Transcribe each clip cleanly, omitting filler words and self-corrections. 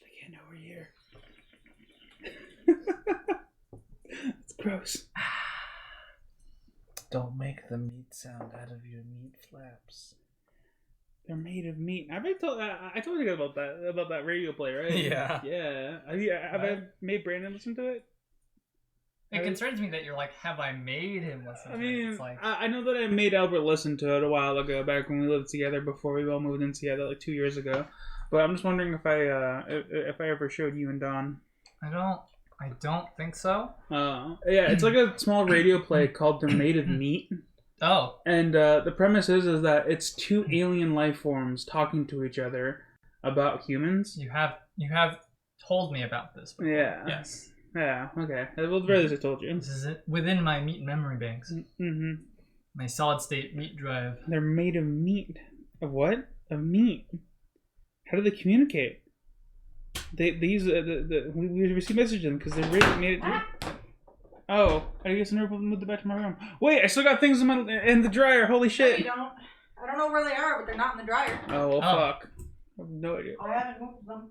They can't know we're here. It's gross. Don't make the meat sound out of your meat flaps. They're made of meat. I told you guys about that radio play, right? Yeah. Yeah. Have I made Brandon listen to it? It concerns me that you're like, have I made him listen to I mean, it? It's like... I know that I made Albert listen to it a while ago, back when we lived together, before we all moved in together, like 2 years ago. But I'm just wondering if I ever showed you and Don. I don't think so. Yeah, it's like a small radio play called "They're Made of Meat." Oh. And the premise is that it's two alien life forms talking to each other about humans. You have told me about this before. Yeah. Yes. Yeah. Okay. Well, the brothers I told you. This is within my meat memory banks. Mm-hmm. My solid state meat drive. They're made of meat. Of what? Of meat. How do they communicate? They use we receive messages because they really made it. Oh, I guess I never moved it back to my room. Wait, I still got things in the dryer. Holy shit! No, you don't. I don't know where they are, but they're not in the dryer. Oh, well, fuck. I have no idea. I haven't moved them.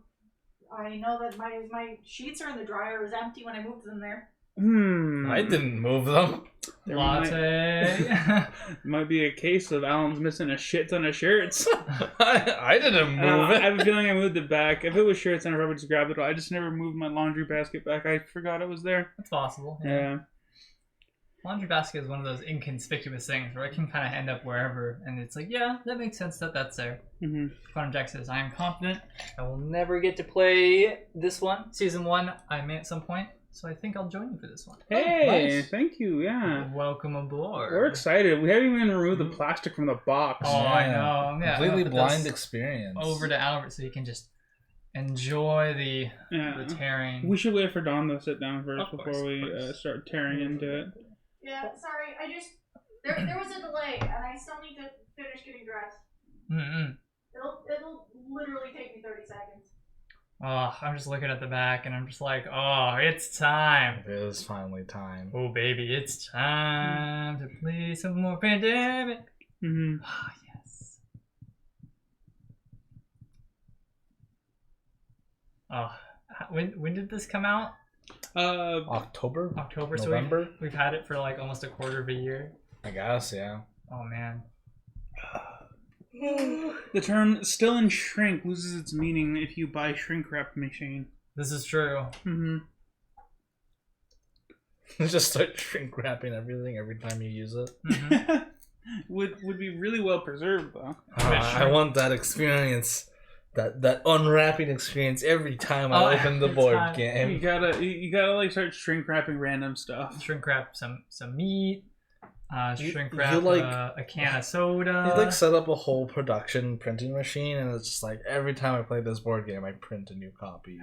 I know that my sheets are in the dryer. It was empty when I moved them there. I didn't move them. Latte. Might be a case of Alan's missing a shit ton of shirts. I didn't move it. I have a feeling I moved it back. If it was shirts, I probably just grabbed it. I just never moved my laundry basket back. I forgot it was there. That's possible. Yeah. Laundry basket is one of those inconspicuous things where it can kind of end up wherever, and it's like, yeah, that makes sense that that's there. Mm-hmm. Quantum Jack says, I am confident I will never get to play this one. Season 1, I may at some point, so I think I'll join you for this one. Hey, nice. Thank you. Yeah. Welcome aboard. We're excited. We haven't even removed the plastic from the box. Oh, I know. Yeah, Completely but blind that's experience. over to Albert so you can just enjoy the tearing. We should wait for Dawn to sit down first Of course, before we of course. start tearing into it. Yeah, sorry. I just there was a delay, and I still need to finish getting dressed. Mm-mm. It'll literally take me 30 seconds. Oh, I'm just looking at the back and I'm just like, oh, it's time. It is finally time. Oh, baby, it's time to play some more Pandemic. Mm-hmm. Ah, yes. Oh, when did this come out? October? October. November? So we've had it for like almost a quarter of a year. I guess, yeah. Oh, man. The term "still in shrink" loses its meaning if you buy shrink wrap machine. This is true. Mm-hmm. Just start shrink wrapping everything every time you use it. Mm-hmm. would be really well preserved though. I want that experience. That unwrapping experience every time I open the board game. You gotta like start shrink wrapping random stuff. Shrink wrap some meat. Shrink wrap you like, a can of soda. You like set up a whole production printing machine, and it's just like every time I play this board game, I print a new copy.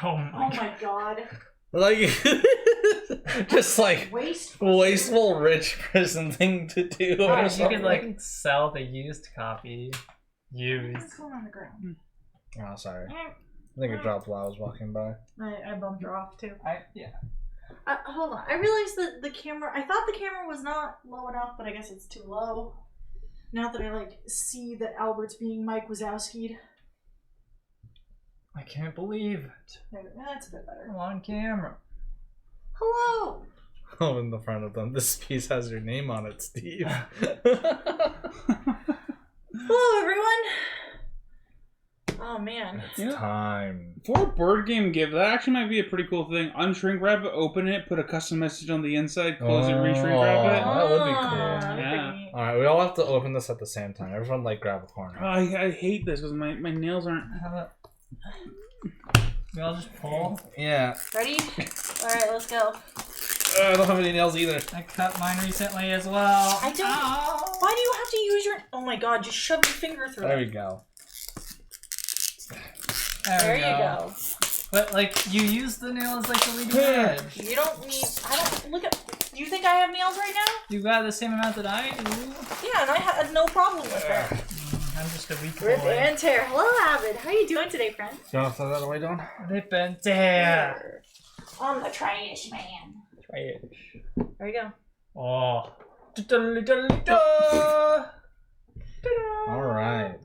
Oh my god! Like, just like wasteful rich person thing to do. Or you could like sell the used copy. What's going on the ground? Oh, sorry. I think it dropped while I was walking by. I bumped her off too. Yeah. Hold on. I realized that the camera. I thought the camera was not low enough, but I guess it's too low. Now that I like see that Albert's being Mike Wazowski'd. I can't believe it. That's a bit better. I'm on camera. Hello. Oh, in the front of them. This piece has your name on it, Steve. Hello, everyone. Oh man. It's time. For a board game gift, that actually might be a pretty cool thing. Unshrink wrap it, open it, put a custom message on the inside, close it, re-shrink wrap it. That would be cool. Yeah. Alright, we all have to open this at the same time. Everyone, like, grab a corner. Oh, I hate this because my nails aren't. We all just pull. Yeah. Ready? Alright, let's go. I don't have any nails either. I cut mine recently as well. I don't. Ow. Why do you have to use your? Oh my god! Just shove your finger through There it. we go. There you go. But like, you use the nail as like the leading edge. You don't need. I don't look at. Do you think I have nails right now? You got the same amount that I do. Yeah, and I had no problem with that. I'm just a weak Rip boy. and tear. Hello, Avid. How you doing today, friend? You want to throw that away, Dawn? Rip and tear. I'm the trash man. Trash. There you go. Oh. Alright.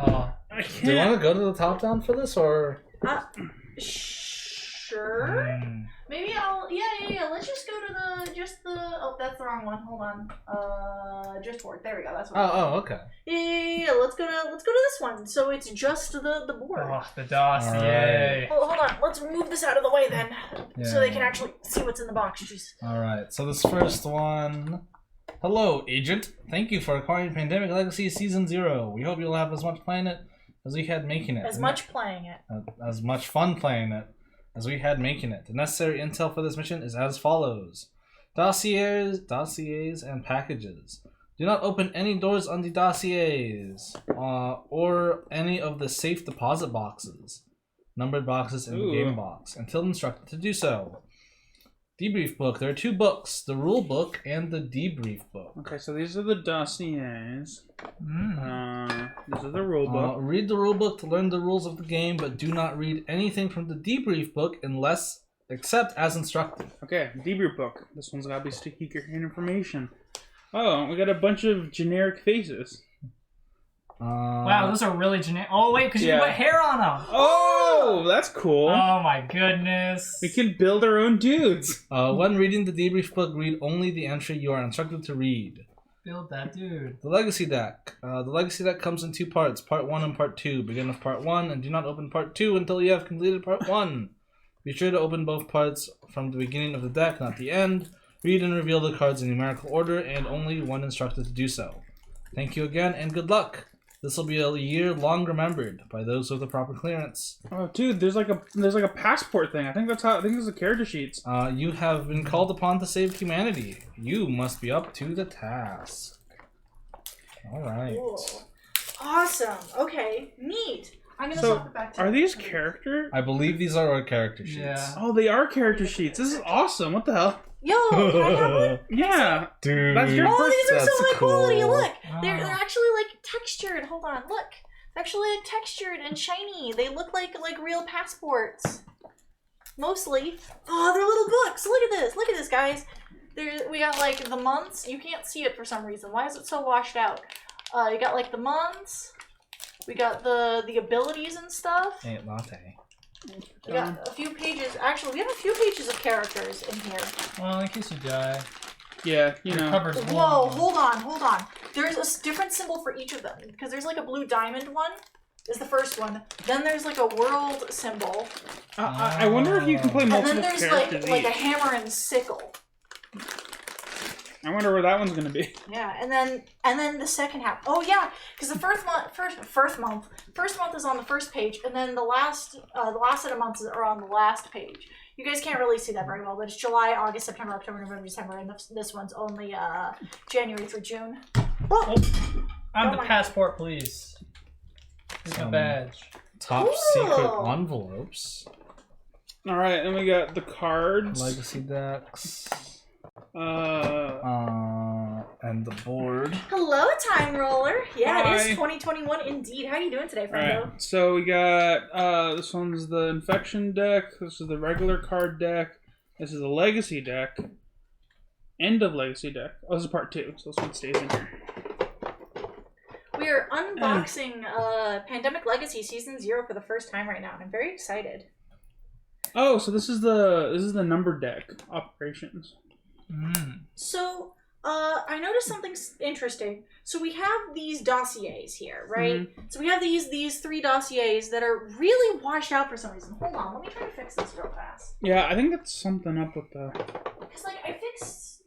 Oh. I Do you want to go to the top down for this, or? Sure. Maybe I'll. Yeah. Let's just go to the. Oh, that's the wrong one. Hold on. Just board. There we go. That's what. Okay. Yeah. Let's go to this one. So it's just the board. Oh, the dossier. Right. Oh, hold on. Let's move this out of the way then, so they can actually see what's in the box. Jeez. All right. So this first one. Hello, Agent. Thank you for acquiring Pandemic Legacy Season 0. We hope you'll have as much playing it as we had making it. As much playing it. As much fun playing it as we had making it. The necessary intel for this mission is as follows. Dossiers, and packages. Do not open any doors on the dossiers or any of the safe deposit boxes, numbered boxes in the game box, until instructed to do so. Debrief book. There are 2 books, the rule book and the debrief book. Okay, so these are the dossiers. This is the rule book. Read the rule book to learn the rules of the game, but do not read anything from the debrief book except as instructed. Okay, debrief book. This one's gotta be sticky information. Oh, we got a bunch of generic faces. Wow, those are really generic. Oh wait, because you put hair on them. Oh, that's cool. Oh my goodness. We can build our own dudes. When reading the debrief book, read only the entry you are instructed to read. Build that dude. The Legacy Deck. The Legacy Deck comes in 2 parts, Part 1 and Part 2. Begin with Part 1 and do not open Part 2 until you have completed Part 1. Be sure to open both parts from the beginning of the deck, not the end. Read and reveal the cards in numerical order and only when instructed to do so. Thank you again and good luck. This will be a year long remembered by those with the proper clearance. Oh, dude, there's like a passport thing. I think it's the character sheets. You have been called upon to save humanity. You must be up to the task. All right. Cool. Awesome. Okay. Neat. I'm gonna swap it back to. Are these character? I believe these are our character sheets. Yeah. Oh, they are character sheets. This is awesome. What the hell? Yo, can I have one? Yeah, dude. That's your Oh, these are so high quality. cool. Look, they're actually like textured. Hold on, look. They're actually like textured and shiny. They look like real passports. Mostly. Oh, they're little books. Look at this. Look at this, guys. We got like the months. You can't see it for some reason. Why is it so washed out? You got like the months. We got the abilities and stuff. Hey, latte. We got a few pages. Actually, we have a few pages of characters in here. Well, in case you die. Yeah, you know. Covers Whoa, hold on. There's a different symbol for each of them. Because there's like a blue diamond one. Is the first one. Then there's like a world symbol. I wonder if you can play multiple and then there's characters like a each. hammer and sickle. I wonder where that one's gonna be. Yeah, and then the second half. Oh yeah, because the first month is on the first page, and then the last set of months are on the last page. You guys can't really see that very well, but it's July, August, September, October, November, December, and this one's only January through June. Oh, I'm the passport, please. Here's my badge. Top secret envelopes. All right, and we got the cards. Legacy decks. And the board. Hello, Time Roller. Yeah, Hi. It is 2021 indeed. How are you doing today, friendo? Alright, so we got this one's the infection deck, this is the regular card deck, this is the legacy deck, end of legacy deck. Oh, this is part 2, so this one stays in here. We are unboxing Pandemic Legacy Season 0 for the first time right now, and I'm very excited. Oh, so this is the number deck operations. So, I noticed something interesting. So we have these dossiers here, right? Mm-hmm. So we have these 3 dossiers that are really washed out for some reason. Hold on, let me try to fix this real fast. Yeah, I think that's something up with the... Because, I fixed,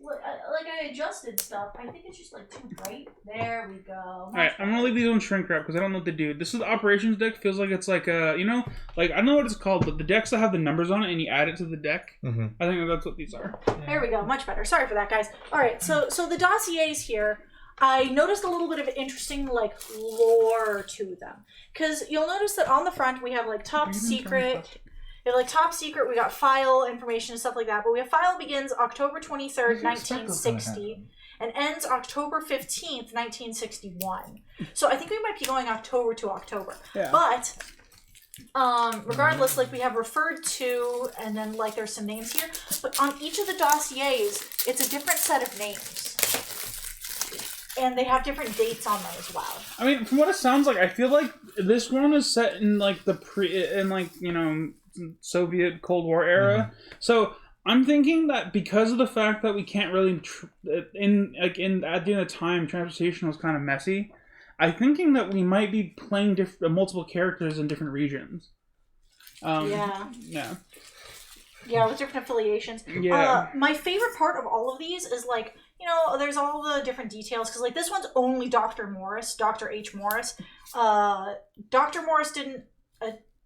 I adjusted stuff. I think it's just, too bright. There we go. Alright, I'm gonna leave these on shrink wrap because I don't know what to do. This is the operations deck. Feels like it's like I don't know what it's called, but the decks that have the numbers on it and you add it to the deck. Mm-hmm. I think that's what these are. There we go, much better. Sorry for that, guys. Alright, so the dossiers here, I noticed a little bit of interesting, lore to them. Because you'll notice that on the front we have, top secret... We have top secret, we got file information and stuff like that, but we have file begins October 23rd, 1960, and ends October 15th, 1961. So I think we might be going October to October. Yeah. But, regardless, we have referred to, and then, there's some names here, but on each of the dossiers, it's a different set of names. and they have different dates on them as well. I mean, from what it sounds like, I feel like this one is set in like the Soviet Cold War era. So I'm thinking that because of the fact that we can't really at the end of time, transportation was kind of messy. I'm thinking that we might be playing multiple characters in different regions. Yeah, with different affiliations. Yeah. My favorite part of all of these is like, there's all the different details because like this one's only Dr. H. Morris. Dr. Morris didn't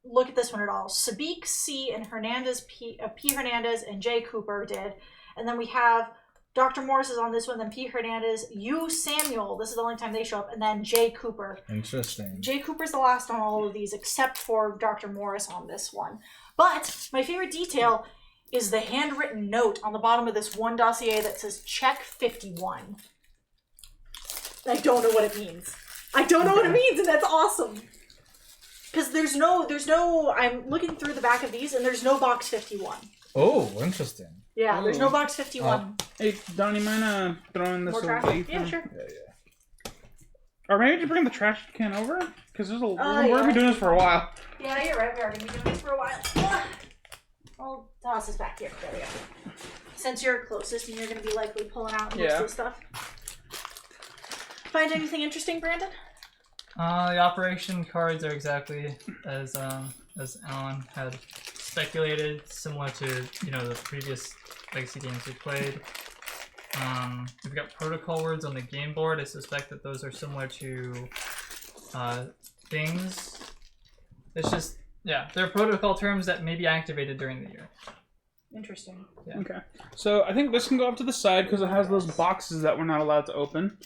look at this one at all. Sabik, C, and Hernandez, P. Hernandez, and J. Cooper did. And then we have Dr. Morris is on this one, then P. Hernandez, U. Samuel, this is the only time they show up, and then J. Cooper. Interesting. J. Cooper's the last on all of these, except for Dr. Morris on this one. But my favorite detail is the handwritten note on the bottom of this one dossier that says Check 51. I don't know what it means. And that's awesome. Because there's no, I'm looking through the back of these, and there's no box 51. Oh, interesting. Yeah, there's no box 51. Hey, Donnie, mind throwing this More trash? away? Yeah, sure. Yeah. Or maybe just bring the trash can over? Because we're going yeah. to be doing this for a while. Yeah, you're right. We are going to be doing this for a while. I'll toss this back here. There we go. Since you're closest and you're going to be likely pulling out most of the stuff. Find anything interesting, Brandon? The operation cards are exactly as Alan had speculated, similar to the previous Legacy games we played. We've got protocol words on the game board. I suspect that those are similar to things. It's just they're protocol terms that may be activated during the year. Interesting. Yeah. Okay, so I think this can go up to the side because it has those boxes that we're not allowed to open.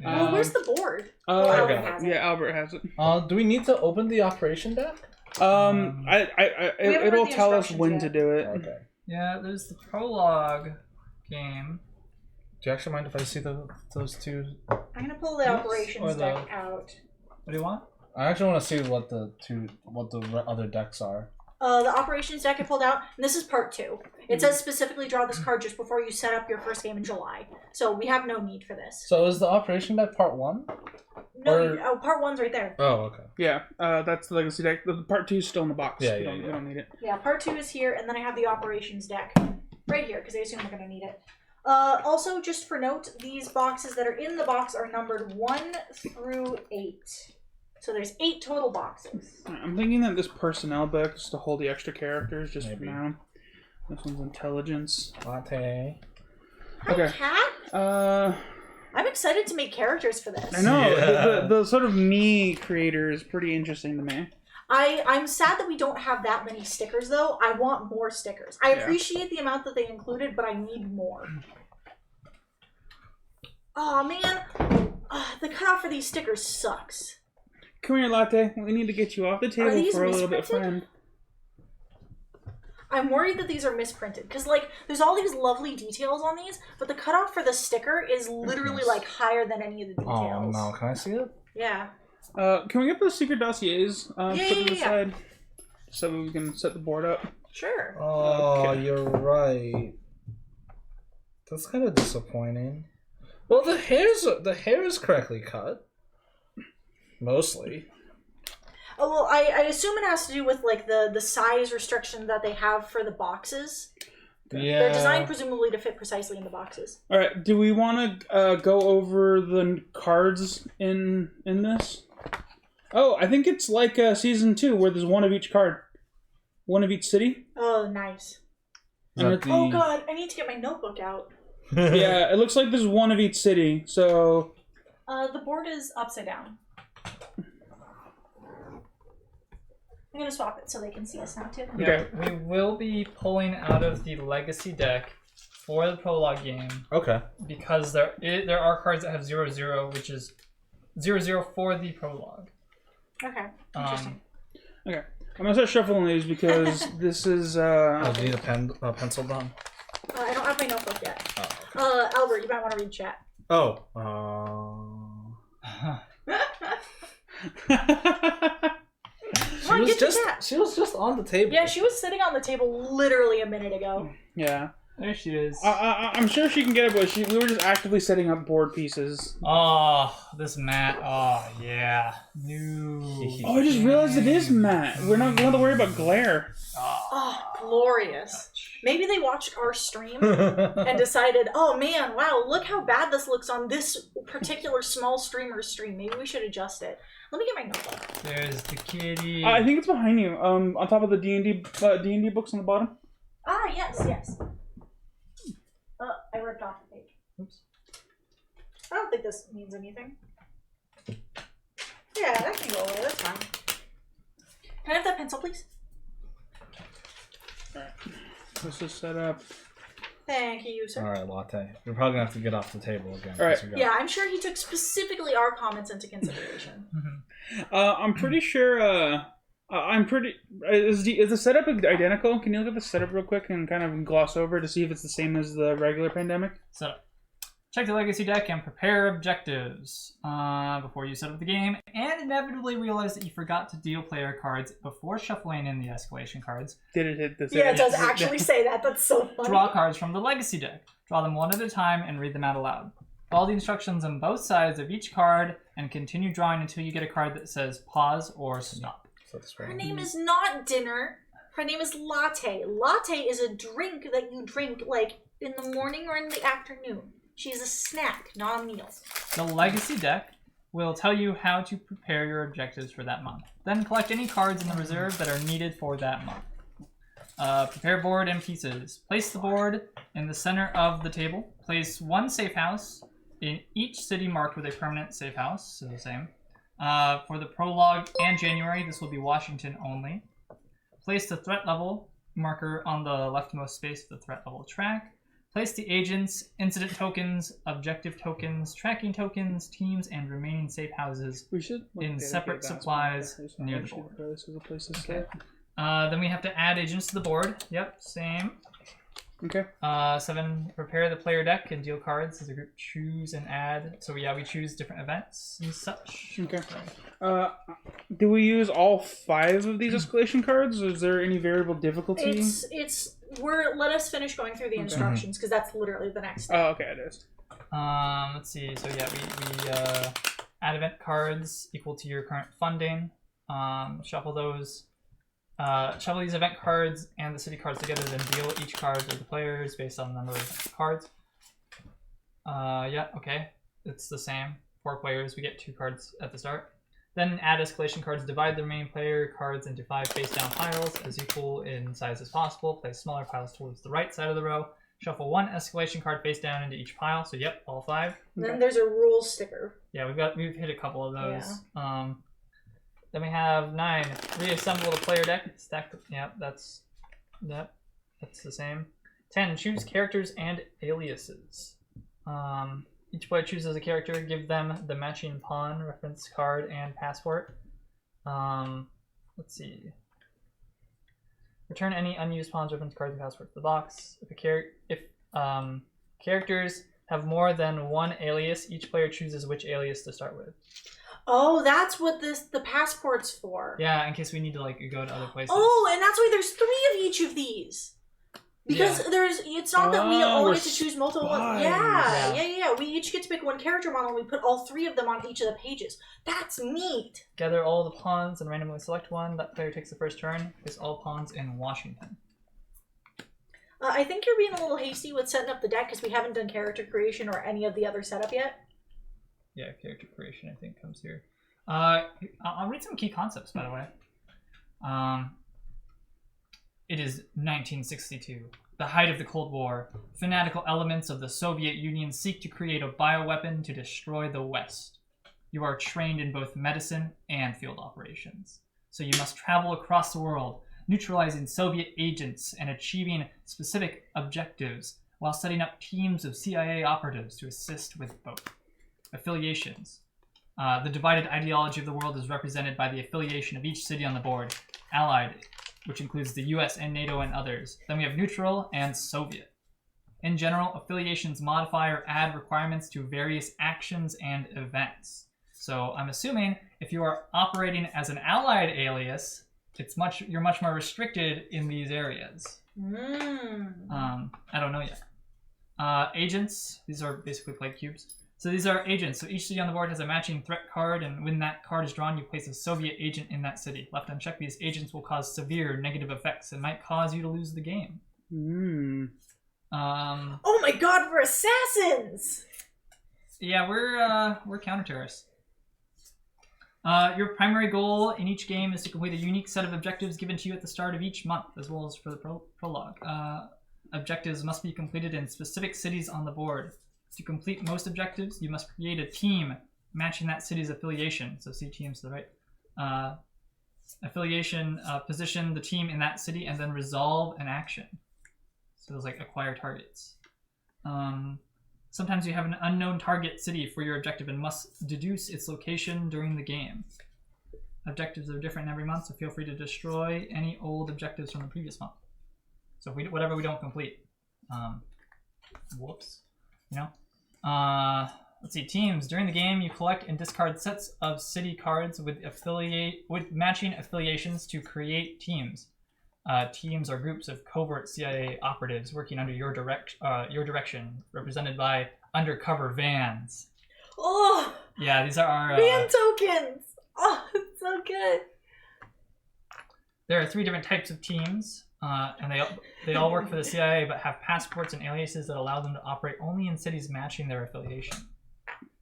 Well, where's the board? Albert has it. Yeah, Albert has it. Do we need to open the operation deck? It'll tell us when to do it. Okay. Yeah, there's the Prologue game. Do you actually mind if I see those two? I'm going to pull the operations deck out. What do you want? I actually want to see what the other decks are. The operations deck I pulled out, and this is part 2. It says specifically draw this card just before you set up your first game in July. So we have no need for this. So is the operation deck part 1? No, part 1's right there. Oh, okay. Yeah, that's the Legacy deck. The part 2 is still in the box. Yeah, we don't need it. Yeah, part 2 is here, and then I have the operations deck right here, because I assume we're going to need it. Also, just for note, these boxes that are in the box are numbered 1 through 8. So there's 8 total boxes. I'm thinking that this personnel book is to hold the extra characters just Maybe. for now. This one's intelligence. Latte. Hi, Okay. Cat. I'm excited to make characters for this. I know. Yeah. The sort of me creator is pretty interesting to me. I'm sad that we don't have that many stickers, though. I want more stickers. I appreciate the amount that they included, but I need more. Oh man. The cutoff for these stickers sucks. Come here, Latte. We need to get you off the table these for a little bit, misprinted? friend. I'm worried that these are misprinted because, like, there's all these lovely details on these, but the cutoff for the sticker is literally like higher than any of the details. Oh no! Can I see it? Yeah. Can we get those secret dossiers put to the yeah. side so we can set the board up? Sure. Oh, Okay. You're right. That's kind of disappointing. Well, the hair is correctly cut. Mostly. Oh well, I assume it has to do with like the size restriction that they have for the boxes. Yeah. They're designed presumably to fit precisely in the boxes. All right. Do we want to go over the cards in this? Oh, I think it's like season 2 where there's one of each card, one of each city. Oh, nice. Oh god, I need to get my notebook out. Yeah, it looks like there's one of each city. So. The board is upside down. I'm gonna swap it so they can see us now too. Okay. Yeah, we will be pulling out of the Legacy deck for the Prologue game Okay. because there are cards that have 0/0, which is 0/0 for the Prologue. Okay. Interesting. Okay. I'm gonna start shuffling these because this is. Do you need a pencil done? I don't have my notebook yet. Oh. Okay. Albert, you might want to read chat. Oh. She was just on the table. Yeah, she was sitting on the table literally a minute ago. Yeah. There she is. I'm sure she can get it, but we were just actively setting up board pieces. Oh, this mat. Oh, yeah. No. Oh, I just realized it is matte. We're not going to worry about glare. Oh, glorious. Maybe they watched our stream and decided, oh man, wow, look how bad this looks on this particular small streamer's stream. Maybe we should adjust it. Let me get my notebook. There's the kitty. I think it's behind you, on top of the D&D books on the bottom. Ah, yes. I ripped off the page. Oops. I don't think this means anything. Yeah, that can go away. That's fine. Can I have that pencil, please? Alright. This is set up. Thank you, sir. Alright, Latte. You're probably going to have to get off the table again. Alright. Yeah, I'm sure he took specifically our comments into consideration. I'm pretty sure, is the setup identical? Can you look at the setup real quick and kind of gloss over to see if it's the same as the regular pandemic? So, check the legacy deck and prepare objectives before you set up the game, and inevitably realize that you forgot to deal player cards before shuffling in the escalation cards. Did it hit the Yeah, it does actually say that. That's so funny. Draw cards from the legacy deck. Draw them one at a time and read them out aloud. Follow the instructions on both sides of each card and continue drawing until you get a card that says pause or stop. Her name is not dinner. Her name is latte. Latte is a drink that you drink like in the morning or in the afternoon. She's a snack, not a meal. The legacy deck will tell you how to prepare your objectives for that month. Then collect any cards in the reserve that are needed for that month. Prepare board and pieces. Place the board in the center of the table. Place one safe house in each city marked with a permanent safe house, so the same. For the prologue and January, this will be Washington only. Place the threat level marker on the leftmost space of the threat level track. Place the agents, incident tokens, objective tokens, tracking tokens, teams, and remaining safe houses in separate supplies near the board. Okay. Then we have to add agents to the board. Yep, same. Okay. 7, prepare the player deck and deal cards as a group. Choose and add. So yeah, we choose different events and such. Okay. Do we use all 5 of these escalation cards? Is there any variable difficulty? Let us finish going through the instructions because that's literally the next step. Oh, okay, it is. Let's see. So yeah, we add event cards equal to your current funding. Shuffle those. Shuffle these event cards and the city cards together, then deal each card with the players based on the number of cards. Yeah, okay. It's the same. 4 players, we get 2 cards at the start. Then add escalation cards, divide the remaining player cards into 5 face-down piles as equal in size as possible. Place smaller piles towards the right side of the row. Shuffle 1 escalation card face down into each pile. So yep, all 5. Then there's a rules sticker. Yeah, we've hit a couple of those. Yeah. Then we have 9. Reassemble the player deck. Stack the, that's the same. 10. Choose characters and aliases. Each player chooses a character. Give them the matching pawn, reference card, and passport. Let's see. Return any unused pawns, reference cards, and passport to the box. If characters have more than 1 alias, each player chooses which alias to start with. Oh, that's what the passport's for. Yeah, in case we need to go to other places. Oh, and that's why there's 3 of each of these. Because it's not that we all get to choose multiple ones. Yeah. We each get to pick 1 character model and we put all 3 of them on each of the pages. That's neat. Gather all the pawns and randomly select one. That player takes the first turn. Place all pawns in Washington. I think you're being a little hasty with setting up the deck because we haven't done character creation or any of the other setup yet. Yeah, character creation, I think, comes here. I'll read some key concepts, by the way. It is 1962, the height of the Cold War. Fanatical elements of the Soviet Union seek to create a bioweapon to destroy the West. You are trained in both medicine and field operations. So you must travel across the world, neutralizing Soviet agents and achieving specific objectives, while setting up teams of CIA operatives to assist with both. Affiliations. The divided ideology of the world is represented by the affiliation of each city on the board. Allied, which includes the US and NATO and others. Then we have neutral and Soviet. In general, affiliations modify or add requirements to various actions and events. So I'm assuming if you are operating as an allied alias, you're much more restricted in these areas. I don't know yet. Agents. These are basically plague cubes. So these are agents. So each city on the board has a matching threat card, and when that card is drawn, you place a Soviet agent in that city. Left unchecked, these agents will cause severe negative effects and might cause you to lose the game. Oh my god, we're assassins! Yeah, we're counter-terrorists. Your primary goal in each game is to complete a unique set of objectives given to you at the start of each month, as well as for the prologue. Objectives must be completed in specific cities on the board. To complete most objectives, you must create a team matching that city's affiliation. So see teams to the right. Affiliation, position the team in that city, and then resolve an action. So those like acquire targets. Sometimes you have an unknown target city for your objective and must deduce its location during the game. Objectives are different every month, so feel free to destroy any old objectives from the previous month. So if whatever we don't complete, whoops, you know. Let's see, teams. During the game, you collect and discard sets of city cards with matching affiliations to create teams. Teams are groups of covert CIA operatives working under your direction, represented by undercover vans. Oh! Yeah, these are our van tokens! Oh, it's so good. There are 3 different types of teams, and they all work for the CIA, but have passports and aliases that allow them to operate only in cities matching their affiliation.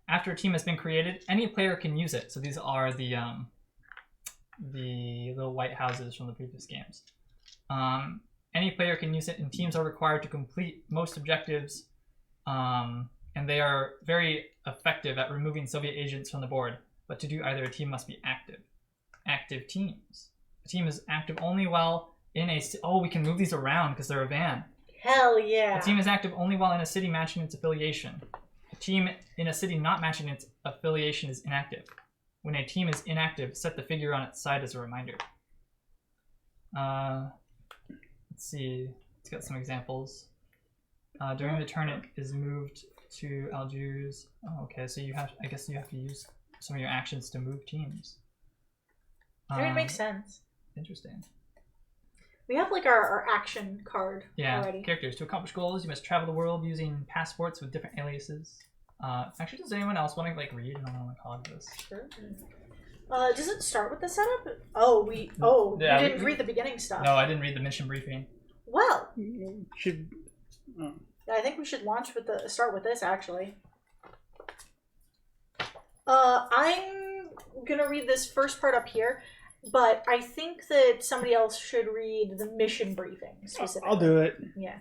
After a team has been created, any player can use it. So these are the little white houses from the previous games. Any player can use it, and teams are required to complete most objectives, and they are very effective at removing Soviet agents from the board. But to do either, a team must be active. Active teams. A team is active only while in a... Oh, we can move these around because they're a van. Hell yeah. A team is active only while in a city matching its affiliation. A team in a city not matching its affiliation is inactive. When a team is inactive, set the figure on its side as a reminder. Let's see. It's got some examples. During the turn, it is moved to Algiers. Oh, okay, so I guess you have to use some of your actions to move teams. I mean, it makes sense. Interesting. We have like our action card already. Characters. To accomplish goals, you must travel the world using passports with different aliases. Actually, does anyone else want to like read? I don't want to call this. Sure. Does it start with the setup? Oh, we didn't read the beginning stuff. No, I didn't read the mission briefing. Well, should. I think we should start with this actually. I'm gonna read this first part up here, but I think that somebody else should read the mission briefing specifically. I'll do it. Yeah.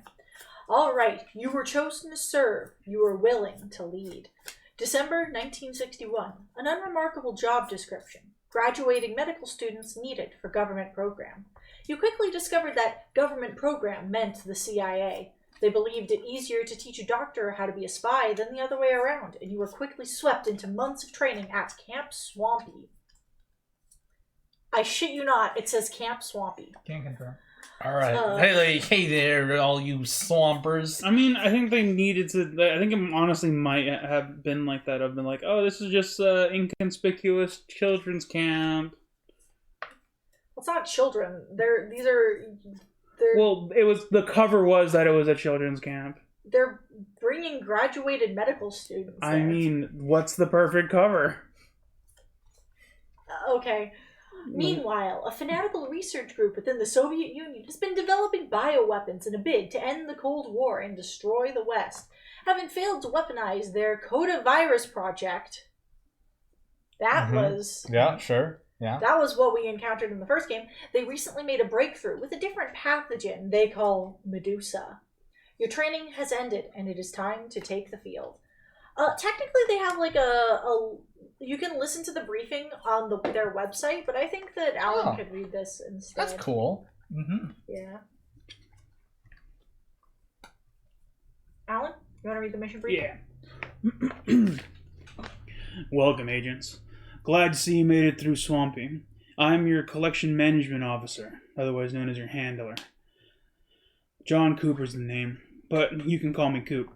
All right. You were chosen to serve. You were willing to lead. December 1961. An unremarkable job description. Graduating medical students needed for government program. You quickly discovered that government program meant the CIA. They believed it easier to teach a doctor how to be a spy than the other way around, and you were quickly swept into months of training at Camp Swampy. I shit you not, it says Camp Swampy. Can't confirm. All right. Hey there, all you swampers. I mean, I think they needed to. I think it honestly might have been like that. I've been like, oh, this is just inconspicuous children's camp. It's not children. They're. Well, it was the cover was that it was a children's camp. They're bringing graduated medical students. I mean, what's the perfect cover? Okay. Meanwhile, a fanatical research group within the Soviet Union has been developing bioweapons in a bid to end the Cold War and destroy the West. Having failed to weaponize their Coda-virus project, that was... Yeah, sure. Yeah. That was what we encountered in the first game. They recently made a breakthrough with a different pathogen they call Medusa. Your training has ended, and it is time to take the field. Technically, they have like a you can listen to the briefing on their website, but I think that Alan could read this instead. That's cool. Mm-hmm. Yeah. Alan, you want to read the mission briefing? Yeah. Welcome, agents. Glad to see you made it through Swampy. I'm your collection management officer, otherwise known as your handler. John Cooper's the name, but you can call me Coop.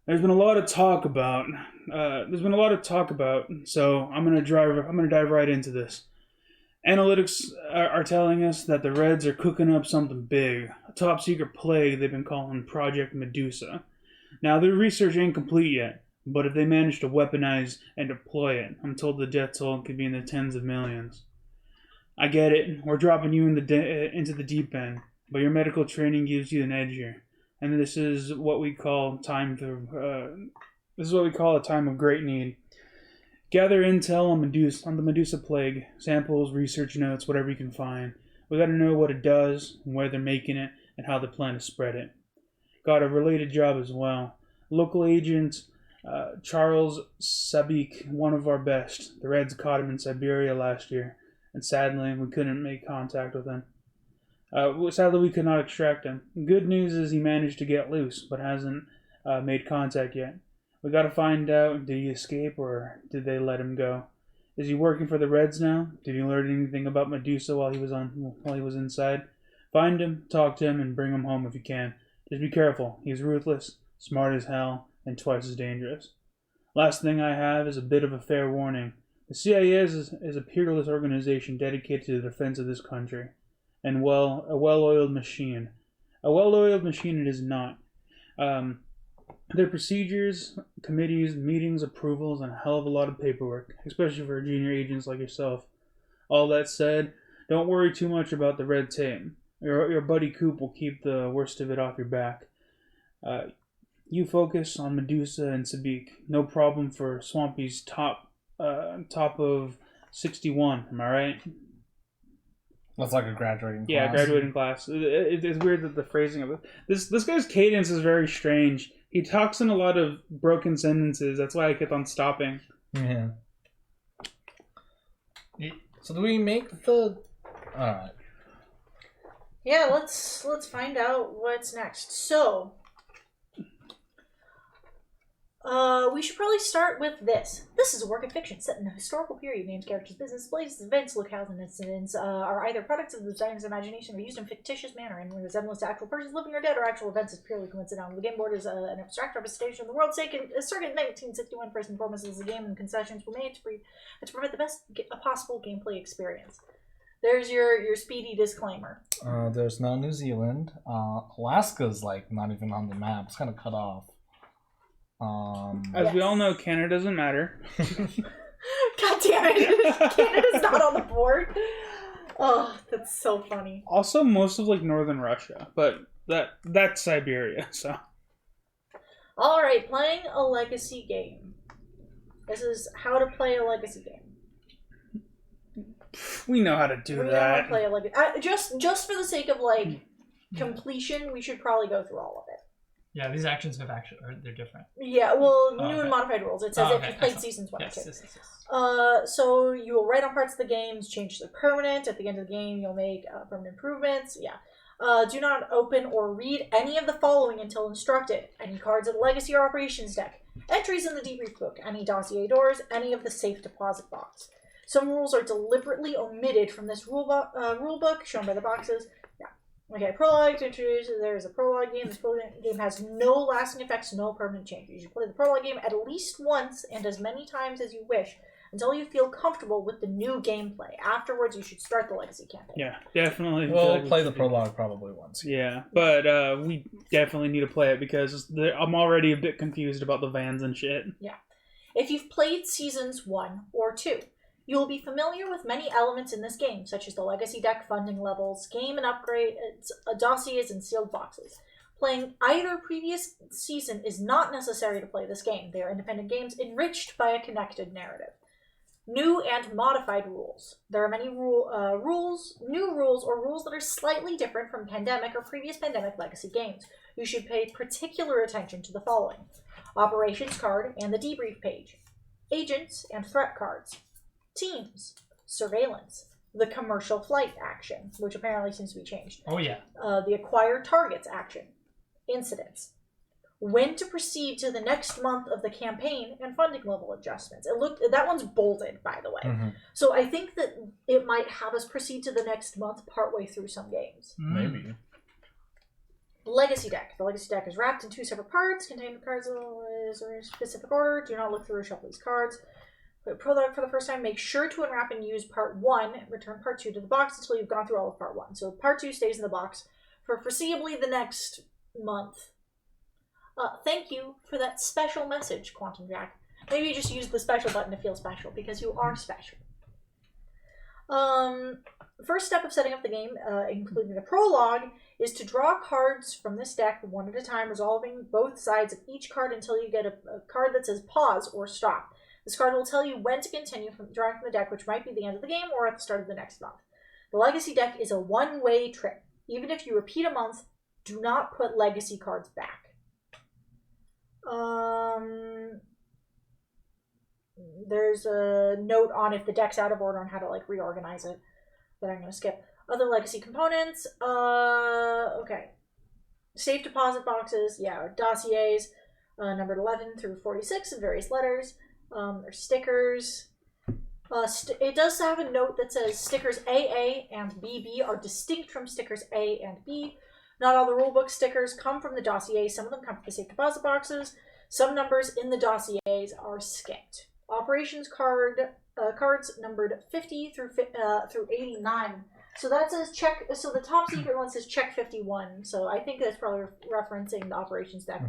There's been a lot of talk about. So I'm gonna dive right into this. Analytics are telling us that the Reds are cooking up something big, a top secret plague they've been calling Project Medusa. Now, their research ain't complete yet, but if they manage to weaponize and deploy it, I'm told the death toll could be in the tens of millions. I get it, we're dropping you into the deep end, but your medical training gives you an edge here, and this is what we call a time of great need. Gather intel on the Medusa plague, samples, research notes, whatever you can find. We gotta know what it does, where they're making it, and how they plan to spread it. Got a related job as well. Local agent Charles Sabik, one of our best. The Reds caught him in Siberia last year, and sadly we couldn't make contact with him. Sadly we could not extract him. Good news is he managed to get loose, but hasn't made contact yet. We gotta find out, did he escape or did they let him go? Is he working for the Reds now? Did he learn anything about Medusa while he was inside? Find him, talk to him, and bring him home if you can. Just be careful. He's ruthless, smart as hell, and twice as dangerous. Last thing I have is a bit of a fair warning. The CIA is a peerless organization dedicated to the defense of this country, and a well-oiled machine. A well-oiled machine it is not. Their procedures, committees, meetings, approvals, and a hell of a lot of paperwork, especially for junior agents like yourself. All that said, don't worry too much about the red tape. Your buddy Coop will keep the worst of it off your back. You focus on Medusa and Sabik. No problem for Swampy's top of 61. Am I right? That's like a graduating class. Yeah, graduating class. It's weird that the phrasing of it. This guy's cadence is very strange. He talks in a lot of broken sentences. That's why I kept on stopping. Yeah. So do we make the... Alright. Yeah, let's find out what's next. So, we should probably start with this. This is a work of fiction set in a historical period. Names, characters, business, places, events, locales, and incidents are either products of the designer's imagination or used in fictitious manner and resemblance to actual persons, living or dead, or actual events is purely coincidental. The game board is an abstract representation of the world's sake. A circuit 1961 first and foremost is the game, and concessions were made to provide the best possible gameplay experience. There's your speedy disclaimer. There's no New Zealand. Alaska's like not even on the map. It's kind of cut off. As we all know, Canada doesn't matter. God damn it! Canada's not on the board. Oh, that's so funny. Also, most of like northern Russia, but that's Siberia. So. All right, playing a legacy game. This is how to play a legacy game. We know how to do that. Play a legacy. Just for the sake of like completion, we should probably go through all of it. Yeah, these actions they're different. Yeah, well, new okay. and modified rules. It says if you played seasons 1 or 2. So you will write on parts of the games, change the permanent. At the end of the game, you'll make permanent improvements. Yeah. Do not open or read any of the following until instructed. Any cards in the Legacy or Operations deck. Entries in the debrief book. Any dossier doors. Any of the safe deposit box. Some rules are deliberately omitted from this rule book, shown by the boxes. Okay, Prologue to introduce, there's a Prologue game. This Prologue game has no lasting effects, no permanent changes. You play the Prologue game at least once and as many times as you wish until you feel comfortable with the new gameplay. Afterwards, you should start the Legacy campaign. Yeah, definitely. We'll play the Prologue probably once. Yeah, but we definitely need to play it because I'm already a bit confused about the vans and shit. Yeah. If you've played Seasons 1 or 2, you will be familiar with many elements in this game, such as the Legacy deck funding levels, game and upgrades, dossiers, and sealed boxes. Playing either previous season is not necessary to play this game. They are independent games enriched by a connected narrative. New and modified rules. There are many new rules, or rules that are slightly different from Pandemic or previous Pandemic Legacy games. You should pay particular attention to the following: Operations card and the debrief page, agents and threat cards, teams, surveillance, the commercial flight action, which apparently seems to be changed. Oh yeah. The acquired targets action, incidents, when to proceed to the next month of the campaign, and funding level adjustments. That one's bolded, by the way. Mm-hmm. So I think that it might have us proceed to the next month partway through some games. Maybe. Legacy deck. The Legacy deck is wrapped in 2 separate parts, containing cards in a specific order. Do not look through or shuffle these cards. Prologue for the first time, make sure to unwrap and use part 1, return part 2 to the box until you've gone through all of part 1. So part 2 stays in the box for foreseeably the next month. Thank you for that special message, Quantum Jack. Maybe you just use the special button to feel special, because you are special. First step of setting up the game, including the prologue, is to draw cards from this deck one at a time, resolving both sides of each card until you get a card that says pause or stop. This card will tell you when to continue from drawing from the deck, which might be the end of the game or at the start of the next month. The Legacy deck is a one-way trip. Even if you repeat a month, do not put Legacy cards back. There's a note on if the deck's out of order on how to reorganize it that I'm going to skip. Other Legacy components. Okay. Safe deposit boxes. Yeah, dossiers. Numbered 11 through 46 in various letters. There's stickers. It does have a note that says stickers AA and BB are distinct from stickers A and B. Not all the rulebook stickers come from the dossier. Some of them come from the safe deposit boxes. Some numbers in the dossiers are skipped. Operations cards numbered 50 through 89. So that says check. So the top secret one says check 51. So I think that's probably referencing the operations deck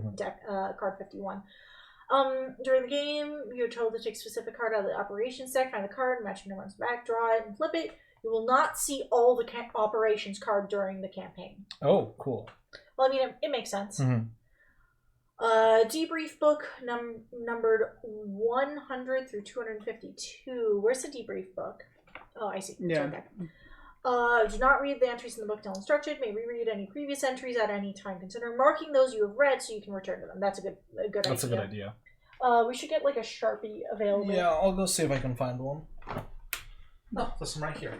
card 51. During the game, you're told to take a specific card out of the operations deck, find the card, match the one's back, draw it, and flip it. You will not see all the operations card during the campaign. Oh, cool. Well, I mean, it makes sense. Mm-hmm. Debrief book numbered 100 through 252. Where's the debrief book? Oh, I see. Yeah. Okay. Do not read the entries in the book until instructed. May reread any previous entries at any time. Consider marking those you have read so you can return to them. That's a good idea. That's a good idea. We should get a Sharpie available. Yeah, I'll go see if I can find one. Oh, there's some right here.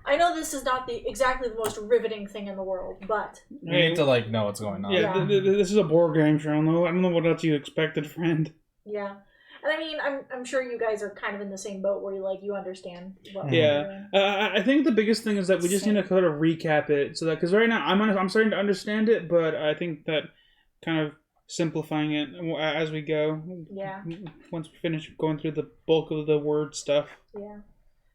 I know this is not exactly the most riveting thing in the world, but You need to know what's going on. Yeah, this is a board game show. I don't know what else you expected, friend. Yeah. And I mean, I'm sure you guys are kind of in the same boat where you understand what Yeah. we're doing. I think the biggest thing is that we just need to sort of recap it, so that because right now I'm starting to understand it, but I think that kind of simplifying it as we go. Yeah. Once we finish going through the bulk of the word stuff. Yeah.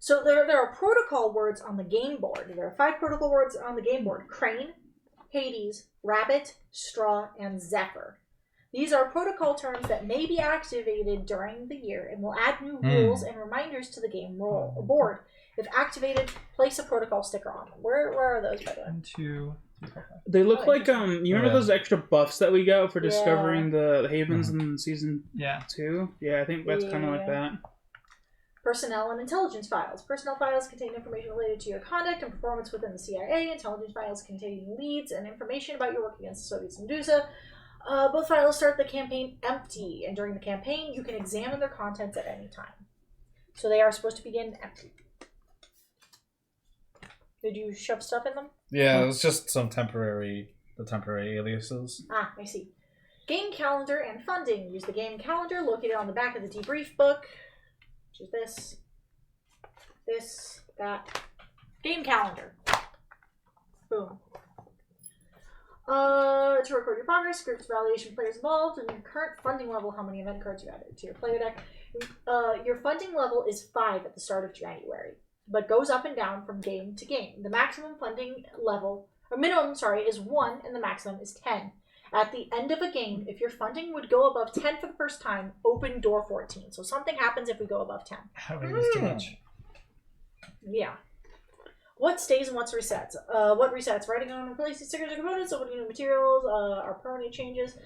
So there are protocol words on the game board. There are 5 protocol words on the game board: Crane, Hades, Rabbit, Straw, and Zephyr. These are protocol terms that may be activated during the year and will add new rules and reminders to the game board. If activated, place a protocol sticker on them. Where are those, by the way? 1, 2, 3, 4, 5. They look like you remember those extra buffs that we got for discovering the havens in season 2? Yeah, I think that's kind of like that. Personnel and intelligence files. Personnel files contain information related to your conduct and performance within the CIA. Intelligence files contain leads and information about your work against the Soviets and Medusa. Both files start the campaign empty, and during the campaign, you can examine their contents at any time. So they are supposed to begin empty. Did you shove stuff in them? Yeah, it was just some temporary aliases. Ah, I see. Game calendar and funding. Use the game calendar located on the back of the debrief book, which is this, that. Game calendar. Boom. To record your progress, groups, evaluation, players involved, and your current funding level, how many event cards you added to your player deck. Your funding level is 5 at the start of January, but goes up and down from game to game. The maximum funding level, or minimum, is 1, and the maximum is 10. At the end of a game, if your funding would go above 10 for the first time, open door 14. So something happens if we go above 10. That was too much. Yeah. What stays and what's resets? What resets? Writing on replacing stickers or components, opening new materials, are permanent changes.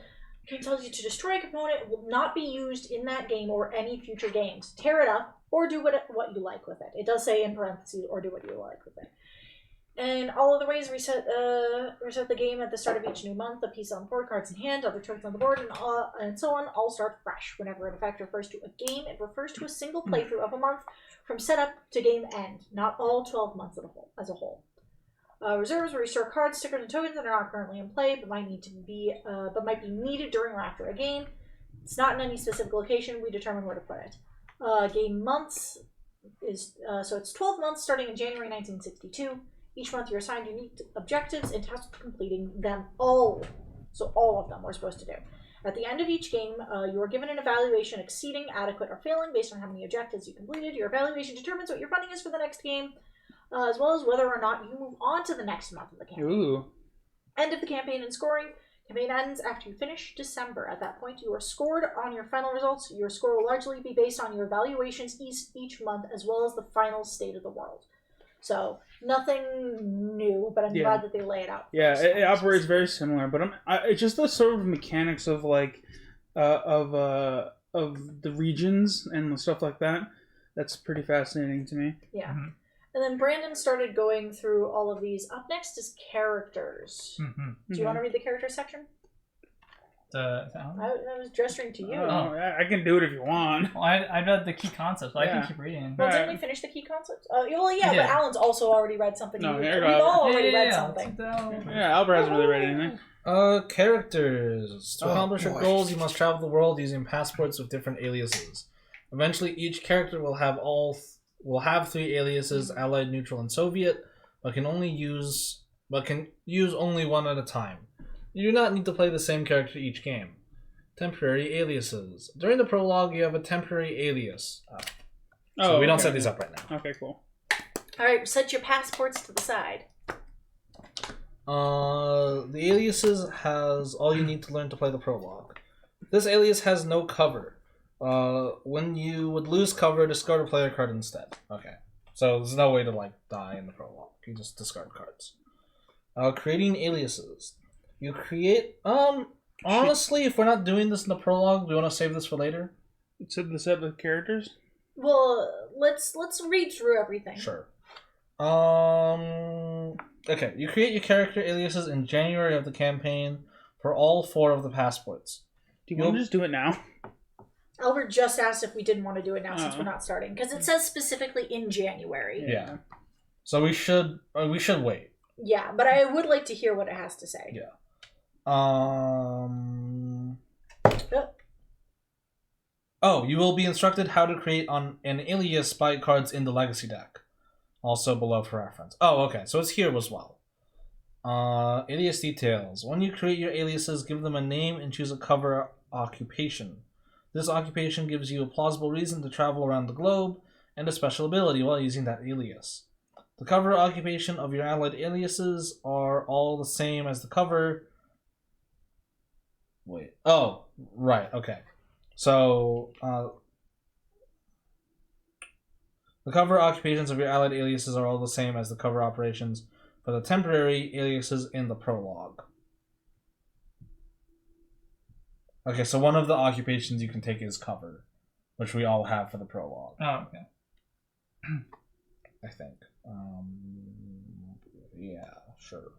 It tells you to destroy a component. It will not be used in that game or any future games. Tear it up or do what you like with it. It does say in parentheses, or do what you like with it. And all of the ways reset the game at the start of each new month. A piece on the board, cards in hand, other tokens on the board, and so on. All start fresh. Whenever an effect refers to a game, it refers to a single playthrough of a month from setup to game end, not all 12 months as a whole. Reserves will restore cards, stickers, and tokens that are not currently in play, but might be needed during or after a game. It's not in any specific location. We determine where to put it. Game months is so it's 12 months starting in January 1962. Each month you're assigned unique objectives and tasks with completing them all. So all of them we're supposed to do. At the end of each game, you are given an evaluation exceeding, adequate, or failing based on how many objectives you completed. Your evaluation determines what your funding is for the next game, as well as whether or not you move on to the next month of the campaign. Ooh. End of the campaign and scoring. Campaign ends after you finish December. At that point, you are scored on your final results. Your score will largely be based on your evaluations each month, as well as the final state of the world. So, nothing new, but I'm glad that they lay it out. Yeah, it operates very similar, but it's just the sort of mechanics of like of the regions and stuff like that. That's pretty fascinating to me. Yeah. Mm-hmm. And then Brandon started going through all of these. Up next is characters. Mm-hmm. Do you want to read the character section? I was gesturing to you. I can do it if you want. Well, I read the key concepts, but I can keep reading. Well, didn't we finish the key concepts? But Alan's also already read something. No, We've all already read something. Yeah, Albert hasn't really read anything. Characters. To accomplish your goals, you must travel the world using passports with different aliases. Eventually, each character will have 3 aliases: Allied, Neutral, and Soviet, but can use only one at a time. You do not need to play the same character each game. Temporary aliases. During the prologue, you have a temporary alias. So we don't set these up right now. Okay, cool. All right, set your passports to the side. The aliases has all you need to learn to play the prologue. This alias has no cover. When you would lose cover, discard a player card instead. Okay. So there's no way to die in the prologue. You just discard cards. Creating aliases. You create honestly, if we're not doing this in the prologue, do you want to save this for later? So the set of characters? Well, let's read through everything. Sure. Okay, you create your character aliases in January of the campaign for all 4 of the passports. Do you want to just do it now? Albert just asked if we didn't want to do it now since we're not starting, because it says specifically in January. Yeah. So we should wait. Yeah, but I would like to hear what it has to say. Yeah. You will be instructed how to create an alias spy cards in the legacy deck. Also below for reference. Oh, okay. So it's here as well. Alias details. When you create your aliases, give them a name and choose a cover occupation. This occupation gives you a plausible reason to travel around the globe and a special ability while using that alias. The cover occupation of your allied aliases are all the same as the cover... Wait. Oh, right. Okay. So, the cover occupations of your allied aliases are all the same as the cover operations for the temporary aliases in the prologue. Okay, so one of the occupations you can take is cover, which we all have for the prologue. Oh, okay. I think. Yeah, sure.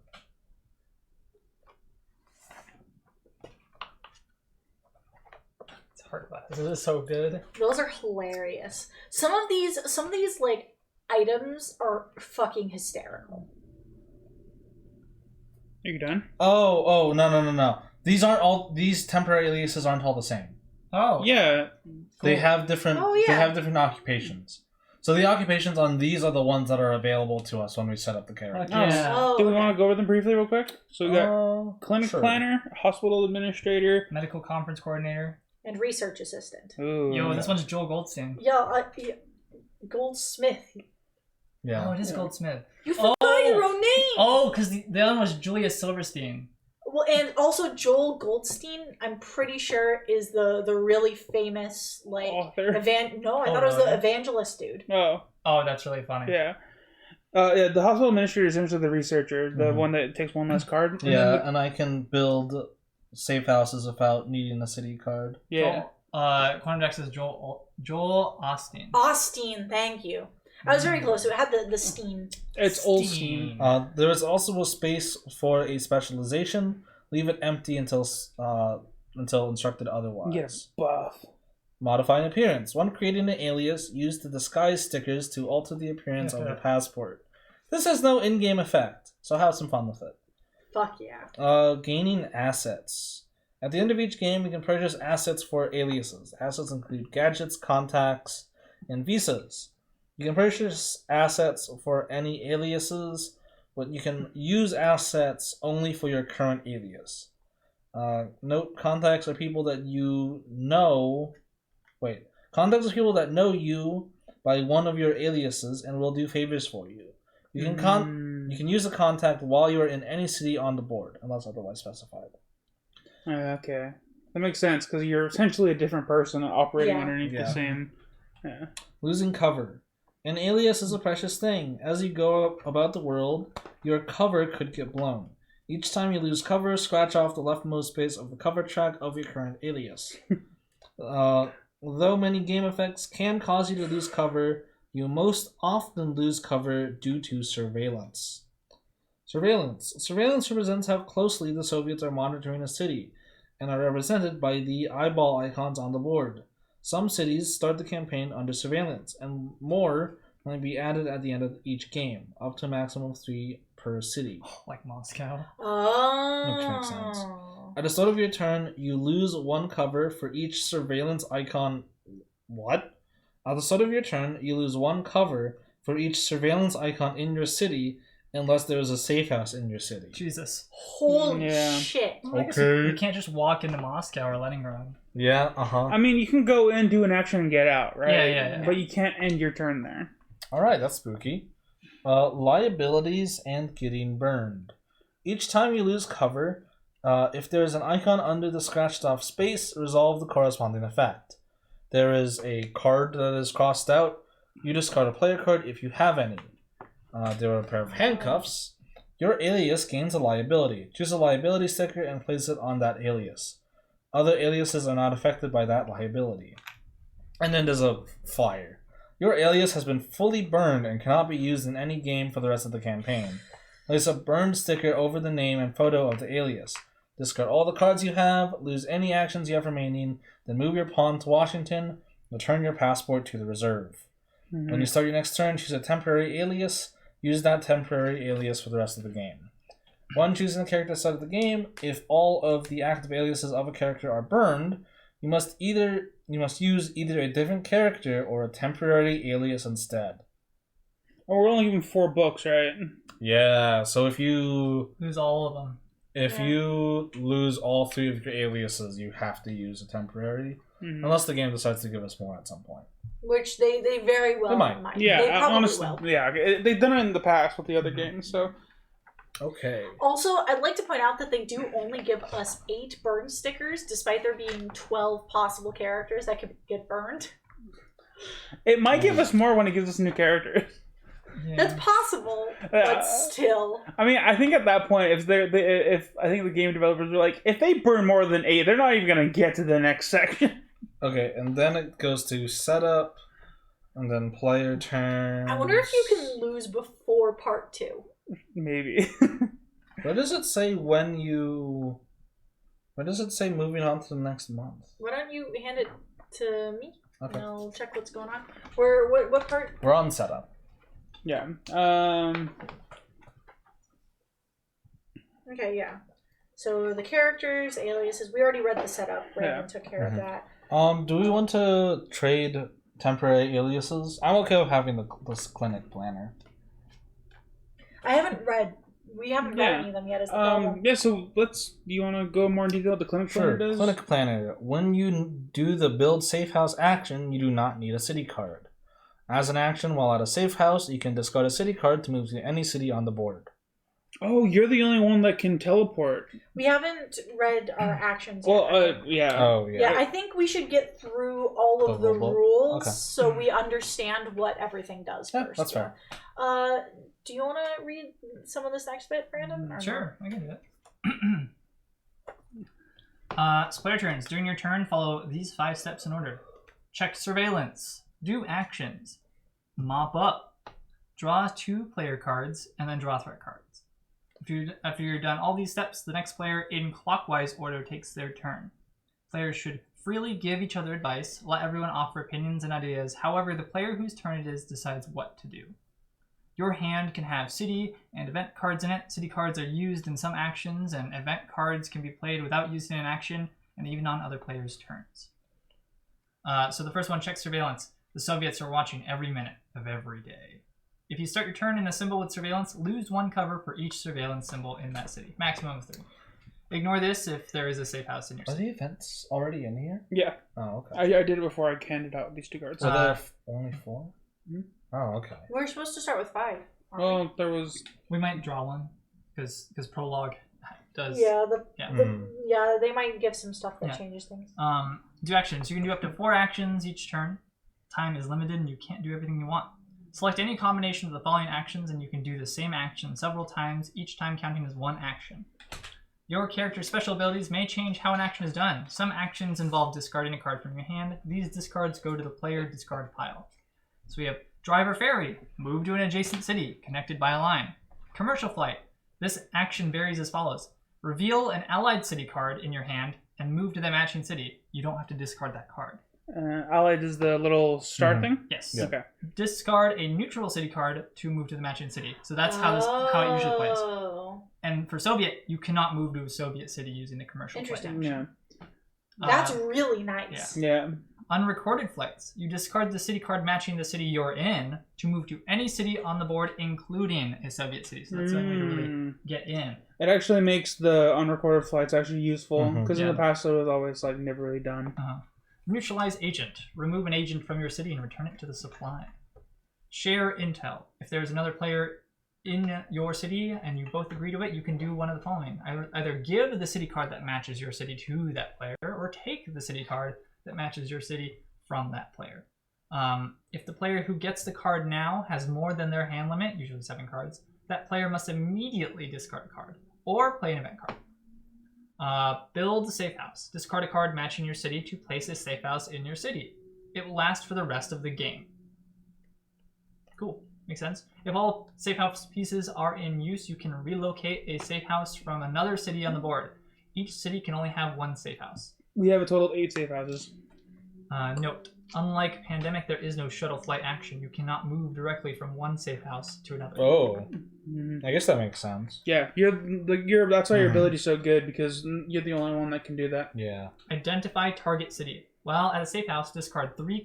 This is so good. Those are hilarious. Some of these items are fucking hysterical. Are you done? Oh, no. These temporary aliases aren't all the same. Oh. Yeah. They have different they have different occupations. So the occupations on these are the ones that are available to us when we set up the character. Do we want to go over them briefly real quick? So we got clinic planner, hospital administrator, medical conference coordinator, and research assistant. Ooh. Yo, this one's Joel Goldstein. Goldsmith. Yeah. Oh, it is Goldsmith. You forgot your own name! Oh, because the other one was Julia Silverstein. Well, and also Joel Goldstein, I'm pretty sure, is the really famous, author? I thought it was the evangelist dude. Oh, that's really funny. Yeah. The hospital administrator is essentially the researcher, the one that takes one less card. Yeah, and I can build safe houses without needing a city card. Yeah. Quantum Dex is Joel Austin. Austin, thank you. I was very close. It had the Steen. It's Olstein. There is also a space for a specialization. Leave it empty until instructed otherwise. Yes, buff. Modifying appearance. When creating an alias, use the disguise stickers to alter the appearance of the passport. This has no in-game effect, so have some fun with it. Fuck yeah. Gaining assets. At the end of each game, you can purchase assets for aliases. Assets include gadgets, contacts, and visas. You can purchase assets for any aliases, but you can use assets only for your current alias. Note contacts are people that you know. Wait. Contacts are people that know you by one of your aliases and will do favors for you. You can use the contact while you are in any city on the board, unless otherwise specified. Okay. That makes sense, because you're essentially a different person operating underneath the Yeah. same... Yeah. Losing cover. An alias is a precious thing. As you go about the world, your cover could get blown. Each time you lose cover, scratch off the leftmost space of the cover track of your current alias. Though many game effects can cause you to lose cover, you most often lose cover due to surveillance. Surveillance represents how closely the Soviets are monitoring a city, and are represented by the eyeball icons on the board. Some cities start the campaign under surveillance, and more might be added at the end of each game, up to a maximum of 3 per city. Like Moscow. Oh. Which makes sense. At the start of your turn, you lose 1 cover for each surveillance icon. What? At the start of your turn, you lose 1 cover for each surveillance icon in your city, unless there is a safe house in your city. Jesus. Holy Yeah. shit. Well, I guess you can't just walk into Moscow or Leningrad. Yeah, I mean, you can go in, do an action, and get out, right? Yeah. But you can't end your turn there. Alright, that's spooky. Liabilities and getting burned. Each time you lose cover, if there is an icon under the scratched off space, resolve the corresponding effect. There is a card that is crossed out. You discard a player card if you have any. There are a pair of handcuffs. Your alias gains a liability. Choose a liability sticker and place it on that alias. Other aliases are not affected by that liability. And then there's a fire. Your alias has been fully burned and cannot be used in any game for the rest of the campaign. Place a burned sticker over the name and photo of the alias. Discard all the cards you have, lose any actions you have remaining, then move your pawn to Washington, return your passport to the reserve. Mm-hmm. When you start your next turn, choose a temporary alias. Use that temporary alias for the rest of the game. When choosing a character at the start of the game, if all of the active aliases of a character are burned, you must use either a different character or a temporary alias instead. Oh, we're only given 4 books, right? Yeah, so if you Lose all of them. you lose all 3 of your aliases, you have to use a temporary. Mm-hmm. Unless the game decides to give us more at some point. Which they very well They might. might. Yeah, they probably honestly, will. yeah. They've done it in the past with the other games, so... Okay. Also, I'd like to point out that they do only give us 8 burn stickers, despite there being 12 possible characters that could get burned. It might give us more when it gives us new characters. Yeah. That's possible, but still. I mean, I think at that point, if I think the game developers were like, if they burn more than 8, they're not even gonna get to the next section. Okay, and then it goes to setup, and then player turn. I wonder if you can lose before part 2. Maybe. Where does it say when you... Where does it say moving on to the next month? Why don't you hand it to me? Okay. And I'll check what's going on. What part? We're on setup. Yeah. Okay, yeah. So the characters, aliases, we already read the setup. Brandon Yeah. took care of that. Do we want to trade temporary aliases? I'm okay with having this clinic planner. We haven't read any of them yet, is the problem. Yeah, so do you want to go more in detail what the clinic planner does? Clinic planner. When you do the build safe house action, you do not need a city card. As an action, while at a safe house, you can discard a city card to move to any city on the board. Oh, you're the only one that can teleport. We haven't read our actions yet. Well, yeah. Oh, yeah. Yeah, I think we should get through all of The the rule book? rules Okay. so we understand what everything does Yeah, first. that's fair. Do you want to read some of this next bit, Brandon? or Sure, I can do that. Player turns. During your turn, follow these 5 steps in order. Check surveillance. Do actions. Mop up. Draw 2 player cards, and then draw threat cards. After you're done all these steps, the next player in clockwise order takes their turn. Players should freely give each other advice, let everyone offer opinions and ideas. However, the player whose turn it is decides what to do. Your hand can have city and event cards in it. City cards are used in some actions, and event cards can be played without using an action, and even on other players' turns. So the first one, check surveillance. The Soviets are watching every minute of every day. If you start your turn in a symbol with surveillance, lose 1 cover for each surveillance symbol in that city. Maximum of 3. Ignore this if there is a safe house in your Are city. the events already in here? Yeah, Oh, okay. I did it before I handed out these 2 cards. So there are only 4? Mhm. Oh, okay. We're supposed to start with 5. aren't we? Well, there was. We might draw one because Prologue does. Yeah, they might give some stuff that Yeah. changes things. Do actions. You can do up to 4 actions each turn. Time is limited and you can't do everything you want. Select any combination of the following actions and you can do the same action several times, each time counting as 1 action. Your character's special abilities may change how an action is done. Some actions involve discarding a card from your hand. These discards go to the player discard pile. So we have Drive or Ferry. Move to an adjacent city, connected by a line. Commercial Flight. This action varies as follows. Reveal an allied city card in your hand and move to the matching city. You don't have to discard that card. Allied is the little star thing? Yes. Yeah. Okay. Discard a neutral city card to move to the matching city. So that's how it usually plays. Oh. And for Soviet, you cannot move to a Soviet city using the commercial flight Interesting. action. Yeah. That's really nice. Yeah. Unrecorded flights. You discard the city card matching the city you're in to move to any city on the board, including a Soviet city. So that's the only way to really get in. It actually makes the unrecorded flights actually useful because in Yeah. the past it was always like never really done. Neutralize agent. Remove an agent from your city and return it to the supply. Share intel. If there's another player in your city and you both agree to it, you can do one of the following. Either give the city card that matches your city to that player, or take the city card that matches your city from that player. If the player who gets the card now has more than their hand limit, usually 7 cards, that player must immediately discard a card or play an event card. Build a safe house. Discard a card matching your city to place a safe house in your city. It will last for the rest of the game. Cool. Makes sense. If all safe house pieces are in use, you can relocate a safe house from another city on the board. Each city can only have 1 safe house. We have a total of 8 safe houses. Note, unlike Pandemic, there is no shuttle flight action. You cannot move directly from one safe house to another. Oh, I guess that makes sense. Yeah, that's why your ability's so good, because you're the only one that can do that. Yeah. Identify target city. While at a safe house, discard 3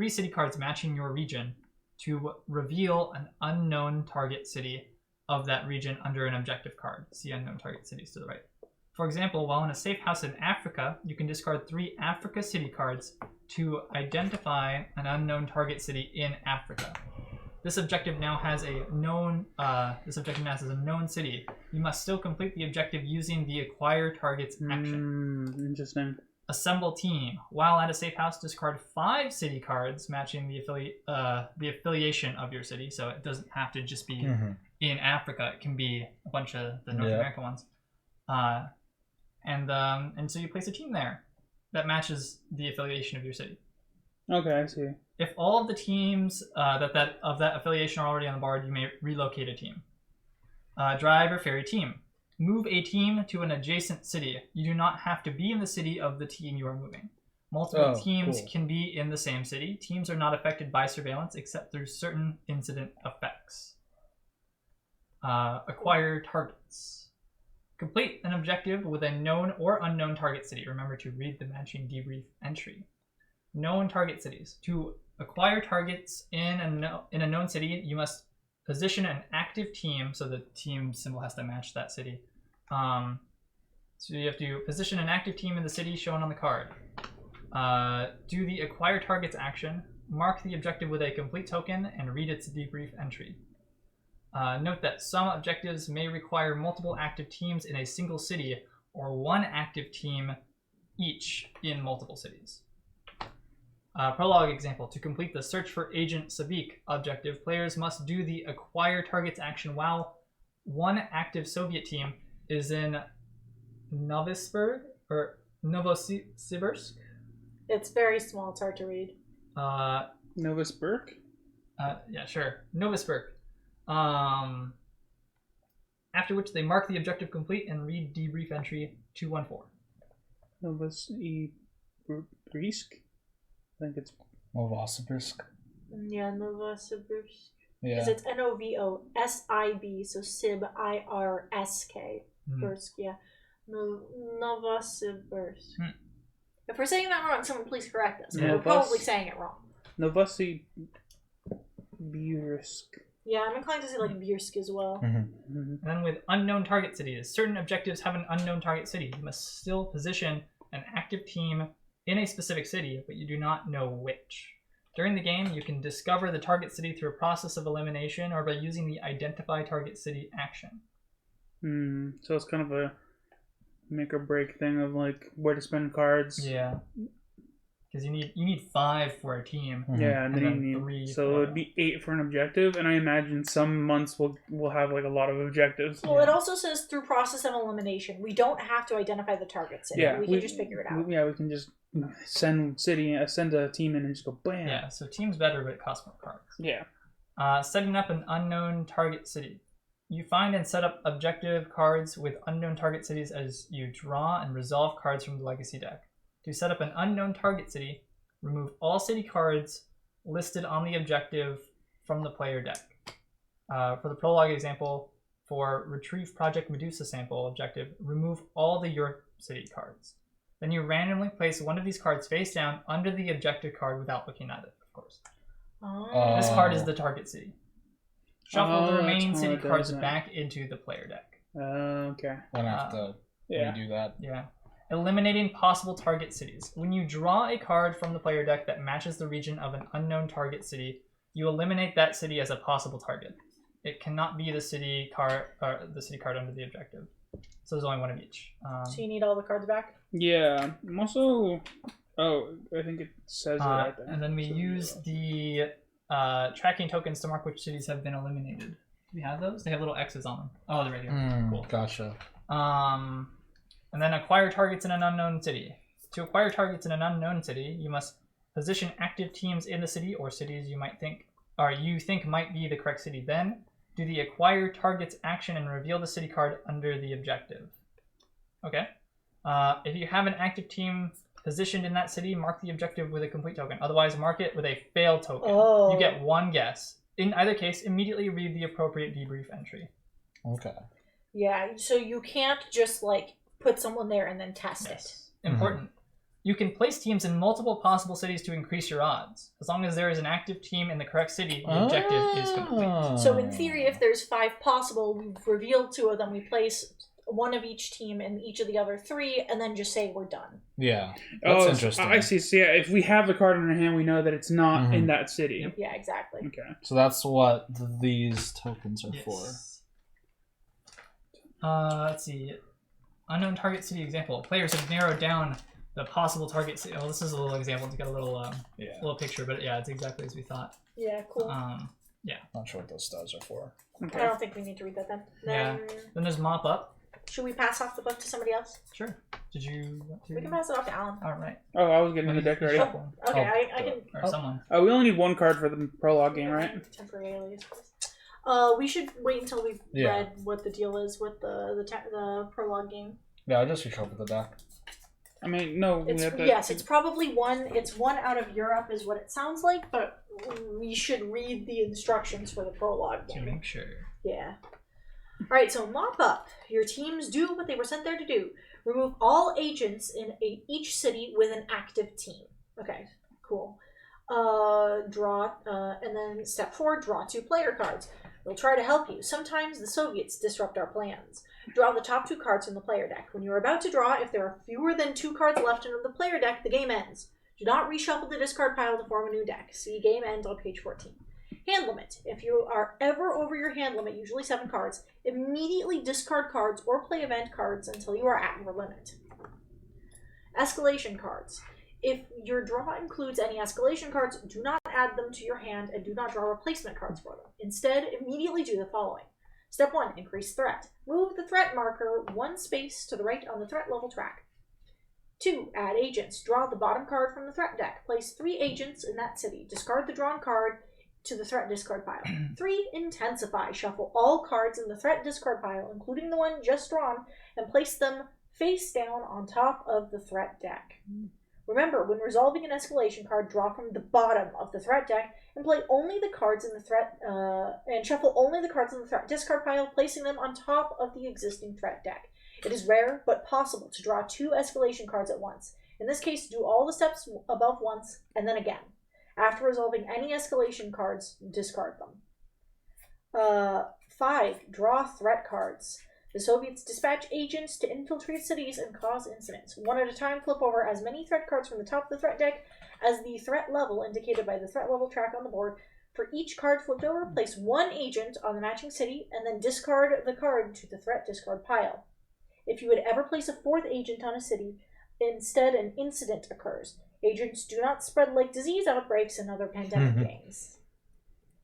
city cards matching your region to reveal an unknown target city of that region under an objective card. See unknown target cities to the right. For example, while in a safe house in Africa, you can discard 3 Africa city cards to identify an unknown target city in Africa. This objective now has a known city. You must still complete the objective using the acquire targets action. Interesting. Assemble team. While at a safe house, discard 5 city cards matching the affiliation of your city. So it doesn't have to just be in Africa. It can be a bunch of the North American ones. And so you place a team there that matches the affiliation of your city. Okay, I see. If all of the teams of that affiliation are already on the board, you may relocate a team. Drive or ferry team. Move a team to an adjacent city. You do not have to be in the city of the team you are moving. Multiple teams can be in the same city. Teams are not affected by surveillance except through certain incident effects. Acquire targets. Complete an objective with a known or unknown target city. Remember to read the matching debrief entry. Known target cities. To acquire targets in a known city, you must position an active team, so the team symbol has to match that city. So you have to position an active team in the city shown on the card. Do the acquire targets action, mark the objective with a complete token, and read its debrief entry. Note that some objectives may require multiple active teams in a single city, or 1 active team each in multiple cities. Prologue example. To complete the Search for Agent Sabik objective, players must do the Acquire Targets action while 1 active Soviet team is in Novosibirsk. It's very small. It's hard to read. Novosibirsk? Yeah, sure. Novosibirsk. After which they mark the objective complete and read debrief entry 214. Novosibirsk? I think it's Novosibirsk. Yeah, Novosibirsk. Yeah. Because it's Novosib, so Sib, IRSK. Bursk, yeah. Novosibirsk. If we're saying that wrong, someone please correct us. Yeah, we're probably saying it wrong. Novosibirsk. Yeah, I'm inclined to say like Biersk as well. Mm-hmm. And then with unknown target cities, certain objectives have an unknown target city. You must still position an active team in a specific city, but you do not know which. During the game, you can discover the target city through a process of elimination or by using the identify target city action. So it's kind of a make or break thing of like where to spend cards. Yeah. Because you need 5 for a team. Yeah, and then then you need 3 so it for- would be 8 for an objective, and I imagine some months we'll have like a lot of objectives. Well, it also says through process of elimination. We don't have to identify the target city. Yeah, we can just figure it out. We can just send a team in and just go bam. Yeah, so team's better, but it costs more cards. Yeah. Setting up an unknown target city. You find and set up objective cards with unknown target cities as you draw and resolve cards from the legacy deck. To set up an unknown target city, remove all city cards listed on the objective from the player deck. For the Prologue example, for Retrieve Project Medusa sample objective, remove all the Europe city cards. Then you randomly place one of these cards face down under the objective card without looking at it, of course. Oh. This card is the target city. Shuffle the that's remaining how city it does cards that. back into the player deck. Okay. I'm gonna have to Yeah. redo that. Yeah. Eliminating possible target cities. When you draw a card from the player deck that matches the region of an unknown target city, you eliminate that city as a possible target. It cannot be the city card under the objective. So there's only one of each. So you need all the cards back? Yeah. I'm also. Oh, I think it says it right there. And then we So, use the tracking tokens to mark which cities have been eliminated. Do we have those? They have little X's on them. Oh, they're right here. Cool. Gotcha. And then acquire targets in an unknown city. To acquire targets in an unknown city, you must position active teams in the city or cities you think might be the correct city. Then do the acquire targets action and reveal the city card under the objective. Okay. If you have an active team positioned in that city, mark the objective with a complete token. Otherwise, mark it with a failed token. Oh. You get one guess. In either case, immediately read the appropriate debrief entry. Okay. Yeah, so you can't just like put someone there and then test it. Important. You can place teams in multiple possible cities to increase your odds. As long as there is an active team in the correct city, the objective is complete. So in theory, if there's 5 possible, we've revealed 2 of them. We place one of each team in each of the other 3, and then just say we're done. Yeah. That's Oh, interesting. I see. So yeah, if we have the card in our hand, we know that it's not in that city. Yep. Yeah, exactly. Okay. So that's what these tokens are for. Let's see. Unknown target city example. Players have narrowed down the possible target city. Oh, this is a little example. It's got a little little picture, but yeah, it's exactly as we thought. Yeah, cool. Not sure what those stars are for. I Okay. don't think we need to read that then. Yeah. Then there's mop up. Should we pass off the book to somebody else? Sure. Did you want to? We can pass it off to Alan. All right. Oh, I was getting the deck ready. Shuffle. Okay, Oh, I can... Or someone. Oh, we only need one card for the prologue game, right? Temporary alias. We should wait until we've Yeah. read what the deal is with the prologue game. Yeah, I just reshuffled the deck. I mean, no. We It's, have to, yes, it's probably one. It's one out of Europe, is what it sounds like. But we should read the instructions for the prologue To game. make sure. Yeah. All right. So mop up. Your teams do what they were sent there to do. Remove all agents in each city with an active team. Okay. Cool. Draw, and then step 4. Draw 2 player cards. We'll try to help you. Sometimes the Soviets disrupt our plans. Draw the top 2 cards from the player deck. When you're about to draw, if there are fewer than 2 cards left in the player deck, the game ends. Do not reshuffle the discard pile to form a new deck. See game end on page 14. Hand limit. If you are ever over your hand limit, usually 7 cards, immediately discard cards or play event cards until you are at your limit. Escalation cards. If your draw includes any escalation cards, do not add them to your hand and do not draw replacement cards for them. Instead, immediately do the following. Step 1. Increase threat. Move the threat marker 1 space to the right on the threat level track. 2. Add agents. Draw the bottom card from the threat deck. Place 3 agents in that city. Discard the drawn card to the threat discard pile. 3. Intensify. Shuffle all cards in the threat discard pile, including the one just drawn, and place them face down on top of the threat deck. Remember, when resolving an escalation card, draw from the bottom of the threat deck and play only the cards in the threat and shuffle only the cards in the threat discard pile, placing them on top of the existing threat deck. It is rare but possible to draw 2 escalation cards at once. In this case, do all the steps above once and then again. After resolving any escalation cards, discard them. 5. Draw threat cards. The Soviets dispatch agents to infiltrate cities and cause incidents. One at a time, flip over as many threat cards from the top of the threat deck as the threat level indicated by the threat level track on the board. For each card flipped over, place one agent on the matching city and then discard the card to the threat discard pile. If you would ever place a fourth agent on a city, instead an incident occurs. Agents do not spread like disease outbreaks and other pandemic games.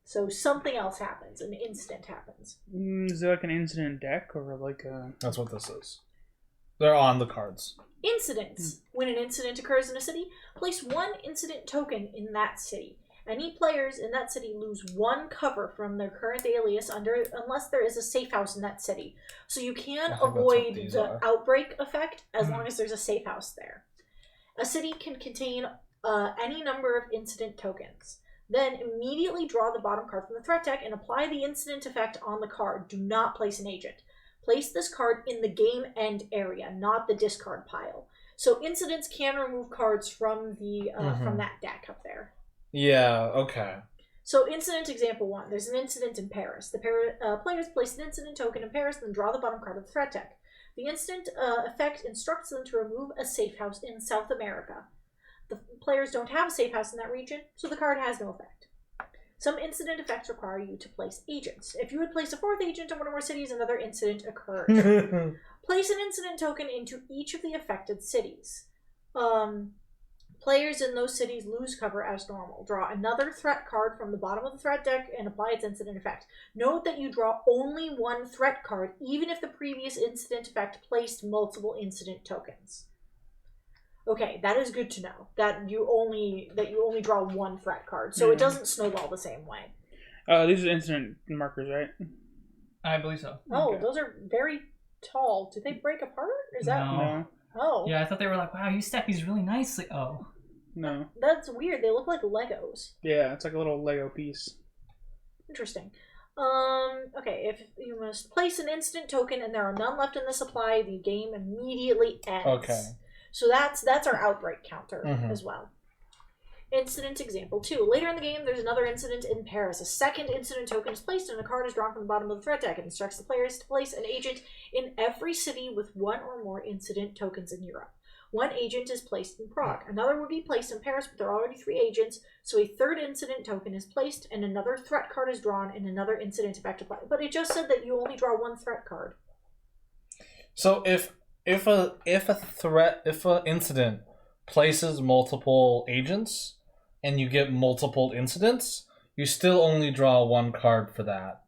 So something else happens, an incident happens. Is there like an incident deck or like a... That's what this is. They're on the cards. Incidents. When an incident occurs in a city, place one incident token in that city. Any players in that city lose one cover from their current alias unless there is a safe house in that city. So you can avoid the outbreak effect as long as there's a safe house there. A city can contain any number of incident tokens. Then immediately draw the bottom card from the threat deck and apply the incident effect on the card. Do not place an agent. Place this card in the game end area, not the discard pile. So incidents can remove cards from the from that deck up there. Yeah, okay. So incident example 1. There's an incident in Paris. The players place an incident token in Paris, then draw the bottom card of the threat deck. The incident effect instructs them to remove a safe house in South America. The players don't have a safe house in that region, so the card has no effect. Some incident effects require you to place agents. If you would place a fourth agent in one or more cities, another incident occurs. Place an incident token into each of the affected cities. Players in those cities lose cover as normal. Draw another threat card from the bottom of the threat deck and apply its incident effect. Note that you draw only one threat card, even if the previous incident effect placed multiple incident tokens. Okay, that is good to know. That you only draw one threat card, so it doesn't snowball the same way. These are incident markers, right? I believe so. Oh, Okay. those are very tall. Did they break apart? Is that No. Oh. Yeah, I thought they were like, wow, you stack these really nicely. Oh. No. That's weird. They look like Legos. Yeah, it's like a little Lego piece. Interesting. Okay, if you must place an instant token and there are none left in the supply, the game immediately ends. Okay. So that's our outbreak counter as well. Incident example 2. Later in the game, there's another incident in Paris. A second incident token is placed and a card is drawn from the bottom of the threat deck. It instructs the players to place an agent in every city with one or more incident tokens in Europe. One agent is placed in Prague. Another would be placed in Paris, but there are already 3 agents, so a third incident token is placed and another threat card is drawn and another incident effect applied. But it just said that you only draw one threat card. So if an incident places multiple agents and you get multiple incidents, you still only draw one card for that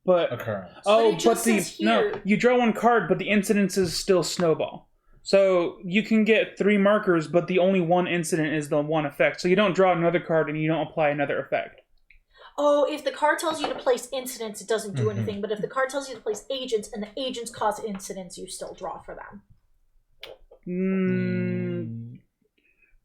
But occurrence. you draw one card, but the incidences still snowball. So you can get 3 markers, but the only one incident is the one effect. So you don't draw another card and you don't apply another effect. Oh, if the card tells you to place incidents, it doesn't do anything. But if the card tells you to place agents and the agents cause incidents, you still draw for them.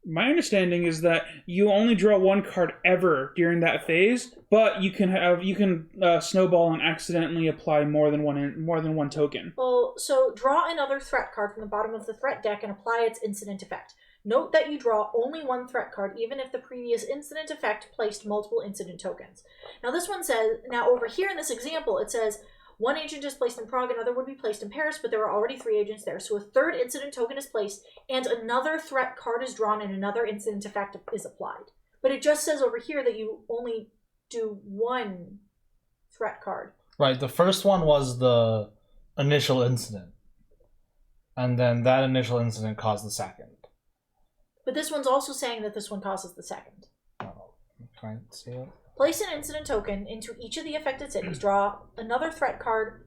My understanding is that you only draw one card ever during that phase, but you can snowball and accidentally apply more than one token. Well, so draw another threat card from the bottom of the threat deck and apply its incident effect. Note that you draw only one threat card, even if the previous incident effect placed multiple incident tokens. Now this one says, now over here in this example, it says, one agent is placed in Prague, another would be placed in Paris, but there are already 3 agents there. So a third incident token is placed, and another threat card is drawn, and another incident effect is applied. But it just says over here that you only do one threat card. Right, the first one was the initial incident. And then that initial incident caused the second. But this one's also saying that this one causes the second. Oh, can't see it. Place an incident token into each of the affected cities. Draw another threat card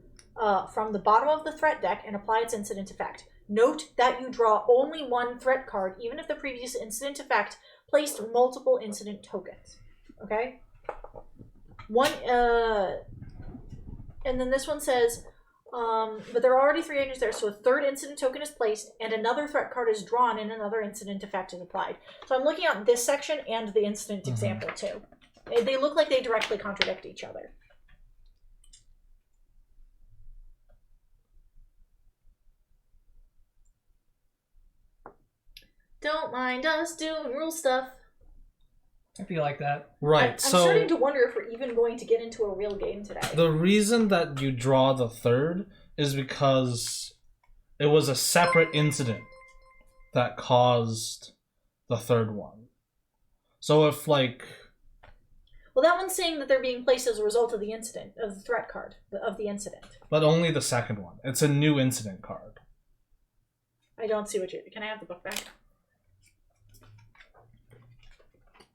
from the bottom of the threat deck and apply its incident effect. Note that you draw only one threat card, even if the previous incident effect placed multiple incident tokens. Okay? And then this one says, but there are already 3 agents there, so a third incident token is placed, and another threat card is drawn, and another incident effect is applied. So I'm looking at this section and the incident example too. They look like they directly contradict each other. Don't mind us doing rule stuff. It'd be like that. Right. I'm so starting to wonder if we're even going to get into a real game today. the reason that you draw the third is because it was a separate incident that caused the third one. So if like, Well, that one's saying that they're being placed as a result of the incident, of the threat card, of the incident. but only the second one. It's a new incident card. I don't see what you... Can I have the book back?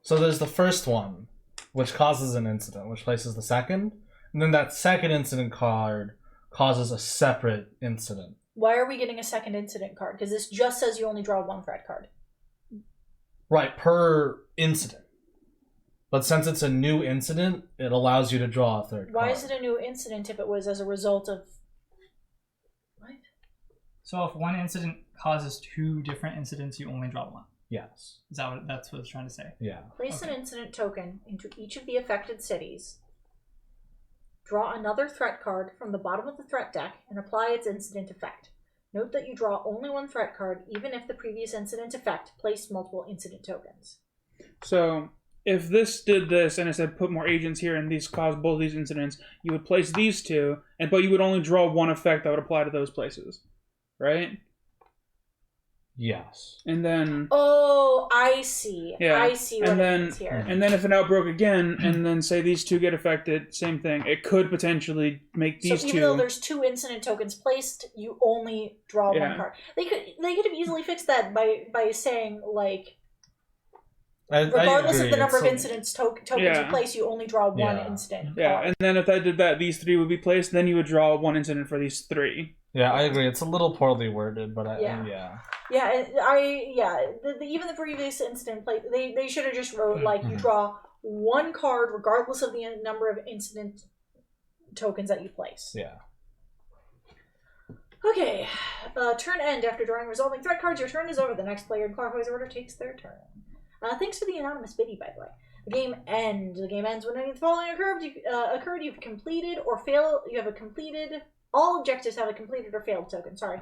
So there's the first one, which causes an incident, which places the second, and then that second incident card causes a separate incident. Why are we getting a second incident card? Because this just says you only draw one threat card. Right, per incident. But since it's a new incident, it allows you to draw a third Why card. is it a new incident if it was as a result of... What? So if one incident causes two different incidents, you only draw one. Yes. Is that what that's what it's trying to say? Yeah. Place Okay. an incident token into each of the affected cities. Draw another threat card from the bottom of the threat deck and apply its incident effect. Note that you draw only one threat card, even if the previous incident effect placed multiple incident tokens. So if this did this and it said put more agents here and these caused both these incidents, you would place these two, but you would only draw one effect that would apply to those places, right? Yes. And then Oh, I see. Yeah, I see what and it then means here. and then if it outbroke again, and then say these two get affected, same thing. It could potentially make these So two. even though there's two incident tokens placed, you only draw Yeah. one card. They could have easily fixed that by saying like regardless of the number of incidents tokens Yeah. you place, you only draw one Yeah. incident. Yeah, card. and then if that did that, these three would be placed. Then you would draw one incident for these three. Yeah, I agree. It's a little poorly worded, but Yeah. yeah. Even the previous incident play, they should have just wrote like you Mhm. draw one card regardless of the number of incident tokens that you place. Yeah. Okay, turn end. After drawing resolving threat cards, your turn is over. The next player in clockwise order takes their turn. Thanks for the anonymous biddy, by the way. The game ends. The game ends when any of the following occurred. You've completed or failed. You have a completed. All objectives have a completed or failed token. Sorry.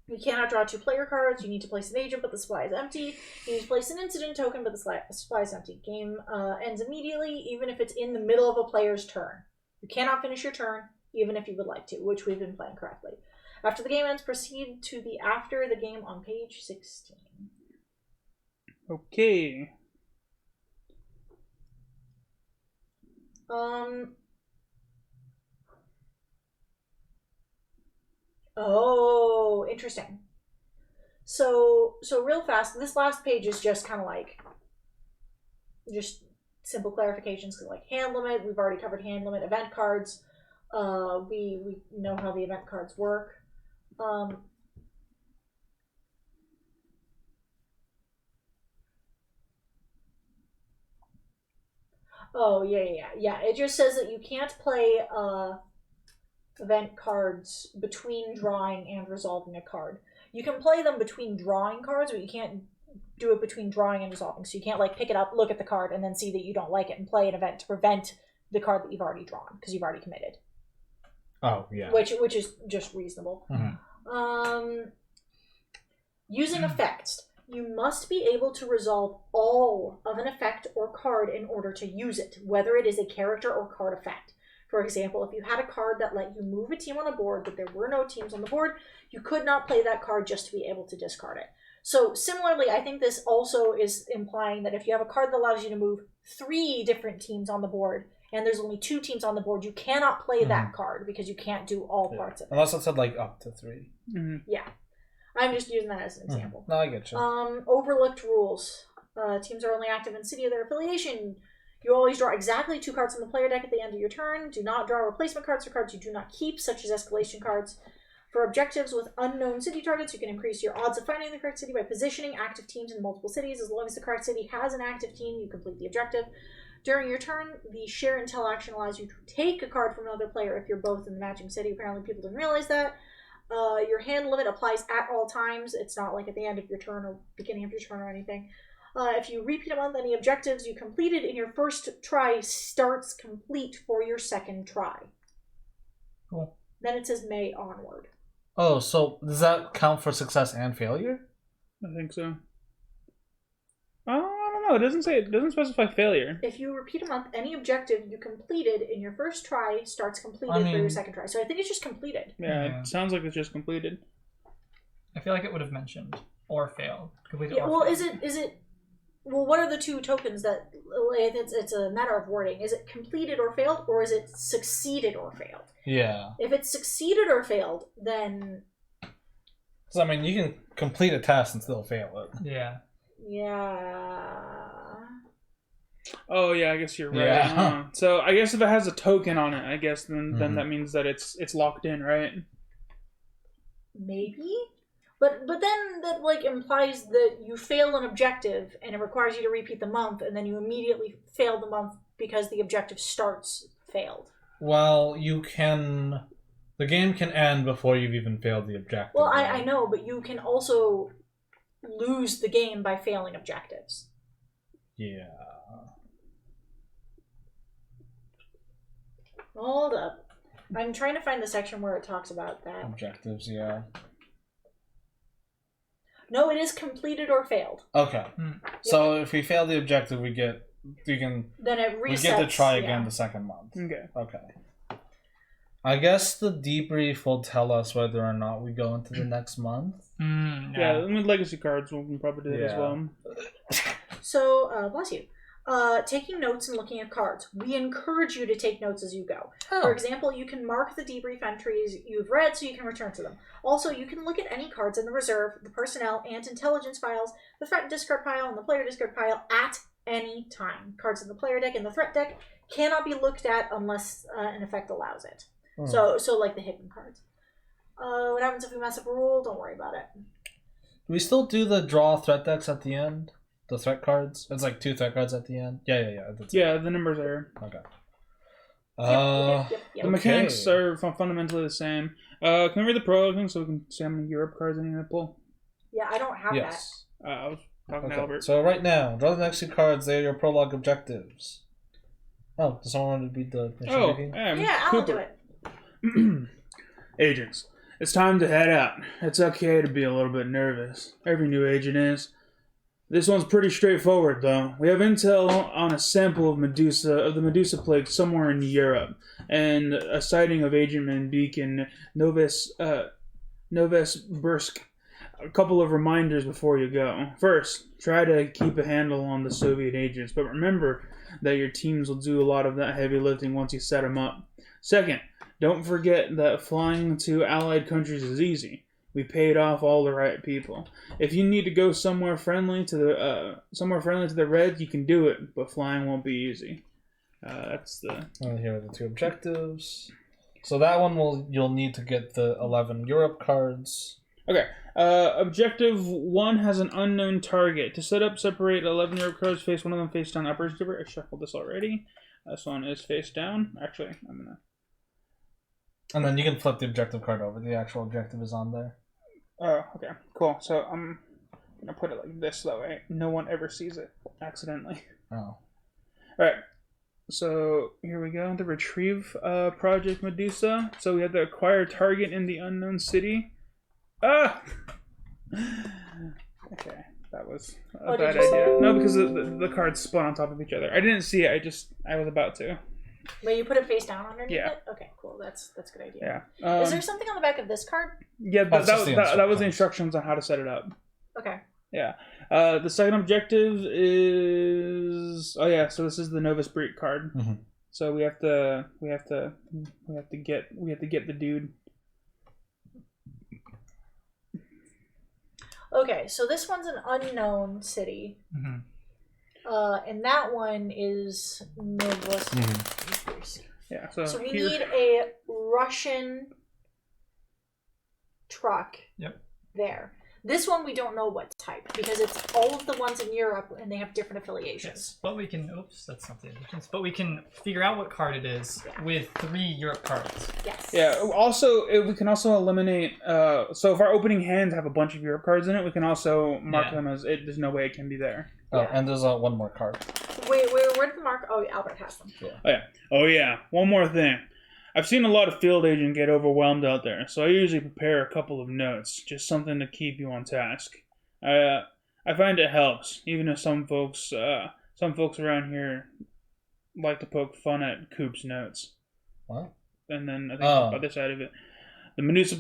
You cannot draw two player cards. You need to place an agent, but the supply is empty. You need to place an incident token, but the supply is empty. Game ends immediately, even if it's in the middle of a player's turn. You cannot finish your turn, even if you would like to, which we've been playing correctly. After the game ends, proceed to the after the game on page 16. Okay. Oh, interesting. So real fast, this last page is just kind of like just simple clarifications, because like hand limit, we've already covered hand limit. Event cards, we know how the event cards work. Oh yeah. It just says that you can't play event cards between drawing and resolving a card. You can play them between drawing cards, but you can't do it between drawing and resolving. So you can't like pick it up, look at the card, and then see that you don't like it and play an event to prevent the card that you've already drawn because you've already committed. Oh, yeah. Which is just reasonable. Mhm. Using effects. You must be able to resolve all of an effect or card in order to use it, whether it is a character or card effect. For example, if you had a card that let you move a team on a board, but there were no teams on the board, you could not play that card just to be able to discard it. So similarly, I think this also is implying that if you have a card that allows you to move 3 different teams on the board, and there's only 2 teams on the board, you cannot play that card because you can't do all parts of it. Unless it said like up to 3. Mm-hmm. Yeah. I'm just using that as an example. No, I get you. Overlooked rules. Teams are only active in city of their affiliation. You always draw exactly 2 cards from the player deck at the end of your turn. Do not draw replacement cards or cards you do not keep, such as escalation cards. For objectives with unknown city targets, you can increase your odds of finding the correct city by positioning active teams in multiple cities. As long as the correct city has an active team, you complete the objective. During your turn, the share and tell action allows you to take a card from another player if you're both in the matching city. Apparently people didn't realize that. Your hand limit applies at all times. It's not like at the end of your turn or beginning of your turn or anything. If you repeat among any objectives you completed in your first try, starts complete for your second try. Cool. Then it says May onward. Oh, so does that count for success and failure? I think so. Oh, I don't No, it doesn't say. It doesn't specify failure. If you repeat a month, any objective you completed in your first try starts completed for your second try. So I think it's just completed. Yeah, it sounds like it's just completed. I feel like it would have mentioned or failed. Completed Yeah, or well, failed. is it? Well, what are the two tokens that? It's a matter of wording. Is it completed or failed, or is it succeeded or failed? Yeah. If it's succeeded or failed, then So, I mean, you can complete a task and still fail it. Yeah. yeah. Oh yeah, I guess you're right. Yeah. So I guess if it has a token on it, I guess then that means that it's locked in, right? Maybe, but then that like implies that you fail an objective and it requires you to repeat the month, and then you immediately fail the month because the objective starts failed. Well, you can... The game can end before you've even failed the objective. Well, I know, but you can also lose the game by failing objectives. Yeah. Hold up. I'm trying to find the section where it talks about that. Objectives, yeah. No, it is completed or failed. Okay. So if we fail the objective, we get Then it resets. we get to try again the second month. Okay. Okay. I guess the debrief will tell us whether or not we go into the next month. Yeah, I mean, legacy cards will probably do that as well. So, bless you. Taking notes and looking at cards. We encourage you to take notes as you go. Oh. For example, you can mark the debrief entries you've read so you can return to them. Also, you can look at any cards in the reserve, the personnel, and intelligence files, the threat and discard pile, and the player discard pile at any time. Cards in the player deck and the threat deck cannot be looked at unless an effect allows it. So like the hidden cards. What happens if we mess up a rule? Don't worry about it. Do we still do the draw threat decks at the end? The threat cards? It's like 2 threat cards at the end? Yeah. That's Yeah, the numbers are. Okay. Yep. The mechanics are fundamentally the same. Can we read the prologue thing so we can see how many Europe cards I need to pull? Yeah, I don't have Yes. I was talking to Okay. Albert. So right now, draw the next 2 cards. They are your prologue objectives. Oh, does someone want to read the mission making? that. Yeah, I'll do it. Agents, it's time to head out. It's okay to be a little bit nervous. Every new agent is. This one's pretty straightforward, though. We have intel on a sample of the Medusa plague somewhere in Europe, and a sighting of Agent Man Beacon Novosibirsk. A couple of reminders before you go. First, try to keep a handle on the Soviet agents, but remember that your teams will do a lot of that heavy lifting once you set them up. Second, don't forget that flying to allied countries is easy. We paid off all the right people. If you need to go somewhere friendly to the Reds, you can do it, but flying won't be easy. That's the. And here are the 2 objectives. So that one you'll need to get the 11 Europe cards. Okay. Objective 1 has an unknown target. To set up, separate 11 Europe cards. Face one of them face down upwards. I shuffled this already. This one is face down. Actually, I'm gonna. And then you can flip the objective card over. The actual objective is on there. Oh, okay. Cool. So I'm going to put it like this, that way no one ever sees it accidentally. Oh. Alright. So here we go. The Retrieve Project Medusa. So we have to acquire target in the unknown city. Ah! Okay. That was a bad idea. No, because the cards spun on top of each other. I didn't see it. I was about to. Wait, you put it face down underneath Yeah. it? Okay, cool. That's a good idea. Yeah. Is there something on the back of this card? Yeah, that was the instructions on how to set it up. Okay. Yeah. The second objective is so this is the Novus Breed card. Mm-hmm. So we have to get the dude. Okay, so this one's an unknown city. Mm-hmm. And that one is Novosibirsk. Yeah. So we need a Russian truck. Yep. There. This one we don't know what type because it's all of the ones in Europe and they have different affiliations. Yes, but we can. Oops, that's not the difference. But we can figure out what card it is with 3 Europe cards. Yes. Yeah. Also, we can also eliminate. So if our opening hands have a bunch of Europe cards in it, we can also mark them as it. There's no way it can be there. Oh, and there's one more card. Wait, where did the mark? Oh, Albert has them. Yeah. Oh yeah. One more thing. I've seen a lot of field agents get overwhelmed out there, so I usually prepare a couple of notes, just something to keep you on task. I I find it helps, even if some folks around here like to poke fun at Coop's notes. What? And then I think the other side of it, the Medusa.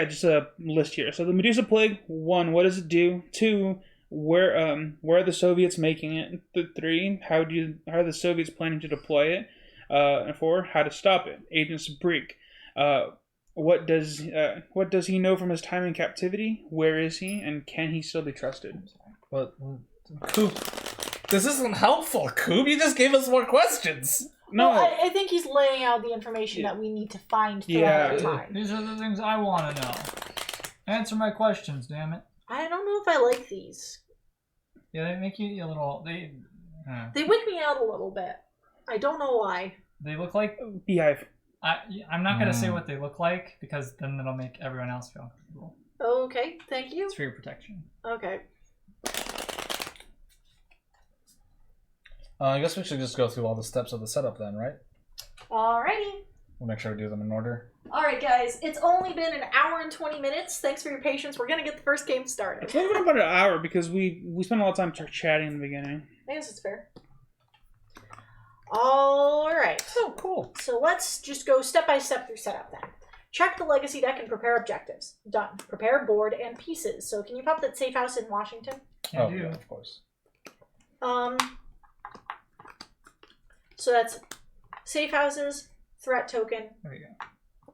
Just a list here. So the Medusa Plague. 1, what does it do? 2, where are the Soviets making it? 3, how are the Soviets planning to deploy it? And 4, how to stop it? Agent Sabrik. What does he know from his time in captivity? Where is he? And can he still be trusted? What? Coop, this isn't helpful, Coop. You just gave us more questions. No, well, I think he's laying out the information that we need to find throughout the time. These are the things I want to know. Answer my questions, damn it. I don't know if I like these. Yeah, they make you a little. They wick me out a little bit. I don't know why. They look like beehive. I'm not gonna say what they look like because then it'll make everyone else feel uncomfortable. Okay, thank you. It's for your protection. Okay. I guess we should just go through all the steps of the setup then, right? Alrighty. We'll make sure we do them in order. Alright, guys. It's only been an hour and 20 minutes. Thanks for your patience. We're going to get the first game started. It's only been about an hour because we spent a lot of time chatting in the beginning. I guess it's fair. Alright. Oh, cool. So let's just go step by step through setup then. Check the legacy deck and prepare objectives. Done. Prepare board and pieces. So can you pop that safe house in Washington? Can do. Yeah, of course. So that's safe houses, threat token, There you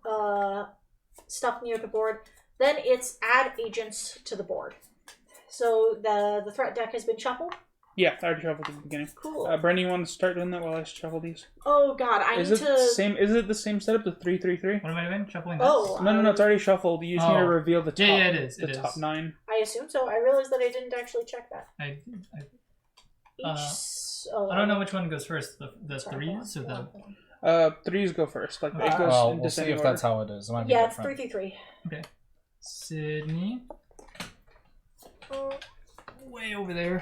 go. stuff near the board. Then it's add agents to the board. So the threat deck has been shuffled. Yeah, I already shuffled at the beginning. Cool. Brendan, you want to start doing that while I shuffle these? Oh God, Is it the same setup? The 3-3-3? What am I doing? Shuffling this? Oh, No, it's already shuffled. You just need to reveal the top. Yeah, it is. The top 9. I assume so. I realized that I didn't actually check that. I I don't know which one goes first. The Sorry, threes or the. 3s go first. Like it Okay. goes Well, in we'll see descending if order. that's how it is. It might be Yeah, it's different. 3-3-3. Okay. Sydney. Way over there.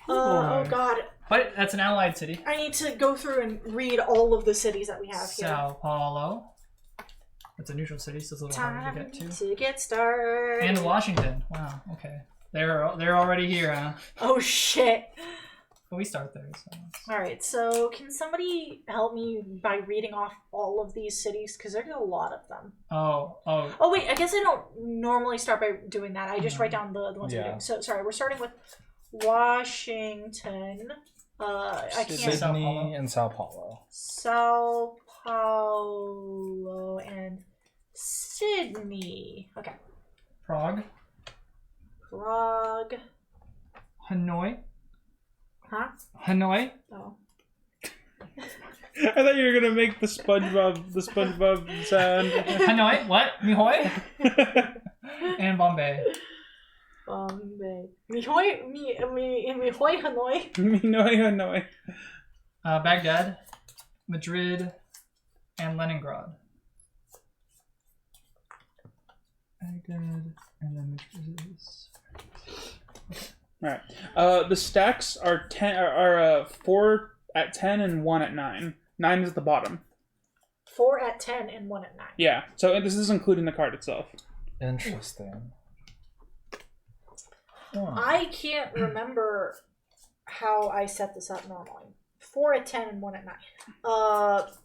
Oh God, But that's an allied city. I need to go through and read all of the cities that we have here. Sao Paulo. It's a neutral city, so it's a little harder to get to. get started. And Washington. Wow. Okay. They're already here, huh? Oh shit. But we start there. So. All right, so can somebody help me by reading off all of these cities? Because there's a lot of them. Oh. Oh, wait, I guess I don't normally start by doing that. I just write down the ones we're Yeah. doing. So, sorry, we're starting with Washington. I can't. Sydney and Sao Paulo. Sao Paulo and Sydney. Okay. Prague. Prague. Hanoi. Huh? Hanoi. Oh. I thought you were gonna make the SpongeBob sound. Hanoi. What? Mihoi. And Bombay. Bombay. Mihoi Hanoi. No. Baghdad. Madrid. And Leningrad. Baghdad. And then Madrid. All right. The stacks are 4 at 10 and 1 at 9. 9 is at the bottom. 4 at 10 and 1 at 9. Yeah. So this is including the card itself. Interesting. I can't remember how I set this up normally. 4 at 10 and 1 at 9.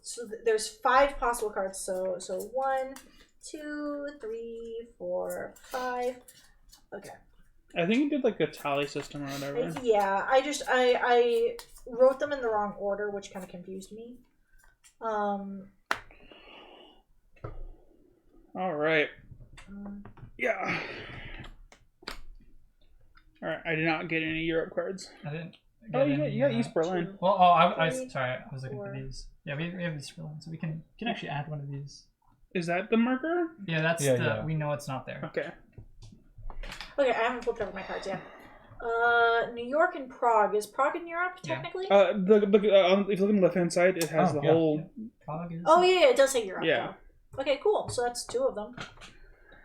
So there's 5 possible cards. So 1, 2, 3, 4, 5. Okay. I think you did like a tally system or whatever. Yeah, I wrote them in the wrong order, which kind of confused me. All right. Yeah. All right. I did not get any Europe cards. I didn't. Oh, you got East Berlin. Well, I was 3, sorry. I was looking 4. for these. Yeah, we have East Berlin, so we can actually add one of these. Is that the marker? Yeah, that's Yeah. we know it's not there. Okay. Okay, I haven't flipped over my cards yet. New York and Prague. Is Prague in Europe, technically? If you look on the left-hand side, it has the whole... Prague is. Oh, yeah, it does say Europe, Yeah. though. Okay, cool. So that's 2 of them.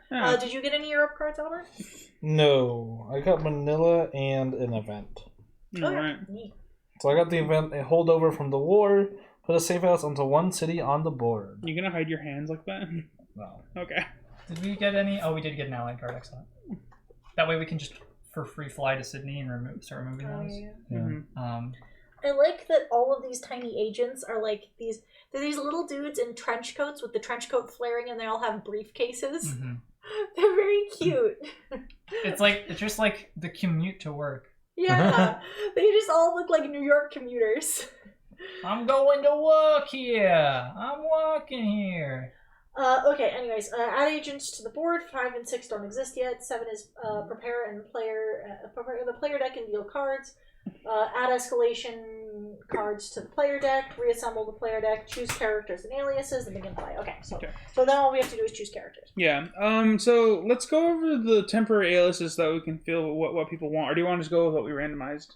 Yeah. Did you get any Europe cards, Albert? No, I got Manila and an event. All right. Neat. So I got the event, a holdover from the war, put a safe house onto one city on the board. You gonna hide your hands like that? No. Okay. Did we get any? Oh, we did get an allied card. Excellent. That way we can just for free fly to Sydney and start removing those. Yeah. Mhm. I like that all of these tiny agents are like they're these little dudes in trench coats with the trench coat flaring, and they all have briefcases. Mhm. They're very cute. It's just like the commute to work. Yeah, they just all look like New York commuters. I'm going to work here. I'm walking here. Okay, anyways, add agents to the board. 5 and 6 don't exist yet. 7 is prepare the player deck and deal cards. Add escalation cards to the player deck. Reassemble the player deck. Choose characters and aliases, and begin play. Okay, so then all we have to do is choose characters. Yeah. So let's go over the temporary aliases so that we can feel what people want. Or do you want to just go with what we randomized?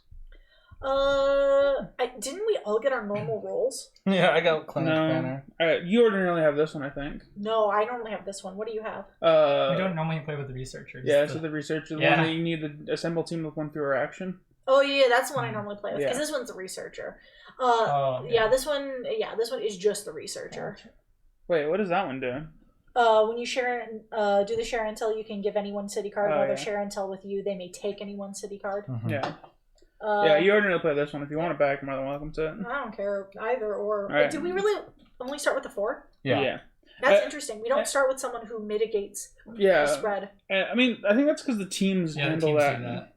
Didn't we all get our normal rolls? Yeah, I got Clinic No. Banner. Alright, you ordinarily have this one, I think. No, I normally have this one. What do you have? We don't normally play with the researchers. Yeah, so the researcher, the Yeah. one that you need to assemble team with one fewer action. Oh yeah, that's the one I normally play with because Yeah. this one's the researcher. yeah. This one is just the researcher. Wait, what does that one do? When you do the share intel, you can give any one city card. While they yeah. share intel with you, they may take any one city card. Mhm. Yeah. Yeah, you ordinarily play this one. If you want it back, you're more than welcome to it. I don't care either or. Right. Do we really only start with the 4? Yeah. That's interesting. We don't start with someone who mitigates Yeah. the spread. I mean, I think that's because the teams Yeah, the handle teams that. do that.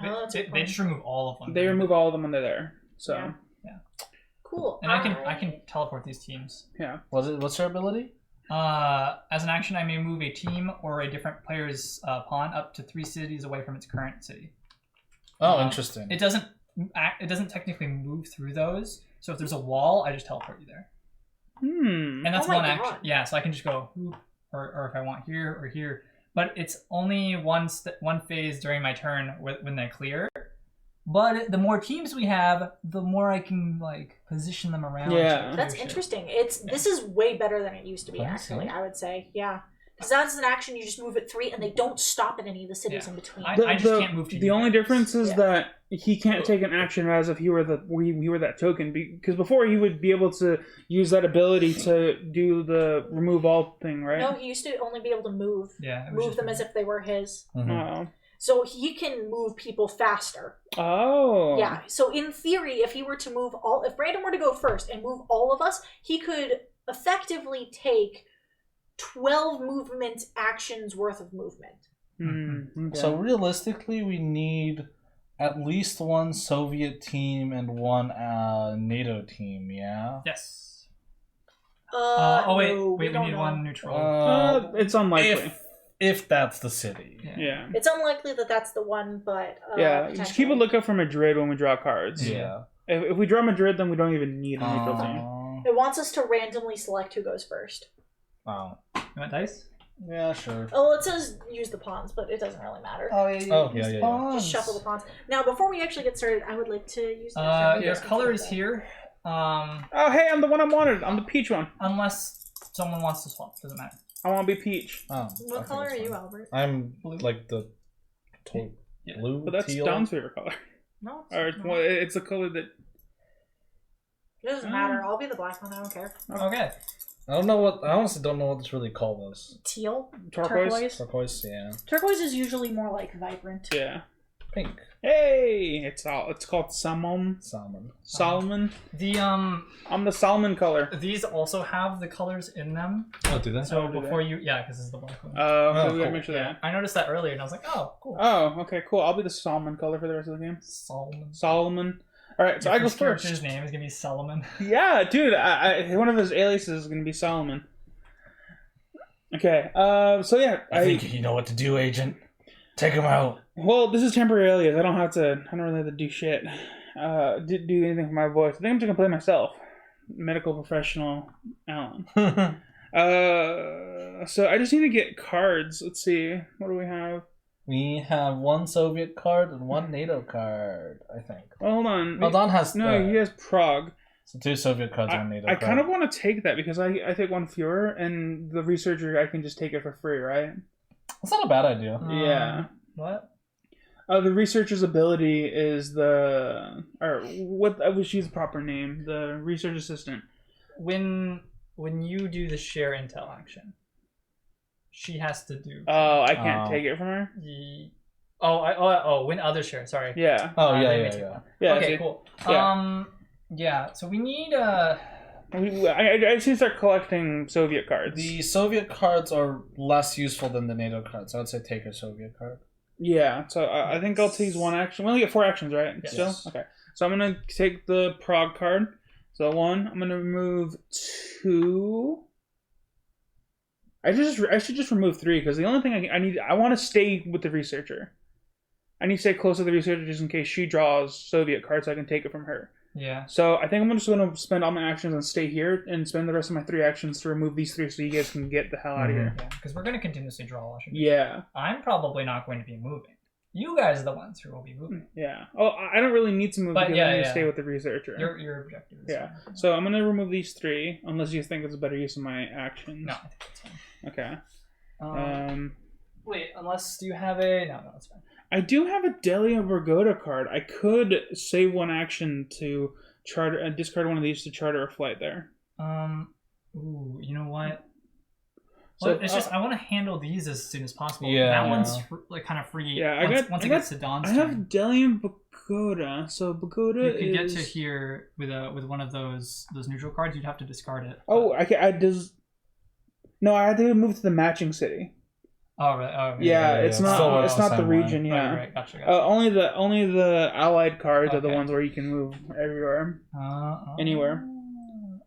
Oh, that's a good They point. just remove all of them. They remove all of them when they're there. So, Yeah. Cool. And I can teleport these teams. yeah. What's her ability? As an action, I may move a team or a different player's pawn up to 3 cities away from its current city. Oh, interesting. It doesn't technically move through those. So if there's a wall, I just teleport you there. Hmm. And that's Oh my one action. God. Yeah, so I can just go, or if I want here or here. But it's only one phase during my turn when they clear. But the more teams we have, the more I can position them around. Yeah. That's interesting. This is way better than it used to be. Actually, I would say, yeah. Because that's an action you just move at 3, and they don't stop at any of the cities in between. I just can't move to The you only guys. difference is Yeah. that he can't take an action as if he were we were that token. Because before he would be able to use that ability to do the remove all thing, right? No, he used to only be able to move. Yeah, it was Move just them as if they were his. Mhm. So he can move people faster. Oh. Yeah. So in theory, if Brandon were to go first and move all of us, he could effectively take 12 movement actions worth of movement. Okay. So realistically, we need at least one Soviet team and one NATO team. Yeah. Yes. No, we don't need know. one neutral. It's unlikely. If that's the city. Yeah. It's unlikely that that's the one, but Yeah. Just keep a potentially. lookout for Madrid when we draw cards. Yeah. If we draw Madrid, then we don't even need a neutral team. It wants us to randomly select who goes first. Oh. You want dice? Yeah, sure. Oh, it says use the pawns, but it doesn't really matter. Yeah. Just shuffle the pawns. Now, before we actually get started, I would like to use the Your color is here. Oh, hey, I'm the one I wanted. I'm the peach one. Unless someone wants to swap, doesn't matter. I want to be peach. Oh, What okay, color that's are you, fine. Albert? I'm Blue. like the Yeah. blue, But that's teal. Don's favorite color. No, Or it's the color that. it doesn't matter. I'll be the black one. I don't care. Okay. I honestly don't know what this really called as. Teal? Turquoise? Turquoise, yeah. Turquoise is usually more like vibrant. Yeah. Pink. Hey, it's called Salmon. Salmon. Solomon. The I'm the Solomon color. these also have the colors in them. Oh, do that? So do before because this is the black one. So we gotta cool. make sure Yeah, that. I noticed that earlier, and I was like, oh, cool. Oh, okay, cool. I'll be the Solomon color for the rest of the game. Solomon. Solomon. All right, so Your I go character's first. name is gonna be Solomon. Yeah, dude. One of his aliases is gonna be Solomon. Okay. So yeah, I think you know what to do, Agent. Take him out. Well, this is temporary alias. I don't really have to do shit. Do anything for my voice. I think I'm just gonna play myself. Medical professional Alan. So I just need to get cards. Let's see. What do we have? We have one Soviet card and one NATO card, I think. Oh, hold on. Well, Don has he has Prague. so 2 Soviet cards and one NATO I card. kind of want to take that because I take one fewer, and the researcher I can just take it for free, right? That's not a bad idea. Yeah. What? The researcher's ability is she's the proper name. The research assistant. When you do the share intel action, she has to do. Oh, I can't take it from her? Win other share. Sorry. Yeah. Oh, They yeah. may take one. Yeah. Okay, see? cool. Yeah. Yeah. So we need I just need to start collecting Soviet cards. The Soviet cards are less useful than the NATO cards. I would say take a Soviet card. Yeah, so I think I'll take one action. We only get 4 actions, right? Yes. Still? Okay. So I'm going to take the Prague card. So 1, I'm going to remove 2. I should just remove 3, because the only thing I want to stay with the researcher. I need to stay close to the researcher just in case she draws Soviet cards so I can take it from her. Yeah. So I think I'm just going to spend all my actions and stay here and spend the rest of my 3 actions to remove these 3 so you guys can get the hell out of here. Yeah, because we're going to continuously draw Washington. Yeah. I'm probably not going to be moving. You guys are the ones who will be moving. Yeah. Oh, I don't really need to move But because I'm going to stay with the researcher. Your objective is Yeah. fine. So I'm going to remove these 3 unless you think it's a better use of my actions. No, I think that's fine. Okay. Wait, unless do you have a... No, it's fine. I do have a Delia Vergoda card. I could save 1 action to charter discard one of these to charter a flight there. Ooh, you know what? So Well, it's just I want to handle these as soon as possible. Yeah. That one's like kind of free. Yeah, once it gets to Dawn's I turn. have Delia Vergoda. So Vergoda You could is... get to here with one of those neutral cards. You'd have to discard it. Oh, No, I had to move to the matching city. Oh, right. Oh, Yeah, yeah, it's yeah. not. Still It's the not the same way. region. Yeah. Right. Gotcha. Only the allied cards are the Okay. ones where you can move everywhere, anywhere.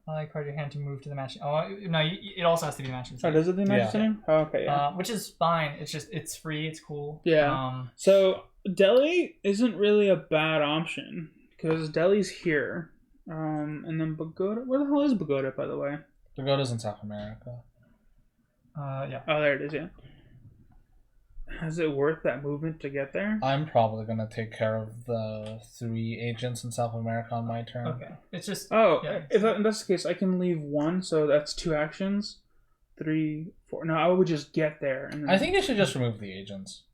I card your hand to move to the match. Oh no, it also has to be the matching. Oh, does it the matching city? Oh, okay. Yeah. Which is fine. It's free. It's cool. Yeah. So Delhi isn't really a bad option because Delhi's here, and then Pagoda. Where the hell is Pagoda, by the way? Pagoda's in South America. Yeah. Oh, there it is. Yeah. Is it worth that movement to get there? I'm probably gonna take care of the 3 agents in South America on my turn. Okay. It's just. Oh, Yeah. if that's the case, I can leave 1, so that's 2 actions. 3, 4. No, I would just get there. And then I think you should just remove the agents.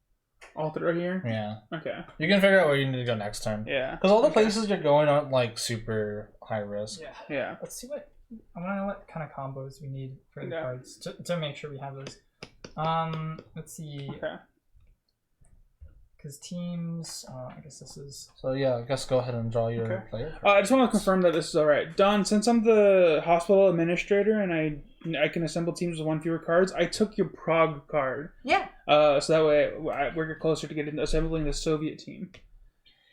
all 3 are here. Yeah. Okay. You can figure out where you need to go next turn. Yeah. Because all the places you're going aren't like super high risk. Yeah. Yeah. Let's see what. I want to know what kind of combos we need for the Yeah. cards to make sure we have those. Let's see. Okay. Because teams. I guess this is. So yeah, I guess go ahead and draw your Okay. player. I just want to confirm that this is all right. Don, since I'm the hospital administrator and I can assemble teams with 1 fewer cards, I took your Prague card. Yeah. So that way we're closer to getting assembling the Soviet team.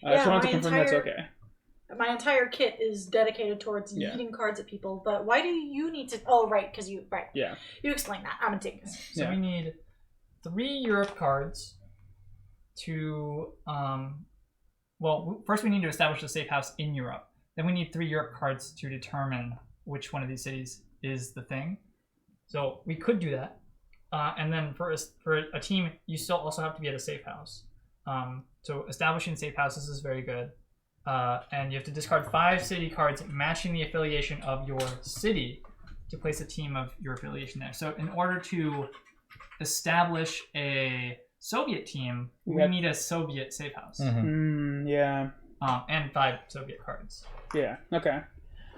I just Yeah, wanted to my confirm that's entire- okay. My entire kit is dedicated towards Yeah. yeeting cards at people, but why do you need to? Oh, right, because right. Yeah. You explain that. I'm a dingus. So Yeah. we need 3 Europe cards to. Well, first we need to establish a safe house in Europe. Then we need 3 Europe cards to determine which one of these cities is the thing. So we could do that. And then for a team, you still also have to be at a safe house. So establishing safe houses is very good. And you have to discard 5 city cards matching the affiliation of your city to place a team of your affiliation there. So in order to establish a Soviet team, we need a Soviet safe house. Yeah. And 5 Soviet cards. Yeah. Okay.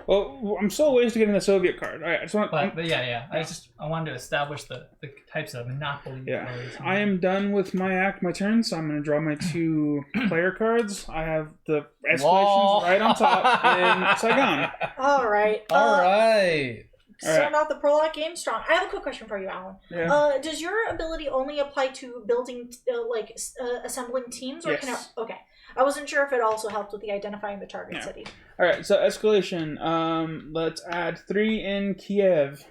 Well, I'm still ways to getting the Soviet card. All right. I just want. But yeah. I wanted to establish the types of monopoly. Yeah, cards. I am done with my turn, so I'm going to draw my 2 player cards. I have the escalations right on top in Saigon. All right. All right. Starting off the Prologue game strong. I have a quick question for you, Alan. Yeah. Does your ability only apply to building, assembling teams, or can it? Yes. Okay. I wasn't sure if it also helped with the identifying the target city. All right, so escalation. Let's add 3 in Kiev.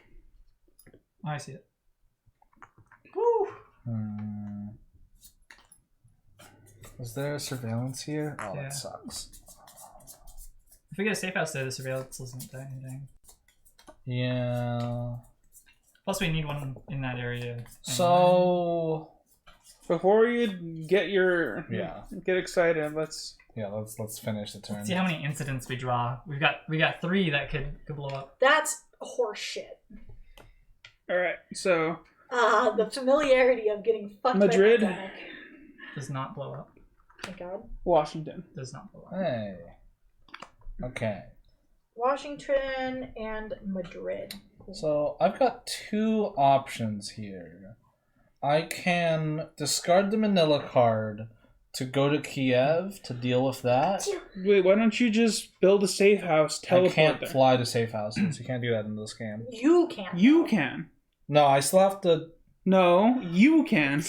Oh, I see it. Is there surveillance here? Oh, Yeah. that sucks. If we get a safe house there, the surveillance doesn't do anything. Yeah. Plus, we need one in that area. So Before you get get excited, let's finish the turn. See how many incidents we draw. We got 3 that could blow up. That's horseshit. All right, so The familiarity of getting fucked Madrid. by pandemic. Does not blow up. Thank God. Washington. Does not blow up. Hey. Okay. Washington and Madrid. Cool. So I've got 2 options here. I can discard the Manila card to go to Kiev to deal with that. Wait, why don't you just build a safe house, I teleport can't there? fly to safe houses. You can't do that in this game. You can't. You can. No, I still have to... No, you can.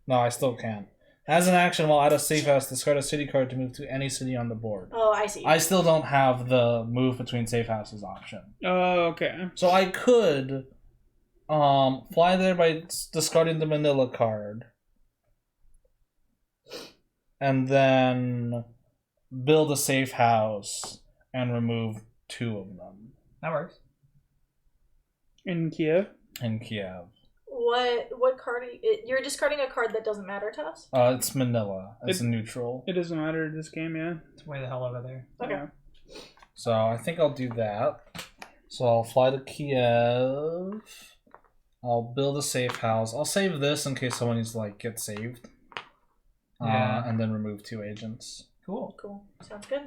No, I still can't. As an action, while at a safe house, discard a city card to move to any city on the board. Oh, I see. I still don't have the move between safe houses option. Oh, okay. So I could fly there by discarding the Manila card. And then build a safe house and remove 2 of them. That works. In Kiev? In Kiev. What card are you... You're discarding a card that doesn't matter to us? It's Manila. It's neutral. It doesn't matter in this game, yeah. It's way the hell over there. Okay. Yeah. So I think I'll do that. So I'll fly to Kiev. I'll build a safe house. I'll save this in case someone needs to like get saved. Yeah. And then remove 2 agents. Cool. Cool. Sounds good.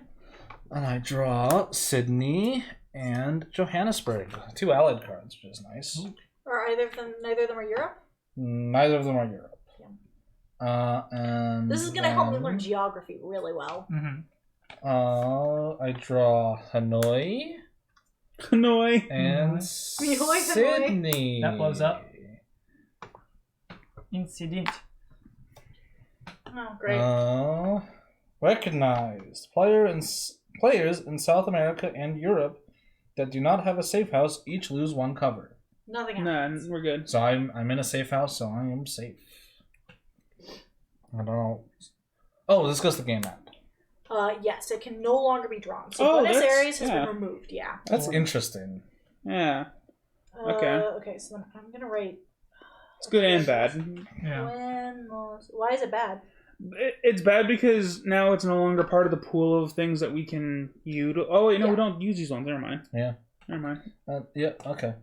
And I draw Sydney and Johannesburg. 2 allied cards, which is nice. Or neither of them are Europe? Neither of them are Europe. And This is going to help me learn geography really well. Mm-hmm. I draw Hanoi Hanoi. and Hanoi. Sydney. That blows up. Incident. Oh, great. Recognized. Players in South America and Europe that do not have a safe house each lose 1 cover. Nothing Nah, happens. we're good. So I'm in a safe house, so I am safe. I don't know. Oh, this goes to game end. Yes, it can no longer be drawn. So Oh, bonus that's- areas has yeah. been removed, yeah. That's interesting. Yeah. Okay. Okay, so then I'm going to write... It's good and bad. Yeah. Why is it bad? It's bad because now it's no longer part of the pool of things that we can use. Oh, wait, no, Yeah. we don't use these ones. Never mind. Yeah. Never mind. Yeah, okay.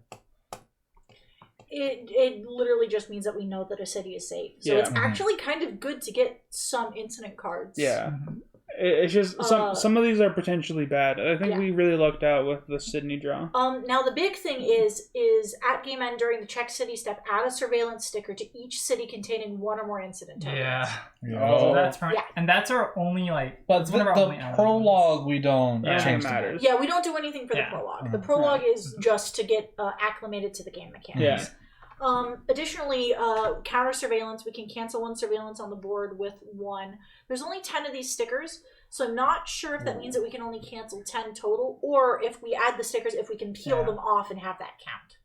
It literally just means that we know that a city is safe. So Yeah. it's actually kind of good to get some incident cards. Yeah. Mhm. It's just some of these are potentially bad. I think Yeah. we really lucked out with the Sydney draw. Now the big thing is at game end during the check city step, add a surveillance sticker to each city containing 1 or more incident targets. Yeah. Oh. So that's right. Yeah. And that's our only But it's with one of our only the allied prologue, we don't Yeah, change it the matters. Yeah, we don't do anything for the Yeah. prologue. The Mhm. prologue is just to get acclimated to the game mechanics. Yeah. Additionally, counter surveillance, we can cancel 1 surveillance on the board with 1. There's only 10 of these stickers, so I'm not sure if that means that we can only cancel 10 total, or if we add the stickers, if we can peel Yeah. them off and have that count.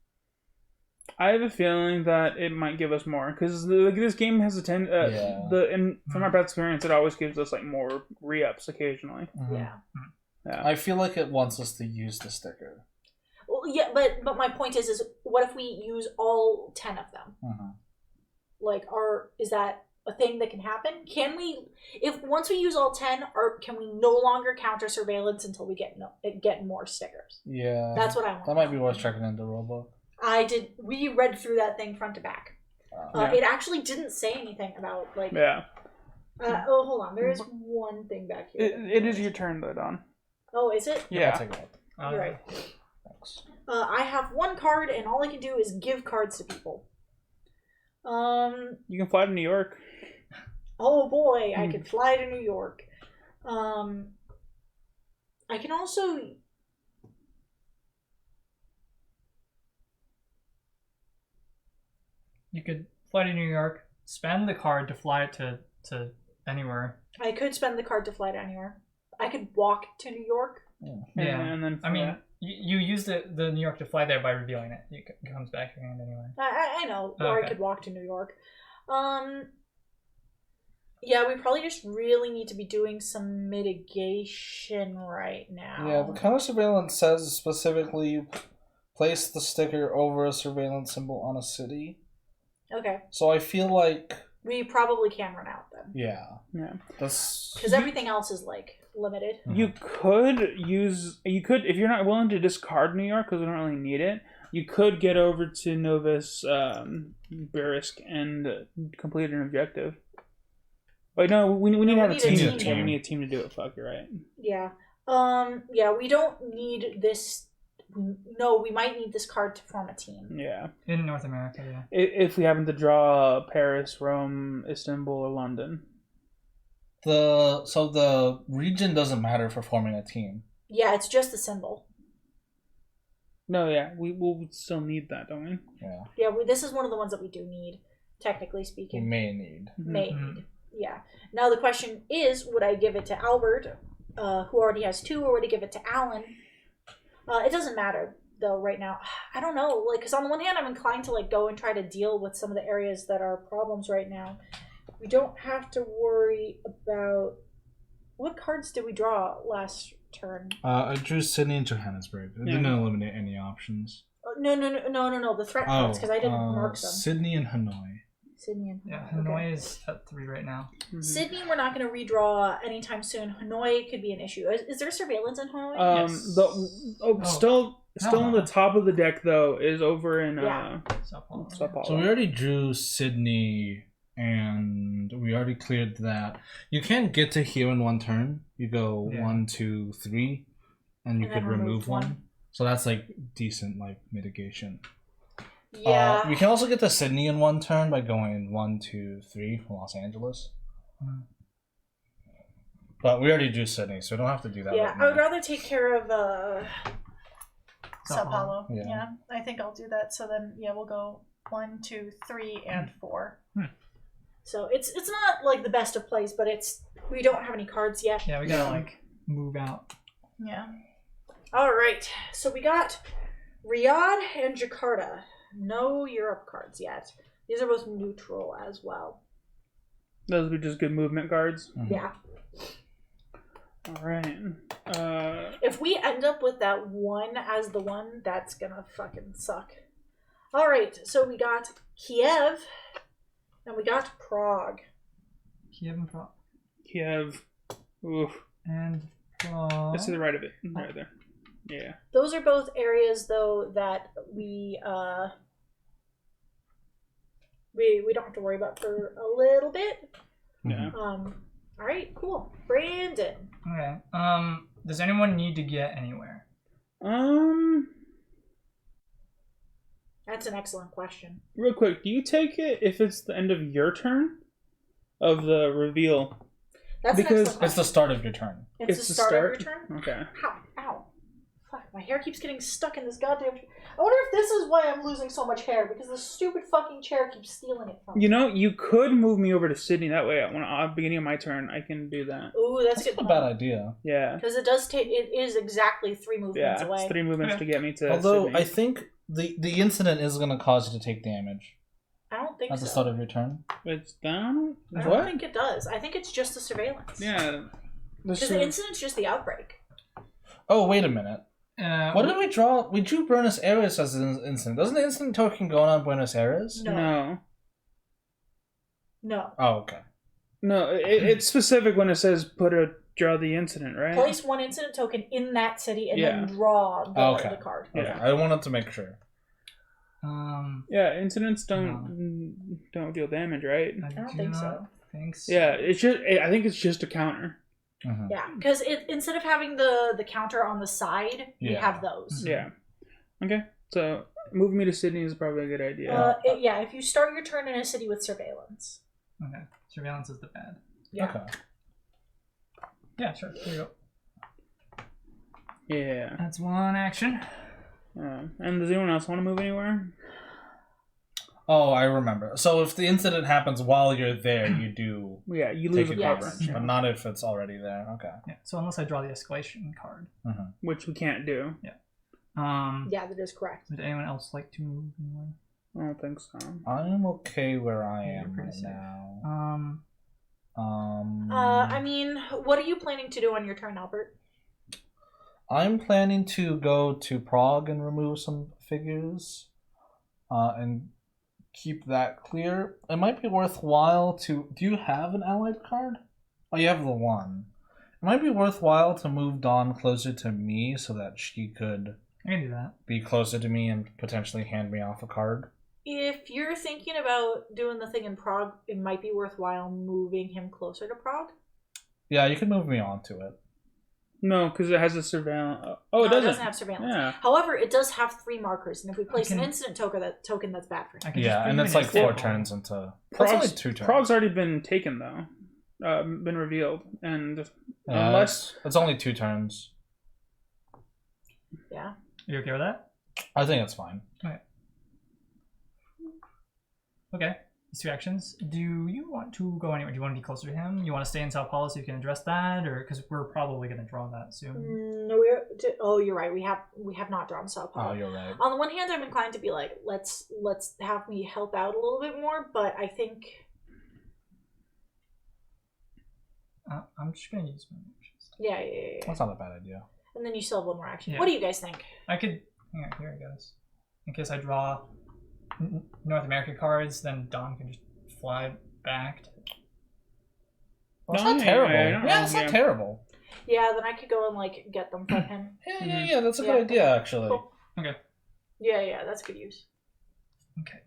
I have a feeling that it might give us more because this game has a from our past experience, it always gives us like more re-ups occasionally. Mhm. Yeah. Yeah. I feel like it wants us to use the sticker. Well, yeah, but my point is what if we use all 10 of them? Mhm. Like, is that a thing that can happen? Can we, if once we use all 10, can we no longer counter surveillance until we get more stickers? Yeah. That's what I want. That might be worth checking in the rulebook. We read through that thing front to back. Yeah. It actually didn't say anything about, like... Yeah. Hold on. There is one thing back here. It is your turn though, Don. Oh, is it? Yeah. I'll take it. You're right. Thanks. I have 1 card, and all I can do is give cards to people. You can fly to New York. Oh boy, I could fly to New York. I can also... You could fly to New York, spend the card to fly it to anywhere. I could spend the card to fly to anywhere. I could walk to New York. Yeah. And then I mean, you use the New York to fly there by revealing it. It comes back to your hand anyway. I know. Or Okay. I could walk to New York. Yeah, we probably just really need to be doing some mitigation right now. Yeah, the counter surveillance says specifically place the sticker over a surveillance symbol on a city. Okay. So I feel like We probably can run out then. yeah. Because That's everything else is, like, limited. You could if you're not willing to discard New York because we don't really need it. You could get over to Novus Burisk and complete an objective. But no, we need to have a team. team. We need a team to do it. Fuck, you're right. Yeah. Yeah, we don't need this. No, we might need this card to form a team. Yeah. In North America, yeah. If we happen to draw Paris, Rome, Istanbul, or London. the region doesn't matter for forming a team. Yeah, it's just the symbol. No, yeah, we will still need that, don't we? Yeah. Yeah, this is one of the ones that we do need, technically We speaking. may need. May need. Yeah. Now the question is, would I give it to Albert, who already has 2, or would I give it to Alan? It doesn't matter though right now. I don't know, like, because on the one hand, I'm inclined to like go and try to deal with some of the areas that are problems right now. We don't have to worry about what cards did we draw last turn. I drew Sydney and Johannesburg. It didn't eliminate any options. No. The threat cards, because I didn't mark them. Sydney and Hanoi. Sydney and Hanoi. Yeah, Hanoi is at 3 right now. Mhm. Sydney, we're not going to redraw anytime soon. Hanoi could be an issue. Is there surveillance in Hanoi? Yes. Still on the top of the deck though is over in Yeah. Sao Paulo. Sao Paulo. So we already drew Sydney, and we already cleared that. You can't get to here in one turn. You go 1, 2, 3, and you And could then remove remove one. one. So that's like decent like mitigation. Yeah. We can also get to Sydney in one turn by going 1, 2, 3 from Los Angeles. Mhm. But we already drew Sydney, so we don't have to do that. Yeah, right I would now. rather take care of Sao Sao Paulo. Paulo. Yeah. Yeah, I think I'll do that. So then, yeah, we'll go 1, 2, 3, and 4. Hmm. So it's not like the best of plays, but we don't have any cards yet. Yeah, we gotta like move out. Yeah. All right. So we got Riyadh and Jakarta. No Europe cards yet. These are both neutral as well. Those would be just good movement cards. Mhm. Yeah. All right. If we end up with that one as the one, that's gonna fucking suck. All right. So we got Kiev, and we got Prague. Kiev and Prague. Kiev. Oof. And Prague. That's to the right of it. Right there. Yeah. Those are both areas, though, that we don't have to worry about for a little bit. Yeah. All right, cool. Brandon. Okay. Does anyone need to get anywhere? That's an excellent question. Real quick, do you take it if it's the end of your turn of the reveal? That's Because an excellent It's question. the start of your turn. It's the start of your turn? Okay. Ow. Ow. Fuck, my hair keeps getting stuck in this goddamn... I wonder if this is why I'm losing so much hair, because this stupid fucking chair keeps stealing it from me. You know, you could move me over to Sydney. That way, when at the beginning of my turn, I can do that. Ooh, that's That's good. not a bad idea. Yeah. Because it is exactly 3 movements Yeah. away. It's 3 movements to get me to Although Sydney. I think the incident is going to cause you to take damage I don't think at so. the start of your turn. It's down? I What? don't think it does. I think it's just the surveillance. Yeah. Because the incident's just the outbreak. Oh, wait a minute. Uh, What did we draw? We drew Buenos Aires as an incident. Doesn't the incident token go on Buenos Aires? No. No. Oh, okay. No, it's specific when it says draw the incident, right? Place 1 incident token in that city and Yeah. then draw the card. Okay. Yeah. I wanted to make sure. Yeah, incidents don't deal damage, right? I don't do think not so. think so. Yeah, I think it's just a counter. Mhm. Yeah, because instead of having the counter on the side, we Yeah. have those. Yeah. Okay, so moving me to Sydney is probably a good idea. If you start your turn in a city with surveillance. Okay. Surveillance is the bad. Yeah. Okay. Yeah, sure. Here you go. Yeah. That's 1 action. And does anyone else want to move anywhere? Oh, I remember. So if the incident happens while you're there, you do Yeah, you take lose a Yes. coverage, but not if it's already there. Okay. Yeah. So unless I draw the escalation card. which we can't do. Yeah, that is correct. Would anyone else like to move anywhere? I don't think so. I'm okay where I Yeah, you're am pretty right safe. now. I mean, what are you planning to do on your turn, Albert? I'm planning to go to Prague and remove some figures, and keep that clear. It might be worthwhile to... Do you have an allied card? Oh, you have the 1. It might be worthwhile to move Dawn closer to me so that she could I can do that. be closer to me and potentially hand me off a card. If you're thinking about doing the thing in Prague, it might be worthwhile moving him closer to Prague. Yeah, you can move me onto it. No, because it has a surveillance. Oh, No, it doesn't. It doesn't have surveillance. Yeah. However, it does have 3 markers, and if we place an can- incident token, that's bad for I him. can Yeah, just and put it's you in like a 4 step. turns into... It's Prague's, only 2 turns. Prague's already been taken, though. been revealed, and Yeah, unless it's only 2 turns. Yeah. You okay with that? I think it's fine. Okay. It's 2 actions. Do you want to go anywhere? Do you want to be closer to him? You want to stay in Sao Paulo so you can address that, or because we're probably going to draw that soon? No, you're right. We have not drawn Sao Paulo. Oh, you're right. On the one hand, I'm inclined to be like, let's have me help out a little bit more, but I think I'm just going to use my actions. yeah. That's not a bad idea. And then you still have one more action. Yeah. What do you guys think? I could. Hang on, here it goes. In case I draw North American cards, then Don can just fly back. Well, it's No, not yeah, terrible. I don't Yeah, it's know, not yeah. terrible. Yeah, then I could go and like get them from him. Yeah, that's a Yeah. good idea, actually. Cool. Okay. Yeah, that's good use. Okay.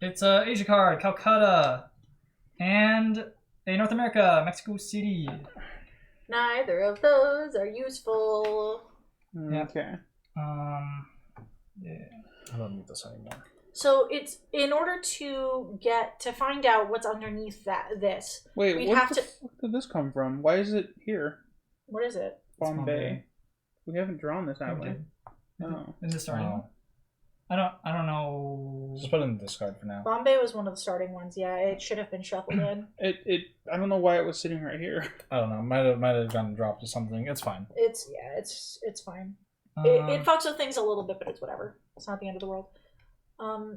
It's a Asia card, Calcutta, and a North America, Mexico City. Neither of those are useful. Yeah. Okay. Yeah. I don't need this anymore. So it's in order to find out what's underneath this. Wait, We'd what have the to- fuck did this come from? Why is it here? What is it? Bombay. Bombay. We haven't drawn this, have we? Okay. Oh. In the starting one? Oh. I don't know. Just put it in the discard for now. Bombay was one of the starting ones. Yeah, it should have been shuffled in. I don't know why it was sitting right here. I don't know. Might have gotten dropped or something. It's fine. It's fine. It Um, fucks with things a little bit, but it's whatever. It's not the end of the world.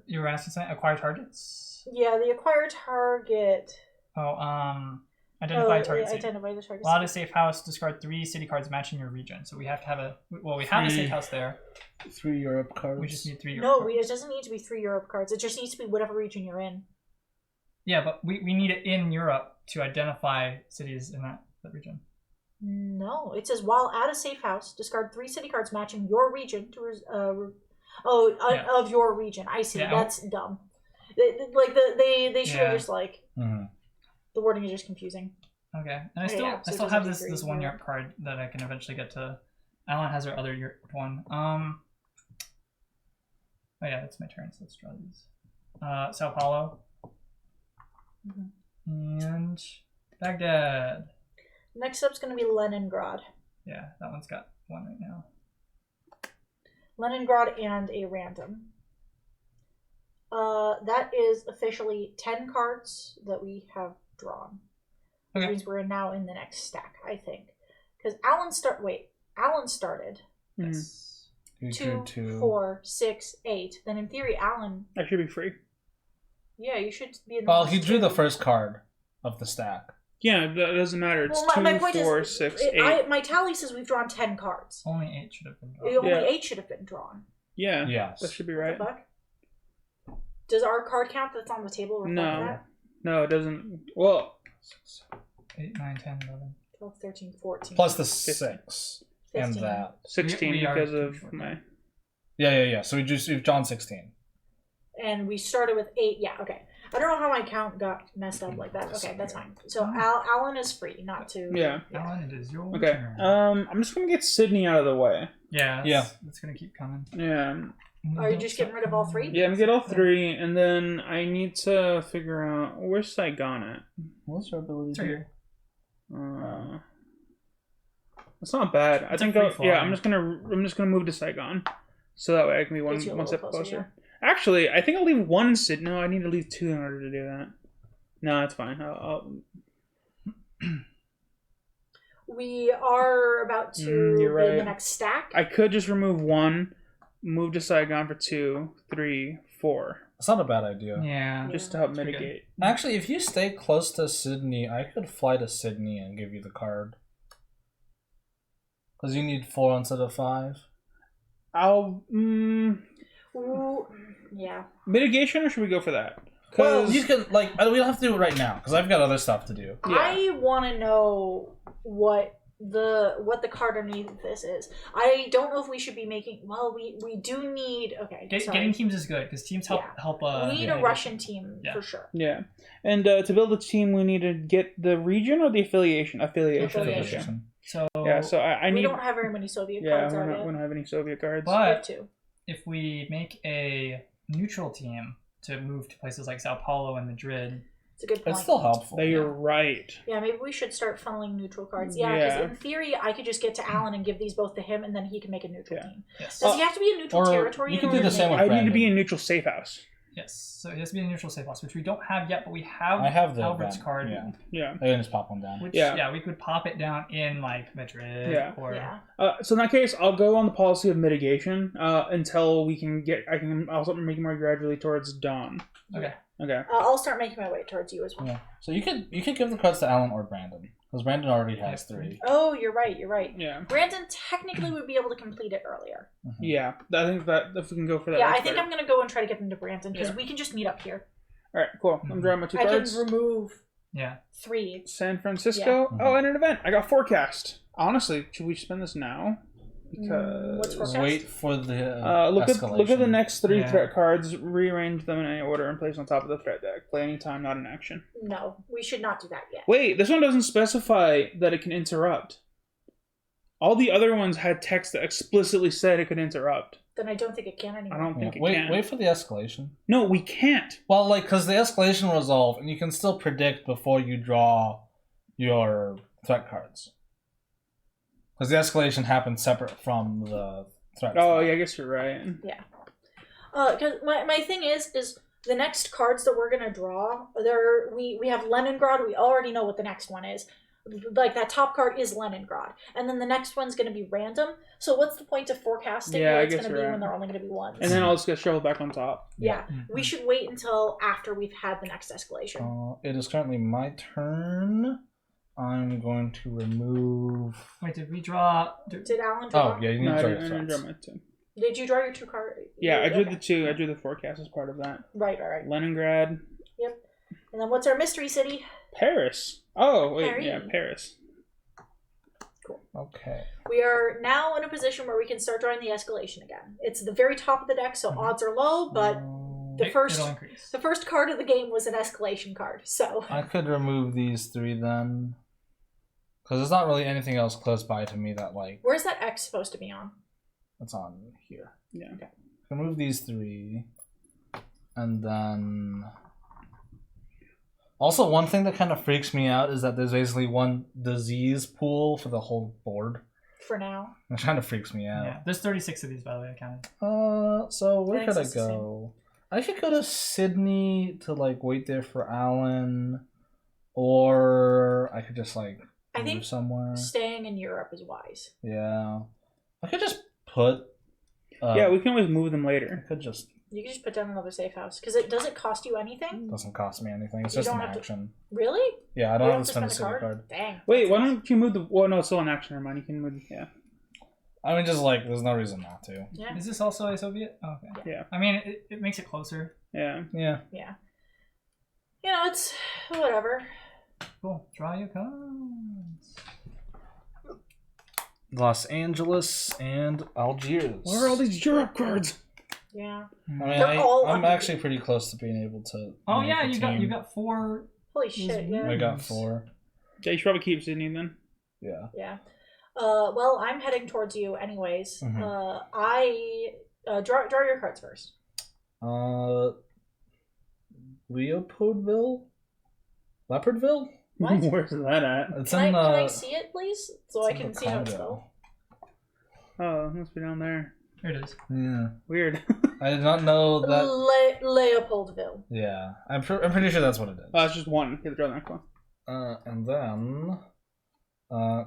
You were asking something? Acquire targets? Yeah, the acquired target. Identify target city. Identify the target. Allowed a safe house, discard 3 city cards matching your region. So we have to have we have a safe house there. 3 Europe cards. We just need 3 Europe No, cards. it doesn't need to be 3 Europe cards. It just needs to be whatever region you're in. Yeah, but we need it in Europe to identify cities in that region. No, it says while at a safe house, discard 3 city cards matching your region to Yeah. of your region. I see. Yeah. That's dumb. They should have Yeah. just like Mhm. the wording is just confusing. Okay, and I Yeah, still so it have doesn't this do 3 one Europe. Europe card that I can eventually get to. Alan has her other Europe one. Oh yeah, that's my turn. So let's draw these. Sao Paulo and Baghdad. Next up's going to be Leningrad. Yeah, that one's got 1 right now. Leningrad and a random. That is officially 10 cards that we have drawn. Which Okay. means we're now in the next stack, I think. Because Alan started. Yes. You 2, drew 2. 4, 6, 8. Then in theory, Alan, I should be free. yeah, you should be in the Well, last he drew two. the first card of the stack. Yeah, that doesn't matter. It's Well, my 2, point 4, is, 6, 8. my tally says we've drawn 10 cards. Only 8 should have been drawn. Only Yeah. 8 should have been drawn. Yeah, Yes. that should be What right. the fuck? Does our card count that's on the table reflect that? No, it doesn't. Well, 8, 9, 10, 11. 12, 13, 14. Plus the 6 and 15. that. 16 We are because too of short. my. Yeah. So we've drawn 16. And we started with 8. Yeah, okay. I don't know how my count got messed up like that. Okay, that's fine. So Alan is free, not to. Yeah. Alan, it is your Okay. turn. I'm just gonna get Sydney out of the way. Yeah. Yeah. It's gonna keep coming. Yeah. Are you just getting rid of all 3? Yeah, I'm gonna get all 3, and then I need to figure out where's Saigon at. What's your ability? It's right here. It's not bad. I It's a think free I'm flying. just gonna move to Saigon, so that way I can be one Gets you a little step closer, closer. Actually, I think I'll leave 1 in Sydney. No, I need to leave 2 in order to do that. No, that's fine. I'll We are about to you're be in right. the next stack. I could just remove 1, move to Saigon for 2, 3, 4, It's not a bad idea. Yeah. just to help That's pretty mitigate. Actually, if you stay close to Sydney, I could fly to Sydney and give you the card. Because you need 4 instead of 5. I'll Ooh, yeah. mitigation, or should we go for that? Well, you can we don't have to do it right now because I've got other stuff to do. Yeah. I want to know what the card underneath this is. I don't know if we should be making. Well, we do need. Okay, sorry. Getting teams is good because teams help. We need a Russian team Yeah. for sure. Yeah, and to build a team, we need to get the region or the affiliation. Affiliation. Okay. So Yeah, so I We need. don't have very many Soviet Yeah, cards we out don't yet. have any Soviet cards. We have but 2. if we make a neutral team to move to places like Sao Paulo and Madrid, It's a good point. It's still helpful. You're right. Yeah, maybe we should start funneling neutral cards. Yeah, because in theory, I could just get to Alan and give these both to him, and then he can make a neutral team. Yes. Does he have to be a neutral or territory? you in can do order the to same make with it? I need to be Brandon. in neutral safe house. Yes. So it has to be a neutral safe house, which we don't have yet, but we have. I have the Albert's event, card. Yeah. Yeah. I can just pop one down. Which Yeah. we could pop it down in like Madrid. Yeah. Or So in that case, I'll go on the policy of mitigation until we can get. I'll start making more gradually towards dawn. Okay. Okay. I'll start making my way towards you as well. Yeah. So you could give the cards to Alan or Brandon because Brandon already has 3. Oh, you're right. You're right. Yeah. Brandon technically would be able to complete it earlier. Yeah. I think that if we can go for that. Yeah, I that's think better. I'm gonna go and try to get them to Brandon because Yeah. we can just meet up here. All right. Cool. I'm drawing my 2 I cards. can remove Yeah. 3. San Francisco. Yeah. Oh, and an event. I got forecast. Honestly, should we spend this now? Because What's forecast? Wait for the look at the escalation. next 3 Yeah. threat cards. Rearrange them in any order and place on top of the threat deck. Play anytime, not in action. No, we should not do that yet. Wait, this one doesn't specify that it can interrupt. All the other ones had text that explicitly said it could interrupt. Then I don't think it can I anymore. don't think it Wait, can. wait for the escalation. No, we can't. Well, like, because the escalation will resolve, and you can still predict before you draw your threat cards. Because the escalation happens separate from the threat. Oh, yeah, I guess you're right. Because my thing is the next cards that we're gonna draw. We have Leningrad. We already know what the next one is. Like that top card is Leningrad, and then the next one's gonna be random. So what's the point of forecasting? Yeah, what I it's guess gonna you're be right. when they're only gonna be ones. And then I'll just get shoveled back on top. yeah, we should wait until after we've had the next escalation. It is currently my turn. I'm going to remove. Wait, did we draw? Did Alan draw? Oh, yeah, you need No, I to draw didn't your draw threats. my 2. Did you draw your 2 cards? Yeah, I drew Okay. the 2. I drew the forecast as part of that. Right. Leningrad. Yep. And then what's our mystery city? Paris. Oh, wait, Paris. yeah, Paris. Okay. We are now in a position where we can start drawing the escalation again. It's the very top of the deck, so odds are low, but the first It'll increase. the first card of the game was an escalation card. So I could remove these 3 then. Because there's not really anything else close by to me that, like, where's that X supposed to be on? it's on here. Yeah. Okay. Remove these 3. And then. Also, one thing that kind of freaks me out is that there's basically one disease pool for the whole board. For now. It kind of freaks me out. Yeah. There's 36 of these, by the way. I counted. So where Thanks, could I it's the same. go? I could go to Sydney to, like, wait there for Alan. Or I could just, like, I move think somewhere. staying in Europe is wise. Yeah. I could just put. Yeah, we can always move them I later. could just. You can just put down another safe house because it doesn't cost you anything. Doesn't cost me anything. It's You just don't an have to- action. Really? Yeah, I You don't have to spend a the city card. Dang. Wait, why don't you move the... Well, no, it's still an action. Never mind. You can move... Yeah. I mean, just like, there's no reason not to. Yeah. Is this also a Soviet? Oh, okay. Yeah. I mean, it makes it closer. Yeah. Yeah. Yeah. You know, it's whatever. Cool. Draw your cards. Los Angeles and Algiers. Where are all these Europe cards? Yeah. I mean, They're all I'm under- actually pretty close to being able to. Oh make yeah, a you team. got 4. Holy shit. Yeah. I got 4. Yeah, you should probably keep Sydney then. Yeah. Yeah. Well, I'm heading towards you anyways. Mhm. I draw your cards first. Leopoldville? Leopardville? What? Where's that at? It's Can in I see it, please, so I it's in can the see how it's Congo. spelled? Oh, it must be down there. Here it is. Yeah. Weird. I did not know that. Leopoldville. Yeah. I'm pretty sure that's what it is. It's just one. You have to draw the next one. And then.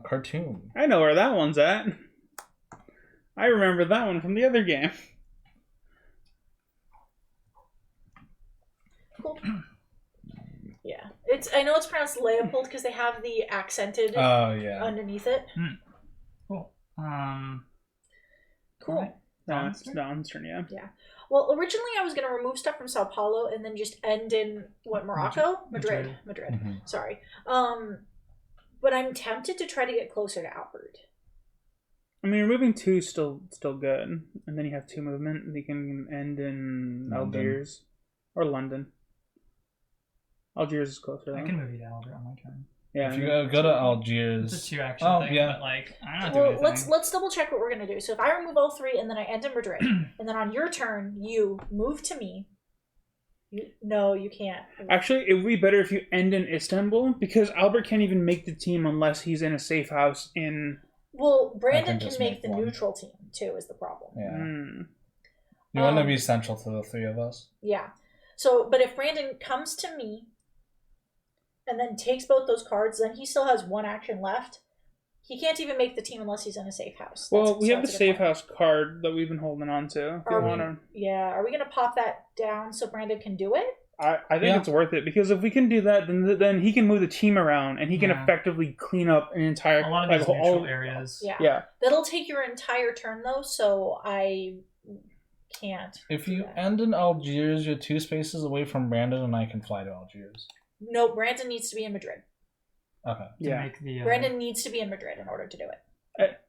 Cartoon. I know where that one's at. I remember that one from the other game. Cool. Yeah, I know it's pronounced Leopold because they have the accented Oh, yeah. underneath it. Cool. Cool. Alright. It's Don's turn, yeah. Well, originally I was gonna remove stuff from Sao Paulo and then just end in Morocco, Madrid. Mhm. Sorry. But I'm tempted to try to get closer to Albert. I mean, removing 2 is still good. And then you have 2 movement. You can end in London. Algiers. Or London. Algiers is closer, I though. can move you to Albert on my turn. Yeah. If you go to Algiers. It's a 2 action Oh, thing, yeah. but like I'm not doing Well, anything. let's double check what we're gonna do. So if I remove all 3 and then I end in Madrid, and then on your turn you move to me, No, you can't. Actually, it would be better if you end in Istanbul, because Albert can't even make the team unless he's in a safe house in... Well, Brandon I can can just make make the one. neutral team, too, is the problem. Yeah. You want to be central to the three of us? Yeah. So, but if Brandon comes to me and then takes both those cards, then he still has one action left. He can't even make the team unless he's in a safe house. Well, we have the that's a good safe point. house card that we've been holding on to. If you Are we, wanna... Yeah. Are we going to pop that down so Brandon can do it? I think it's worth it, because if we can do that, then he can move the team around, and he can effectively clean up an entire... A lot of these neutral areas. Yeah. That'll take your entire turn, though, so I can't. If you end in Algiers, you're 2 spaces away from Brandon, and I can fly to Algiers. No, Brandon needs to be in Madrid. Okay. Yeah. Make the, Brandon needs to be in Madrid in order to do it.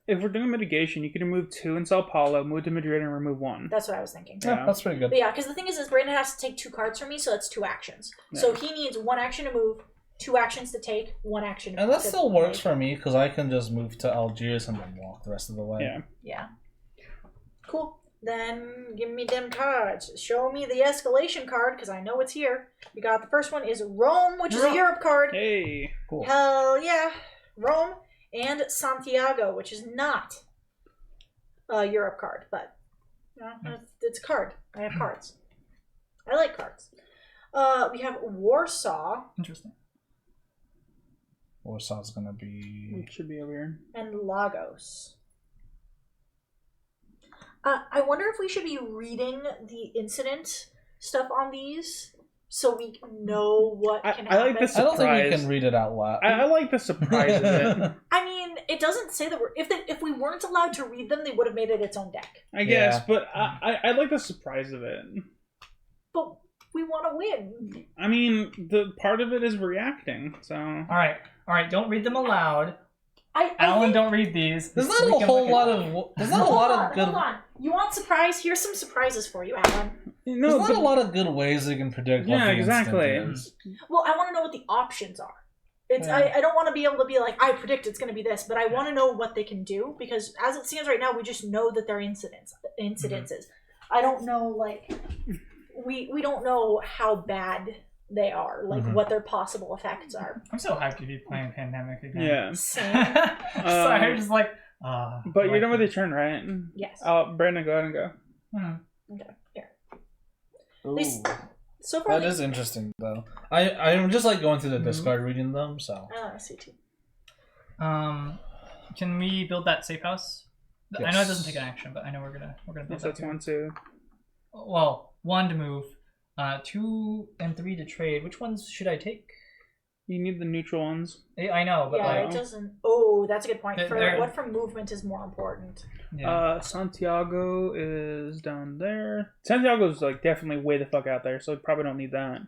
If we're doing mitigation, you can remove 2 in Sao Paulo, move to Madrid, and remove 1. That's what I was thinking. Yeah, that's pretty good. But yeah, because the thing is Brandon has to take 2 cards from me, so that's 2 actions. Yeah. So he needs 1 action to move, 2 actions to take, 1 action to And that to still works make. for me, because I can just move to Algiers and then walk the rest of the way. Yeah. Yeah. Cool. Then give me them cards. Show me the escalation card, because I know it's here. We got the first one is Rome, which is a Europe card. Hey. Cool. Hell yeah. Rome. And Santiago, which is not a Europe card, but it's a card. I have cards. I like cards. We have Warsaw. Interesting. Warsaw's gonna be... It should be over here. And Lagos. I wonder if we should be reading the incident stuff on these so we know what can happen. I like this. I don't think we Surprise. can read it out loud. I like the surprise of it. I mean, it doesn't say that if we weren't allowed to read them, they would have made it its own deck. I guess, Yeah. but I like the surprise of it. But we want to win. I mean, the part of it is reacting, so... Alright, don't read them aloud. I Alan, think, don't read these. There's not We a can whole look at lot them. of... There's not a lot of good... Hold on. You want surprise? Here's some surprises for you, Alan. No, There's not a lot of good ways you can predict what yeah, the exactly. instant is. Well, I want to know what the options are. It's Yeah. I don't want to be able to be like, I predict it's going to be this, but I want to know what they can do, because as it stands right now, we just know that they're incidences. I don't know, like, we don't know how bad they are, like what their possible effects are. I'm so hyped to be playing Pandemic again. Yeah. Same. Sorry, I'm just like... But you're done with your turn, right? Yes. Brandon, go ahead and go. Okay. Here. Ooh. These- So far, That is interesting, though. I'm just like going through the discard reading them, so... I see too. Can we build that safe house? I know it Yes. doesn't take an action, but I know we're gonna build Yes, that that's too. 1, 2. Well, 1 to move, 2 and 3 to trade. Which ones should I take? You need the neutral ones. I know, but Yeah, like, it doesn't. Oh, that's a good point. They're- What from movement is more important? yeah. Santiago is down there. Santiago's like definitely way the fuck out there, so we probably don't need that.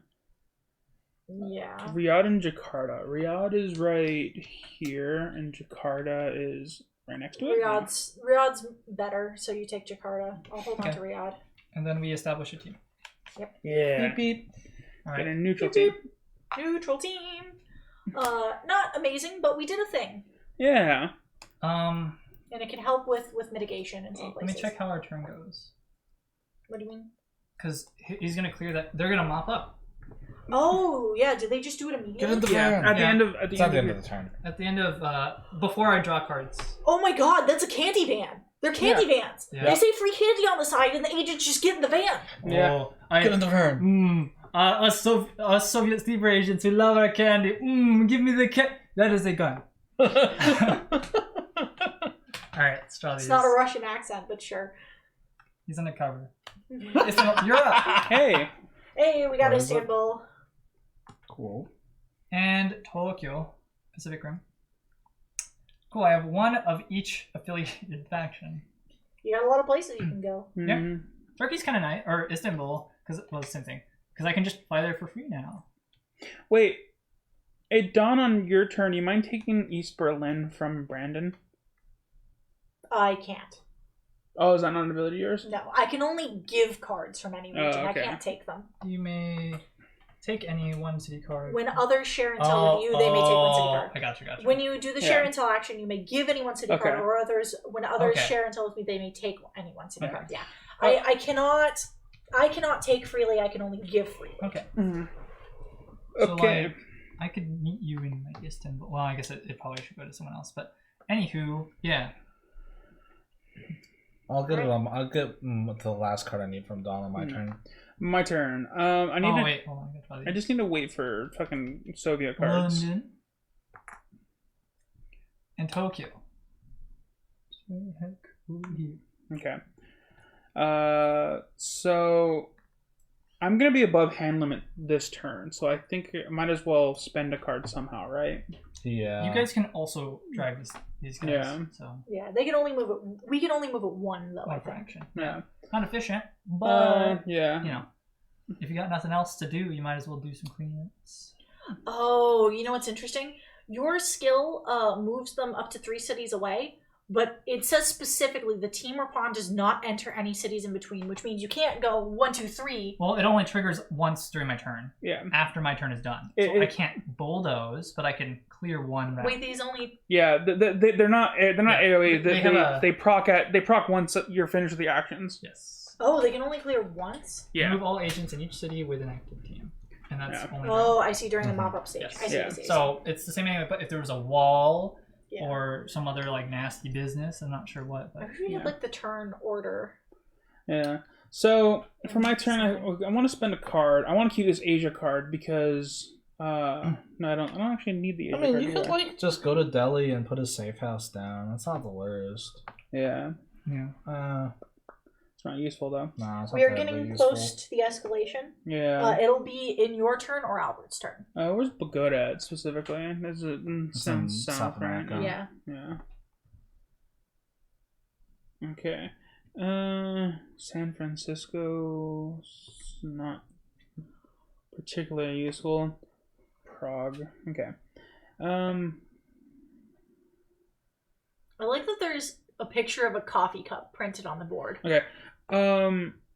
Yeah. Riyadh and Jakarta. Riyadh is right here, and Jakarta is right next to it. Riyadh's better, so you take Jakarta. I'll hold on Okay. to Riyadh. And then we establish a team. Yeah. Beep, beep. All Get right. a neutral Beep, team. Neutral team. Not amazing, but we did a thing, Yeah. and it can help with mitigation in some Let places. me check how our turn goes. What do you mean? Because he's gonna clear that. They're gonna mop up Oh yeah, did they just do it Get immediately? in the Yeah. van. At the Yeah. end of It's not the end of the turn. at the end of before I draw cards. Oh my god, that's a candy van. They're candy vans. Yeah. They say free candy on the side, and the agents just get in the van. Yeah. Oh, Get in the van. us Soviet sleeper agents, we love our candy. Give me the That is a gun. All right, let's draw these. It's not a Russian accent, but sure. He's undercover. You're up. Hey. Hey, we got Where is it? Istanbul. Cool. And Tokyo, Pacific Rim. Cool. I have 1 of each affiliated faction. You got a lot of places you can go. Mhm. Turkey's kind of nice, or Istanbul, because well, same thing. Because I can just fly there for free now. Wait. Hey, Dawn, on your turn, you mind taking East Berlin from Brandon? I can't. Oh, is that not an ability of yours? No, I can only give cards from any region. okay. I can't take them. You may take any 1 city card. When others share intel with you, they may take 1 city card. I got you. When you do the share intel action, you may give any 1 city card, Okay. or when others Okay. share intel with me, they may take any 1 city Okay. card. Yeah, Oh. I cannot. I cannot take freely. I can only give freely. Okay. Mhm. So, Okay. like, I could meet you in like Istanbul. Well, I guess it probably should go to someone else. But anywho, yeah. I'll get the last card I need from Dawn on my turn. My turn. I need to. Wait, hold on. I just need to wait for fucking Soviet cards. London and Tokyo. So heck over here. Okay. So I'm gonna be above hand limit this turn, so I think I might as well spend a card somehow, right? Yeah. You guys can also drag these guys. Yeah. So Yeah, they can only move it. We can only move it one though. I one think. fraction. Yeah. Not efficient, but Yeah. you know, if you got nothing else to do, you might as well do some cleanups. Oh, you know what's interesting? Your skill moves them up to 3 cities away, but it says specifically the team or pawn does not enter any cities in between, which means you can't go 1, 2, 3. Well, it only triggers once during my turn. Yeah. After my turn is done, so I can't bulldoze, but I can clear one. Round. Wait, these only. Yeah. They're not AOE. They proc once you're finished with the actions. Yes. Oh, they can only clear once. Yeah. Move all agents in each city with an active team, and that's only. Oh, I see. During the mop-up stage. Yes. I see. Yeah. I see. So it's the same thing, but if there was a wall Yeah. or some other like nasty business, I'm not sure what. I But wish we had like the turn order. Yeah. So for my turn, I want to spend a card. I want to keep this Asia card because no, I don't actually need the Asia I mean, card. you could either. like just go to Delhi and put a safe house down. That's not the worst. Yeah. It's not useful though. Nah, it's not We are terribly getting useful. close to the escalation. Yeah. It'll be in your turn or Albert's turn. Where's Bogota specifically? Is it in It's in South, right? America. Yeah. Yeah. Okay. San Francisco, not particularly useful. Prague. Okay. I like that there's a picture of a coffee cup printed on the board. Okay.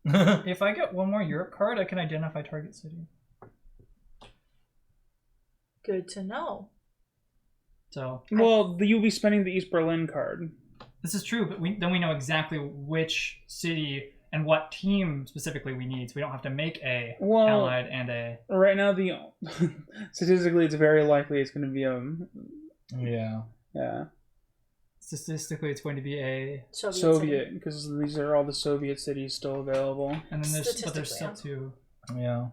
if I get one more Europe card, I can identify target city. Good to know. So Well, you'll be spending the East Berlin card. this is true, but then we know exactly which city and what team specifically we need, so we don't have to make a allied and a. Right now, the statistically, it's very likely it's going to be Yeah. yeah. Statistically, it's going to be a Soviet, because these are all the Soviet cities still available. and then there's still two. Yeah.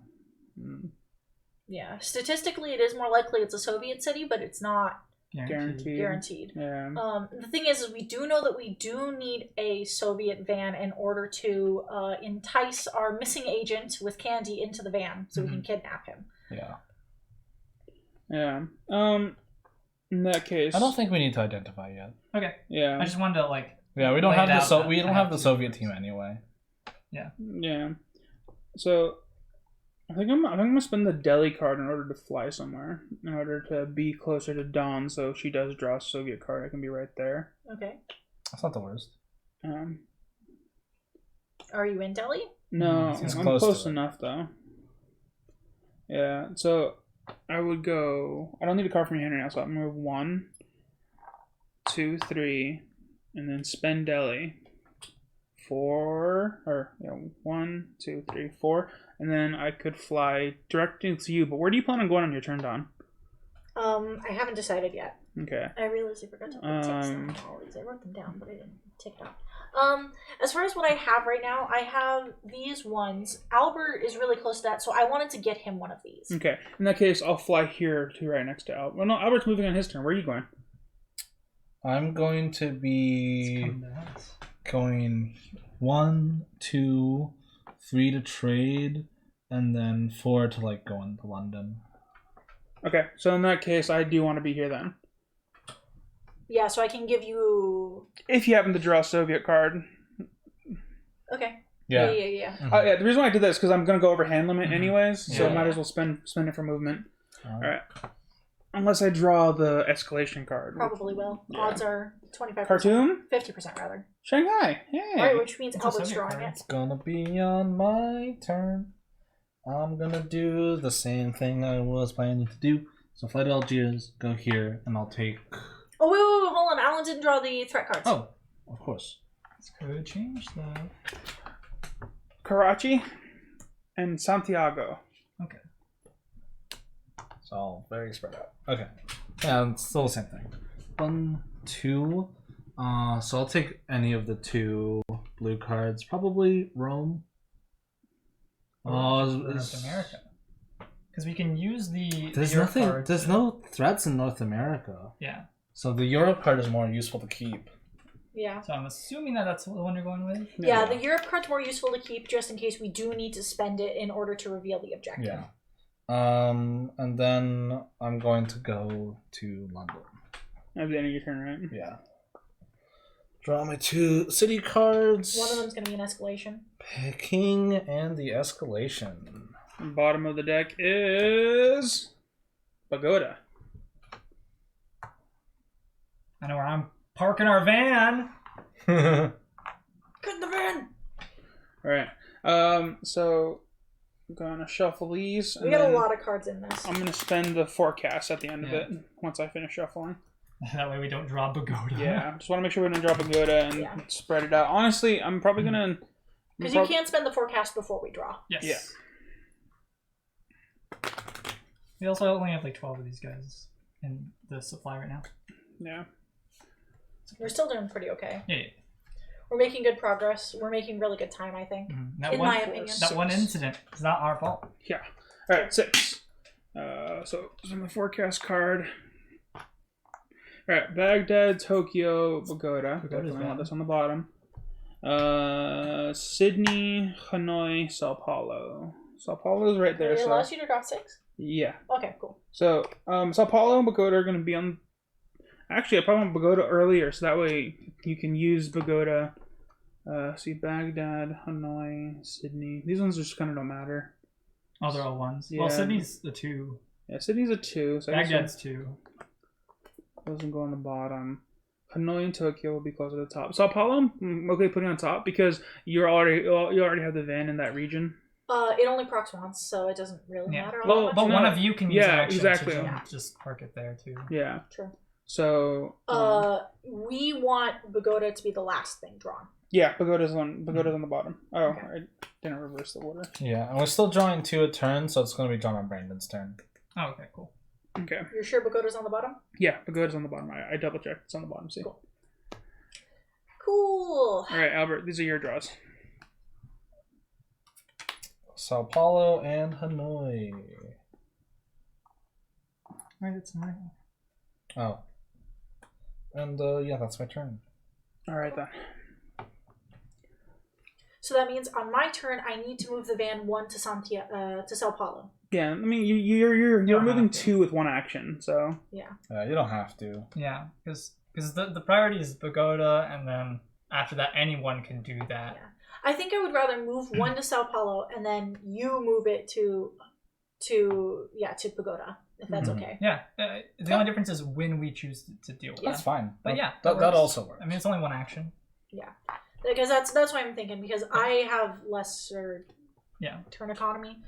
Yeah. Statistically, it is more likely it's a Soviet city, but it's not guaranteed. Yeah. The thing is we do know that we do need a Soviet van in order to entice our missing agent with candy into the van so we can kidnap him. Yeah. Yeah. In that case, I don't think we need to identify yet. Okay. Yeah. I just wanted to like. Yeah, we don't lay have it out that we I don't have have the to. Soviet team anyway. Yeah. So, I think I'm gonna spend the Delhi card in order to fly somewhere, in order to be closer to Dawn. So if she does draw a Soviet card, I can be right there. Okay. That's not the worst. Are you in Delhi? No, It's I'm close close to it. enough though. Yeah. So I would go. I don't need a card from your hand right now, so I'm gonna move 1, 2, 3, and then spend Delhi. 4 or 1, 2, 3, 4, and then I could fly directly to you. But where do you plan on going on your turn, Dawn? I haven't decided yet. Okay. I realized I forgot to put ticks on all these. I wrote them down, but I didn't tick it off. As far as what I have right now, I have these ones. Albert is really close to that, so I wanted to get him one of these. Okay. In that case, I'll fly here to right next to Albert. Well, no, Albert's moving on his turn. Where are you going? I'm going to be Come to us. going 1, 2, 3 to trade, and then 4 to like go into London. Okay. So in that case, I do want to be here then. Yeah, so I can give you. If you happen to draw a Soviet card. Okay. Yeah. Yeah. Yeah. The reason why I did that is because I'm going to go over hand limit anyways, so I Yeah. might as well spend it for movement. All right. Unless I draw the escalation card. Probably will. Yeah. Odds are 25%. Khartoum? 50% rather. Shanghai. Hey. Alright, which means It's a Albert's Soviet drawing card. it. It's gonna be on my turn. I'm gonna do the same thing I was planning to do. So fly to Algiers, go here, and I'll take. Oh, wait, hold on. Alan didn't draw the threat cards. Oh, of course. This could change that. Karachi? and Santiago. Okay. It's all very spread out. Okay. Yeah, it's still the same thing. 1, 2. So I'll take any of the 2 blue cards. Probably Rome. North America. Because we can use the. There's Europe nothing. card There's no threats in North America. Yeah. So the Europe card is more useful to keep. Yeah. So I'm assuming that that's the one you're going with. Yeah, the Europe card's more useful to keep just in case we do need to spend it in order to reveal the objective. Yeah. And then I'm going to go to London. At the end of your turn, right? Yeah. Draw my 2 city cards. One of them's going to be an escalation. King and the escalation. Bottom of the deck is Pagoda. I know where I'm parking our van. Get the van! Alright. So I'm gonna shuffle these. We got a lot of cards in this. I'm gonna spend the forecast at the end of Yeah. it once I finish shuffling. That way we don't draw Pagoda. Yeah. Just wanna make sure we don't drop Pagoda and Yeah. spread it out. Honestly, I'm probably gonna Because you can't spend the forecast before we draw. Yes. Yeah. We also only have like 12 of these guys in the supply right now. Yeah. We're still doing pretty okay. Yeah. We're making good progress. We're making really good time, I think. That In one, my opinion. That one incident is not our fault. Yeah. Alright, 6. So from the forecast card. Alright, Baghdad, Tokyo, Pagoda. Pagoda's Definitely want bad. this on the bottom. Sydney, Hanoi, Sao Paulo. Sao Paulo's right there. It So allows you to draw 6? yeah. Okay, cool. So Sao Paulo and Pagoda are going to be on. Actually, I probably want Pagoda earlier, so that way you can use Pagoda. See, Baghdad, Hanoi, Sydney. These ones just kind of don't matter. Oh, they're all ones. Yeah. Well, Sydney's the 2. Yeah, Sydney's a 2. So I guess Baghdad's 2. doesn't go on the bottom. Hanoi and Tokyo will be close to the top. Sao Paulo, okay, putting on top because you already have the van in that region. It only procs once, so it doesn't really Yeah. matter. Well, all that But much. one of you can use Yeah, an action exactly. to just park it there too. Yeah. True. So. We want Pagoda to be the last thing drawn. Yeah, Pagoda's on the bottom. Oh, Okay. I didn't reverse the order. Yeah, and we're still drawing 2 a turn, so it's going to be drawn on Brandon's turn. Oh, okay, cool. Okay. You're sure Pagoda's on the bottom? Yeah, Pagoda's on the bottom. I double checked. It's on the bottom. See. Cool. Cool. All right, Albert. These are your draws. Sao Paulo and Hanoi. Right, it's mine. Oh. And yeah, that's my turn. All right then. So that means on my turn, I need to move the van 1 to Sao Paulo. Yeah, I mean you're don't moving have to. 2 with 1 action, so Yeah. You don't have to. Yeah, because the priority is Pagoda, and then after that, anyone can do that. Yeah. I think I would rather move 1 to Sao Paulo and then you move it to Pagoda, if that's Mhm. okay. Yeah, the only difference is when we choose to deal with That's it. fine. But yeah, that works. also works. I mean, it's only one action. Yeah. Because that's what I'm thinking, because I have lesser turn economy.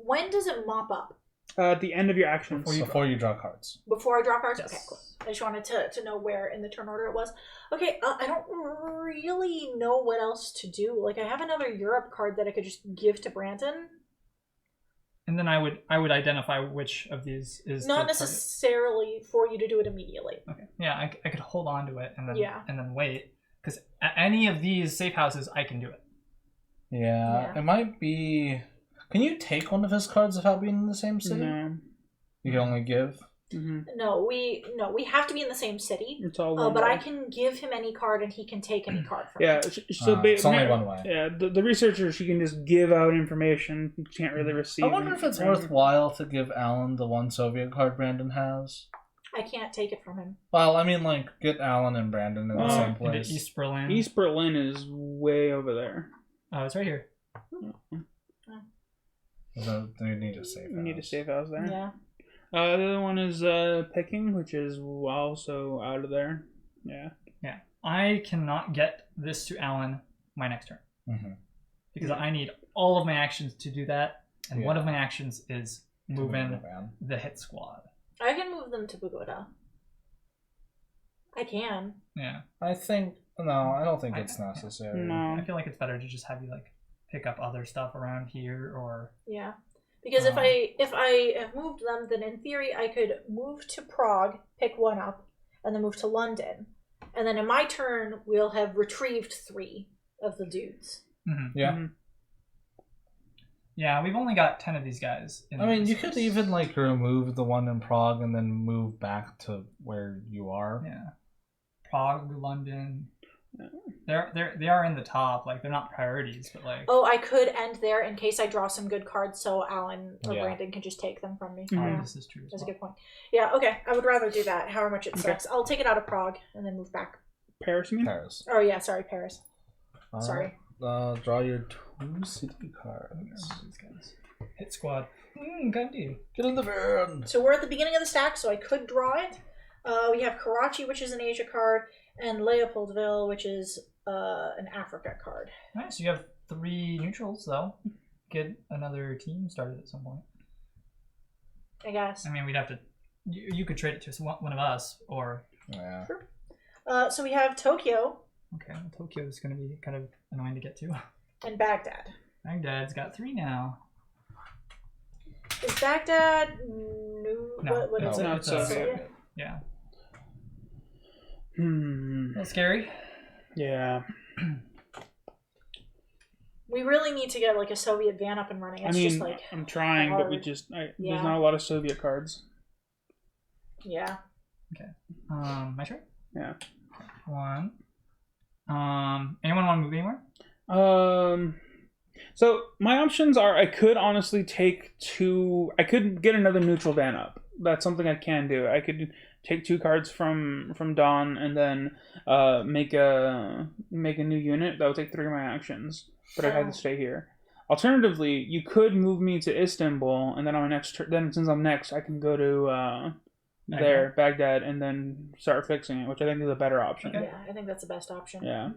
When does it mop up? at the end of your actions. Before you draw cards. Before I draw cards? Yes. Okay, cool. I just wanted to know where in the turn order it was. Okay, I don't really know what else to do. Like, I have another Europe card that I could just give to Brandon. And then I would identify which of these is Not the target. necessarily for you to do it immediately. Okay. Yeah, I could hold on to it and then Yeah. and then wait, because at any of these safe houses I can do it. Yeah, Yeah. it might be... Can you take one of his cards without being in the same city? No. You can only give? Mm-hmm. No, we have to be in the same city. It's all one But way. I can give him any card and he can take any card from Yeah, me. so It's only one way. Yeah, the researcher, she can just give out information. You can't really receive. I wonder if it's worthwhile to give Alan the one Soviet card Brandon has. I can't take it from him. Well, I mean, like, get Alan and Brandon in the same Into place. East Berlin. East Berlin is way over there. Oh, it's right here. So we need to save We need a house. safe house there. Yeah. The other one is Peking, which is also out of there. Yeah. Yeah. I cannot get this to Alan my next turn Mhm. because I need all of my actions to do that, and Yeah. one of my actions is move in Van. the hit squad. I can move them to Pagoda. I can. Yeah. I think... No, I don't think it's necessary. No. I feel like it's better to just have you like pick up other stuff around here, or Yeah. Because if I have moved them, then in theory I could move to Prague, pick one up, and then move to London. And then in my turn, we'll have retrieved 3 of the dudes. Yeah. Mhm. yeah, we've only got 10 of these guys. I mean, you could even like remove the one in Prague and then move back to where you are. Yeah, Prague, London. They are in the top. Like they're not priorities, but like Oh, I could end there in case I draw some good cards, so Alan or Yeah. Brandon can just take them from me. oh, Yeah. this is true. As That's a well. good point. Yeah, okay. I would rather do that, however much it Okay. sucks. I'll take it out of Prague and then move back. Paris, you mean? Paris. Oh, yeah, sorry, Paris. Sorry. Draw your 2 city cards. These guys. Hit squad. Gun deal. Get in the van. So we're at the beginning of the stack, so I could draw it. We have Karachi, which is an Asia card, and Leopoldville, which is an Africa card. Nice. You have 3 neutrals though. Get another team started at some point. I guess. I mean, we'd have to. You could trade it to one of us, or Yeah. So we have Tokyo okay, Tokyo is going to be kind of annoying to get to. and Baghdad. Baghdad's got 3 now. Is Baghdad new? No, what it's is it? not it's Soviet. Yeah. Hmm. A little scary. Yeah. We really need to get like a Soviet van up and running. It's I mean, just like, I'm trying, but we hard. just Yeah. there's not a lot of Soviet cards. yeah. My turn. Yeah. 1. Anyone want to move anywhere? So my options are I could honestly take 2. I could get another neutral van up. That's something I can do. I could take 2 cards from Dawn and then make a new unit. That would take 3 of my actions, but I'd have to stay here. Alternatively, you could move me to Istanbul, and then on my next then since I'm next, I can go to Baghdad, and then start fixing it, which I think is a better option. Okay. Yeah, I think that's the best option. Yeah.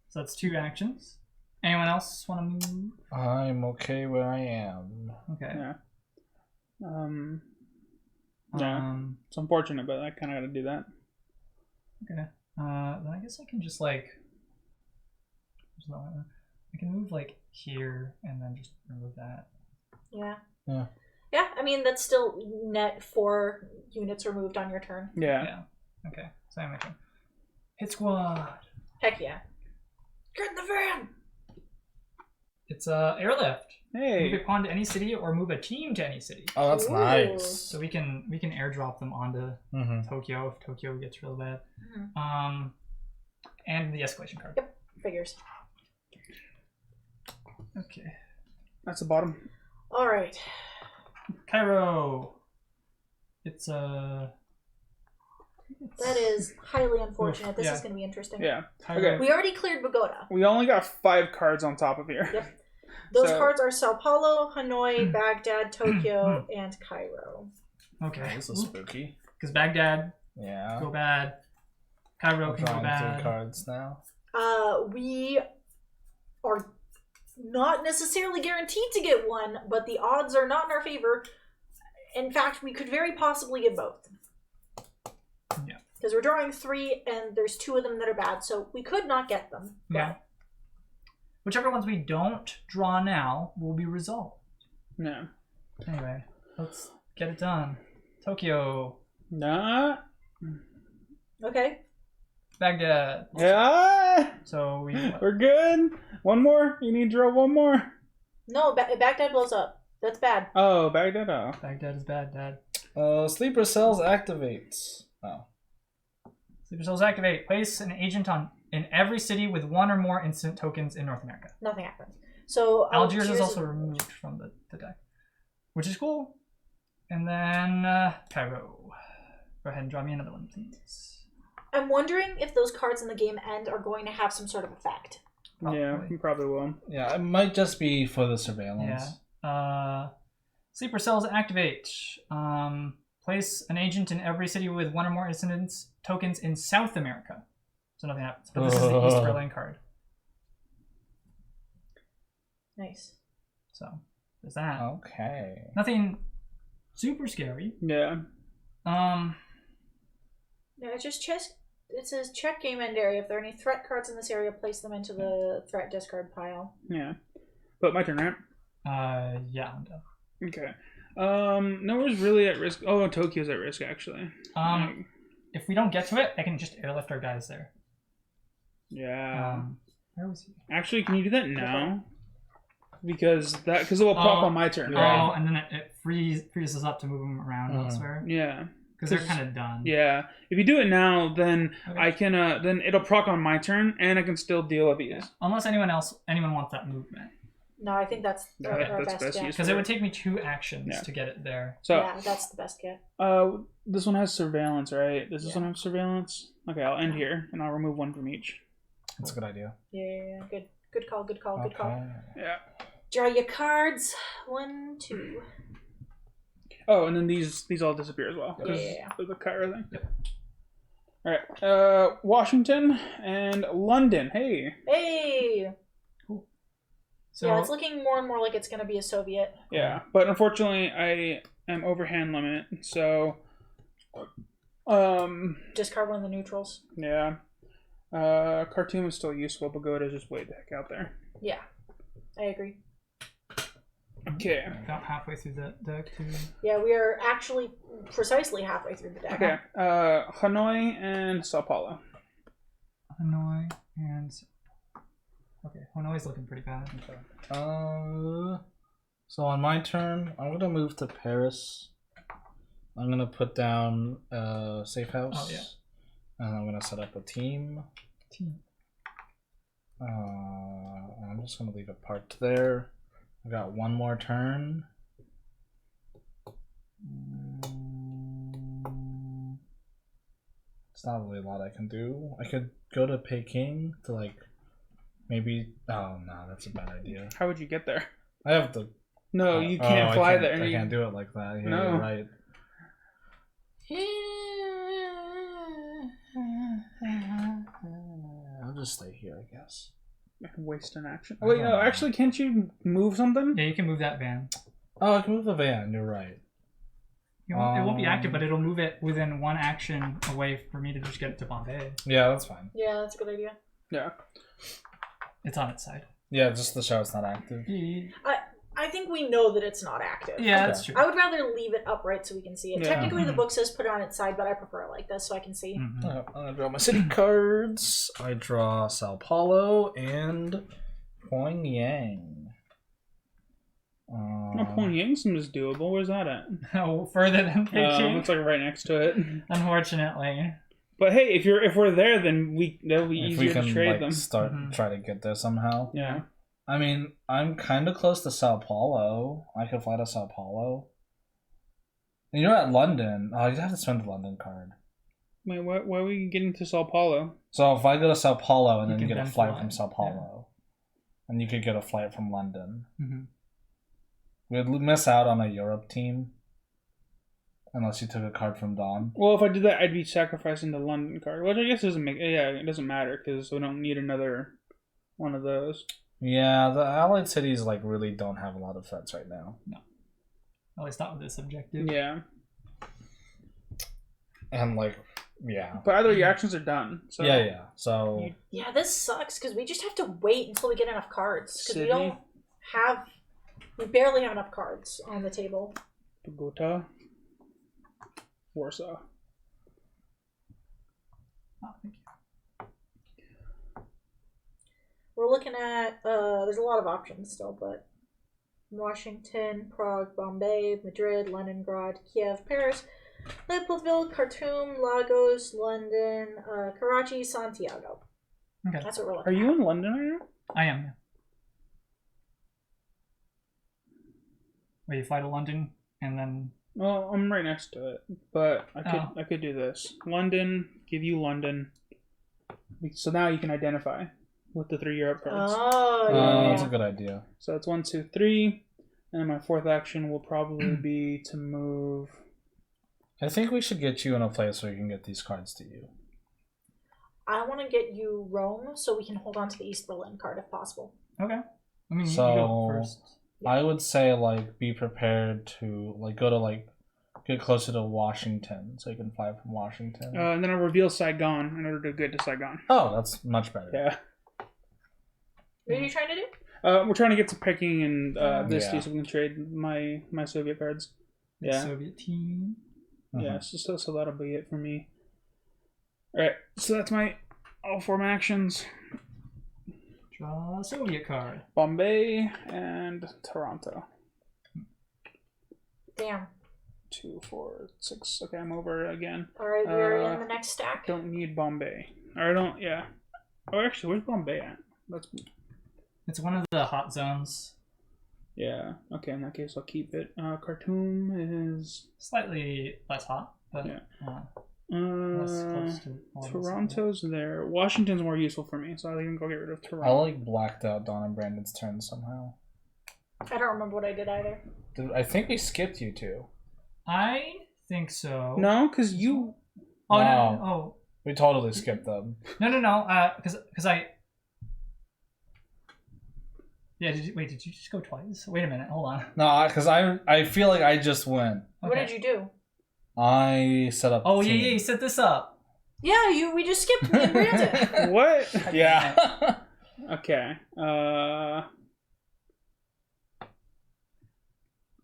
So that's 2 actions. Anyone else want to move? I'm okay where I am. Okay. Yeah. Yeah. It's unfortunate, but I kind of got to do that. Okay. Then I guess I can just like. I can move like here and then just remove that. Yeah. Yeah. Yeah, I mean, that's still net 4 units removed on your turn. Yeah. Yeah. Okay. So I'm making hit squad. Heck yeah. Get in the van! It's airlift. Move Hey. a pawn to any city or move a team to any city. Oh, that's Ooh. nice. So we can airdrop them onto Mm-hmm. Tokyo if Tokyo gets real bad. Mhm. And the escalation card. Yep. Figures. Okay. That's the bottom. Alright. Cairo. It's That is highly unfortunate. This yeah. is going to be interesting. Yeah. Cairo. Okay. We already cleared Bogota. We only got 5 cards on top of here. Yep. Those So- cards are Sao Paulo, Hanoi, Baghdad, Tokyo, and Cairo. Okay. This is spooky. Because Baghdad Yeah. go bad. Cairo I'm can go drawing bad. 3 cards now. We are not necessarily guaranteed to get one, but the odds are not in our favor. In fact, we could very possibly get both. Yeah. Because we're drawing 3, and there's 2 of them that are bad, so we could not get them. Yeah. Whichever ones we don't draw now will be resolved. No. Anyway, let's get it done. Tokyo. Nah. Okay. Baghdad. Yeah. So we. We're good. One more. You need to draw one more. No, Baghdad blows up. That's bad. Oh, Baghdad. Oh. Baghdad is bad, Dad. Sleeper cells activates. Oh. Sleeper cells activate. Place an agent in every city with 1 or more instant tokens in North America. Nothing happens. So Algiers is also removed from the deck, which is cool. And then Cairo. Go ahead and draw me another one, please. I'm wondering if those cards in the game end are going to have some sort of effect. Yeah, Probably. you probably will. Yeah, it might just be for the surveillance. Yeah. Sleeper cells activate. Place an agent in every city with 1 or more incidents tokens in South America. So nothing happens. But this is the East Berlin card. Nice. So there's that. Okay. Nothing super scary. Yeah. Yeah, it just it says check game end area. If there are any threat cards in this area, place them into the threat discard pile. Yeah. But my turn, right? Yeah, I'm done. Okay. Nowhere's really at risk. Oh, Tokyo's at risk, actually. If we don't get to it, I can just airlift our guys there. Yeah. Where was he? Actually, can you do that now? Because it will pop on my turn, right? Oh, and then it frees us up to move them around elsewhere. Yeah. Because they're kind of done. Yeah. If you do it now, then Okay. I can. Then it'll proc on my turn, and I can still deal with these. Unless anyone wants that movement. No, I think that's our that's best best get. use. Because it would take me 2 actions Yeah. to get it there. So, Yeah, that's the best get. this one has surveillance, right? Does this Yeah. one have surveillance? Okay, I'll end here, and I'll remove one from each. That's a good idea. Yeah, good call, good call, good call. Yeah. Draw your cards. 1, 2. Oh, and then these all disappear as well. 'Cause Yeah. of the Kyra thing. Yep. All right. Washington and London. Hey. Hey! So Yeah, it's looking more and more like it's going to be a Soviet. Yeah, but unfortunately, I am over hand limit, so. Discard one of the neutrals. Yeah. Khartoum is still useful, but Pagoda is just way the heck out there. Yeah, I agree. Okay. about halfway through the deck too. Yeah, we are actually precisely halfway through the deck. Okay. Hanoi and Sao Paulo. Hanoi and okay, Hanoi's looking pretty bad. So on my turn, I'm gonna move to Paris. I'm gonna put down a safe house. Oh, yeah. And I'm gonna set up a team. Team. I'm just gonna leave a part there. I got one more turn. It's not really a lot I can do. I could go to Peking to like maybe. Oh no, that's a bad idea. How would you get there? I have to. No, you can't fly there. I can't do it like that. Yeah, No. you're right. I'll just stay here, I guess. Waste an action. Oh, wait, no. Actually, can't you move something? Yeah, you can move that van. Oh, I can move the van. You're right. It won't be active, but it'll move it within one action away for me to just get it to Bombay. Yeah, that's fine. Yeah, that's a good idea. Yeah. It's on its side. Yeah, just the show it's not active. I think we know that it's not active. Yeah, Okay. that's true. I would rather leave it upright so we can see it. Yeah. Technically, the Mhm. book says put it on its side, but I prefer it like this so I can see. Mhm. I'm gonna draw my city cards. I draw Sao Paulo and Pyongyang. No, Pyongyang seems doable. Where's that at? Oh, further than Peking. It's like right next to it. Unfortunately. But hey, if we're there, then that'll be If easier we can to trade like them. start Mhm. try to get there somehow. Yeah. I mean, I'm kind of close to Sao Paulo. I could fly to Sao Paulo. And you're at London. Oh, you'd have to spend the London card. Wait, why are we getting to Sao Paulo? So if I go to Sao Paulo and You then you can get a then flight fly, from Sao Paulo, and you could get a flight from London, Mm-hmm. we'd miss out on a Europe team. Unless you took a card from Dawn. Well, if I did that, I'd be sacrificing the London card, which I guess doesn't make. Yeah, it doesn't matter because we don't need another one of those. Yeah, the Allied cities like really don't have a lot of threats right now. At least not with this objective. Yeah, And like, yeah. but either your actions are done. So Yeah. So Yeah, this sucks because we just have to wait until we get enough cards because Sydney. we barely have enough cards on the table. Bogota, Warsaw. Oh, thank you. We're looking at there's a lot of options still, but Washington, Prague, Bombay, Madrid, Leningrad, Kiev, Paris, Leopoldville, Khartoum, Lagos, London, Karachi, Santiago. Okay. That's what we're Are looking you in London right now? I am. Yeah. Where you fly to London and then Well, I'm right next to it, but I could do this. London, give you London. So now you can identify with the 3 Europe cards. Oh, yeah. that's a good idea. So it's 1, 2, 3, and my fourth action will probably be to move. I think we should get you in a place where you can get these cards to you. I want to get you Rome so we can hold on to the East Berlin card if possible. okay. I mean, you So- go first. I would say like be prepared to like go to like get closer to Washington so you can fly from Washington. And then I'll reveal Saigon in order to get to Saigon. Oh, that's much better. Yeah. What are you trying to do? We're trying to get to Peking and Visty Yeah. so we can trade my Soviet cards. Yeah. Soviet team. Yeah, so that'll be it for me. Alright, so that's all 4 actions. Draw a Soviet card. Bombay and Toronto. Damn. 2, 4, 6. Okay, I'm over again. Alright, we're in the next stack. Don't need Bombay. Or I don't, yeah. Oh, actually, where's Bombay at? It's one of the hot zones. Yeah, okay, in that case, I'll keep it. Khartoum is... Slightly less hot, but Yeah. less close to Toronto's there. Washington's more useful for me, so I think I'll get rid of I Toronto. like blacked out Don and Brandon's turn somehow. I don't remember what I did either. I think we skipped you two. I think so. No, because you... Oh, No. no. Oh. We totally skipped them. No. Because I... Yeah, did you just go twice? Wait a minute, hold on. No, because I feel like I just went. What did you do? I set up. Oh, the yeah, team. you set this up. Yeah, we just skipped me and Brandon. What? Yeah. Okay.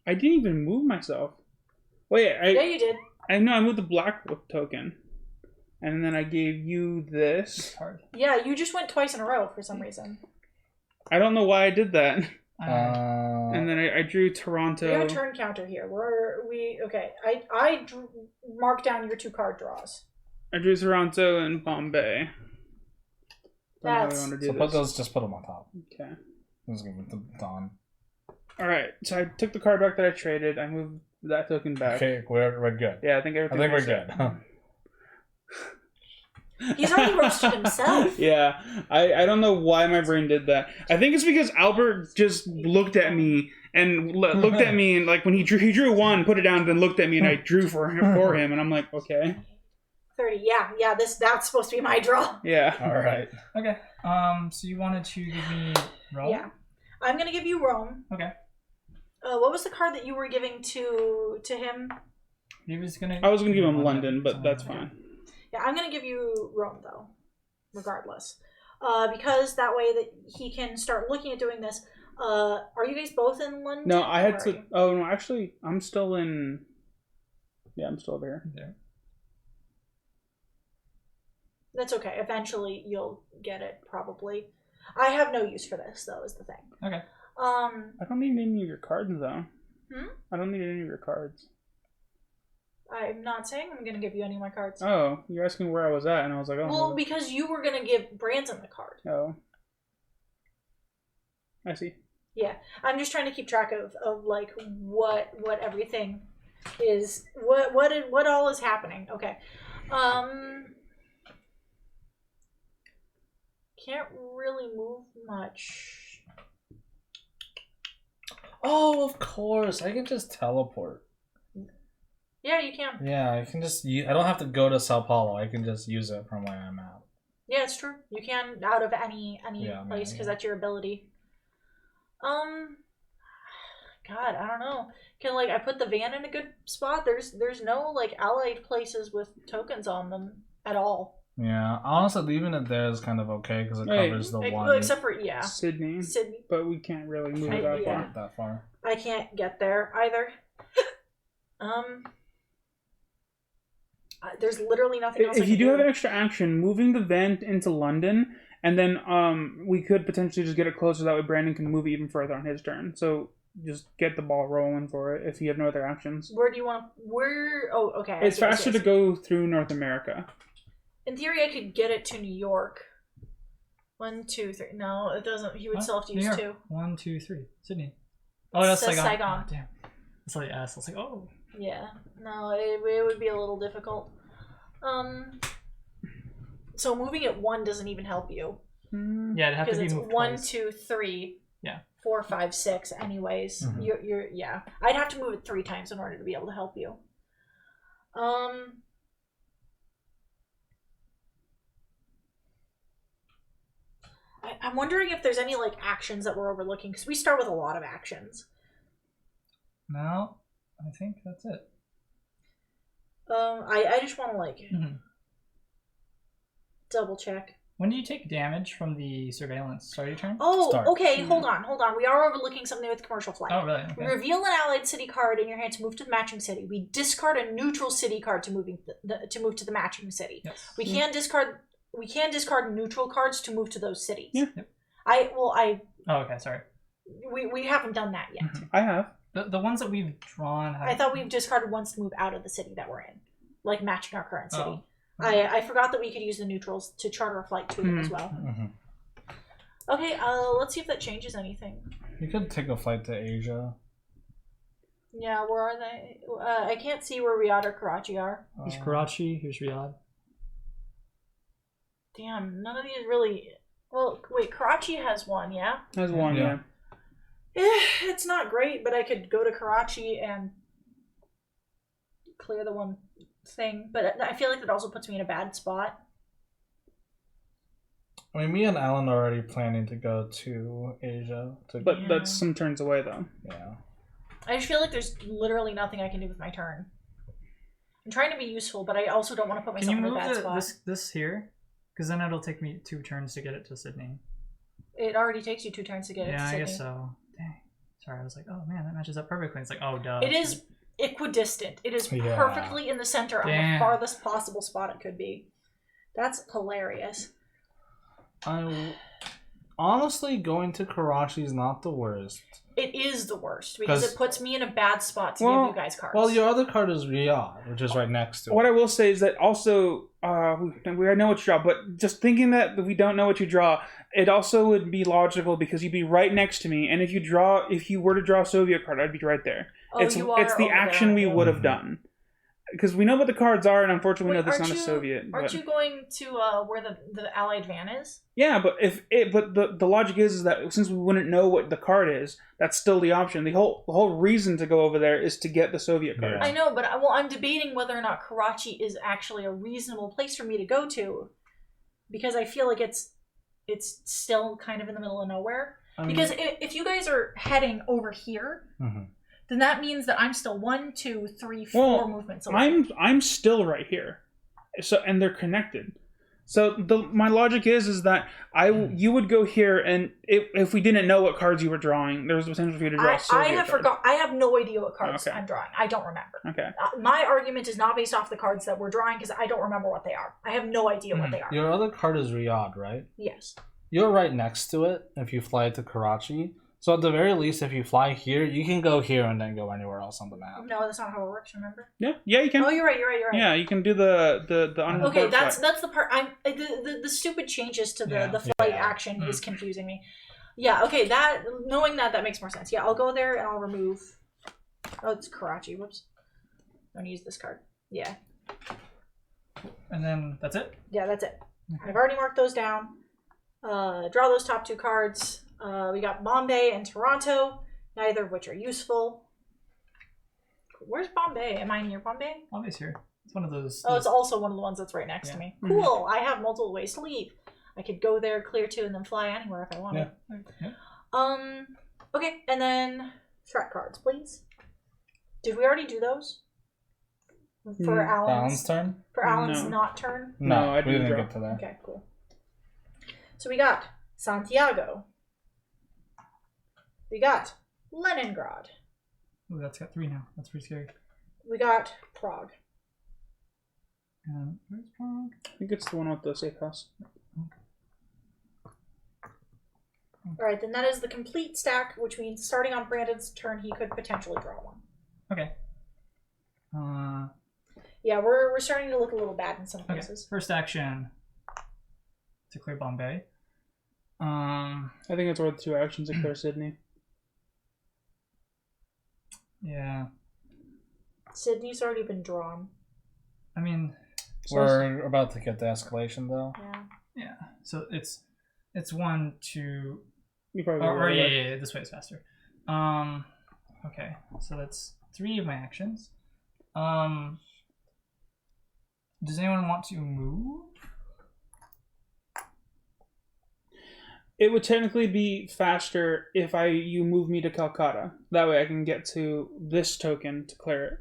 I didn't even move myself. Wait, Yeah, you did. I know I moved the black token. And then I gave you this. Card. Yeah, you just went twice in a row for some reason. I don't know why I did that. And And then I drew We Toronto. have a turn counter here. Okay. I marked down your 2 card draws. I drew Toronto and Bombay. Don't know how we want to do this. just put them on top. Okay. Let's give it to Don. Alright, so I took the card back that I traded. I moved that token back. Okay, we're good. Yeah, I think everything. we're was good. set. He's already roasted himself. Yeah, I don't know why my brain did that. I think it's because Albert just looked at me and looked at me and like when he drew 1, put it down, then looked at me and I drew for him, and I'm like, okay, 30. Yeah. That's supposed to be my draw. yeah. All right. Okay. So you wanted to give me Rome? Yeah. I'm gonna give you Rome. Okay. What was the card that you were giving to him? He was gonna. I was gonna give him London, but that's fine. Yeah, I'm gonna give you Rome though, regardless, because that way that he can start looking at doing this. Are you guys both in London? No, I had Or are to. you- Oh no, actually, I'm still in. Yeah, I'm still over here. There. That's okay. Eventually, you'll get it. Probably. I have no use for this though. Is the thing. Okay. I don't need any of your cards though. Hmm? I don't need any of your cards. I'm not saying I'm gonna give you any of my cards. Oh, you're asking where I was at, and I was like, oh. Well, because you were gonna give Brandon the card. Oh. I see. Yeah, I'm just trying to keep track of like what everything is, what all is happening. Okay, can't really move much. Oh, of course. I can just teleport. Yeah, you can. Yeah, I can just. I don't have to go to Sao Paulo. I can just use it from where I'm at. Yeah, it's true. You can out of any Yeah, place because yeah. that's your ability. God, I don't know. Can I put the van in a good spot? There's no allied places with tokens on them at all. Yeah, honestly, leaving it there is kind of okay because it Hey. covers the Well, one. except for Sydney. Sydney. But we can't really move it that Yeah. far. That far. I can't get there either. There's literally nothing else. If you do have an extra action, moving the vent into London, and then we could potentially just get it closer. That way, Brandon can move even further on his turn. So just get the ball rolling for it if you have no other actions. Where do you want? Where? Oh, okay. I It's see, I see, faster I to see. go through North America. In theory, I could get it to New York. 1, 2, 3. No, it doesn't. He would still have to New use York. 2. 1, 2, 3. Sydney. Oh, that's Says Saigon. Saigon. Oh, damn. That's what I asked. I was like, oh. Yeah. No, it would be a little difficult. So moving it 1 doesn't even help you Yeah, it'd have to because be it's moved 1, twice. 2, 3. Yeah. 4, 5, 6. Anyways, Mhm. you're yeah. I'd have to move it 3 times in order to be able to help you. I'm wondering if there's any actions that we're overlooking because we start with a lot of actions. No, I think that's it. I just want to Mhm. double check. When do you take damage from the surveillance? Start your turn? Oh, Start. okay. Hold on. We are overlooking something with commercial flight. Oh, really? We Okay. reveal an allied city card in your hand to move to the matching city. We discard a neutral city card to move to the matching city. Yes. We can discard neutral cards to move to those cities. Yeah. Yep. I Oh, okay. Sorry. we haven't done that yet. I have. The ones that we've drawn. Have... I thought we've discarded ones to move out of the city that we're in, like matching our current city. Oh. I forgot that we could use the neutrals to charter a flight to them as well. Mhm. Okay, let's see if that changes anything. You could take a flight to Asia. Yeah, where are they? I can't see where Riyadh or Karachi are. Here's Karachi. Here's Riyadh. Damn, none of these really. Well, wait, Karachi has one, yeah? That's one, Yeah. It's not great, but I could go to Karachi and clear the one thing. But I feel like that also puts me in a bad spot. I mean, me and Alan are already planning to go to Asia. But Yeah. that's some turns away, though. Yeah. I just feel like there's literally nothing I can do with my turn. I'm trying to be useful, but I also don't want to put Can myself you in a bad move spot. this here? Because then it'll take me 2 turns to get it to Sydney. It already takes you 2 turns to get it to Yeah, I Sydney. guess so. Dang. Sorry, I was like, oh man, that matches up perfectly. It's like, oh duh. It is equidistant. It is Yeah. perfectly in the center on the Damn. farthest possible spot it could be. That's hilarious. Honestly, going to Karachi is not the worst. It is the worst because 'Cause- it puts me in a bad spot to Well- give you guys cards. Well, your other card is Riyadh, which is right next to it. What I will say is that also, we know what you draw, but just thinking that we don't know what you draw, it also would be logical because you'd be right next to me, and if you were to draw a Soviet card, I'd be right there. Oh, it's you are it's the over action there. we would have Mhm. done. Because we know what the cards are, and unfortunately we Wait, know that's aren't not a you- Soviet. Aren't but- you going to where the Allied van is? Yeah, but the logic is that since we wouldn't know what the card is, that's still the option. The whole reason to go over there is to get the Soviet card. Yeah. I know, but I'm debating whether or not Karachi is actually a reasonable place for me to go to, because I feel like it's still kind of in the middle of nowhere. Because if you guys are heading over here, Mhm. then that means that I'm still 1, 2, 3, 4 Well, movements away. I'm still right here, and they're connected. So my logic is that you would go here, and if we didn't know what cards you were drawing, there was the potential for you to draw. I have forgot. I have no idea what cards Okay. I'm drawing. I don't remember. Okay. My argument is not based off the cards that we're drawing because I don't remember what they are. I have no idea what they are. Your other card is Riyadh, right? Yes. You're right next to it if you fly to Karachi. So at the very least, if you fly here, you can go here and then go anywhere else on the map. No, that's not how it works. Remember? Yeah, you can. Oh, you're right. Yeah, you can do the unreport Okay, that's flight. the part. The stupid changes to the Yeah. the flight Yeah. action is confusing me. Yeah. Okay. Knowing that makes more sense. Yeah, I'll go there and I'll remove. Oh, it's Karachi. Whoops. Don't use this card. Yeah. And then that's it? Yeah, that's it. I've already marked those down. Draw those top 2 cards. We got Bombay and Toronto, neither of which are useful. Where's Bombay? Am I near Bombay? Bombay's here. It's one of those. Oh, it's also one of the ones that's right next to me. Mhm. Cool. I have multiple ways to leave. I could go there, clear 2, and then fly anywhere if I wanted. Yeah. Okay, and then threat cards, please. Did we already do those? For Alan's Alan's turn? No. not turn? No, I we didn't didn't draw. get to that. Okay, cool. So we got Santiago. We got Leningrad. Ooh, that's got 3 now. That's pretty scary. We got Prague. Where's Prague? I think it's the one with the safe house. Alright, then that is the complete stack, which means starting on Brandon's turn, he could potentially draw one. Okay. Yeah, we're starting to look a little bad in some Okay. places. First action to clear Bombay. I think it's worth 2 actions to clear Sydney. Yeah. Sydney's already been drawn. I mean, We're about to get the escalation, though. Yeah. yeah. So it's 1, 2. You probably Or will, yeah, this way is faster. Okay, so that's 3 of my actions. Does anyone want to move? It would technically be faster if you move me to Calcutta. That way I can get to this token to clear it.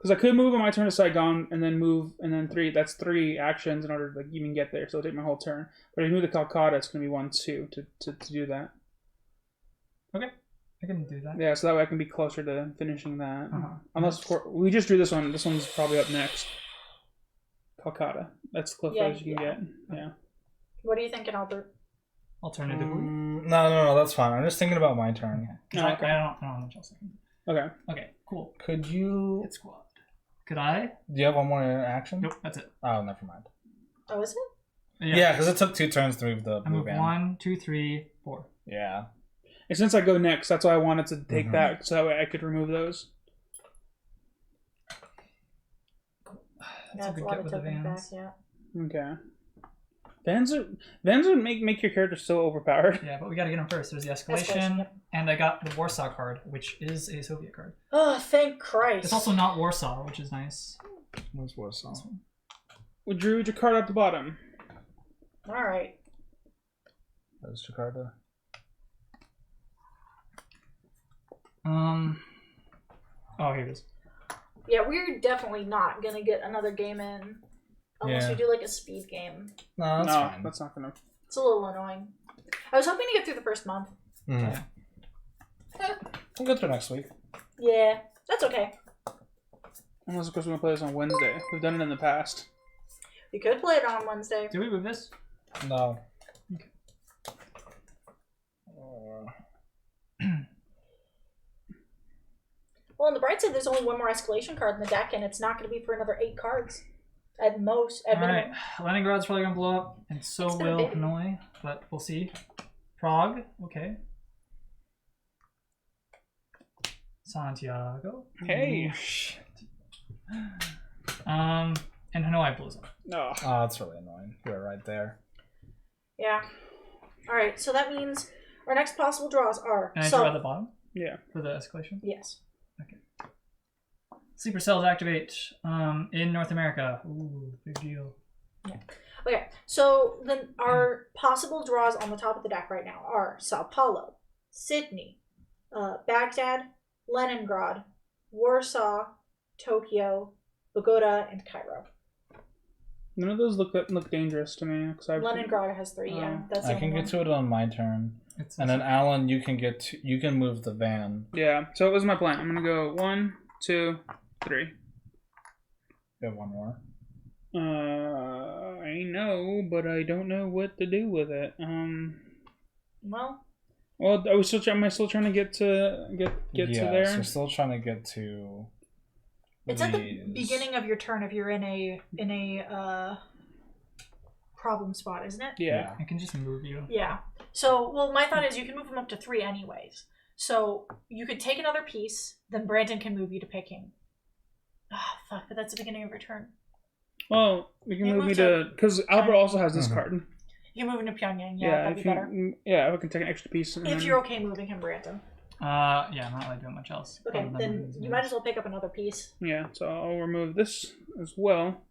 Because I could move on my turn to Saigon and then move and then 3. That's 3 actions in order to like, even get there. So it'll take my whole turn. But if you move to Calcutta, it's going to be 1, 2 to do that. Okay, I can do that. Yeah, so that way I can be closer to finishing that. Uh-huh. Unless we just drew this one. This one's probably up next. Calcutta. That's the closest you can get. Yeah. What are you thinking, Albert? Alternatively. No, that's fine. I'm just thinking about my turn. Okay. Oh, okay. I don't know much else I can do. Okay. Okay, cool. Could you? Hit squad. Could I? Do you have one more action? Nope, that's it. Oh, never mind. Oh, is it? Yeah, because it took 2 turns to move the I move van. 1, 2, 3, 4. Yeah. And since I go next, that's why I wanted to take that, so that way I could remove those. That's a That's good a lot get of with the tokens back, vans. Okay. yeah. Vans would make your character so overpowered. Yeah, but we gotta get them first. There's the escalation, Escalation, yep. and I got the Warsaw card, which is a Soviet card. Oh, thank Christ. It's also not Warsaw, which is nice. Where's Warsaw? We drew your card at the bottom. Alright. There's Jakarta. Oh, here it is. Yeah, we're definitely not gonna get another game in unless Yeah. we do like a speed game. No, that's fine. That's not gonna. It's a little annoying. I was hoping to get through the first month. Yeah. We'll go through next week. Yeah, that's okay. Unless of course we're gonna play this on Wednesday. We've done it in the past. We could play it on Wednesday. Do we move this? No. Well, on the bright side, there's only one more escalation card in the deck, and it's not going to be for another 8 cards. At most, at Alright, minimum. Leningrad's probably gonna blow up, and so It's gonna will be. Hanoi, but we'll see. Prague, okay. Santiago. Hey. Ooh, shit. And Hanoi blows up. No. Oh, that's really annoying. You're right there. Yeah. Alright, so that means our next possible draws are... And I so, draw at the bottom Yeah. for the escalation. yes. Sleeper cells activate in North America. Ooh, big deal. Okay, so then our possible draws on the top of the deck right now are Sao Paulo, Sydney, Baghdad, Leningrad, Warsaw, Tokyo, Bogota, and Cairo. None of those look dangerous to me. Leningrad has 3, yeah. That's the I can only get one. to it on my turn. It's And then Alan, you can move the van. Yeah. So it was my plan. I'm gonna go 1, 2, 3. You have one more. I know, but I don't know what to do with it. Well, Well, I was still. Am I still trying to get to Yeah, to there? so we're still trying to get to. it's at the these. beginning of your turn if you're in a problem spot, isn't it? Yeah. I can just move you. Yeah. So, well, my thought is you can move them up to 3 anyways. So you could take another piece, then Brandon can move you to Peking. Ah, fuck! But that's the beginning of your turn. Well, we can You move me move to because Albert also has this Mhm. card. You can move into Pyongyang. Yeah, that'd be if better. yeah, we can take an extra piece. And If then- you're okay moving him, Brandon. Yeah, I'm not really doing much else. Okay, other than then moving you these might as well pick up another piece. Yeah, so I'll remove this as well.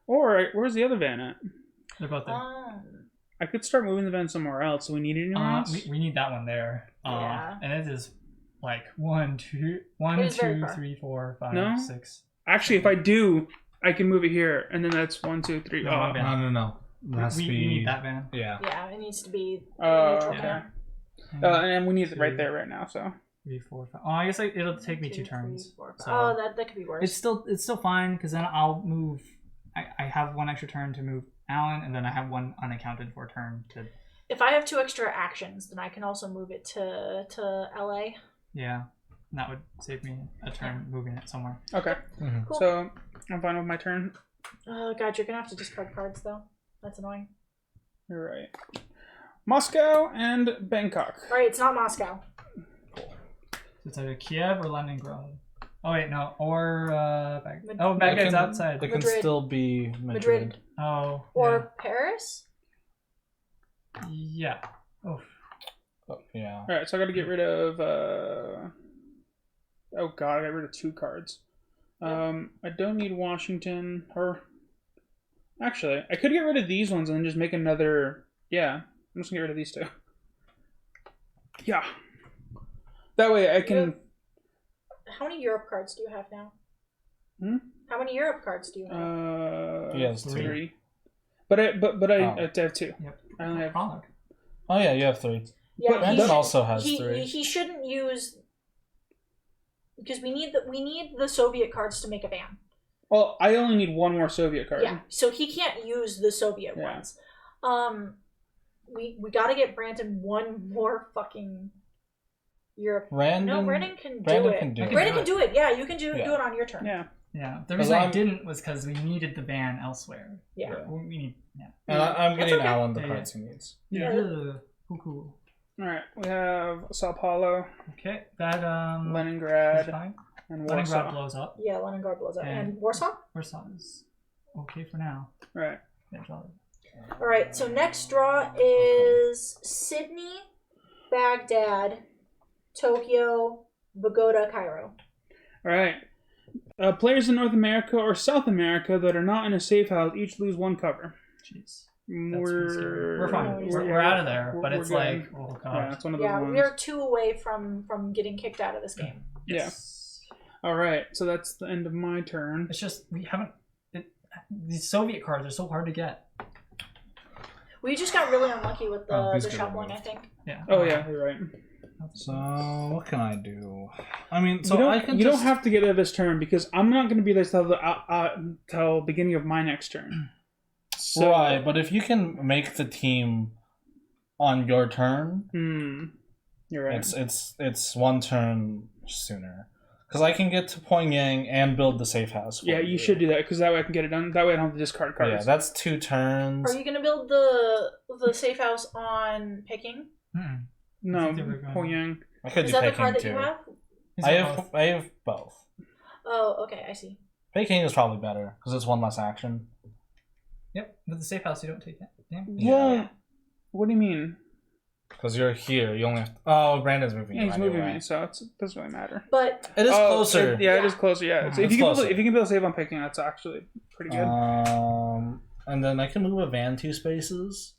Or where's the other van at? They're both there. I could start moving the van somewhere else. Do we need it anywhere else? We need that one there. Yeah. And it is like 1, 2, It is very 2, far. 3, 4, 5, No? 6. Actually, if I do, I can move it here, and then that's 1, 2, 3. No, Oh, my van. No. It has to We be. need that van. Yeah. Yeah, it needs to be. Oh, neutral okay. there. And we need it right there, right now. So 3, 4, 5. Oh, I guess it'll take me 2 2, 3, turns. 4, 5. So Oh, that could be worse. it's still fine because then I'll move. I have 1 extra turn to move Alan, and then I have 1 unaccounted for turn to. If I have 2 extra actions, then I can also move it to LA. Yeah, and that would save me a turn moving it somewhere. okay, Mhm. Cool. so I'm fine with my turn. Oh god, you're gonna have to discard cards though. That's annoying. You're right. Moscow and Bangkok. All right, it's not Moscow. So it's either Kiev or Leningrad. Oh wait, no, or Mad- oh, Baghdad's It can- outside. It can Madrid. still be Madrid. Oh, Or Paris. yeah. Oh, Oh, yeah. All right, so I got to get rid of. Oh god, I got rid of 2 cards. I don't need Washington. Or actually, I could get rid of these ones and then just make another. Yeah, I'm just gonna get rid of these 2. Yeah. That way I can. How many Europe cards do you have now? How many Europe cards do you have? He has three. But I have two. Yep. I only have. Prologue. Oh yeah, you have 3. Yeah, Brandon also has he, 3. He shouldn't use because we need the Soviet cards to make a van. Well, I only need one more Soviet card. Yeah, so he can't use the Soviet ones. We got to get Brandon one more fucking Europe. Brandon can do Brandon it. can do it. Brandon can do it. Yeah, you can do Yeah. it on your turn. Yeah. Yeah. The reason I didn't was because we needed the van elsewhere. Yeah. We need. Yeah. And I'm That's getting okay. Alan the Yeah, cards he needs. Yeah. Cool. All right. We have Sao Paulo, Okay. That is Leningrad, fine. and Leningrad Warsaw. blows up. Yeah, Leningrad blows up. And- And Warsaw? Warsaw is okay for now. Right. Yeah, draw it. All right, so next draw is Sydney, Baghdad, Tokyo, Bogota, Cairo. All right. Players in North America or South America that are not in a safe house each lose 1 cover. Jeez. We're fine. We're We're out of there, but we're it's good. like, oh Yeah, god. it's one of those Yeah, ones. we're 2 away from getting kicked out of this game. Yes. All right. So that's the end of my turn. It's just we haven't. These Soviet cards are so hard to get. We just got really unlucky with Oh, the these get shuffling, I removed. think. Yeah. Oh yeah, you're right. So what can I do? I mean, so you don't, I can you just... don't have to get it this turn because I'm not going to be there till beginning of my next turn. So, Right, but if you can make the team on your turn, you're right. it's 1 turn sooner. Because I can get to Pyongyang and build the safe house. For Yeah, you should do that because that way I can get it done. That way I don't have to discard cards. Yeah, that's 2 turns. Are you going to build the safe house on Peking? Mm-mm. No, I think they were going- Pyongyang. I could Is do that the Peking card that too. you have? These I are both. have both. Oh, okay, I see. Peking is probably better because it's 1 less action. Yep. With the safe house, you don't take that. Yeah. Yeah. What do you mean? Because you're here, you only have to... Oh, Brandon's moving. Yeah, you he's moving anyway. me, so it doesn't really matter. But It is closer. It is closer. Yeah, so if It's you can closer. if you can build a save on picking, that's actually pretty good. And then I can move a van 2 spaces.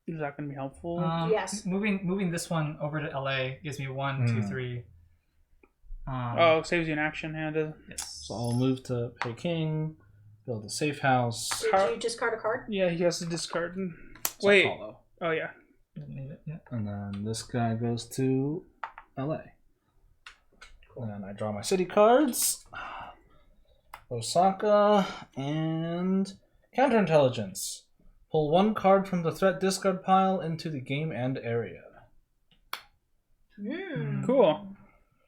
Is that going to be helpful? Yes. Moving this one over to LA gives me 1, 2, 3. Saves you an action handed. Yes. So I'll move to Peking, build a safe house. did you discard a card? Yeah, he has to discard. Sao Wait. Paulo. Oh yeah. Didn't need it yet. And then this guy goes to LA. And then I draw my city cards. Osaka and counterintelligence. Pull 1 card from the threat discard pile into the game end area. Cool.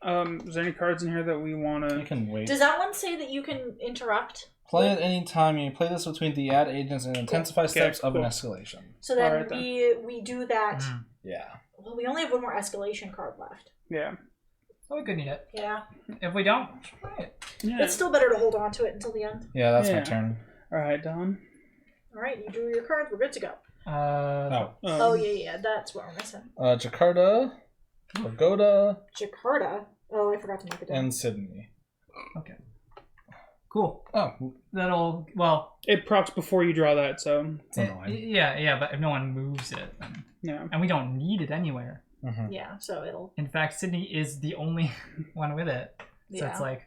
Is there any cards in here that we want You to? can wait. Does that one say that you can interrupt? Play at any time. You play this between the add agents and intensify steps of an cool. escalation. So then Alright, then. we do that. Mm. Yeah. Well, we only have 1 more escalation card left. Yeah. Oh, we could need it. Yeah. If we don't, try it. Yeah. It's still better to hold on to it until the end. Yeah, that's my Yeah. turn. All right, Don. All right, you drew your cards. We're good to go. Oh. Oh yeah, that's what we're missing. Jakarta, Pagoda, Jakarta. Oh, I forgot to make it down. and Sydney. Okay. Cool. Oh, That'll well. It procs before you draw that, so it's annoying. Yeah, but if no one moves it, then, yeah. and we don't need it anywhere. Mhm. Yeah, so it'll. In fact, Sydney is the only one with it. So Yeah. it's like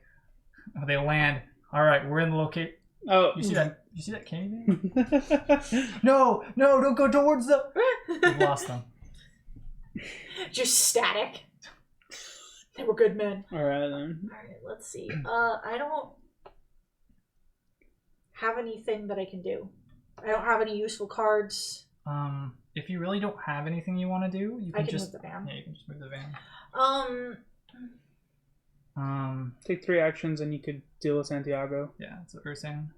they land. All right, we're in the location. Oh, You see that? You see that cave? No, don't go towards the. We've lost them. Just static. They were good men. All right then. All right, let's see. I don't have anything that I can do. I don't have any useful cards. If you really don't have anything you want to do, you I can can just move the van. Yeah, you can just move the van. Take 3 actions and you could deal with Santiago. Yeah, that's what we were saying.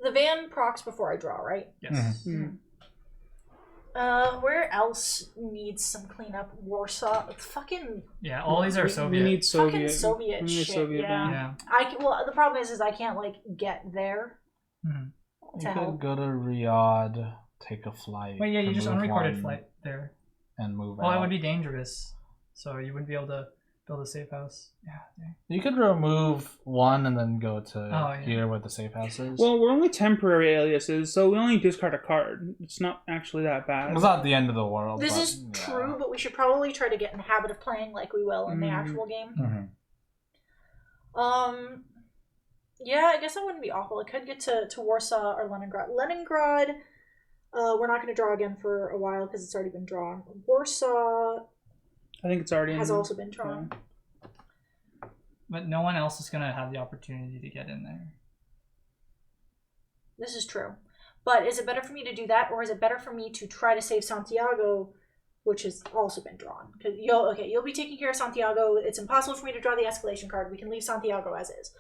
The van procs before I draw, right? Yes. Where else needs some cleanup? Warsaw. Fucking Yeah, all these are We Soviet. need Soviet. fucking Soviet we need a shit. Soviet yeah. van. Yeah. The problem is I can't like get there Mhm. to You help. could go to Riyadh, take a flight. Wait, yeah, you and just move unrecorded one flight there. and move Well, out. it would be dangerous, so you wouldn't be able to. build a safe house. Yeah. Dang. You could remove one and then go to yeah. here where the safe house is. Well, we're only temporary aliases, so we only discard a card. It's not actually that bad. It's not the end of the world. This but, is yeah. true, but we should probably try to get in the habit of playing like we will in the Mhm. actual game. Mhm. Yeah, I guess that wouldn't be awful. It could get to Warsaw or Leningrad. Leningrad, we're not going to draw again for a while because it's already been drawn. Warsaw I think it's already has in, also been drawn. But no one else is gonna have the opportunity to get in there. This is true. But is it better for me to do that, or is it better for me to try to save Santiago, which has also been drawn? Because you'll be taking care of Santiago. It's impossible for me to draw the escalation card. We can leave Santiago as is.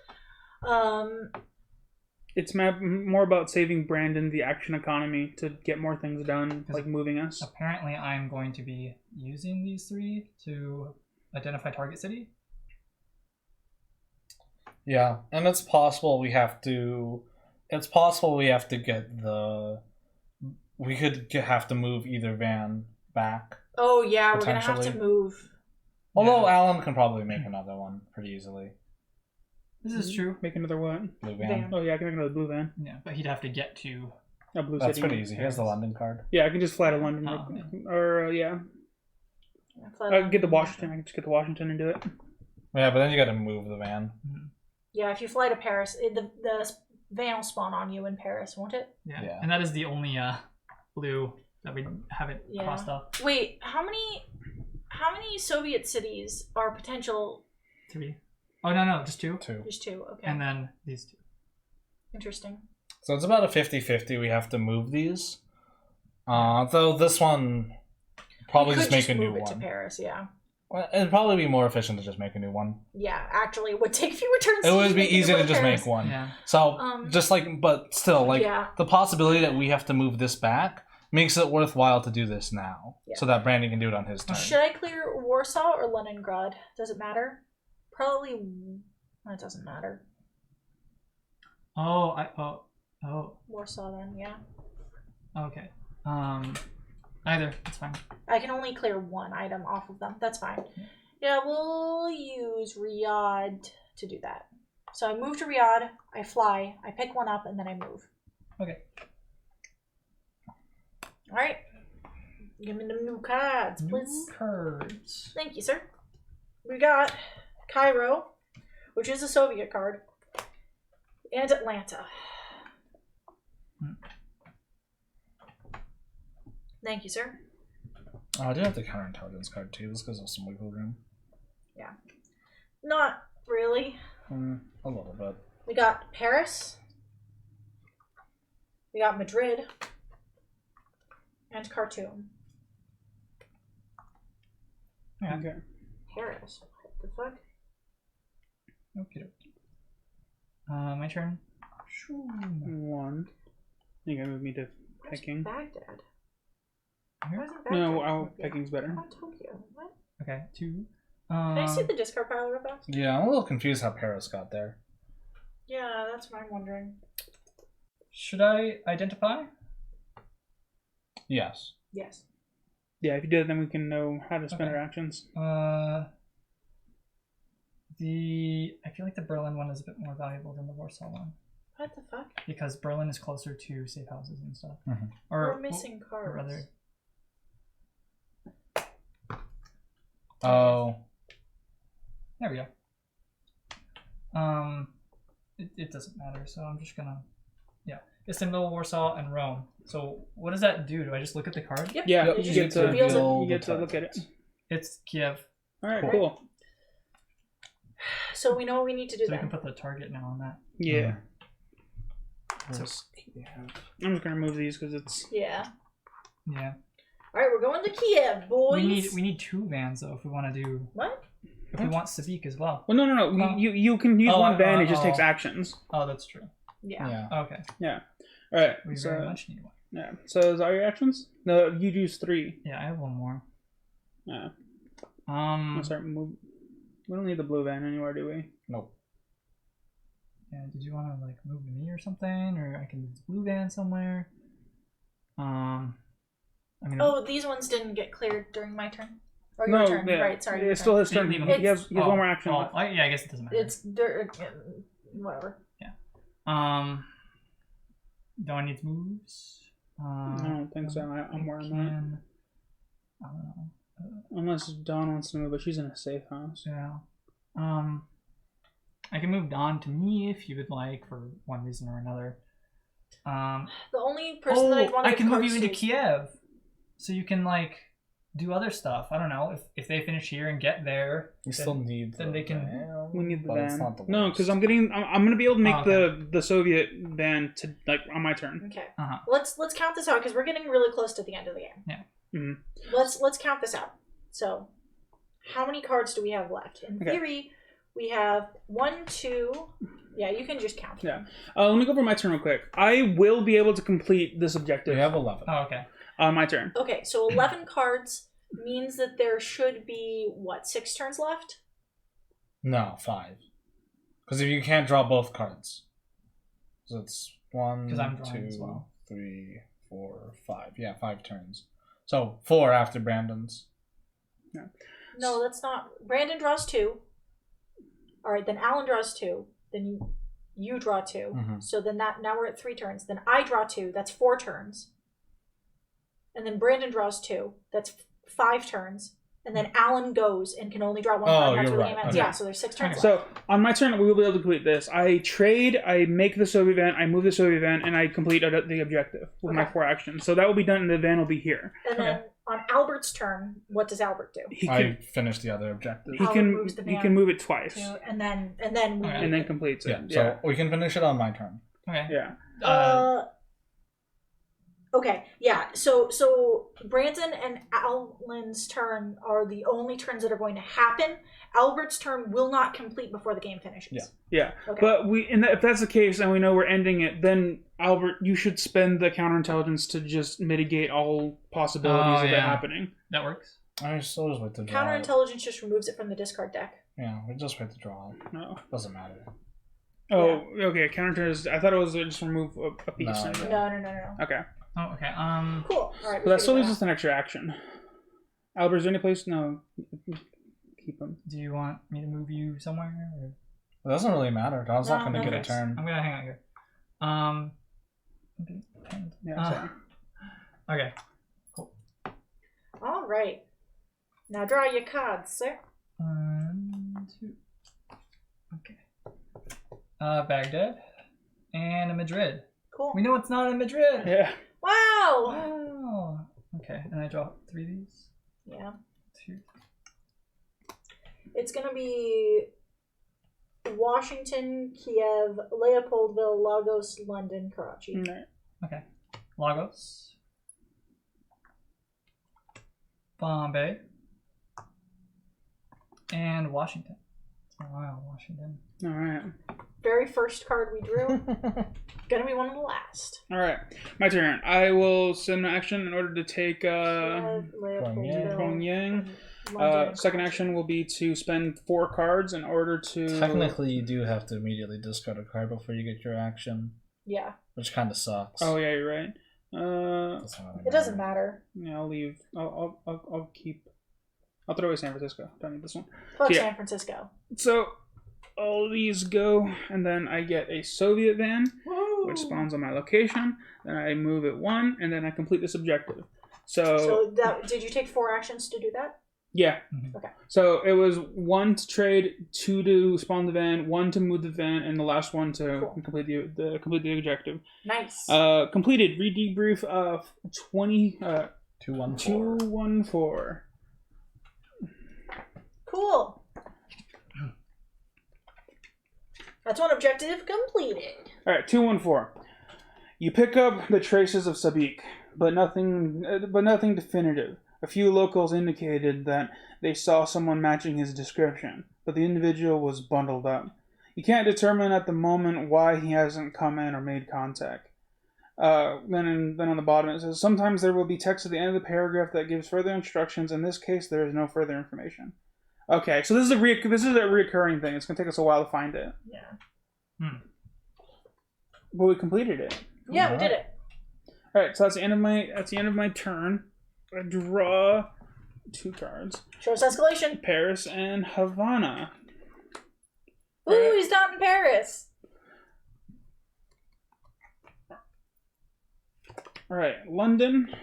It's more about saving Brandon the action economy to get more things done, like moving us. Apparently, I'm going to be using these 3 to identify target city. Yeah, and it's possible we have to. It's possible we have to get the. We could have to move either van back. Oh yeah, we're gonna have to Potentially. move. Although Yeah. Alan can probably make another one pretty easily. This is true. Make another what? Blue van. Van. Oh yeah, I can make another blue van. Yeah, but he'd have to get to. A blue That's city. pretty easy. Here's the London card. Yeah, I can just fly to London, Oh, or yeah, get the Washington. I can just get the Washington and do it. Yeah, but then you got to move the van. Yeah, if you fly to Paris, the van will spawn on you in Paris, won't it? Yeah. Yeah. And that is the only blue that we haven't Yeah. crossed off. Wait, how many Soviet cities are potential? 3. Oh no, just 2. 2. There's 2. Okay, And then these 2. interesting. So it's about a 50-50. We have to move these. Though this one probably We could just make a new move it to one. Paris, yeah. Well, it'd probably be more efficient to just make a new one. Yeah, actually, it would take fewer turns. It would be make it easier to to just Paris. make one. Yeah. So just like, but still, like Yeah. the possibility that we have to move this back makes it worthwhile to do this now, Yeah. so that Brandon can do it on his turn. Should I clear Warsaw or Leningrad? Does it matter? Probably. It doesn't matter. Oh. Warsaw then, yeah. Okay. Either. It's fine. I can only clear one item off of them. That's fine. Yeah, we'll use Riyadh to do that. So I move to Riyadh, I fly, I pick one up, and then I move. Okay. Alright. Give me the new cards, please. New cards. Thank you, sir. We got Cairo, which is a Soviet card, and Atlanta. Thank you, sir. Oh, I do have the counterintelligence card too. This gives us some wiggle room. Yeah. Not really. A little bit. We got Paris. We got Madrid. And Khartoum. Yeah. Okay. Paris. What the fuck? Okay. My turn. One. You gotta move me to Where's Peking. Baghdad? Here? Why isn't Baghdad? No, Tokyo? Peking's better. How about Tokyo? What? Okay. 2. Can I see the discard pile real fast? Yeah, I'm a little confused how Paris got there. Yeah, that's what I'm wondering. Should I identify? Yes. Yes. Yeah, if you do it, then we can know how to spend Okay. our actions. I feel like the Berlin one is a bit more valuable than the Warsaw one What the fuck? because Berlin is closer to safe houses and stuff. Mhm. We're missing cards. Or rather, Oh. there we go. It doesn't matter, so I'm just gonna, Istanbul, Warsaw, and Rome. So what does that do? Do I just look at the card? Yep. Yeah, Yep, you just get to reveals it. you get to look at it. It's Kiev, All right, Cool. cool. So we know what we need to do so we then. can put the target now on that. Yeah, Where's- I'm just gonna move these because it's. Yeah. Yeah. All right, we're going to Kiev, boys. We need 2 vans though if we want to do What? if we want Sabik as well. Well, no. Oh. You can use Oh, one van. It just oh. takes actions. Oh, that's true. Yeah. Yeah. Okay. Yeah. All right. We So very much need one. yeah. So is all your actions? No, you use 3. Yeah, I have one more. Yeah. I'll start move. We don't need the blue van anywhere, do we? Nope. Yeah, did you want to like move to me or something, or I can move the blue van somewhere? I mean, Oh, these ones didn't get cleared during my turn. Or your No, turn. yeah. Right, sorry. your It's still turn. his turn. He It's- has one more action left. Yeah, I guess it doesn't matter. It's whatever. Do I need moves? I don't think so. I'm where I'm at. I don't know. Unless Dawn wants to move, but she's in a safe house. Yeah. I can move Dawn to me if you would like, for one reason or another. The only person that I'd want to I can move cards you into to is- Kiev, so you can like do other stuff. I don't know if they finish here and get there. You then- still need. then they can- van, We need the but it's van. not the No, worst. because I'm gonna be able to make Oh, okay. the Soviet van to like on my turn. Okay. Uh-huh. Let's count this out because we're getting really close to the end of the game. Yeah. Mhm. Let's count this out. So, how many cards do we have left? In Okay. theory, we have 1, 2. Yeah, you can just count. Yeah. Let me go over my turn real quick. I will be able to complete this objective. We have 11. Oh, okay. On my turn. Okay, so 11 cards means that there should be what, 6 turns left? No, 5. Because if you can't draw both cards, so it's 1, 'Cause I'm drawing 2, as well. 3, 4, 5. Yeah, 5 turns. So 4 after Brandon's. No, that's not. Brandon draws 2. All right, then Alan draws 2. Then you draw 2. Mhm. So then now we're at 3 turns. Then I draw 2. That's 4 turns. And then Brandon draws 2. That's 5 turns. And then Alan goes and can only draw 1 card. Oh, That's you're where the game right. ends. Okay. Yeah, so there's 6 turns left. So on my turn, we will be able to complete this. I trade, I make the Soviet van, I move the Soviet van, and I complete the objective with my Okay. 4 actions. So that will be done, and the van will be here. And then on Albert's turn, what does Albert do? He I can finished the other objective. he Albert can moves the he van can move it twice, And then we and then completes it. Yeah, Yeah. so we can finish it on my turn. Okay. Yeah. Okay, yeah. So Brandon and Alan's turn are the only turns that are going to happen. Albert's turn will not complete before the game finishes. Yeah. Yeah. Okay. But if that's the case, and we know we're ending it, then Albert, you should spend the counterintelligence to just mitigate all possibilities Oh, of it yeah. happening. That works. I still just wait to draw it. Counterintelligence just removes it from the discard deck. Yeah, we just wait to draw it. No. Doesn't matter. Oh, okay. Counterintelligence. I thought it was just remove a piece. No, No. Okay. Oh, okay. Cool. All right. But that still leaves us an extra action. Albert, is there any place? No. Keep him. Do you want me to move you somewhere? Or? It doesn't really matter. Don's not No, going to no. get a turn. I'm gonna hang out here. Yeah. Sorry. Okay. All right. Now draw your cards, sir. 1, 2. Okay. Baghdad and Madrid. Cool. We know it's not in Madrid. Yeah. Wow. Wow. Okay, and I draw 3 of these. Yeah. 2. It's gonna be Washington, Kiev, Leopoldville, Lagos, London, Karachi. Alright. Okay. Lagos. Bombay. And Washington. Wow, Washington. All right. Very first card we drew. Gonna be one of the last. All right. My turn. I will send an action in order to take Kiev, Leopoldville, Pyongyang. London, Second Karachi. action will be to spend 4 cards in order to. Technically, you do have to immediately discard a card before you get your action, Yeah. which kind of sucks. Oh yeah, you're right. Doesn't really It doesn't matter. Yeah, I'll leave. I'll keep. I'll throw away San Francisco. Don't need this one. Fuck Yeah. San Francisco. So all these go, and then I get a Soviet van, which Woo! spawns on my location. Then I move it 1, and then I complete this objective. So did you take 4 actions to do that? Yeah. Mhm. Okay. So it was 1 to trade, 2 to spawn the van, 1 to move the van, and the last one to Cool. complete the objective. Nice. Completed. Re-debrief of 2-1-4. 214. Cool. That's one objective completed. All right, 214. You pick up the traces of Sabik, but nothing definitive. A few locals indicated that they saw someone matching his description, but the individual was bundled up. You can't determine at the moment why he hasn't come in or made contact. Then on the bottom it says, sometimes there will be text at the end of the paragraph that gives further instructions. In this case, there is no further information. Okay, so this is a reoccurring thing. It's going to take us a while to find it. Yeah. But we completed it. Yeah, we did it. Alright, so that's the end of my turn. I draw 2 cards. Show us escalation. Paris and Havana. Ooh, Right. he's not in Paris. Alright, London,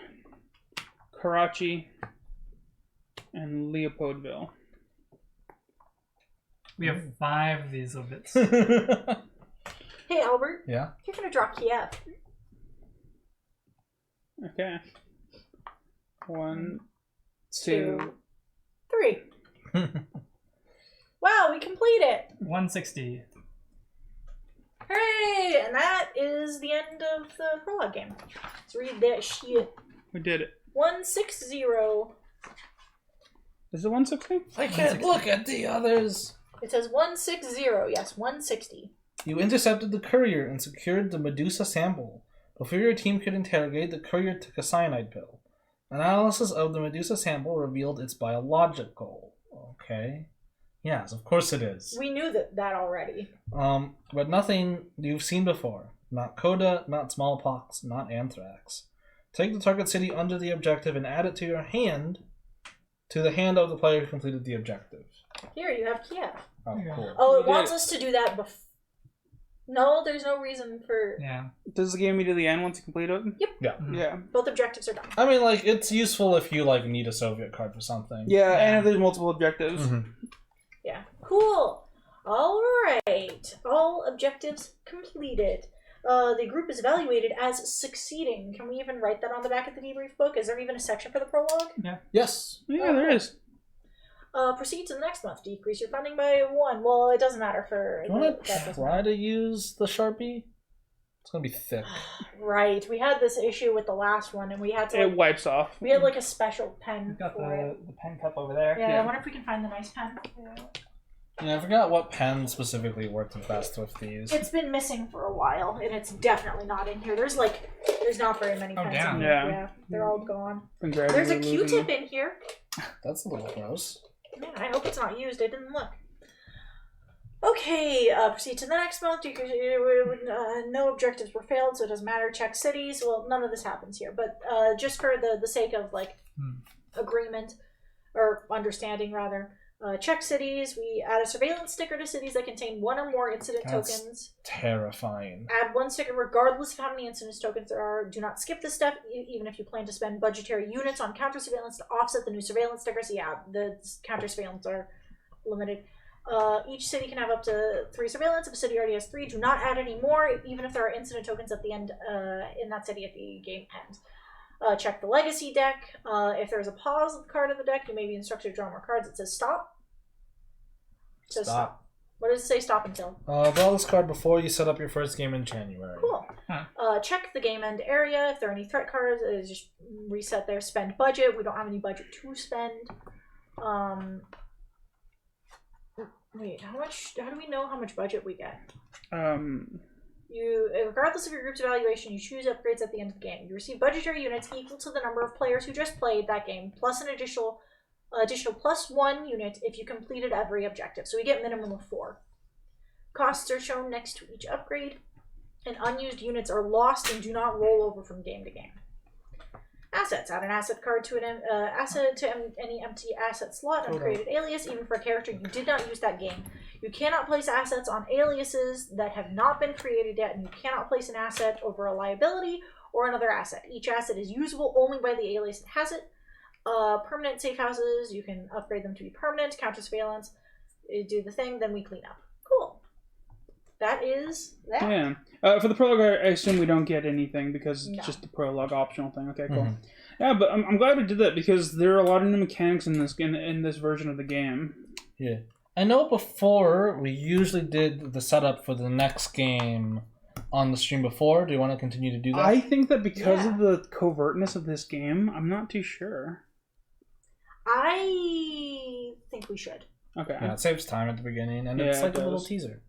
Karachi, and Leopoldville. We have 5 of these little bits. Hey, Albert. Yeah. You're gonna draw Kiev. Okay. 1, 2. 3. Wow, we complete it. 160. Hooray! And that is the end of the prologue game. Let's read that shit. We did it. 160. Is it 160? I can't look at the others. It says 160. Yes, 160. You intercepted the courier and secured the Medusa sample. Before your team could interrogate, the courier took a cyanide pill. Analysis of the Medusa sample revealed it's biological. Okay. Yes, of course it is. We knew that already. But nothing you've seen before. Not coda, not smallpox, not anthrax. Take the target city under the objective and add it to your hand, to the hand of the player who completed the objective. Here, you have Kiev. Oh, Yeah. cool. Oh, We it did wants it. us to do that before. No, there's no reason for... Yeah. Does the game immediately end once you complete it? Yeah. Mhm. Yeah. Both objectives are done. I mean, like, it's useful if you, like, need a Soviet card for something. Yeah, and if there's multiple objectives. Mhm. Yeah. Cool. All right. All objectives completed. The group is evaluated as succeeding. Can we even write that on the back of the debrief book? Is there even a section for the prologue? Yes. Yeah, there is. Proceed to the next month. Decrease your funding by 1. Well, it doesn't matter for... Do you want that to doesn't try to use the Sharpie? It's going to be thick. Right. We had this issue with the last one, and we had to... It wipes off. we had like a special pen We've got for it. the pen cup over there. Yeah, yeah. I wonder if we can find the nice pen. Yeah, I forgot what pen specifically worked the best with these. It's been missing for a while, and it's definitely not in here. There's not very many Oh, pens damn. in here. Yeah. Yeah, they're all gone. Been There's a gradually losing Q-tip them. in here. That's a little gross. Yeah, I hope it's not used. I didn't look. Okay, proceed to the next month. No objectives were failed, so it doesn't matter. Check cities. Well, none of this happens here, but just for the sake of like agreement or understanding, rather. Check cities. We add a surveillance sticker to cities that contain 1 or more incident That's tokens. terrifying. Add 1 sticker regardless of how many incident tokens there are. Do not skip this step, even if you plan to spend budgetary units on counter surveillance to offset the new surveillance stickers. Yeah, the counter surveillance are limited. Each city can have up to 3 surveillance. If a city already has 3, do not add any more, even if there are incident tokens at the end in that city at the game ends. Check the legacy deck. If there's a pause of the card of the deck, you may be instructed to draw more cards. It says stop. It says Stop. What does it say stop until? Draw this card before you set up your first game in January. Cool. Huh. Check the game end area. If there are any threat cards, just reset there. Spend budget. We don't have any budget to spend. Wait, how do we know how much budget we get? Regardless of your group's evaluation, you choose upgrades at the end of the game. You receive budgetary units equal to the number of players who just played that game, plus an additional +1 unit if you completed every objective. So we get minimum of 4. Costs are shown next to each upgrade, and unused units are lost and do not roll over from game to game. Assets. Add an asset card to any empty asset slot and create an alias, even for a character you did not use that game. You cannot place assets on aliases that have not been created yet, and you cannot place an asset over a liability or another asset. Each asset is usable only by the alias that has it. Permanent safe houses, you can upgrade them to be permanent. Counter surveillance, do the thing, then we clean up. Cool. That is that. Yeah. For the prologue, I assume we don't get anything because it's No. just the prologue optional thing. Okay, cool. Mhm. Yeah, but I'm glad we did that because there are a lot of new mechanics in this version of the game. Yeah. I know before we usually did the setup for the next game on the stream before. Do you want to continue to do that? I think that because Yeah. of the covertness of this game, I'm not too sure. I think we should. Okay. Yeah, it saves time at the beginning, and it's Yeah, like it a little does. teaser.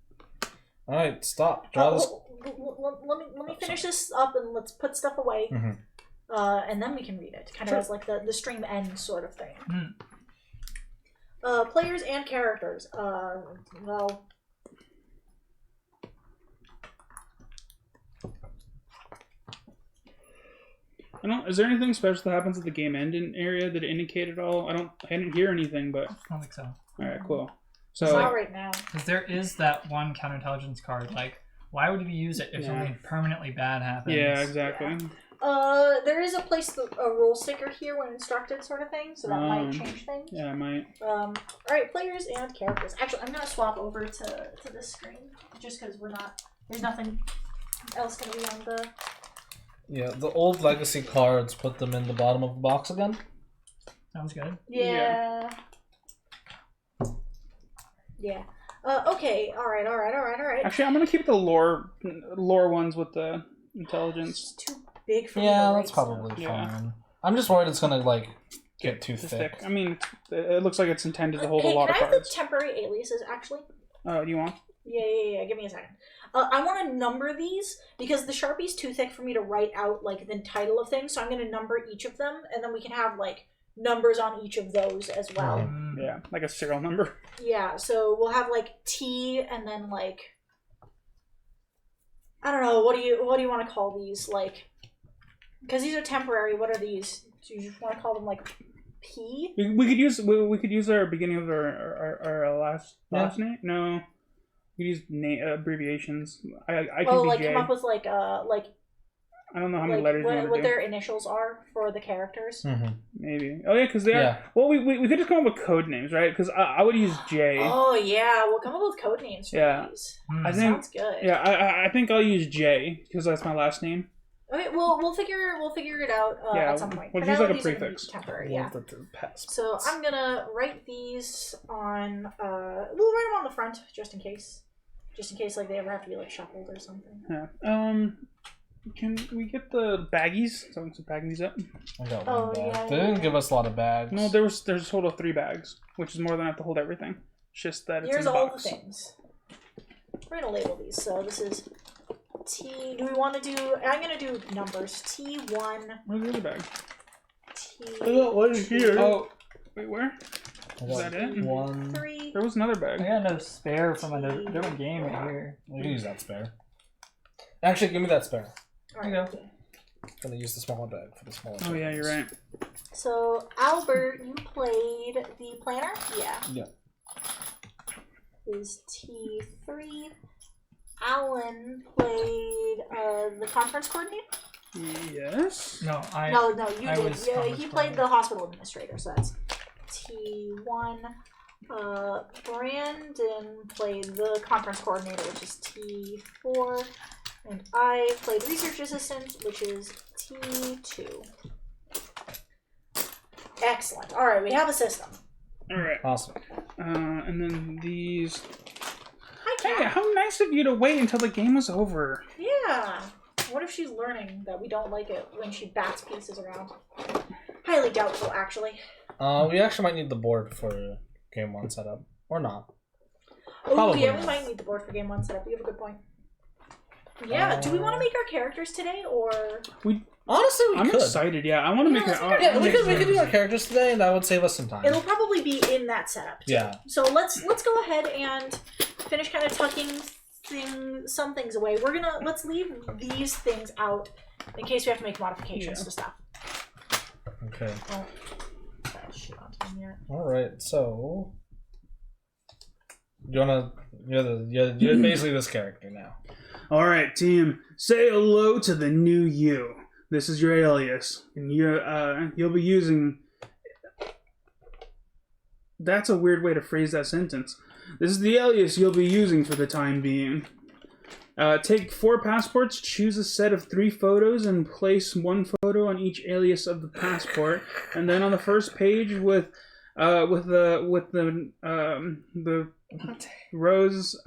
All right, stop. Draw this. Let me finish this up and let's put stuff away. Mhm. And then we can read it. Kind of Sure. as like the stream end sort of thing. Hmm. Players and characters. Well. Is there anything special that happens at the game ending area that indicate at all? I didn't hear anything, but. I don't think so. All right, cool. It's So. not right now. Because there is that one counterintelligence card. Like, why would you use it if something permanently bad happens? Yeah, exactly. Yeah. There is a rule sticker here when instructed, sort of thing, so that might change things. Yeah, it might. All right, players and characters. Actually, I'm gonna swap over to this screen just because there's nothing else gonna be on the. Yeah, the old legacy cards. Put them in the bottom of the box again. Sounds good. Yeah. Okay. All right. Actually, I'm gonna keep the lore ones with the intelligence. It's too big for me. Yeah, to that's write probably stuff. Yeah. fine. I'm just worried it's gonna like get too thick. I mean, it looks like it's intended to hold a Hey, lot of can I have the cards. temporary aliases actually? Oh, do you want? Yeah. Give me a second. I want to number these because the Sharpie's too thick for me to write out like the title of things. So I'm going to number each of them, and then we can have like numbers on each of those as well. Mhm. Yeah, like a serial number. Yeah. So we'll have like T, and then like I don't know. What do you want to call these? Like, because these are temporary. What are these? Do you just want to call them like P? We could use our beginning of our last name. No, we could use abbreviations. I can be like J. come up with like I don't know how many letters you want what to do. their initials are for the characters. Mm-hmm. Maybe. Oh yeah, because they are. Yeah. Well, we could just come up with code names, right? Because I would use J. Oh yeah, we'll come up with code names for Yeah. these. I think. Sounds good. Yeah, I think I'll use J because that's my last name. Okay, well we'll figure it out at some point. We'll For use now, like a these are gonna be prefix. temporary, yeah. Pass. So I'm gonna write these on. We'll write them on the front just in case like they ever have to be like shuffled or something. Yeah. Can we get the baggies? So I'm bagging these up. I got Oh, one bag. yeah, They didn't give us a lot of bags. No, there's a total of 3 bags, which is more than enough to hold everything. It's just that it's Here's in the all box. the things. We're gonna label these. So this is T. Do we want to do? I'm gonna do numbers. T1. Where's the other bag? T. I got one here. Oh, wait, where? I Is got that it? 1. 3. There was another I bag. got no spare from a different game right here. We can use that spare. Actually, give me that spare. All There you right. go. I'm gonna use the smaller bag for the smaller. Oh yeah, bags. you're right. So Albert, you played the planner. Yeah. Yeah. Is T3. Alan played the conference coordinator. Yes. No, No, you I did. was Yeah, conference he played coordinator. the hospital administrator. So that's T1. Brandon played the conference coordinator, which is T4. And I played research assistant, which is T2. Excellent. All right, we have a system. All right. Awesome. And then these. Hi, Hey, Kat. how nice of you to wait until the game was over. Yeah. What if she's learning that we don't like it when she bats pieces around? Highly doubtful, actually. We actually might need the board for game 1 setup, or not. Oh, Probably yeah, not. we might need the board for game 1 setup. You have a good point. Yeah, do we want to make our characters today, or... Honestly, we I'm could. excited. Yeah, I want to Yeah, make let's it. make Yeah, we could do our characters today, and that would save us some time. It'll probably be in that setup, too. Yeah. So let's go ahead and finish kind of tucking some things away. Let's leave these things out in case we have to make modifications to stuff. Okay. Oh, shit onto them yet. All right. So, you wanna? You're basically this character now. All right, team. Say hello to the new you. This is your alias, and you'll be using. That's a weird way to phrase that sentence. This is the alias you'll be using for the time being. Take 4 passports, choose a set of 3 photos, and place 1 photo on each alias of the passport. And then on the first page, with the rows,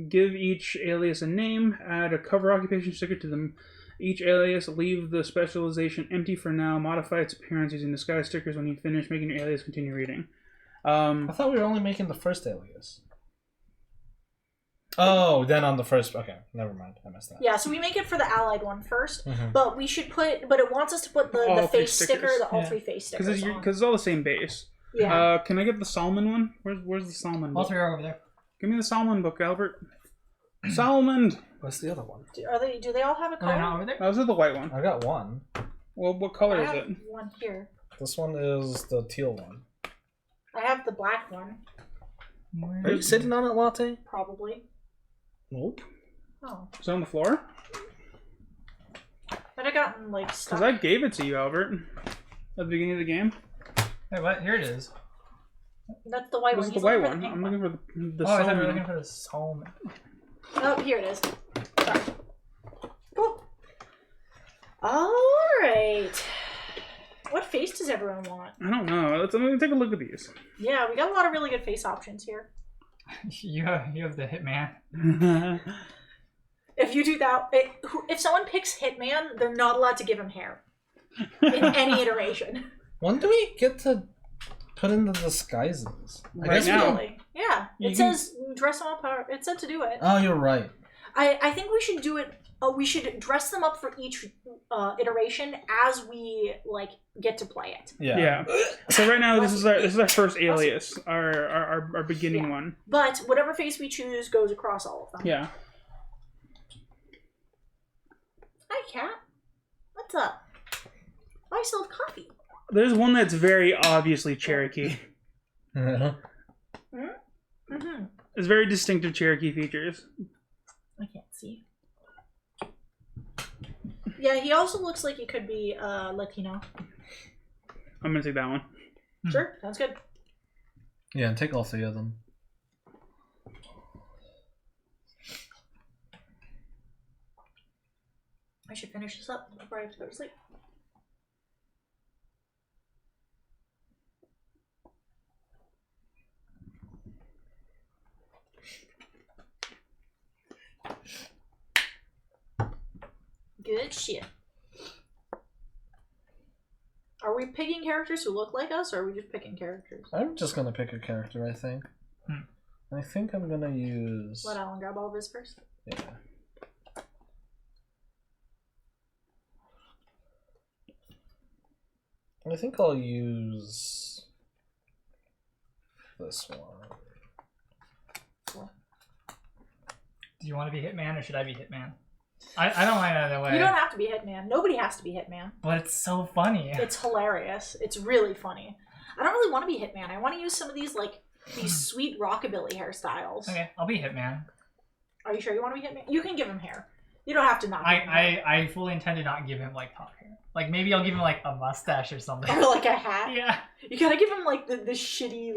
give each alias a name. Add a cover occupation sticker to them. Each alias, leave the specialization empty for now. Modify its appearance using disguise stickers. When you finish making your alias, continue reading. I thought we were only making the first alias. Oh, then on the first. Okay, never mind. I messed that. Yeah, so we make it for the allied one first, Mhm. but we should but it wants us to put All the 3 face sticker, stickers. all Yeah. 3 face stickers on. Because it's all the same base. Yeah. Can I get the Salmon one? Where's the Salmon All book? 3 are over there. Give me the Salmon book, Albert. Salmon! What's the other one? Do they all have a Are they not color? over there? That was the white one. I got one. Well, what color I is have it? one here. This one is the teal one. I have the black one, Are you sitting on it, Latte? probably. Nope. Oh. Is it on the floor? I'd have gotten, like, stuck. Because I gave it to you, Albert. At the beginning of the game. Hey, what? Here it is. That's the white This one. is the He's white looking for one. the pink I'm looking for the I thought you were salmon. looking for the salmon. Oh, here it is. Sorry. Cool. Alright. What face does everyone want? I don't know. Let me take a look at these. Yeah, we got a lot of really good face options here. You have the hitman. If you do that, if someone picks Hitman, they're not allowed to give him hair in any iteration. When do we get to put in the disguises? Right I guess now. Really. Yeah. You It can- says dress them up. It said to do it. Oh, you're right. I think we should do it. We should dress them up for each iteration as we like get to play it. Yeah. So right now this is our first alias, our beginning one. But whatever face we choose goes across all of them. Yeah. Hi, cat. What's up? Why you still have coffee? There's one that's very obviously Cherokee. Mm-hmm. It's very distinctive Cherokee features. I can't see. Yeah, he also looks like he could be Latino. I'm gonna take that one. Sure, sounds good. Yeah, take all 3 of them. I should finish this up before I have to go to sleep. Good shit. Are we picking characters who look like us, or are we just picking characters? I'm just gonna pick a character, I think. I think I'm gonna use... Let Alan grab all of his first. Yeah. I think I'll use this one. Do you want to be Hitman or should I be Hitman? I don't mind either way. You don't have to be Hitman. Nobody has to be Hitman. But it's so funny. It's hilarious. It's really funny. I don't really want to be Hitman. I want to use some of these these sweet rockabilly hairstyles. Okay, I'll be Hitman. Are you sure you want to be Hitman? You can give him hair. You don't have to not. Give him hair. I fully intend to not give him like top hair. Like maybe I'll give him like a mustache or something. Or like a hat. Yeah. You gotta give him like the shitty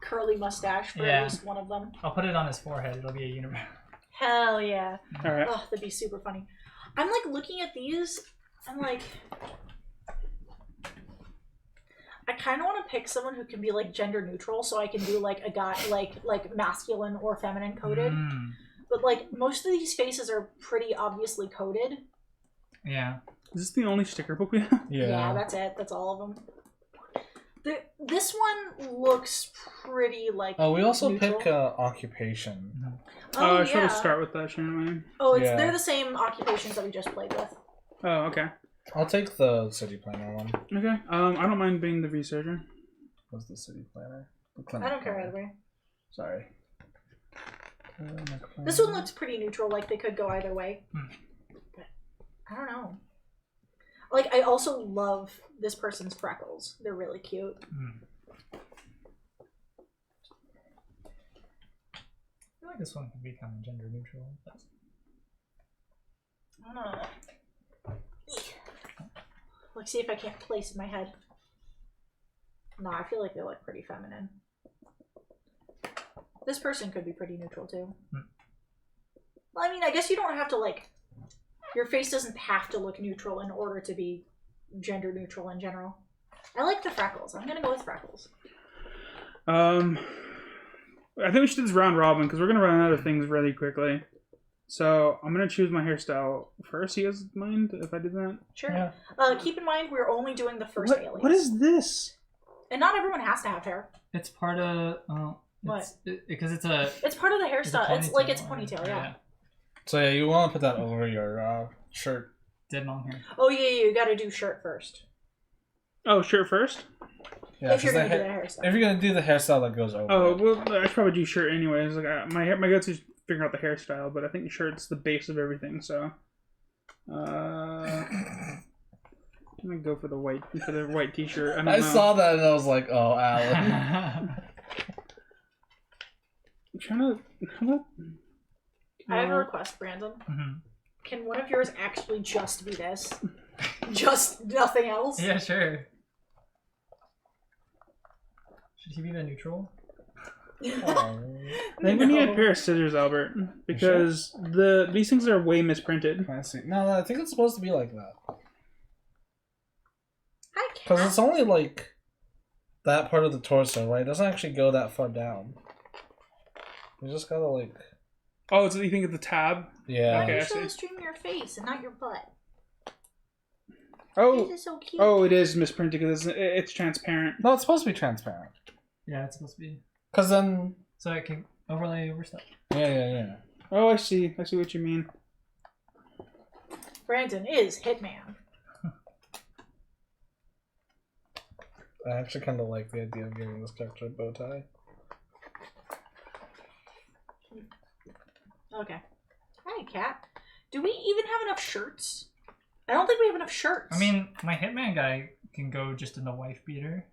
curly mustache for at least one of them. I'll put it on his forehead. It'll be a unibrow. Hell yeah. All right. Oh, that'd be super funny. I'm like looking at these. I'm like, I kind of want to pick someone who can be like gender neutral, so I can do like a guy like masculine or feminine coded. But like most of these faces are pretty obviously coded. Yeah. Is this the only sticker book we have? Yeah, that's it. That's all of them. This one looks pretty like. Oh, we also neutral. pick occupation. Oh, I yeah. should have start with that, shouldn't we? Oh, Yeah. they're the same occupations that we just played with. Oh, okay. I'll take the city planner one. Okay. I don't mind being the researcher. What's the city planner? The I clinic don't care planner. either way. Sorry. This one looks pretty neutral, like they could go either way. But I don't know. Like, I also love this person's freckles. They're really cute. I feel like this one could be kind of gender neutral. But... I don't know. Let's see if I can't place in my head. No, I feel like they look pretty feminine. This person could be pretty neutral too. Well, I mean, I guess you don't have to like. Your face doesn't have to look neutral in order to be gender neutral in general. I like the freckles. I'm gonna go with freckles. I think we should do this round robin because we're gonna run out of things really quickly. So I'm gonna choose my hairstyle first. You guys mind if I did that? Sure. Yeah. Keep in mind we're only doing the first alias. What is this? And not everyone has to have hair. It's part of What? Because it's a It's part of the hairstyle. It's like it's ponytail, ponytail, yeah. So yeah, you want to put that over your shirt. Dead mom hair. Oh yeah, you got to do shirt first. Oh, shirt first. Yeah, if you're 'cause gonna do the hairstyle. if you're gonna do the hairstyle that goes over. Oh well, I should probably do shirt anyways. Like my go-to is figuring out the hairstyle, but I think shirt's the base of everything. So, I'm gonna go for the white t-shirt. I don't I know. saw that and I was like, oh, Alan. I'm trying to. I have a request, Brandon. Mm-hmm. Can one of yours actually just be this? Just nothing else? Yeah, sure. Should he be the neutral? Oh. I think we need a pair of scissors, Albert, because these things are way misprinted. I see. No, I think it's supposed to be like that. Hi, Because Cat. it's only like that part of the torso, right? It doesn't actually go that far down. You just gotta like. Oh, so you think of the tab? Yeah. Why Okay, do I you show see. the stream of your face and not your butt? Oh, This is so cute. oh, it is misprinted because it's transparent. No, it's supposed to be transparent. Yeah, it's supposed to be. Because then. So I can overlay over stuff. Yeah. Oh, I see. I see what you mean. Brandon is Hitman. I actually kind of like the idea of giving this character a bow tie. Okay. Hi, Cat. Do we even have enough shirts? I don't think we have enough shirts. I mean, my hitman guy can go just in the wife beater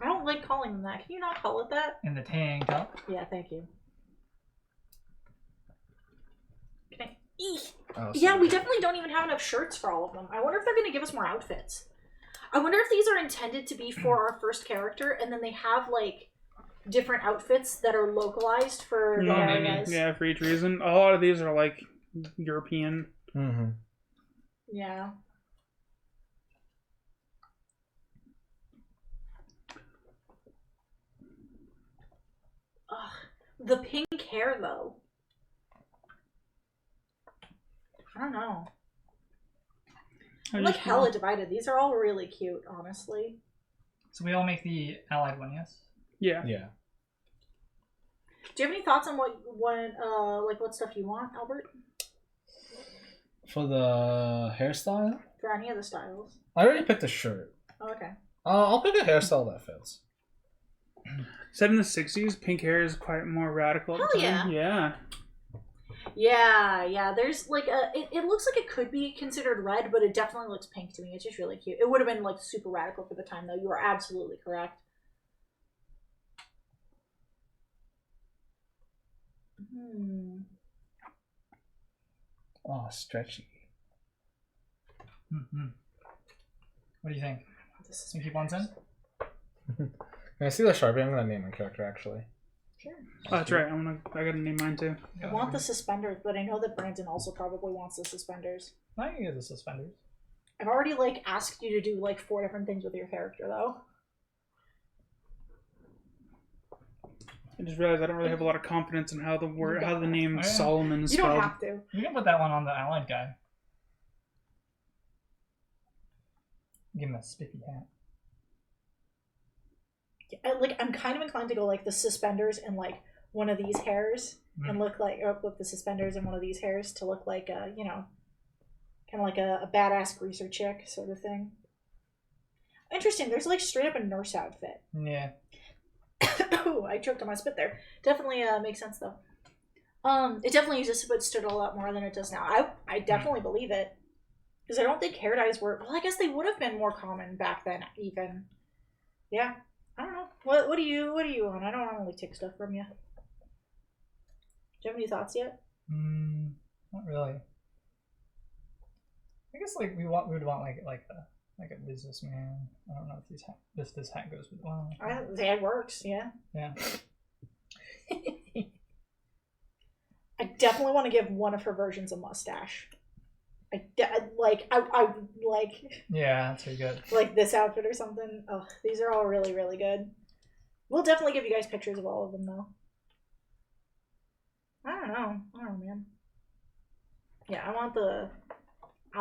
I don't like calling them that. Can you not call it that? and the tank top. Yeah, thank you. Can I... Eek. Oh, Yeah, sorry. we definitely don't even have enough shirts for all of them. I wonder if they're going to give us more outfits. I wonder if these are intended to be for our first character, and then they have, like, different outfits that are localized for the Yeah, areas. yeah, for each reason. A lot of these are like European. Mm-hmm. Yeah. Ugh, the pink hair, though. I don't know. I'm like hella divided. These are all really cute, honestly. So we all make the allied one, yes? Yeah. Yeah. Do you have any thoughts on what stuff you want, Albert? For the hairstyle, For any of the styles? I already picked a shirt. Oh, okay. I'll pick a hairstyle that fits. Set in the 60s, pink hair is quite more radical at the Hell time. Yeah. Yeah. There's like it looks like it could be considered red, but it definitely looks pink to me. It's just really cute. It would have been like super radical for the time, though. You are absolutely correct. Oh, stretchy. Mm-hmm. What do you think? This is Think keep one in? Can I see the Sharpie? I'm gonna name my character actually. sure. Oh, that's right. I gotta name mine too. I want the suspenders, but I know that Brandon also probably wants the suspenders. I can get the suspenders. I've already like asked you to do like 4 different things with your character, though. I just realized I don't really have a lot of confidence in how the name Oh, yeah. Solomon is You spelled. don't have to. You can put that one on the allied guy. Give him a spiffy hat. I'm kind of inclined to go like the suspenders and like one of these hairs and look like, or with the suspenders and one of these hairs to look like a, you know, kind of like a badass greaser chick sort of thing. Interesting. There's like straight up a nurse outfit. Yeah. Oh, I choked on my spit there. Definitely makes sense though. It definitely uses spit stood a lot more than it does now. I definitely believe it. Because I don't think hair dyes were, well, I guess they would have been more common back then even. Yeah. I don't know. What do you want? I don't normally take stuff from you. Do you have any thoughts yet? Not really. I guess like we would want like a businessman. I don't know if this hat goes with well. That works, yeah. Yeah. I definitely want to give one of her versions a mustache. I like Yeah, that's pretty good. like this outfit or something. Oh, these are all really, really good. We'll definitely give you guys pictures of all of them, though. I don't know, man. Yeah, I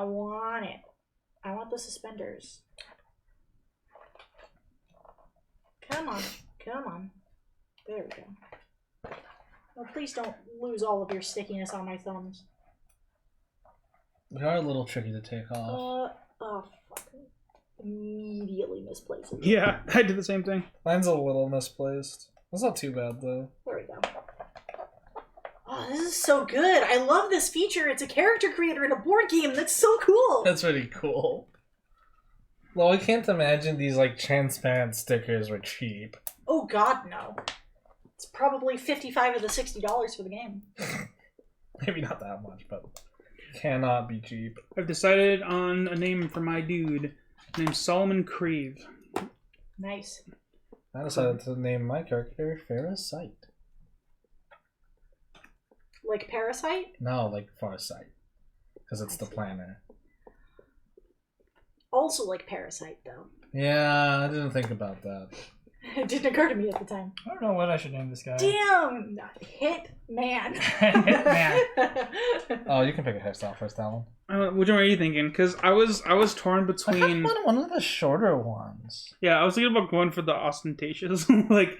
want it. I want the suspenders. Come on. There we go. Oh, please don't lose all of your stickiness on my thumbs. They are a little tricky to take off. Oh, fuck. Immediately misplaced it. Yeah, I did the same thing. Mine's a little misplaced. That's not too bad though. There we go. Oh, this is so good. I love this feature. It's a character creator in a board game. That's so cool. That's really cool. Well, I can't imagine these like transparent stickers were cheap. Oh God, no. It's probably $55 of the $60 for the game. Maybe not that much, but cannot be cheap. I've decided on a name for my dude named Solomon Creve. Nice. I decided to name my character Farsight. Like Parasite? No, like Farsight. Because it's the planner. Also like Parasite, though. Yeah, I didn't think about that. It didn't occur to me at the time. I don't know what I should name this guy. Damn! Hit man. Man. Oh, you can pick a hairstyle first, Alan. Which one are you thinking? Because I was torn I between. want one of the shorter ones. Yeah, I was thinking about going for the ostentatious, like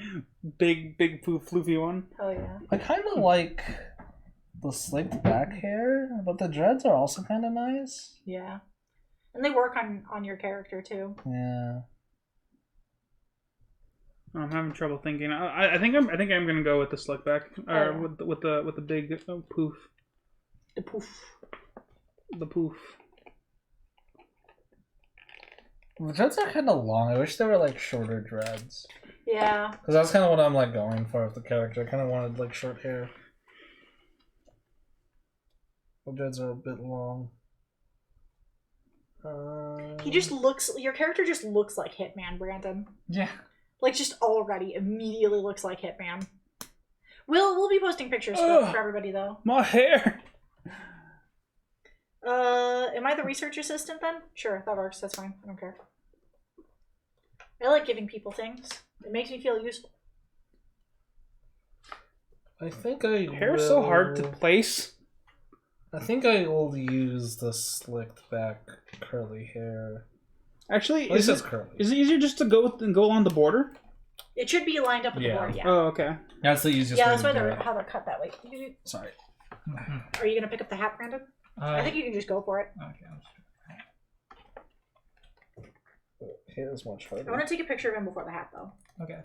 big floofy one. Oh yeah. I kind of like the slicked back hair, but the dreads are also kind of nice. Yeah. And they work on your character too. Yeah. I'm having trouble thinking. I think I'm gonna go with the slick back, or with the big poof. The poof. The poof. The dreads are kind of long. I wish they were like shorter dreads. Yeah. Because that's kind of what I'm like going for with the character. I kind of wanted like short hair. The dreads are a bit long. He just looks. Your character just looks like Hitman, Brandon. Yeah. Like just already immediately looks like Hitman. We'll be posting pictures for everybody though. My hair. Am I the research assistant then? Sure, that works. That's fine. I don't care. I like giving people things. It makes me feel useful. I think I Hair's so hard to place. I think I will use the slicked back curly hair. Actually, At least it's curly. is it easier just to go along the border? It should be lined up with the Yeah. board, yeah. Oh, okay. That's the easiest Yeah, way that's to why do they're it. how they're cut that way. Sorry. Are you gonna pick up the hat, Brandon? I think you can just go for it. Okay. Hair is much harder. I want to take a picture of him before the hat, though, Okay.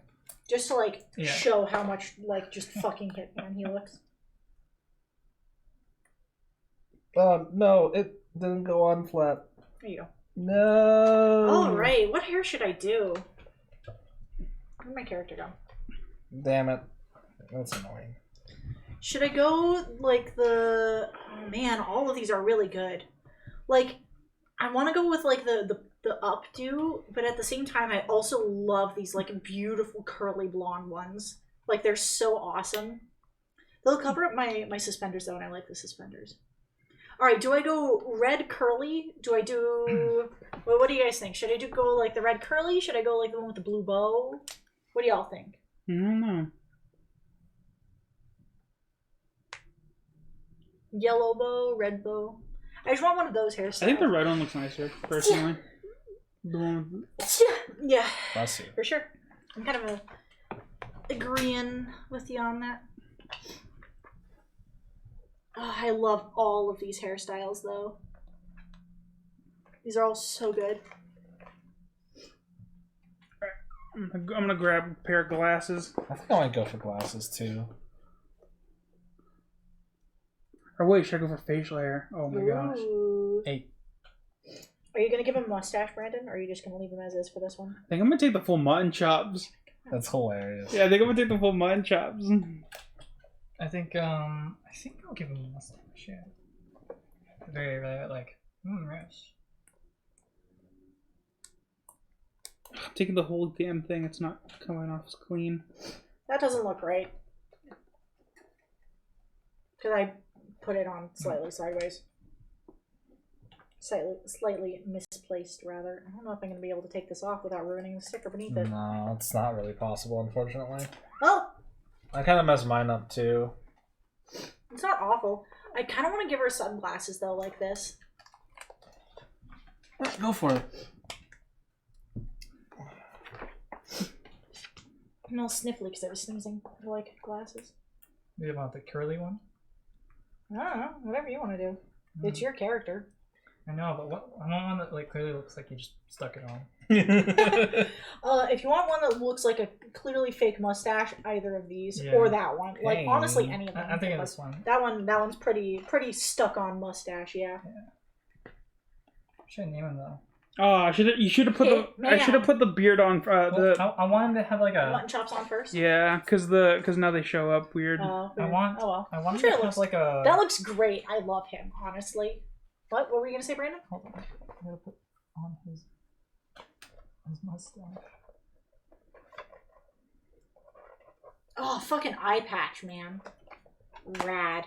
just to like Yeah. show how much like just fucking Hitman he looks. No, it didn't go on flat. There you go. No. All right, what hair should I do? Where'd my character go? Damn it. That's annoying. Should I go like the? Oh man, all of these are really good. Like, I want to go with like the updo, but at the same time, I also love these like beautiful curly blonde ones. Like they're so awesome. They'll cover up my suspenders though, and I like the suspenders. All right, do I go red curly? Do I do? Well, what do you guys think? Should I go like the red curly? Should I go like the one with the blue bow? What do y'all think? I don't know. Yellow bow, red bow. I just want one of those hairstyles. I think the red one looks nicer, personally. The one with... Yeah, Bless you. for sure. I'm kind of agreeing with you on that. Oh, I love all of these hairstyles, though. These are all so good. I'm gonna grab a pair of glasses. I think I might go for glasses too. Or wait, should I go for facial hair? Oh my gosh. Ooh. Hey. Are you going to give him a mustache, Brandon, or are you just going to leave him as is for this one? I think I'm gonna take the full mutton chops. That's hilarious. Yeah, I think I'm gonna take the full mutton chops. I think I'll give him a mustache. Yeah. Very, very like yes. I'm taking the whole damn thing. It's not coming off as clean. That doesn't look right. Because I put it on slightly sideways. Slightly misplaced, rather. I don't know if I'm going to be able to take this off without ruining the sticker beneath it. No, it's not really possible, unfortunately. Well, I kind of messed mine up too. it's not awful. I kind of want to give her sunglasses, though, like this. Go for it. I'm all sniffly because I was sneezing. I like glasses. You want the curly one? I don't know. Whatever you want to do. It's your character. I know, but I want one that like clearly looks like you just stuck it on. If you want one that looks like a clearly fake mustache, either of these Yeah. or that one. Like Hey. honestly, any of them. I'm thinking this one. That one's pretty stuck on mustache. Yeah. Should I name him though? Oh, you should have put Man. I should have put the beard on. I want him to have like a. Mutton chops on first. Yeah, because now they show up weird. Oh, I want. Oh well. I want Sure, him it to looks- have like a. That looks great. I love him, honestly. What were you gonna say, Brandon? Hold on. I'm gonna put on his mustache. Oh, fucking eye patch, man. Rad.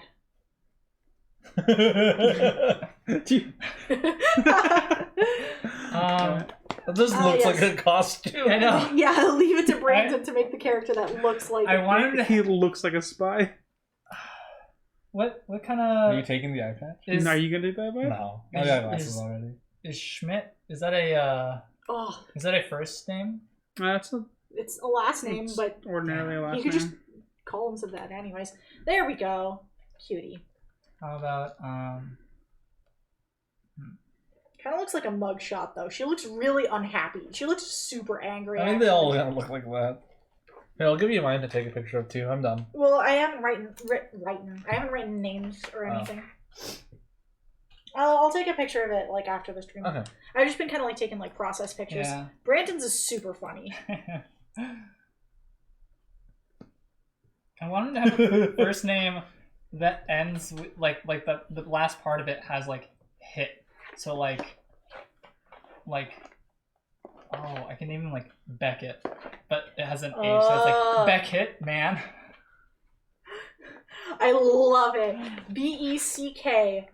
This looks yes. like a costume. I know. Yeah, leave it to Brandon to make the character that looks like. I want him to. He looks like a spy. What kind Are you of taking the iPad? is Are you gonna do that, bud? No, I is- got glasses is- already. is Schmidt? Is that a Oh, first name? That's it's a last name, but ordinarily a last you could name. just call him that anyways. There we go. Cutie. How about Kind of looks like a mugshot, though. She looks really unhappy. She looks super angry. I mean, they all actually. kind of look like that. Here, I'll give you mine to take a picture of too. I'm done. Well, I haven't I haven't written names or anything. I'll take a picture of it like after the stream. Okay. I've just been kind of like taking like process pictures. Yeah. Brandon's is super funny. I want him to have a first name that ends with like the last part of it has like hit. So like oh, I can name him like Beckett, but it has an H, so it's like Beckett, man. I love it. BECK.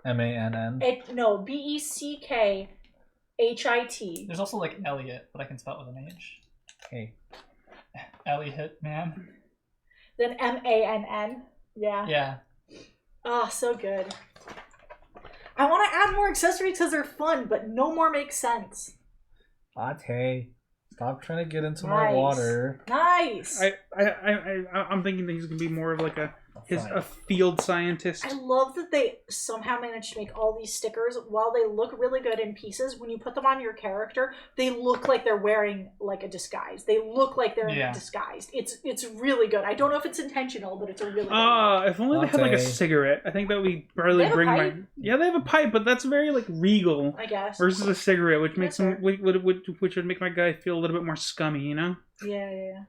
MANN. No, BECKHIT. There's also like Elliot, but I can spell it with an H. Hey. Elliot, man. Then MANN. Yeah. Yeah. Oh, so good. I want to add more accessories because they're fun, but no more makes sense. Latte. Stop trying to get into my water. Nice. I'm thinking that he's gonna be more of like a field scientist. I love that they somehow managed to make all these stickers. While they look really good in pieces, when you put them on your character, they look like they're wearing like a disguise. They look like they're disguised. It's really good. I don't know if it's intentional, but it's a really good look. If only they had like a cigarette. I think that would barely bring my. pipe? Yeah, they have a pipe, but that's very like regal I guess. versus a cigarette, which makes Yes, him which would make my guy feel a little bit more scummy, you know? Yeah.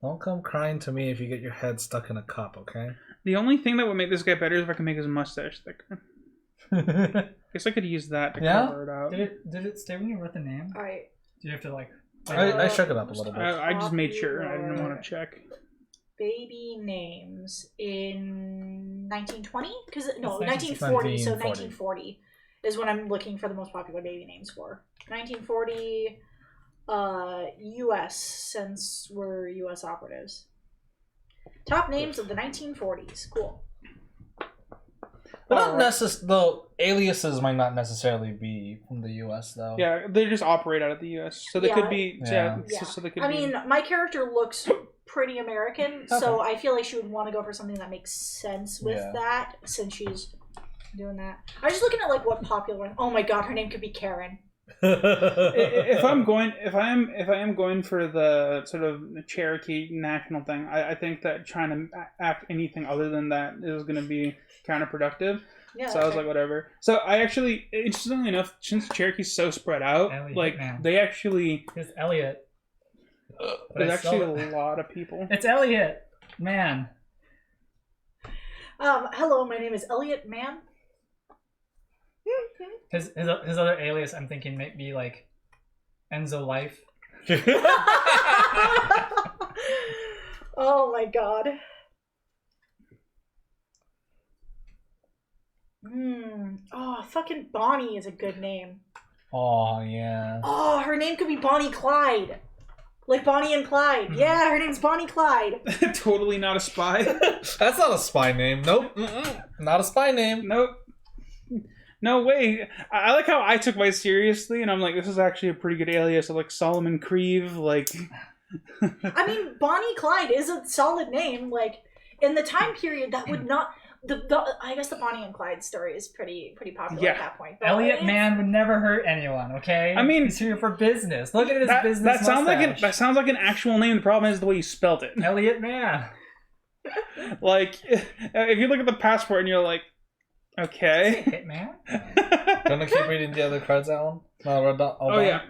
Don't come crying to me if you get your head stuck in a cup, okay? The only thing that would make this guy better is if I can make his mustache thicker. Guess I could use that to cover it out. Did it stay when you wrote the name? All right. Do you have to like? I shook it up a little bit. I just made sure. I didn't want to check. Baby names in 1920? Because no, It's 1940. So 1940. 1940 is when I'm looking for the most popular baby names for. 1940, U.S. since we're U.S. operatives. Top names of the 1940s. Cool. But not necessarily, though, aliases might not necessarily be from the U.S., though. Yeah, they just operate out of the U.S., so they could be. Yeah. So they could. I mean, my character looks pretty American, so I feel like she would want to go for something that makes sense with that, since she's doing that. I was just looking at like what popular. Oh my god, her name could be Karen. if I am going for the sort of Cherokee national thing, I think that trying to act anything other than that is going to be counterproductive. Yeah, so I was like, whatever. So I actually, interestingly enough, since Cherokee's so spread out, Elliot, like man. they actually, It's Elliot. there's actually a lot of people. It's Elliot, man. Hello, my name is Elliot Mann. His other alias, I'm thinking, might be like Enzo Life. Oh my god. Oh, fucking Bonnie is a good name. Oh, yeah. Oh, her name could be Bonnie Clyde. Like Bonnie and Clyde. Yeah, her name's Bonnie Clyde. Totally not a spy. That's not a spy name. Nope. Not a spy name. Nope. No way. I like how I took mine seriously, and I'm like, this is actually a pretty good alias. Like Solomon Creve, like. I mean, Bonnie Clyde is a solid name. Like, in the time period, that would not... I guess the Bonnie and Clyde story is pretty popular at that point. But Elliot Man would never hurt anyone, okay? I mean, he's here for business. Look at his business that sounds mustache. that sounds like an actual name. The problem is the way you spelt it. Elliot Man. Like, if you look at the passport and you're like, Okay. Hitman. Gonna keep reading the other cards, Alan? No, we're done. Oh, yeah.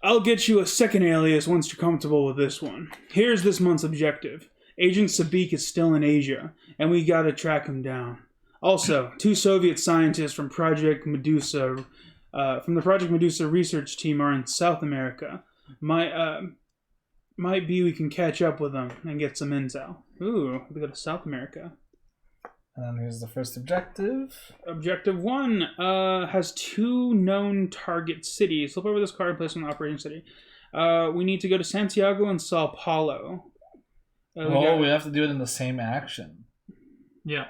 I'll get you a second alias once you're comfortable with this one. Here's this month's objective. Agent Sabik is still in Asia, and we gotta track him down. Also, 2 Soviet scientists from Project Medusa, from the Project Medusa research team are in South America. Might be we can catch up with them and get some intel. Ooh, we go to South America. And here's the first objective. Objective 1 has 2 known target cities. Flip over this card and place them in the operating city. We need to go to Santiago and Sao Paulo. We have to do it in the same action. Yeah.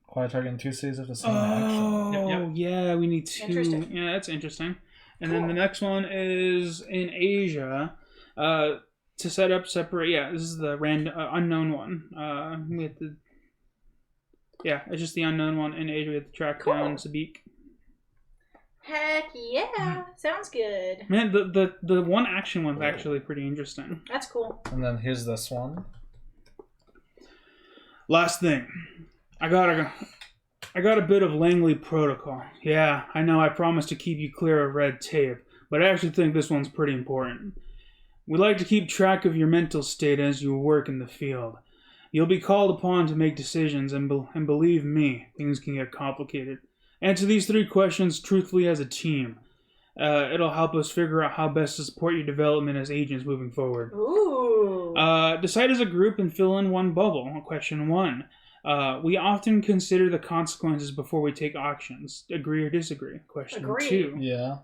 Quite targeting 2 cities of the same action. Yep. Yeah, we need 2. Interesting. Yeah, that's interesting. And then the next one is in Asia. To set up separate. Yeah, this is the unknown one. We have to. Yeah, it's just the unknown one in Asia. We have to track down Sabik. Heck yeah. Sounds good. Man, the one action one's actually pretty interesting. That's cool. And then here's this one. Last thing, I got a bit of Langley protocol. Yeah, I know I promised to keep you clear of red tape, but I actually think this one's pretty important. We like to keep track of your mental state as you work in the field. You'll be called upon to make decisions, and believe me, things can get complicated. Answer these 3 questions truthfully as a team. It'll help us figure out how best to support your development as agents moving forward. Ooh. Decide as a group and fill in one bubble. Question 1. We often consider the consequences before we take actions. Agree or disagree? Question Agree. 2. Yeah.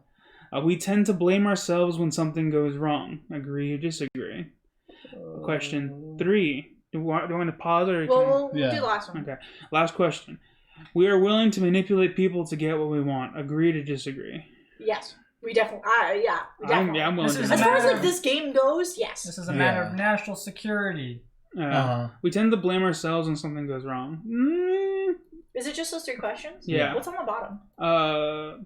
We tend to blame ourselves when something goes wrong. Agree or disagree? Question 3. Do you want to pause or? We'll Yeah. do the last one. Okay. Last question. We are willing to manipulate people to get what we want. Agree to disagree? Yes. We definitely. Yeah. We definitely. I'm willing This to is As far as matter- like this game goes, yes. This is a matter Yeah. of national security. We tend to blame ourselves when something goes wrong. Is it just those 3 questions? Yeah. What's on the bottom?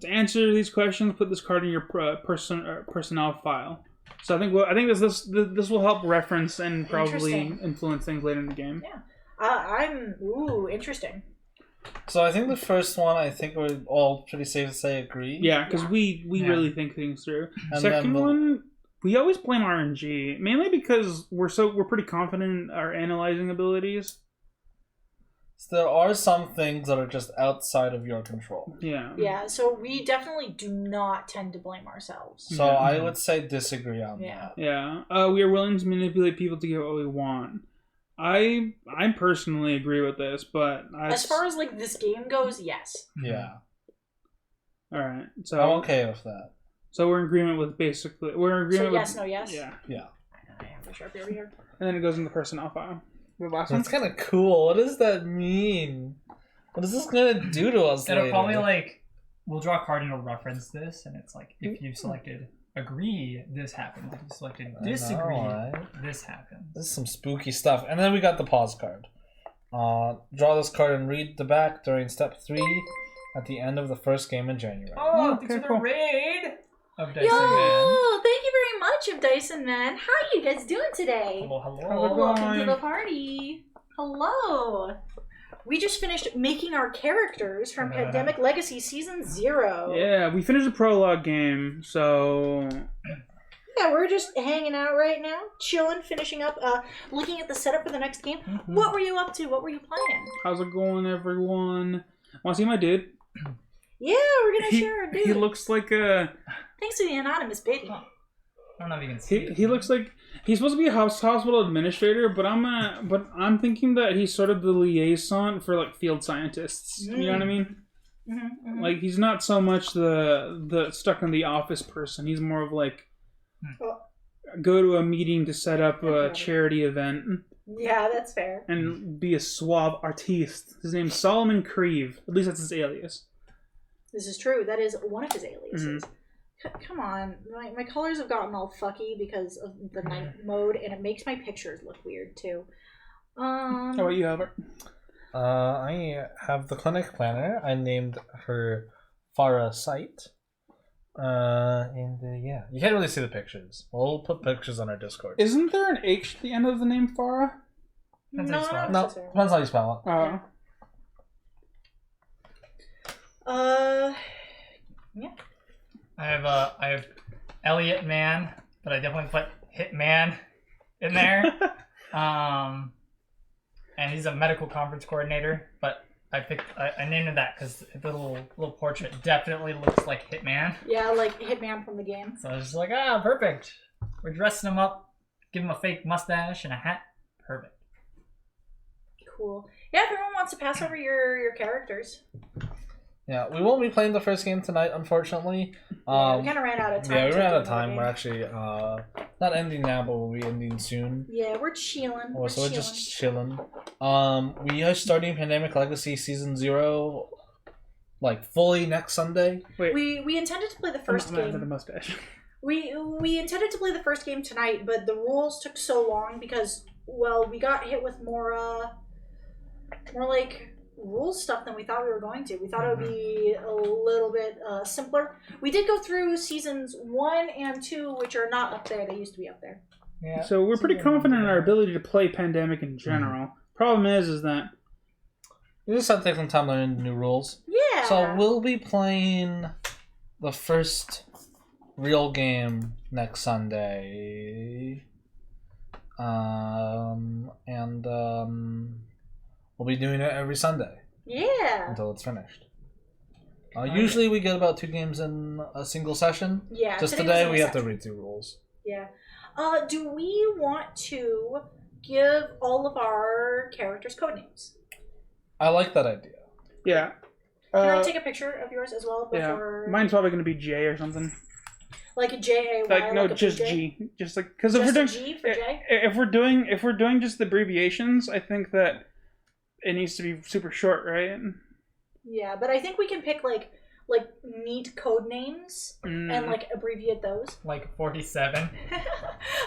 To answer these questions, put this card in your personnel file. So I think this will help reference and probably Interesting. influence things later in the game. Yeah. Interesting. So I think the first one, I think we're all pretty safe to say agree. Yeah, because we Yeah. really think things through. And Second then the- one, we always blame RNG, mainly because we're pretty confident in our analyzing abilities. So there are some things that are just outside of your control. Yeah. Yeah, so we definitely do not tend to blame ourselves. So Yeah. I would say disagree on Yeah. that. Yeah. We are willing to manipulate people to get what we want. I personally agree with this, but As far as like this game goes, yes. Yeah. all right. So I'm okay with that. So we're in agreement with basically So agreement yes, with no, yes. yeah, Yeah. I have the Sharpie over here. and then it goes in the personnel file. The last one. That's kind of cool. What does that mean? What is this going to do to us It'll later? probably we'll draw a card and it'll reference this, and it's like if you selected agree, this happens. If you selected I know, disagree, right? this happens. This is some spooky stuff. And then we got the pause card. Draw this card and read the back during step 3 at the end of the first game in January. Oh, Okay, thanks for the cool. raid of Dyson Yo, Man. thank you very much, of Dyson Man. How are you guys doing today? Hello, How's it hello. going? Welcome to the party. Hello. We just finished making our characters from Pandemic Legacy Season 0. Yeah, we finished the prologue game, so Yeah, we're just hanging out right now, chilling, finishing up, looking at the setup for the next game. Mm-hmm. What were you up to? What were you playing? how's it going, everyone? Want to see my dude? Yeah, we're gonna share our dude. He looks like a Thanks to the anonymous baby. I don't know if you can see it. he looks like he's supposed to be a hospital administrator, but I'm thinking that he's sort of the liaison for like field scientists. You know what I mean? Mm-hmm. Like he's not so much the stuck in the office person. He's more of like go to a meeting to set up a charity event Yeah, that's fair. and be a suave artiste. His name's Solomon Creve. At least that's his alias. This is true. That is one of his aliases. Mm-hmm. Come on. My colors have gotten all fucky because of the night mode, and it makes my pictures look weird, too. How about you, Albert? I have the clinic planner. I named her Farah Sight. Yeah. You can't really see the pictures. We'll put pictures on our Discord. Isn't there an H at the end of the name Farah? Depends No, how you spell not it. No, necessarily. depends how you spell it. Oh. Yeah. I have Elliot Man, but I definitely put Hitman in there. And he's a medical conference coordinator, but I named him that because the little portrait definitely looks like Hitman. Yeah, like Hitman from the game. So I was just like, perfect. We're dressing him up, give him a fake mustache and a hat. Perfect. Cool. Yeah, if everyone wants to pass over your characters. Yeah, we won't be playing the first game tonight, unfortunately. We kind of ran out of time. Yeah, we to ran out do of the time. game. We're actually not ending now, but we'll be ending soon. Yeah, we're chilling. So we're just chilling. We are starting Pandemic Legacy Season 0, like, fully next Sunday. Wait, We intended to play the first I'm not for game. the mustache. We intended to play the first game tonight, but the rules took so long because, well, we got hit with more like rules stuff than we thought we were going to. We thought it would be a little bit simpler. We did go through seasons 1 and 2, which are not up there. They used to be up there. Yeah. So we're pretty confident in our ability to play Pandemic in general. Problem is that We just have to take some time learning the new rules. Yeah. So we'll be playing the first real game next Sunday. We'll be doing it every Sunday Yeah. until it's finished. Usually we get about 2 games in a single session. Yeah. Just was today an we have to exception. read through rules. Yeah. Do we want to give all of our characters code names? I like that idea. yeah. Can I take a picture of yours as well before? Yeah. Mine's probably going to be J or something. Like a J-A-Y? Like no, like a just BJ? G. Just like because if Just we're a doing G for J? if we're doing just the abbreviations, I think that it needs to be super short, right? Yeah, but I think we can pick like neat code names and like abbreviate those. Like 47.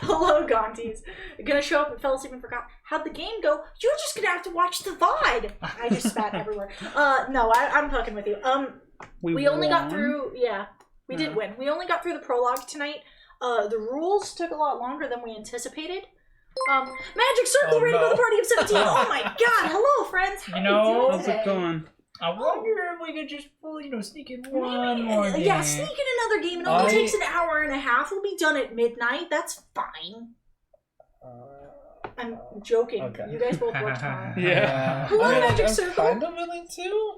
Hello, Gonties. Gonna show up and fell asleep and forgot. How'd the game go? You're just gonna have to watch the VOD. I just spat everywhere. No, I'm fucking with you. We only got won. through. Yeah, we did win. We only got through the prologue tonight. The rules took a lot longer than we anticipated. Magic Circle rated with a party of 17. Oh my god! Hello, friends. How You know- How's it going? I wonder if we could just sneak in one more game. Yeah, sneak in another game. It only takes an hour and a half. We'll be done at midnight. That's fine. I'm joking. Okay. You guys both work tomorrow. Yeah. Hello, Magic I'm Circle. kind of willing to.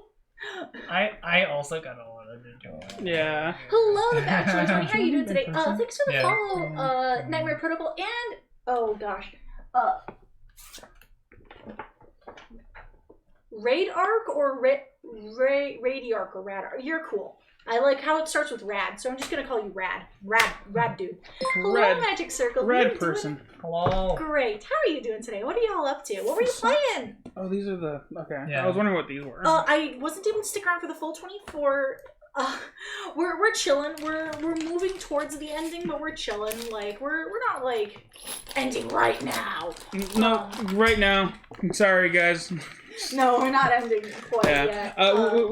I also kind of wanted to do it. Yeah. Hello, the Bachelor 20. How are you doing today? Thanks for the Yeah. follow, Nightmare Protocol, and oh gosh, Radark or Radiark or Radar. You're cool. I like how it starts with Rad, so I'm just gonna call you Rad. Rad dude. Hello, Red. Magic Circle. What are Red you person. Hello. doing? Great. How are you doing today? What are y'all up to? What were you playing? Oh, these are the okay. Yeah. I was wondering what these were. I wasn't able to stick around for the full 24. We're chilling. We're moving towards the ending, but we're chilling. Like we're not like ending right now. No, right now. I'm sorry, guys. No, we're not ending quite yet.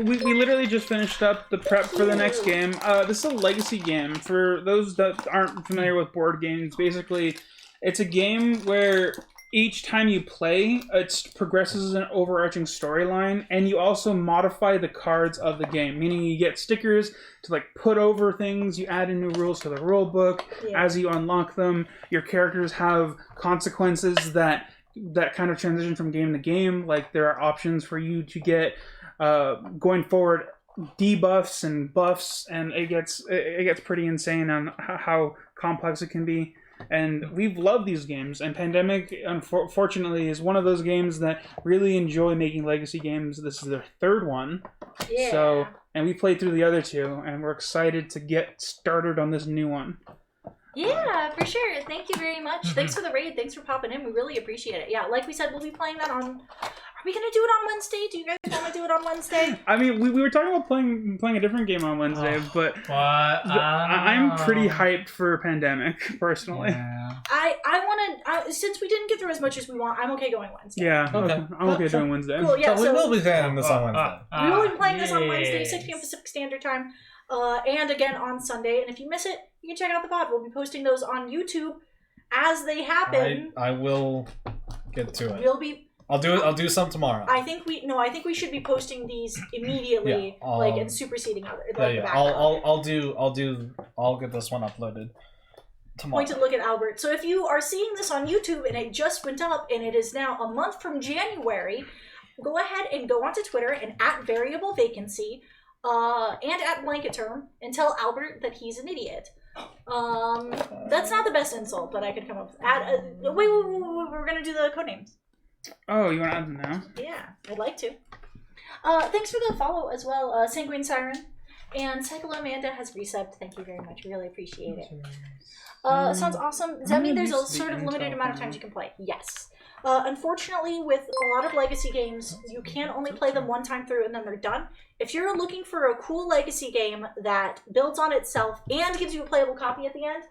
We literally just finished up the prep for the next game. This is a legacy game. For those that aren't familiar with board games, basically, it's a game where each time you play, it progresses an overarching storyline, and you also modify the cards of the game, meaning you get stickers to like put over things, you add in new rules to the rule book. Yeah. As you unlock them, your characters have consequences that kind of transition from game to game. Like there are options for you to get going forward debuffs and buffs, and it gets pretty insane on how complex it can be. And we've loved these games, and Pandemic unfortunately is one of those games that really enjoy making legacy games. This is their 3rd one. Yeah. So, and we played through the other 2, and we're excited to get started on this new one. Yeah, for sure. Thank you very much. Thanks for the raid. Thanks for popping in. We really appreciate it. Yeah, like we said, we'll be playing that on... Are we going to do it on Wednesday? Do you guys want to do it on Wednesday? I mean, we were talking about playing a different game on Wednesday, but What? I'm pretty hyped for Pandemic, personally. Yeah. I want to... since we didn't get through as much as we want, I'm okay going Wednesday. Yeah, Okay. I'm okay doing Wednesday. Cool, yeah, So we will be playing this on Wednesday. we will be playing this on Wednesday, yes. 6 p.m. Pacific Standard Time, and again on Sunday. And if you miss it, you can check out the VOD. We'll be posting those on YouTube as they happen. I will get to it. We'll be I'll do some tomorrow. I think we should be posting these immediately, and superseding other. I'll get this one uploaded tomorrow. Pointed look at Albert. So if you are seeing this on YouTube and it just went up and it is now a month from January, go ahead and go onto Twitter and at variable vacancy, and at blanket term and tell Albert that he's an idiot. That's not the best insult, but I could come up with. Wait, we're gonna do the code names. Oh, you want to add them now? Yeah, I'd like to. Thanks for the follow as well, Sanguine Siren. And Cyclo Amanda has resubbed. Thank you very much. Really appreciate it. Sounds awesome. Does that mean there's a sort of limited amount of times you can play? Yes. Unfortunately, with a lot of legacy games, you can only play them one time through and then they're done. If you're looking for a cool legacy game that builds on itself and gives you a playable copy at the end,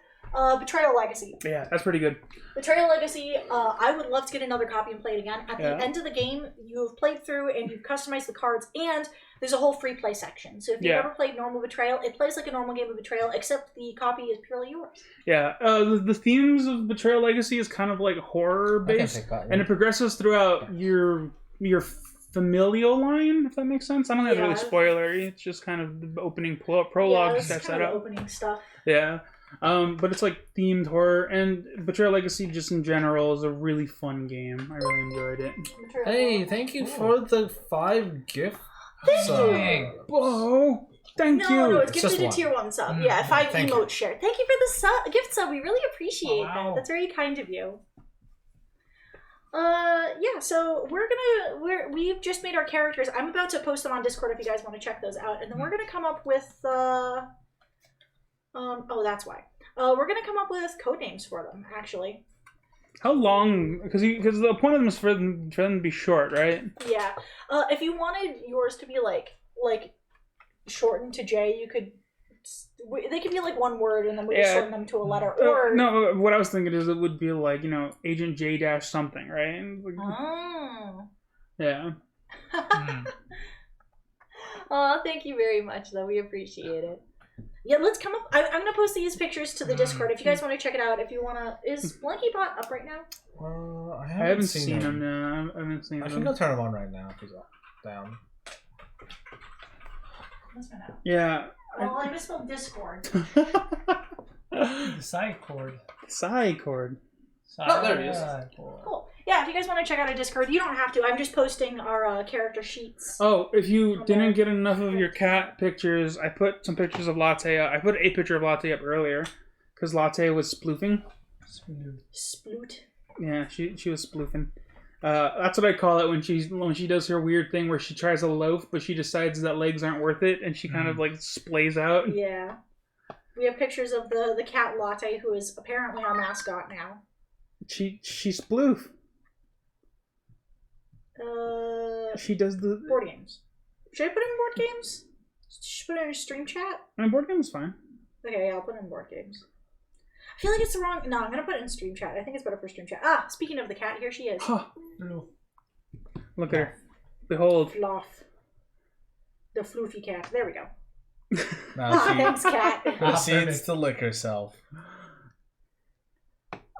Betrayal Legacy. Yeah, that's pretty good. Betrayal Legacy, I would love to get another copy and play it again. At the end of the game, you've played through and you've customized the cards, and there's a whole free play section. So if you've ever played normal Betrayal, it plays like a normal game of Betrayal, except the copy is purely yours. Yeah, the themes of Betrayal Legacy is kind of like horror-based, and it progresses throughout your familial line, if that makes sense. I don't think that's really spoilery. It's just kind of the opening prologue sets that up. Opening stuff. Yeah. But it's like themed horror, and Betrayal Legacy just in general is a really fun game. I really enjoyed it. Hey, thank you for the 5 gifts. Thank you. Whoa, thank you. No, it's gifted a tier 1 sub. Yeah, 5 emotes shared. Thank you for the gift sub. We really appreciate that. That's very kind of you. Yeah, so we've just made our characters. I'm about to post them on Discord if you guys want to check those out, and then we're gonna come up with that's why. We're gonna come up with code names for them, actually. How long? Because the point of them is for them to be short, right? Yeah. If you wanted yours to be like shortened to J, you could. They could be like one word, and then we just shorten them to a letter. Or no, what I was thinking is it would be like Agent J dash something, right? Oh. Yeah. Thank you very much, though. We appreciate it. Yeah, let's come up. I'm going to post these pictures to the Discord if you guys want to check it out. If you want to. Is BlankyBot up right now? I haven't seen him. No, I haven't seen him. I can go turn him on right now if he's down. Yeah. Well, I misspelled Discord. The side cord. Side cord. Oh, there he is. Cool. Yeah, if you guys want to check out a Discord, you don't have to. I'm just posting our character sheets. Oh, if you didn't get enough of your cat pictures, I put some pictures of Latte up. I put a picture of Latte up earlier because Latte was sploofing. Sploot. Yeah, she was sploofing. That's what I call it when she does her weird thing where she tries a loaf, but she decides that legs aren't worth it, and she kind of like splays out. Yeah. We have pictures of the cat Latte, who is apparently our mascot now. She sploof. She does the board games. Should I put in board games? Should I put it in stream chat? I mean, board games is fine. Okay, yeah, I'll put it in board games. I feel like it's the wrong. No, I'm gonna put it in stream chat. I think it's better for stream chat. Ah, speaking of the cat, here she is. Huh. Look at her. Behold. Fluff. The floofy cat. There we go. Thanks, cat. Proceeds to lick herself.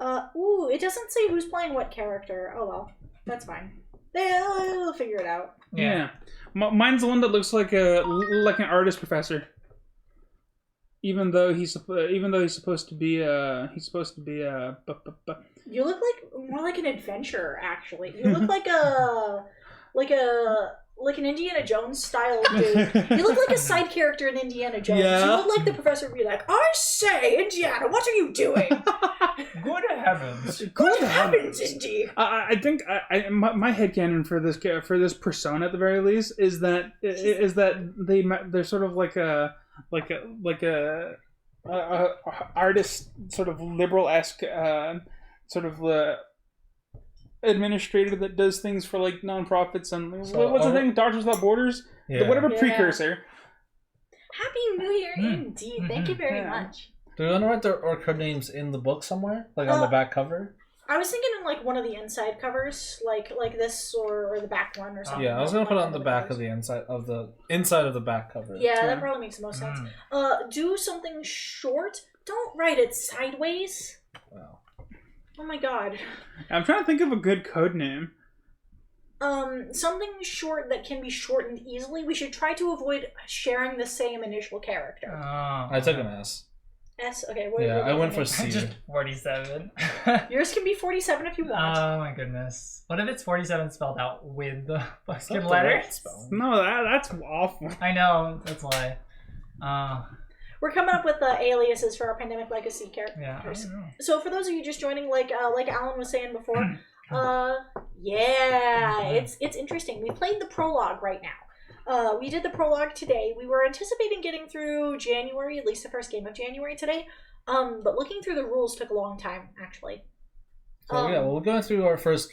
Ooh, it doesn't say who's playing what character. Oh well, that's fine. They'll figure it out. Yeah. Mine's the one that looks like an artist professor. Even though he's supposed to be You look more like an adventurer, actually. You look like an Indiana Jones style dude. You look like a side character in Indiana Jones. Yeah. You look like the professor would be like, I say, Indiana, what are you doing? Good heavens. Good heavens, Indy. I think my headcanon for this persona at the very least is that they're sort of like a artist, sort of liberal-esque sort of administrator that does things for like nonprofits and what's the thing? Doctors Without Borders? Yeah. Whatever precursor. Happy New Year, indeed. Thank you very much. Do you want to write their code names in the book somewhere, like on the back cover? I was thinking in like one of the inside covers, like this or the back one or something. Yeah, I was gonna put it on the back of the inside of the back cover. Yeah, that probably makes the most sense. Do something short. Don't write it sideways. Wow. Oh my god. I'm trying to think of a good code name. something short that can be shortened easily. We should try to avoid sharing the same initial character. I took an S. S. Okay. What Yeah, I went for I'm C. just 47. Yours can be 47 if you want. Oh my goodness. What if it's 47 spelled out with the That's fucking not the right letters? spelling. No, that's awful. I know, that's why. We're coming up with the aliases for our Pandemic Legacy characters. Yeah, I don't know. So for those of you just joining, like Alan was saying before, yeah, it's interesting. We played the prologue right now. We did the prologue today. We were anticipating getting through January, at least the first game of January today. But looking through the rules took a long time, actually. So yeah, we're going through our first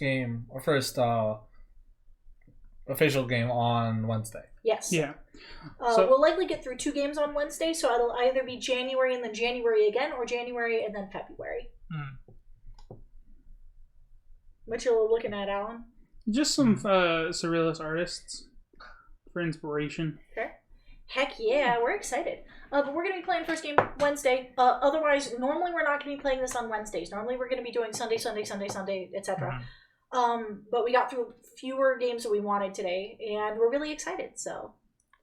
official game on Wednesday. Yes. Yeah. So, we'll likely get through 2 games on Wednesday, so it'll either be January and then January again, or January and then February. What you looking at, Alan? Just some surrealist artists for inspiration. Okay. Heck yeah, we're excited. But we're going to be playing first game Wednesday. Otherwise, normally we're not going to be playing this on Wednesdays. Normally we're going to be doing Sunday, etc. But we got through fewer games than we wanted today, and we're really excited, so.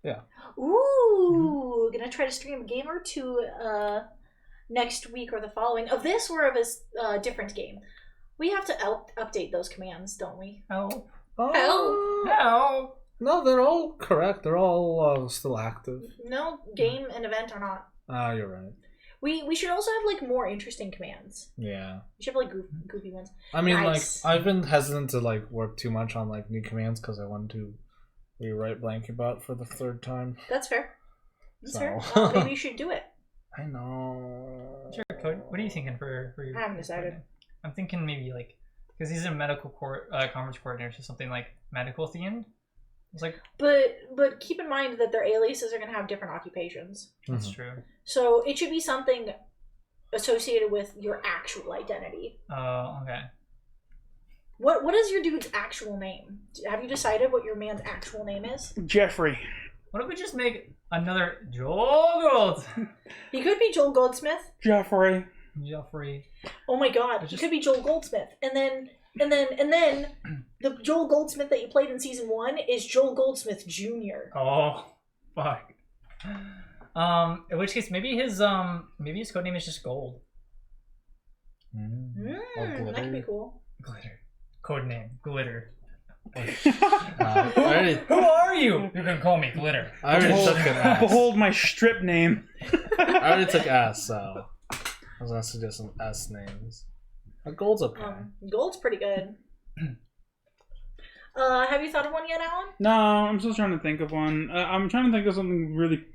Yeah. Ooh, gonna try to stream a game or 2 next week or the following. Of this or of a different game. We have to update those commands, don't we? Help. Help! No, they're all correct. They're all still active. No, game and event are not. Ah, you're right. We should also have like more interesting commands. Yeah. We should have like goofy ones. I mean, Nice. like, I've been hesitant to like work too much on like new commands because I want to rewrite Blankabout for the 3rd time. That's fair. That's fair. So- Maybe you should do it. I know. What's your code? What are you thinking for your I haven't decided. I'm thinking maybe like, because he's a medical conference coordinator, so something like medical themed. It's like, But keep in mind that their aliases are going to have different occupations. that's true. So it should be something associated with your actual identity. Oh, okay. What is your dude's actual name? Have you decided what your man's actual name is? Jeffrey. What if we just make another Joel Gold? He could be Joel Goldsmith. Jeffrey. Jeffrey. Oh my god, he could be Joel Goldsmith. And then the Joel Goldsmith that you played in season 1 is Joel Goldsmith Jr. Oh, fuck. In which case, maybe his codename is just Gold. That could be cool. Glitter. Codename Glitter. I Who are you? You can call me Glitter. already took an S. Behold my strip name. I already took S, so I was gonna suggest some S names. A gold's okay. Gold's pretty good. Have you thought of one yet, Alan? No, I'm still trying to think of one. I'm trying to think of something really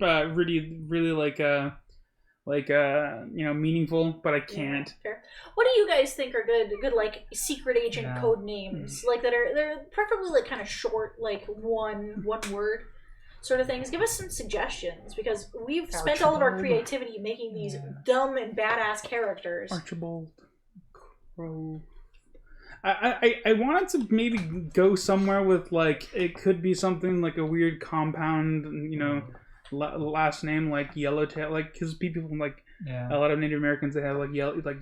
meaningful, but I can't. Yeah, fair. What do you guys think are good like secret agent code names, like they're preferably like kind of short, like one word sort of things? Give us some suggestions because we've spent all of our creativity making these dumb and badass characters. Archibald Crow. I wanted to maybe go somewhere with like it could be something like a weird compound, last name like Yellowtail, like because people like a lot of Native Americans they have like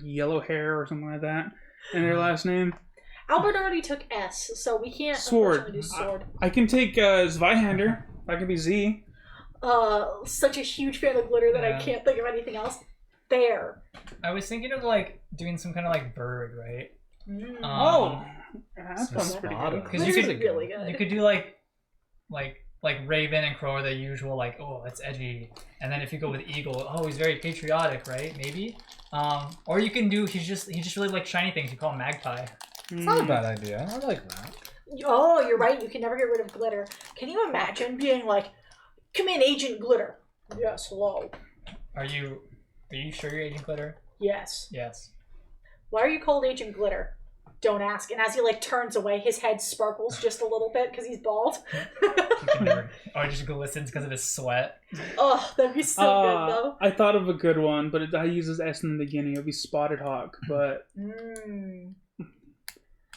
yellow hair or something like that in their last name. Albert already took S, so we can't Sword. unfortunately do sword. I can take Zweihander. That could be Z. Such a huge fan of glitter that I can't think of anything else. Bear. I was thinking of like doing some kind of like bird, right? That sounds pretty good. Because you could really good. You could do like Raven and Crow are the usual like, oh, that's edgy, and then if you go with Eagle, oh, he's very patriotic, right? Maybe. Or you can do he just really like shiny things. You call him Magpie. It's not a bad idea. I like that. Oh, you're right. You can never get rid of glitter. Can you imagine being like, "Come in, Agent Glitter." Yes, hello. Are you sure you're Agent Glitter? Yes. Yes. Why are you called Agent Glitter? Don't ask. And as he like turns away, his head sparkles just a little bit because he's bald. Or it just glistens because of his sweat. Oh, that'd be so good though. I thought of a good one, but I uses S in the beginning. It'd be Spotted Hawk, but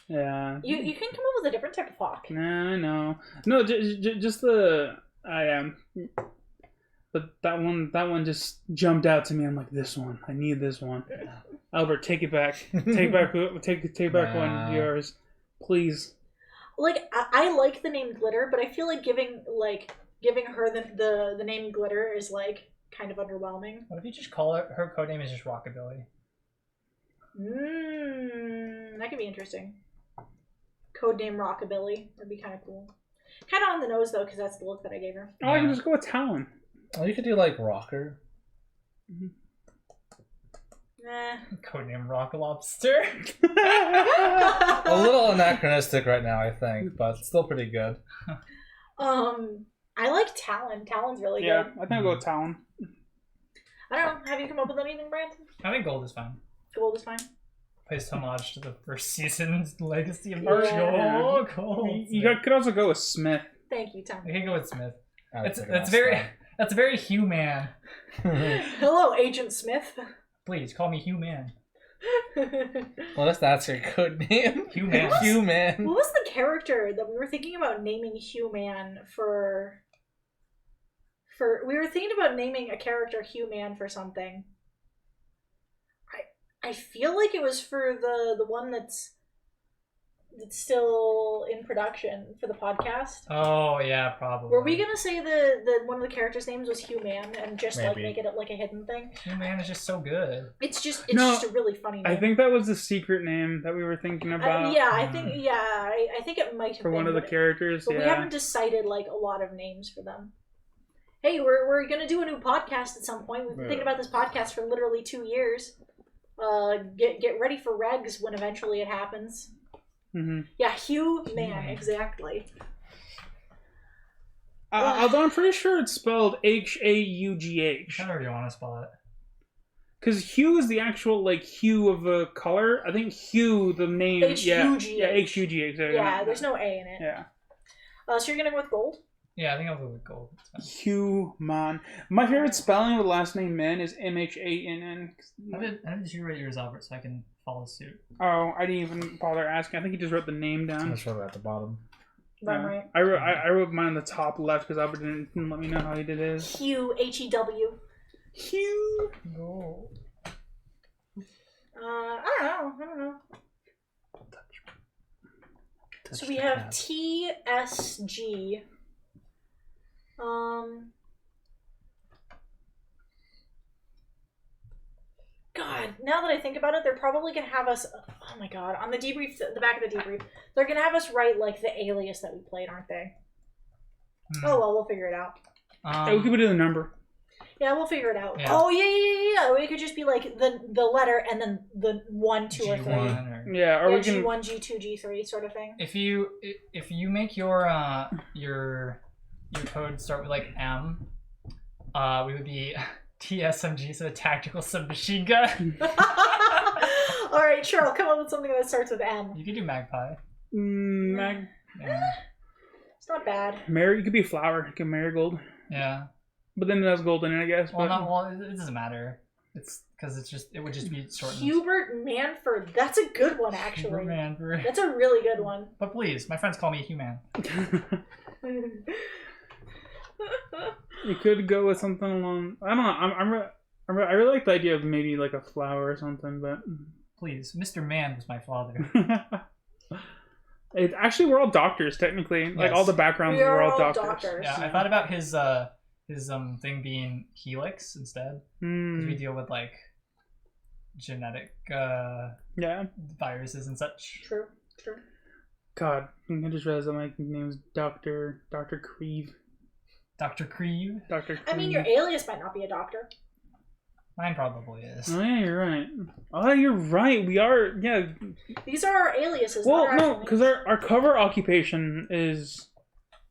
yeah. You can come up with a different type of hawk. Nah, no, just the I am. But that one just jumped out to me. I'm like, this one. I need this one. Albert, take it back. Take back one of yours, please. like I like the name Glitter, but I feel like giving her the name Glitter is like kind of underwhelming. What if you just call her codename is just Rockabilly? That could be interesting. Codename Rockabilly. That'd be kind of cool. Kind of on the nose though, because that's the look that I gave her. Oh, I can just go with Talon. Oh, you could do like Rocker. Codename Rock Lobster. A little anachronistic right now, I think, but still pretty good. I like Talon. Talon's really Yeah, good. I think I'll go with Talon. I don't know. Have you come up with anything, Brandon? I think gold is fine. Gold is fine. Pays homage to the first season's legacy of Yeah. Gold. You could also go with Smith. Thank you, Tom. We can go with Smith. That's That's very human. Hello, Agent Smith. Please call me human. Well, that's your code name. Human. Human. What was the character that we were thinking about naming Human for? We were thinking about naming a character Human for something. I feel like it was for the one that's still in production for the podcast. Oh yeah, probably. Were we gonna say the one of the characters' names was Human and just like Maybe. make it like a hidden thing? Human is just so good. It's just a really funny name. I think that was the secret name that we were thinking about. I think it might have for been one of the characters. but Yeah. we haven't decided like a lot of names for them. Hey, we're gonna do a new podcast at some point. We've been thinking about this podcast for literally 2 years. Get ready for regs when eventually it happens. Mm-hmm. Yeah, Human, exactly. Although I'm pretty sure it's spelled Haugh. However you want to spell it. Because hue is the actual like hue of a color. I think hue, the name, H-U-G-H. yeah, Haugh. Yeah, there's no A in it. Yeah. So you're gonna go with gold? Yeah, I think I'll go with gold. Human. My favorite spelling of the last name Man is Mhann. How did you write yours, Albert, so I can follow suit? Oh, I didn't even bother asking. I think he just wrote the name down. That's probably at the bottom. Right, right. I wrote mine on the top left because Albert didn't let me know how he did his. Hugh, H-E-W. Hugh. Gold. I don't know. So we have TSG. God, now that I think about it, they're probably gonna have us. Oh my God, on the debrief, the back of the debrief, they're gonna have us write like the alias that we played, aren't they? Oh well, we'll figure it out. We could put in the number. Yeah, we'll figure it out. Yeah. Oh yeah. We could just be like the letter and then the 1, 2, or 3. G1 Yeah, or we can. G1, G2, G3 sort of thing. If you make your code start with like M, we would be TSMG, so tactical submachine gun. All right, sure. I'll come up with something that starts with M. You could do magpie. Yeah. It's not bad. You could be a flower. You could marigold. Yeah. But then it has gold in it, I guess. Well, but... it doesn't matter. It's because it would just be shortened. Hubert Manford. That's a good one, actually. Hubert Manford. That's a really good one. But please, my friends call me Human. You could go with something along. I don't know. I really like the idea of maybe like a flower or something, but Please, Mr. Man was my father. Actually, we're all doctors technically. Like Yes. all the backgrounds We are are all all doctors. doctors. Yeah, I thought about his thing being Helix instead. Because we deal with like genetic Yeah. viruses and such. True. God, I just realized that my name is Dr. Creve. Dr. Creve. Dr. I mean, your alias might not be a doctor. Mine probably is. Oh yeah, you're right. Oh, you're right. We are. Yeah. These are our aliases. Well, not our no, actual because names. our cover occupation is.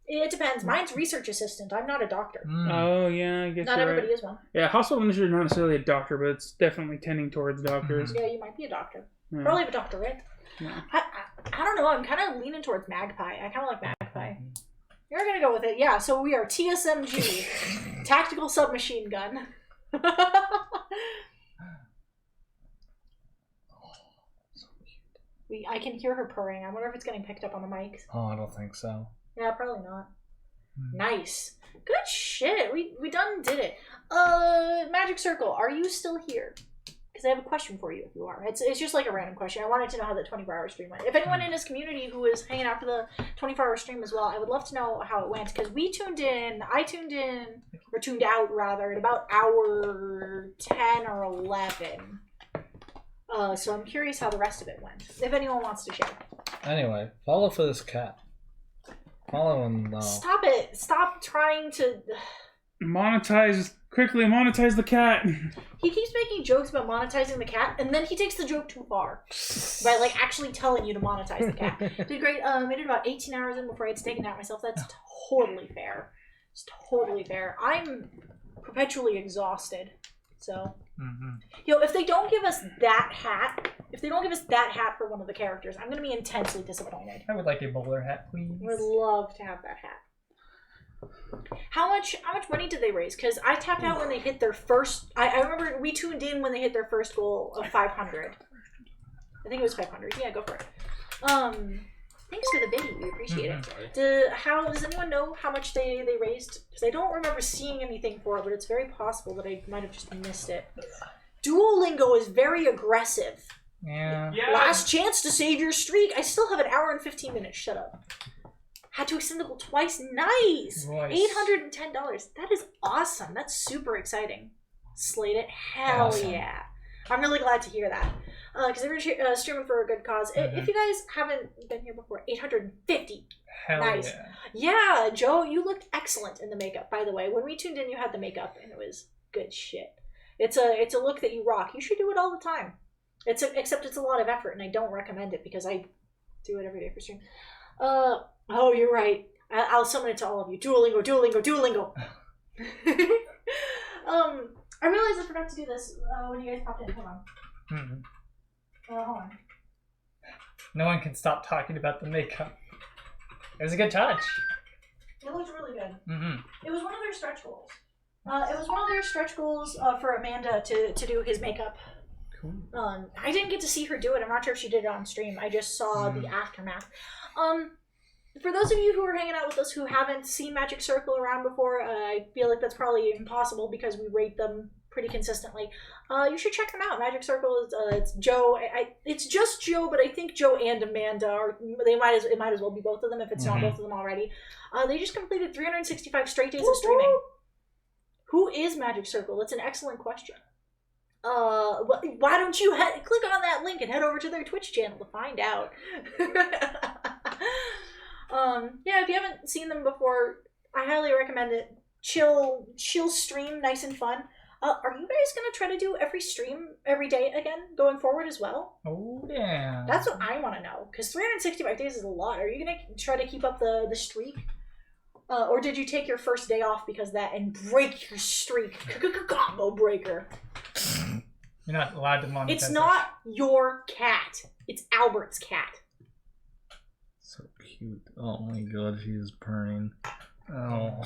It depends. Mine's research assistant. I'm not a doctor. Oh yeah, I guess Not you're everybody right. is one. Yeah, hospital industry is not necessarily a doctor, but it's definitely tending towards doctors. Yeah, you might be a doctor. Yeah. Probably have a doctorate. Yeah. I don't know. I'm kind of leaning towards magpie. I kind of like magpie. You're gonna go with it, yeah. So we are TSMG, tactical submachine gun. I can hear her purring. I wonder if it's getting picked up on the mics. Oh, I don't think so. Yeah, probably not. Nice. Good shit. We done did it. Magic Circle, are you still here? because I have a question for you if you are. It's just like a random question. I wanted to know how the 24-hour stream went. If anyone in this community who is hanging out for the 24-hour stream as well, I would love to know how it went, because I tuned out rather, at about hour 10 or 11. So I'm curious how the rest of it went, if anyone wants to share. Anyway, follow for this cat. Follow him now. Stop it. Stop trying to... Quickly monetize the cat. He keeps making jokes about monetizing the cat, and then he takes the joke too far by like actually telling you to monetize the cat. Did great. Made it about 18 hours in before I had to take it out myself. That's totally fair. It's totally fair. I'm perpetually exhausted. So, if they don't give us that hat, for one of the characters, I'm gonna be intensely disappointed. I would like a bowler hat, please. Would love to have that hat. How much money did they raise? Because I tapped out when they hit their first... I remember we tuned in when they hit their first goal of 500. I think it was 500. Yeah, go for it. Thanks for the biddy. We appreciate it. Does anyone know how much they raised? Because I don't remember seeing anything for it, but it's very possible that I might have just missed it. Duolingo is very aggressive. Yeah. Last chance to save your streak. I still have an hour and 15 minutes. Shut up. Had to extend the goal twice. Nice. $810. That is awesome. That's super exciting. Slate it. Hell awesome. Yeah. I'm really glad to hear that. Because they're streaming for a good cause. If you guys haven't been here before, 850. Hell nice. Yeah, Joe, you looked excellent in the makeup, by the way. When we tuned in, you had the makeup, and it was good shit. It's a look that you rock. You should do it all the time. Except it's a lot of effort, and I don't recommend it because I do it every day for stream. Oh, you're right. I'll summon it to all of you. Duolingo, Duolingo, Duolingo. I realized I forgot to do this when you guys popped in. Hold on. Hold on. No one can stop talking about the makeup. It was a good touch. It looked really good. It was one of their stretch goals. It was one of their stretch goals for Amanda to do his makeup. Cool. I didn't get to see her do it. I'm not sure if she did it on stream. I just saw the aftermath. For those of you who are hanging out with us who haven't seen Magic Circle around before, I feel like that's probably impossible because we rate them pretty consistently. You should check them out. Magic Circle is it's Joe. It's just Joe, but I think Joe and Amanda are. It might as well be both of them if it's not both of them already. They just completed 365 straight days of streaming. Who is Magic Circle? That's an excellent question. Why don't you click on that link and head over to their Twitch channel to find out. Yeah, if you haven't seen them before, I highly recommend it. Chill stream, nice and fun. Are you guys gonna try to do every stream every day again going forward as well? Oh yeah. That's what I want to know, because 365 days is a lot. Are you gonna try to keep up the streak? Or did you take your first day off because of that and break your streak? Combo breaker. You're not allowed to monetize. It's not your cat. It's Albert's cat. So cute. Oh my god, she is purring. Oh.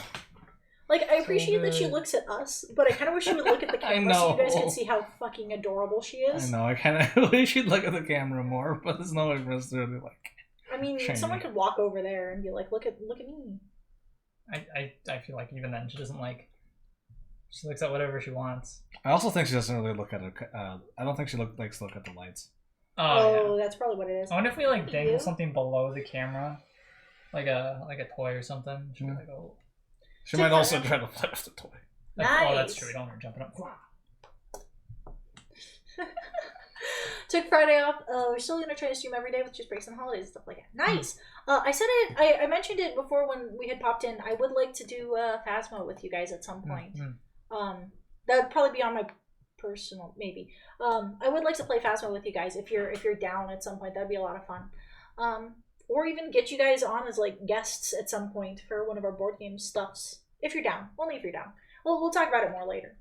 Like, I appreciate that she looks at us, but I kind of wish she would look at the camera so you guys can see how fucking adorable she is. I know, I kind of wish she'd look at the camera more, but there's no way for us to really, like... I mean, someone could walk over there and be like, look at me. I feel like even then she doesn't like... She looks at whatever she wants. I also think she doesn't really look at her... I don't think she likes to look at the lights. Oh, yeah. That's probably what it is. I wonder if we like dangle something below the camera, like a toy or something. She'll be like, oh. She might also try to play with the toy. Nice. Oh, that's true. We don't want her jumping up. Took Friday off. We're still gonna try to stream every day with just breaks and holidays and stuff like that. Nice. I said it. I mentioned it before when we had popped in. I would like to do Phasma with you guys at some point. That would probably be on my personal, maybe. I would like to play Phasma with you guys if you're down at some point. That'd be a lot of fun. Or even get you guys on as like guests at some point for one of our board game stuffs. If you're down. Only if you're down. We'll talk about it more later.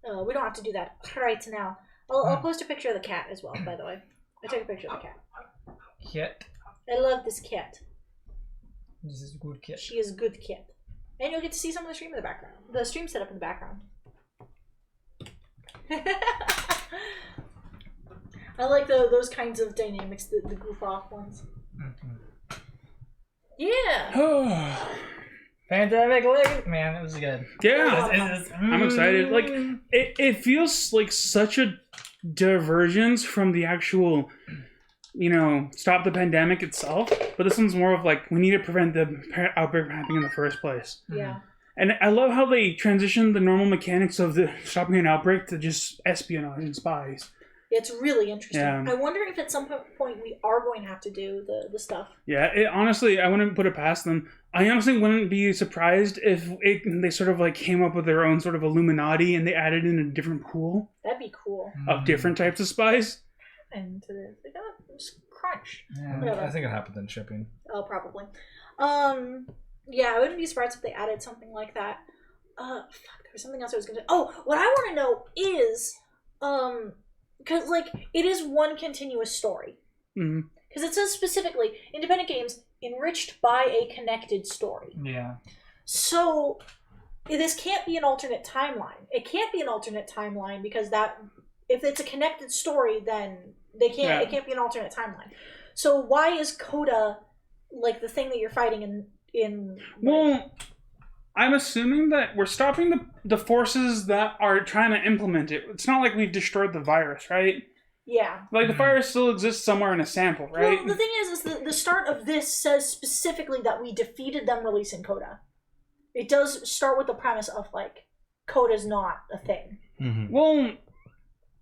We don't have to do that right now. I'll post a picture of the cat as well, by the way. I took a picture of the cat. Cat. I love this cat. This is a good cat. She is a good cat. And you'll get to see some of the stream in the background. The stream set up in the background. I like those kinds of dynamics, the goof off ones. Yeah. Pandemic Legacy. Man, it was good. Yeah. I'm excited. Like it feels like such a diversions from the actual, stop the pandemic itself. But this one's more of like, we need to prevent the outbreak from happening in the first place. Yeah. And I love how they transitioned the normal mechanics of the stopping an outbreak to just espionage and spies. It's really interesting. Yeah. I wonder if at some point we are going to have to do the stuff. Yeah, honestly, I wouldn't put it past them. I honestly wouldn't be surprised if they sort of like came up with their own sort of Illuminati and they added in a different pool That'd be cool. of different types of spies. And they got crunch. Yeah. Whatever. I think it happened in shipping. Oh, probably. Yeah, I wouldn't be surprised if they added something like that. Fuck, there was something else I was gonna. Oh, what I want to know is, because like it is one continuous story. Mm-hmm. Because it says specifically, independent games enriched by a connected story. Yeah. So this can't be an alternate timeline. It can't be an alternate timeline because if it's a connected story, then they can't. Yeah. It can't be an alternate timeline. So why is Coda like the thing that you're fighting in? Well, I'm assuming that we're stopping the forces that are trying to implement it. It's not like we've destroyed the virus, right? Yeah. Like the virus still exists somewhere in a sample, right? Well, the thing is the start of this says specifically that we defeated them releasing Coda. It does start with the premise of like Coda's not a thing. Mm-hmm. Well,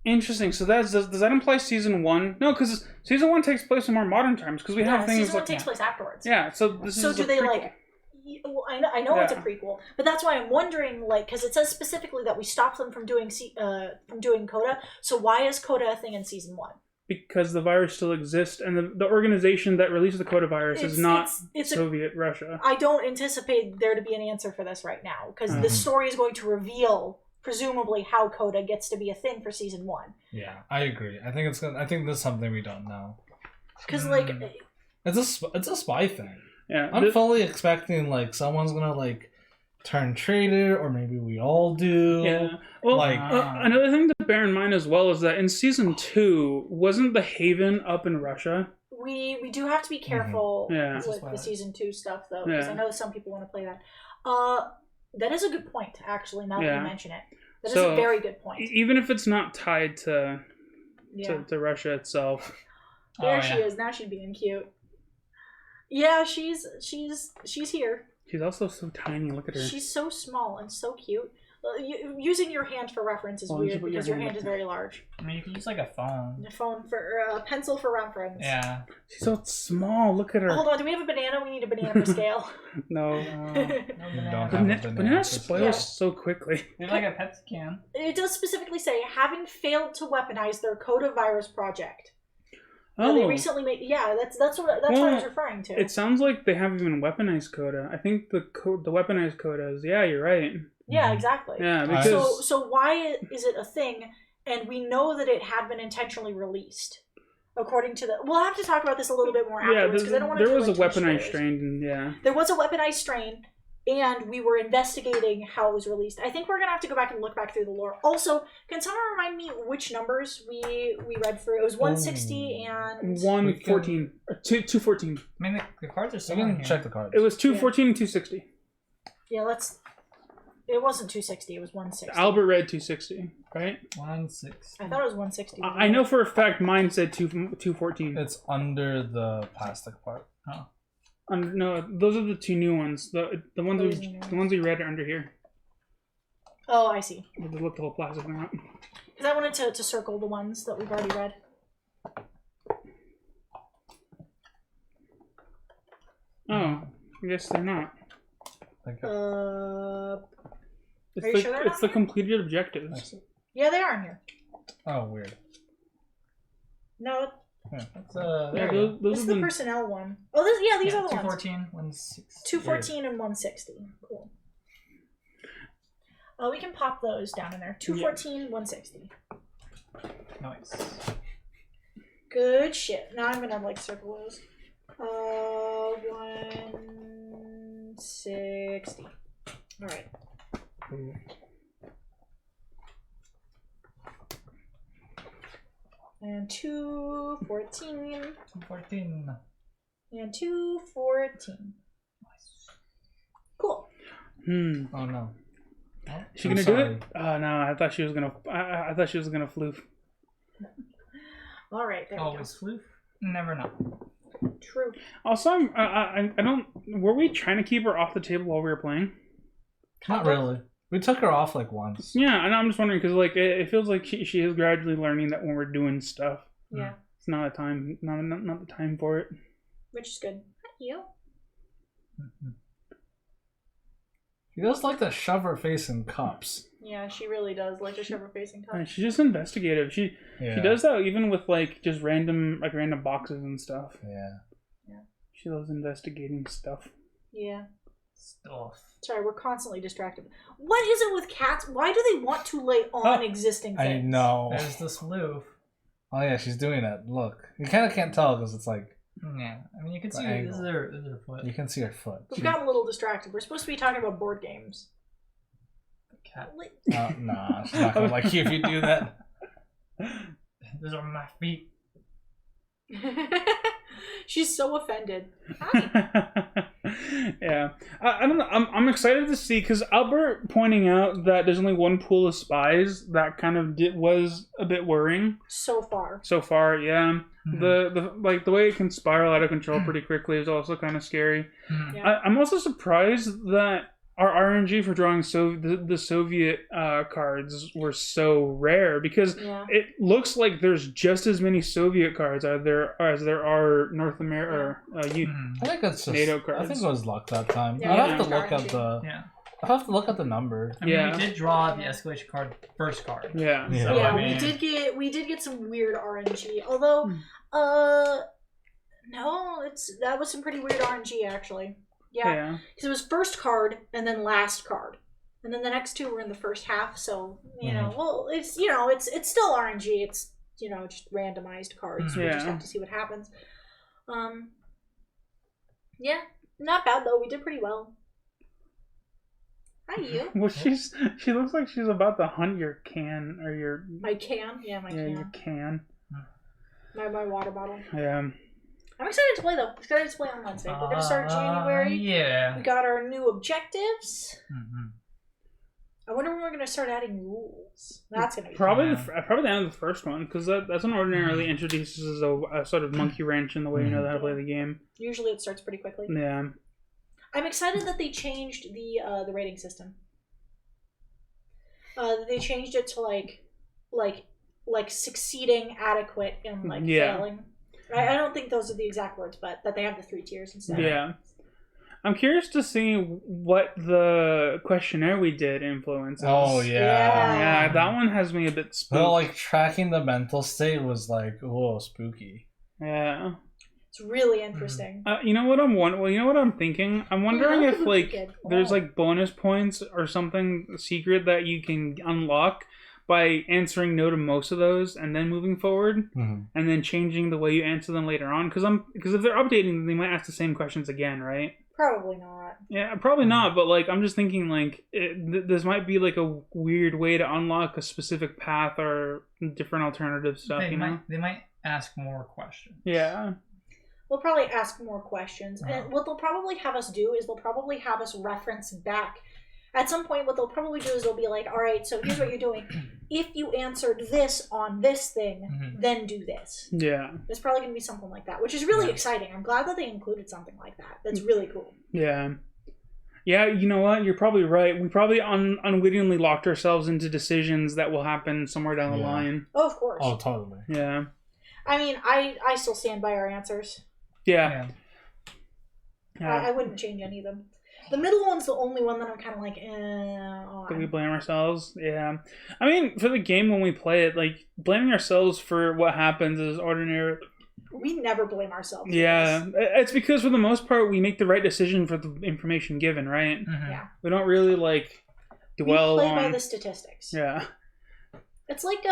interesting. So does that imply season 1? No, because season 1 takes place in more modern times. Because we have things season 1 like takes place afterwards. yeah. So this So is do a they prequel. like? Well, I know it's a Yeah. prequel, but that's why I'm wondering, like, because it says specifically that we stopped them from doing Coda. So why is Coda a thing in season 1? Because the virus still exists, and the organization that released the Coda virus is not it's Soviet Russia. I don't anticipate there to be an answer for this right now because the story is going to reveal presumably how Coda gets to be a thing for season 1. Yeah, I agree. I think this is something we don't know. Because like It's a spy thing. Yeah, I'm fully expecting like someone's gonna like turn traitor, or maybe we all do. yeah. Well, like another thing to bear in mind as well is that in season 2, wasn't the Haven up in Russia? we do have to be careful Yeah. with the season 2 stuff though, Yeah. because I know some people want to play that. That is a good point actually. Now that Yeah. you mention it, that is So, a very good point. Even if it's not tied to Yeah. to Russia itself. There Oh, she yeah. is. Now she's being cute. Yeah, she's here. She's also so tiny. Look at her. She's so small and so cute. Using your hand for reference is Oh, you weird put your because your hand hand up is very large. I mean, you can use like a phone. A phone for a pencil for reference. Yeah. She's so small. Look at her. Hold on, do we have a banana? We need a banana for scale. No. No don't banana. have Banana spoils Yeah. so quickly. We have like a Pepsi can. It does specifically say having failed to weaponize their Coda virus project. Oh, They recently made. Yeah, that's what I was referring to. it sounds like they haven't even weaponized Coda. I think the weaponized Coda is. Yeah, you're right. Yeah, exactly. Yeah, I- because So why is it a thing? And we know that it had been intentionally released, according to the. We'll have to talk about this a little bit more afterwards because I don't want to. there was a weaponized strain. And, yeah. There was a weaponized strain, and we were investigating how it was released. I think we're gonna have to go back and look back through the lore. Also, can someone remind me which numbers we read through? It was 160 and 114 or 214. I mean, the cards are I still in can here. check the cards. It was 214 and 260. yeah, let's. It wasn't 260. It was 160. Albert read 260, right? 1-6. I thought it was 160. I know for a fact mine said 214. It's under the plastic part. No, those are the two new ones. The ones Those we are new the ones we read are under here. Oh, I see. We'll just look the whole plastic thing up. Because I wanted to circle the ones that we've already read. Oh, I guess they're not. Like, It's Are you the sure they're it's not the here? completed objectives. Yeah, they are in here. oh, weird. No, That's, Yeah, there you go. this those is are the the personnel one. Oh, these are the ones. 214, 1-6. 214 and 160. Cool. We can pop those down in there. 214, 160. Nice. Good shit. Now I'm gonna like circle those. 160. All right. And 214 214. and 214. Cool. Oh no. Is she I'm gonna do sorry. it? Oh no, I thought she was gonna. I thought she was gonna floof. All right, there Always floof. Never know. we go. True. Also, I don't. Were we trying to keep her off the table while we were playing? Not really. We took her off like once. Yeah, and I'm just wondering because like it feels like she is gradually learning that when we're doing stuff, Yeah, it's not a time, not the time for it. which is good. You? She does like to shove her face in cups. Yeah, she really does like to shove her face in cups. She's just investigative. She does that even with like just random boxes and stuff. Yeah. She loves investigating stuff. Yeah. Stuff. Sorry, we're constantly distracted. What is it with cats? Why do they want to lay on existing things? I know. There's this floof. Oh yeah, she's doing it. Look, you kind of can't tell because it's like Yeah, I mean you can The see angle. this is her foot. you can see her foot. We've gotten a little distracted. We're supposed to be talking about board games. Cat. Nah, she's not gonna like you if you do that. Those are my feet. She's so offended. Hi. Yeah, I don't know. I'm excited to see because Albert pointing out that there's only one pool of spies that kind of was a bit worrying So far. so far. Yeah, Mhm. the way it can spiral out of control pretty quickly is also kind of scary. Mhm. Yeah. I'm also surprised that our RNG for drawing the Soviet cards were so rare because Yeah. it looks like there's just as many Soviet cards as there are North America or Mhm. I think it's just NATO I cards. think it was luck that time. Yeah, I'd have to yeah. look at the. Yeah. I have to look at the number. I mean, Yeah. we did draw the escalation card first card. Yeah. Yeah. So, Yeah, I mean, we did get some weird RNG. Although, no, that was some pretty weird RNG actually. Yeah, because it was first card and then last card, and then the next two were in the first half. So you know, well, it's it's still RNG. It's just randomized cards. We just Yeah. have to see what happens. Yeah, not bad though. We did pretty well. Hi, you. Well, she looks like she's about to hunt your can or your My can. Yeah, my can. your can. My water bottle. Yeah. I'm excited to play though. Excited to play on Wednesday. We're gonna start January. Yeah. We got our new objectives. Mhm. I wonder when we're gonna start adding rules. That's gonna be Probably Yeah. probably the end of the first one because that's when ordinarily introduces a sort of monkey wrench in the way you know how to play the game. fun. Usually it starts pretty quickly. Yeah. I'm excited that they changed the rating system. They changed it to like succeeding, adequate, and like Yeah. failing. I don't think those are the exact words, but that they have the 3 tiers instead. Yeah. I'm curious to see what the questionnaire we did influences. Oh Yeah. Yeah, that one has me a bit spooked. Well, like tracking the mental state was like, whoa, spooky. Yeah. It's really interesting. You know what I'm thinking? I'm wondering Yeah, if that would be like good. there's Oh. like bonus points or something secret that you can unlock by answering no to most of those and then moving forward and then changing the way you answer them later on because if they're updating they might ask the same questions again, right? Probably not. Yeah, probably not, but like I'm just thinking like this might be like a weird way to unlock a specific path or different alternative stuff, They you know? might ask more questions. Yeah. We'll probably ask more questions. Uh-huh. And what they'll probably have us do is they'll probably have us reference back. At some point, what they'll probably do is they'll be like, all right, so here's what you're doing. If you answered this on this thing, Mhm. then do this. Yeah. There's probably going to be something like that, which is really Yeah. exciting. I'm glad that they included something like that. That's really cool. Yeah. Yeah, you know what? You're probably right. We probably unwittingly locked ourselves into decisions that will happen somewhere down the Yeah. line. Oh, of course. Oh, totally. Yeah. I mean, I still stand by our answers. Yeah. I wouldn't change any of them. The middle one's the only one that I'm kind of like, on. Do we blame ourselves? Yeah. I mean, for the game when we play it, like, blaming ourselves for what happens is ordinary. We never blame ourselves. for Yeah. this. It's because for the most part, we make the right decision for the information given, right? Mhm. Yeah. We don't really, like, dwell we play on... by the statistics. Yeah. It's like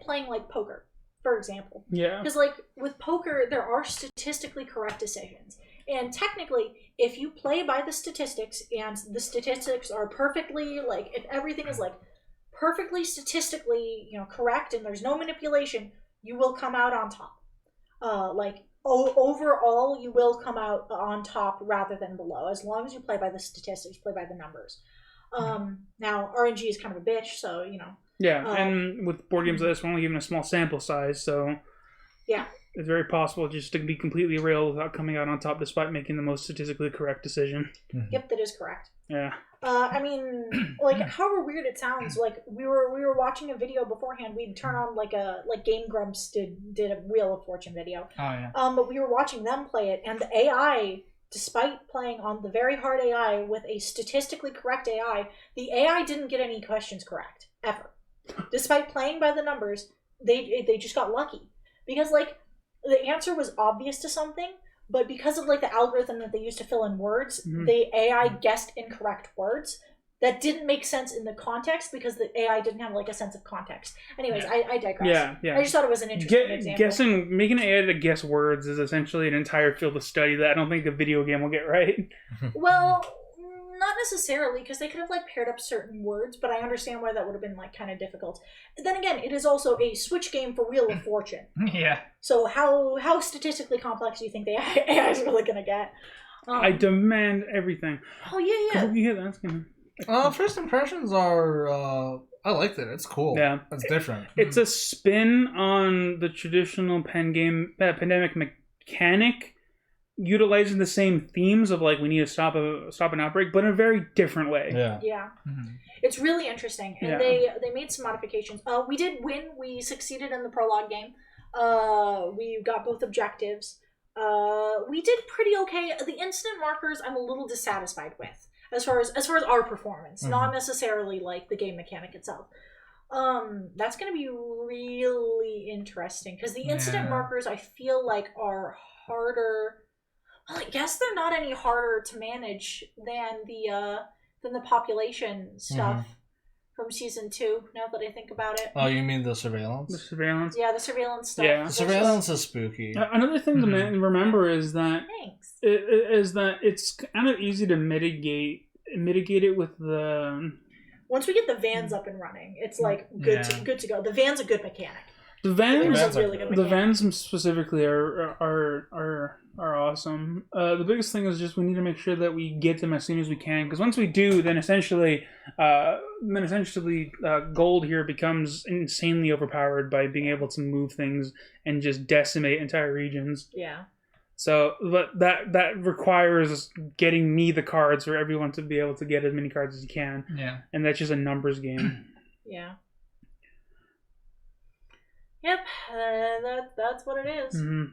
playing like poker, for example. Yeah. Because like with poker, there are statistically correct decisions, and technically, if you play by the statistics and the statistics are perfectly like if everything is like perfectly statistically correct and there's no manipulation, you will come out on top. Overall, you will come out on top rather than below as long as you play by the statistics, play by the numbers. Now RNG is kind of a bitch, so Yeah, and with board games like this, we're only given a small sample size, so Yeah. it's very possible just to be completely real without coming out on top, despite making the most statistically correct decision. Yep, that is correct. Yeah. I mean, like, however weird it sounds, like we were watching a video beforehand. We'd turn on like Game Grumps did a Wheel of Fortune video. Oh yeah. But we were watching them play it, and the AI, despite playing on the very hard AI with a statistically correct AI, the AI didn't get any questions correct ever. Despite playing by the numbers, they just got lucky because like the answer was obvious to something. But because of like the algorithm that they used to fill in words, the AI guessed incorrect words that didn't make sense in the context because the AI didn't have like a sense of context. Anyways, I digress. Yeah. I just thought it was an interesting example. Making an AI to guess words is essentially an entire field of study that I don't think a video game will get right. Well, not necessarily, because they could have like paired up certain words, but I understand why that would have been like kind of difficult. Then again, it is also a Switch game for Wheel of Fortune. Yeah. So how statistically complex do you think the AI is really gonna get? I demand everything. Oh yeah. You hear that? That's gonna... First impressions are, I liked it. It's cool. Yeah. It's different. It's a spin on the traditional pandemic mechanic, utilizing the same themes of like we need to stop an outbreak, but in a very different way. Yeah. It's really interesting, and they made some modifications. We did win. We succeeded in the prologue game. We got both objectives. We did pretty okay. The incident markers I'm a little dissatisfied with as far as our performance, not necessarily like the game mechanic itself. That's going to be really interesting because the incident markers I feel like are harder. Well, I guess they're not any harder to manage than the population stuff from season 2. Now that I think about it. Oh, you mean the surveillance? The surveillance. Yeah, the surveillance stuff. Yeah. The surveillance is spooky. Another thing to remember is that Thanks. it's kind of easy to mitigate it with the. Once we get the vans up and running, it's like good to go. The van's a good mechanic. The vans, really good the vans specifically are awesome. The biggest thing is just we need to make sure that we get them as soon as we can, because once we do, then essentially gold here becomes insanely overpowered by being able to move things and just decimate entire regions. Yeah. So, but that requires getting me the cards for everyone to be able to get as many cards as you can. Yeah. And that's just a numbers game. Yeah. Yep, that's what it is. Mm-hmm.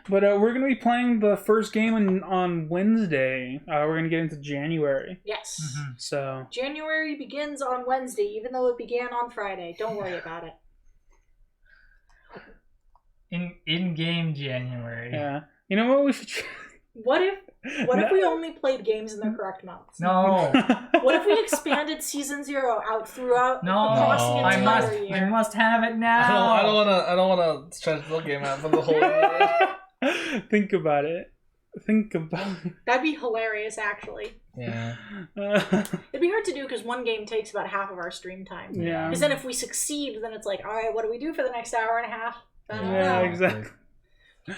But we're going to be playing the first game on Wednesday. We're going to get into January. Yes. So January begins on Wednesday, even though it began on Friday. Don't worry about it. In-game January. Yeah. You know what we should try? What if we only played games in their correct months? No. What if we expanded Season 0 out throughout No. across the entire year? I must have it now. I don't wanna stretch the game out for the whole year. Think about it. That'd be hilarious, actually. Yeah. It'd be hard to do because one game takes about half of our stream time. Yeah. Because then if we succeed, then it's like, all right, what do we do for the next hour and a half? Yeah, exactly.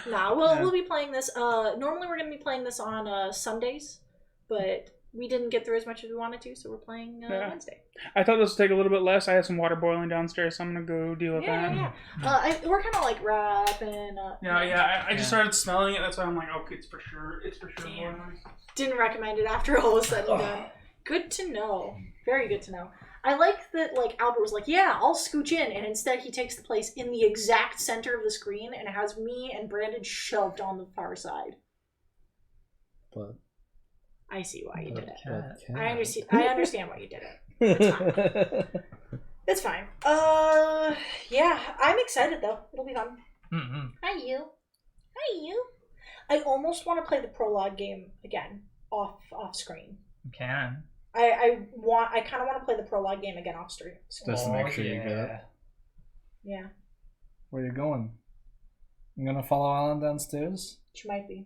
Nah, we'll be playing this. Normally we're going to be playing this on Sundays, but we didn't get through as much as we wanted to, so we're playing Wednesday. I thought this would take a little bit less. I have some water boiling downstairs, so I'm going to go deal with that. Yeah. We're kind of like wrapping up. I just started smelling it. That's why I'm like, okay, it's for sure Damn. boiling. Didn't recommend it after all is said and done. Good to know. Very good to know. I like that, like, Albert was like, yeah, I'll scooch in, and instead he takes the place in the exact center of the screen and has me and Brandon shoved on the far side. But I see why you did it. but I understand why you did it. It's fine. Yeah, I'm excited, though. It'll be fun. Mm-hmm. Hi, you. I almost want to play the prologue game again, off screen. You can. I kind of want to play the prologue game again off stream. Just to make sure you get it. Yeah. Where you going? You gonna follow Alan downstairs? She might be.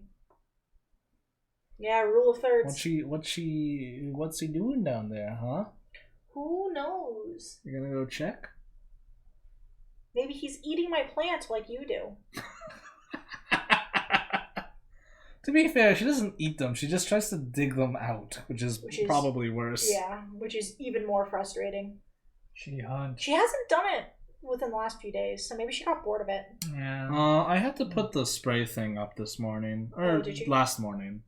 Yeah, rule of thirds. What's he doing down there, huh? Who knows? You're gonna go check? Maybe he's eating my plants like you do. To be fair, she doesn't eat them. She just tries to dig them out, which is probably worse. Yeah, which is even more frustrating. She hunt. She hasn't done it within the last few days, so maybe she got bored of it. Yeah. I had to put the spray thing up this morning. Or did you? last morning.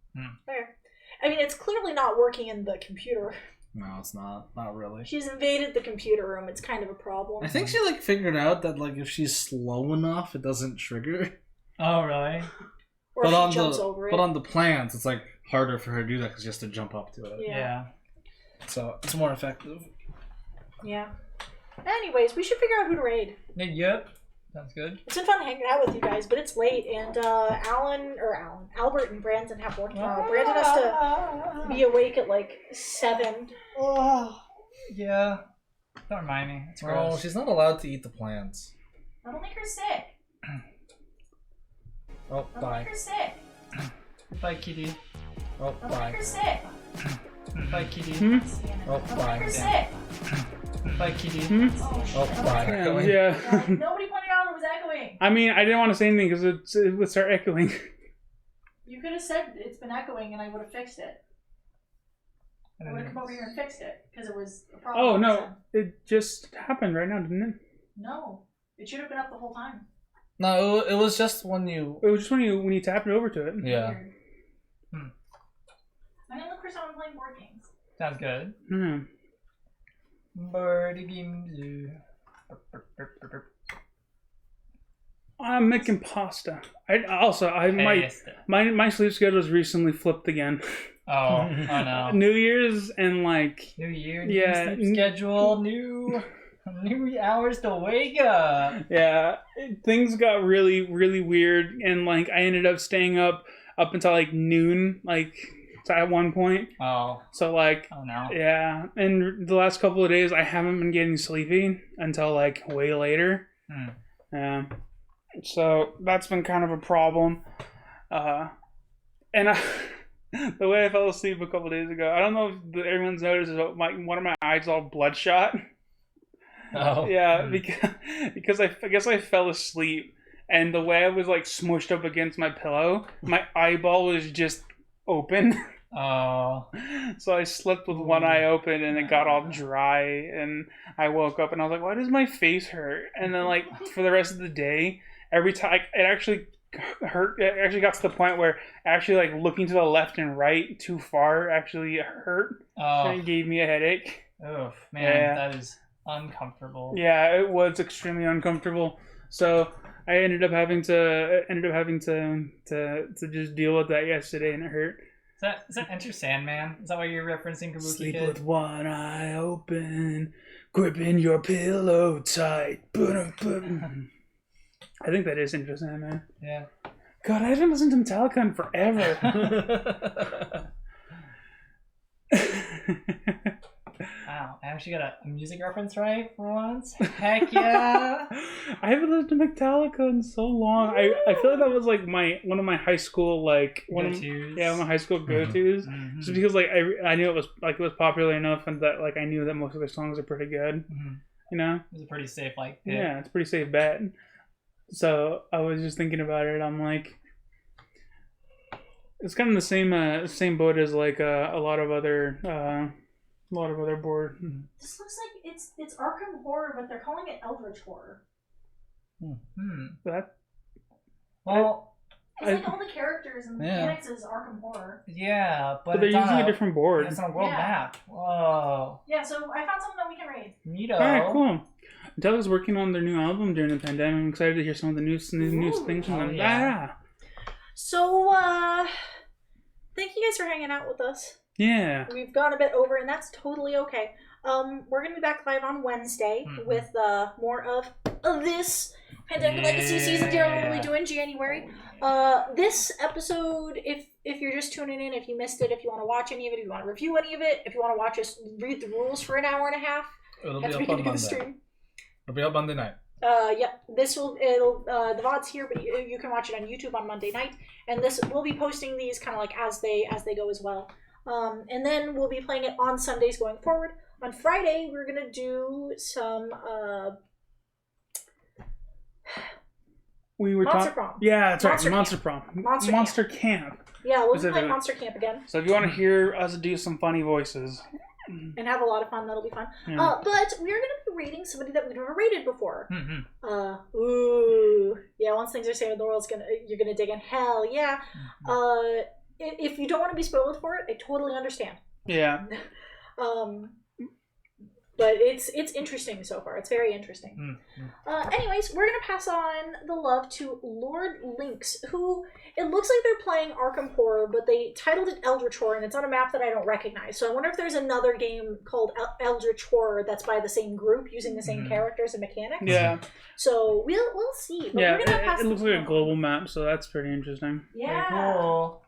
There. I mean, it's clearly not working in the computer. No, it's not. Not really. She's invaded the computer room. It's kind of a problem. I think she figured out that if she's slow enough, it doesn't trigger. Oh, really? Or if she jumps over it. But on the plants, it's harder for her to do that because she has to jump up to it. Yeah. So it's more effective. Yeah. Anyways, we should figure out who to raid. Yep. Sounds good. It's been fun hanging out with you guys, but it's late, and Albert and Brandon have work tomorrow. Brandon has to be awake at 7. Oh. Yeah. Don't remind me. It's gross. Oh, she's not allowed to eat the plants. That'll make her sick. Oh, That'll bye. make her sick. Bye, kitty. Oh, That'll bye. make her sick. Bye, kitty. Oh, That'll bye. make her sick. Bye, kitty. Oh, shit. Oh, bye. Yeah. Nobody pointed out it was echoing. I mean, I didn't want to say anything because it would start echoing. You could have said it's been echoing, and I would have fixed it. I would have come over here and fixed it because it was a problem. Oh no, it just happened right now, didn't it? No, it should have been up the whole time. No, it was just when you... It was just when you tapped it over to it. Yeah. Weird. I'm gonna look for someone playing board games. Sounds good. Hmm. Birdie games. I'm making pasta. My sleep schedule has recently flipped again. Oh no. New Year's and New year, Yeah. new sleep schedule, new hours to wake up. yeah, things got really really weird, and I ended up staying up until noon, at one point. Oh. So Oh no. yeah, and the last couple of days I haven't been getting sleepy until way later. Yeah. So that's been kind of a problem. And the way I fell asleep a couple of days ago, I don't know if everyone's noticed, one of my eyes all bloodshot. Oh. Yeah, because I guess I fell asleep, and the way I was smushed up against my pillow, my eyeball was just open. Oh. So I slept with one eye open, and it got all dry, and I woke up and I was like, why does my face hurt? And then for the rest of the day, every time it actually hurt. It actually got to the point where actually looking to the left and right too far actually hurt. Oh. And it gave me a headache. Oof, man, Yeah. that is uncomfortable. Yeah, it was extremely uncomfortable. So I ended up having to just deal with that yesterday, and it hurt. Is that Enter Sandman? Is that what you're referencing, Kabuki Sleep Kid? with one eye open, gripping your pillow tight. I think that is interesting, man. Yeah. God, I haven't listened to Metallica in forever. Wow, I actually got a music reference right for once. Heck yeah! I haven't listened to Metallica in so long. I feel like that was one of my high school one of my high school go-tos. Mm-hmm. Just because I knew it was popular enough, and that I knew that most of their songs are pretty good. Mm-hmm. You know? It was a pretty safe pick. Yeah, it's a pretty safe bet. So I was just thinking about it. I'm it's kind of the same boat as a lot of other board. This looks like it's Arkham Horror, but they're calling it Eldritch Horror. That Well, It's all the characters and the mechanics is Arkham Horror. yeah, but they're using a different board. It's on a world map. Whoa. Yeah, so I found something that we can raid. Neato. All right, cool. Metallica's working on their new album during the pandemic. I'm excited to hear some of the new things from them. Yeah. So, thank you guys for hanging out with us. Yeah. We've gone a bit over, and that's totally okay. We're gonna be back live on Wednesday with more of this Pandemic Legacy Season 0 we'll be doing January. This episode, if you're just tuning in, if you missed it, if you want to watch any of it, if you want to review any of it, if you want to watch us read the rules for an hour and a half, It'll at be the up on beginning of the Monday. stream. It'll be up Monday night. Yep. The VOD's here, but you can watch it on YouTube on Monday night, and we'll be posting these kind of as they go as well. And then we'll be playing it on Sundays going forward. On Friday, we're gonna do some We were Monster Prom. Yeah, that's right. Monster Prom. Monster Camp. Yeah, we'll be Specifically. playing Monster Camp again So if you want to hear us do some funny voices, and have a lot of fun. That'll be fun. yeah. But we're gonna be raiding somebody that we've never raided before. Mm-hmm. Ooh, yeah. Once things are saved, the world's you're gonna dig in hell. Yeah. If you don't want to be spoiled for it, I totally understand. Yeah. But it's interesting so far. It's very interesting. Anyways, we're gonna pass on the love to Lord Lynx, who it looks like they're playing Arkham Horror, but they titled it Eldritch Horror, and it's on a map that I don't recognize. So I wonder if there's another game called Eldritch Horror that's by the same group using the same characters and mechanics. Yeah. So we'll see. But Yeah. we're gonna pass It looks this like a on. global map, so that's pretty interesting. Yeah. Cool.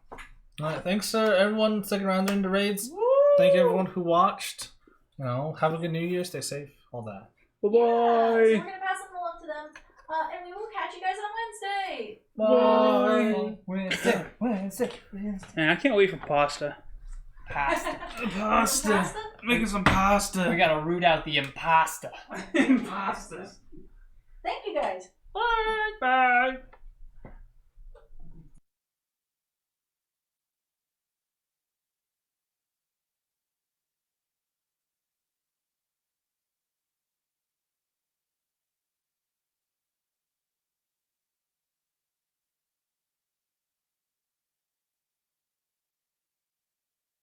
Alright, thanks everyone sticking around during the raids. Woo! Thank you everyone who watched. You know, have a good New Year, stay safe, all that. Bye-bye. Yeah, so we're gonna pass on the love to them, and we will catch you guys on Wednesday. Wednesday. Man, I can't wait for pasta. Pasta. Pasta? Making some pasta. We gotta root out the impasta. Pastas. Thank you guys. Bye.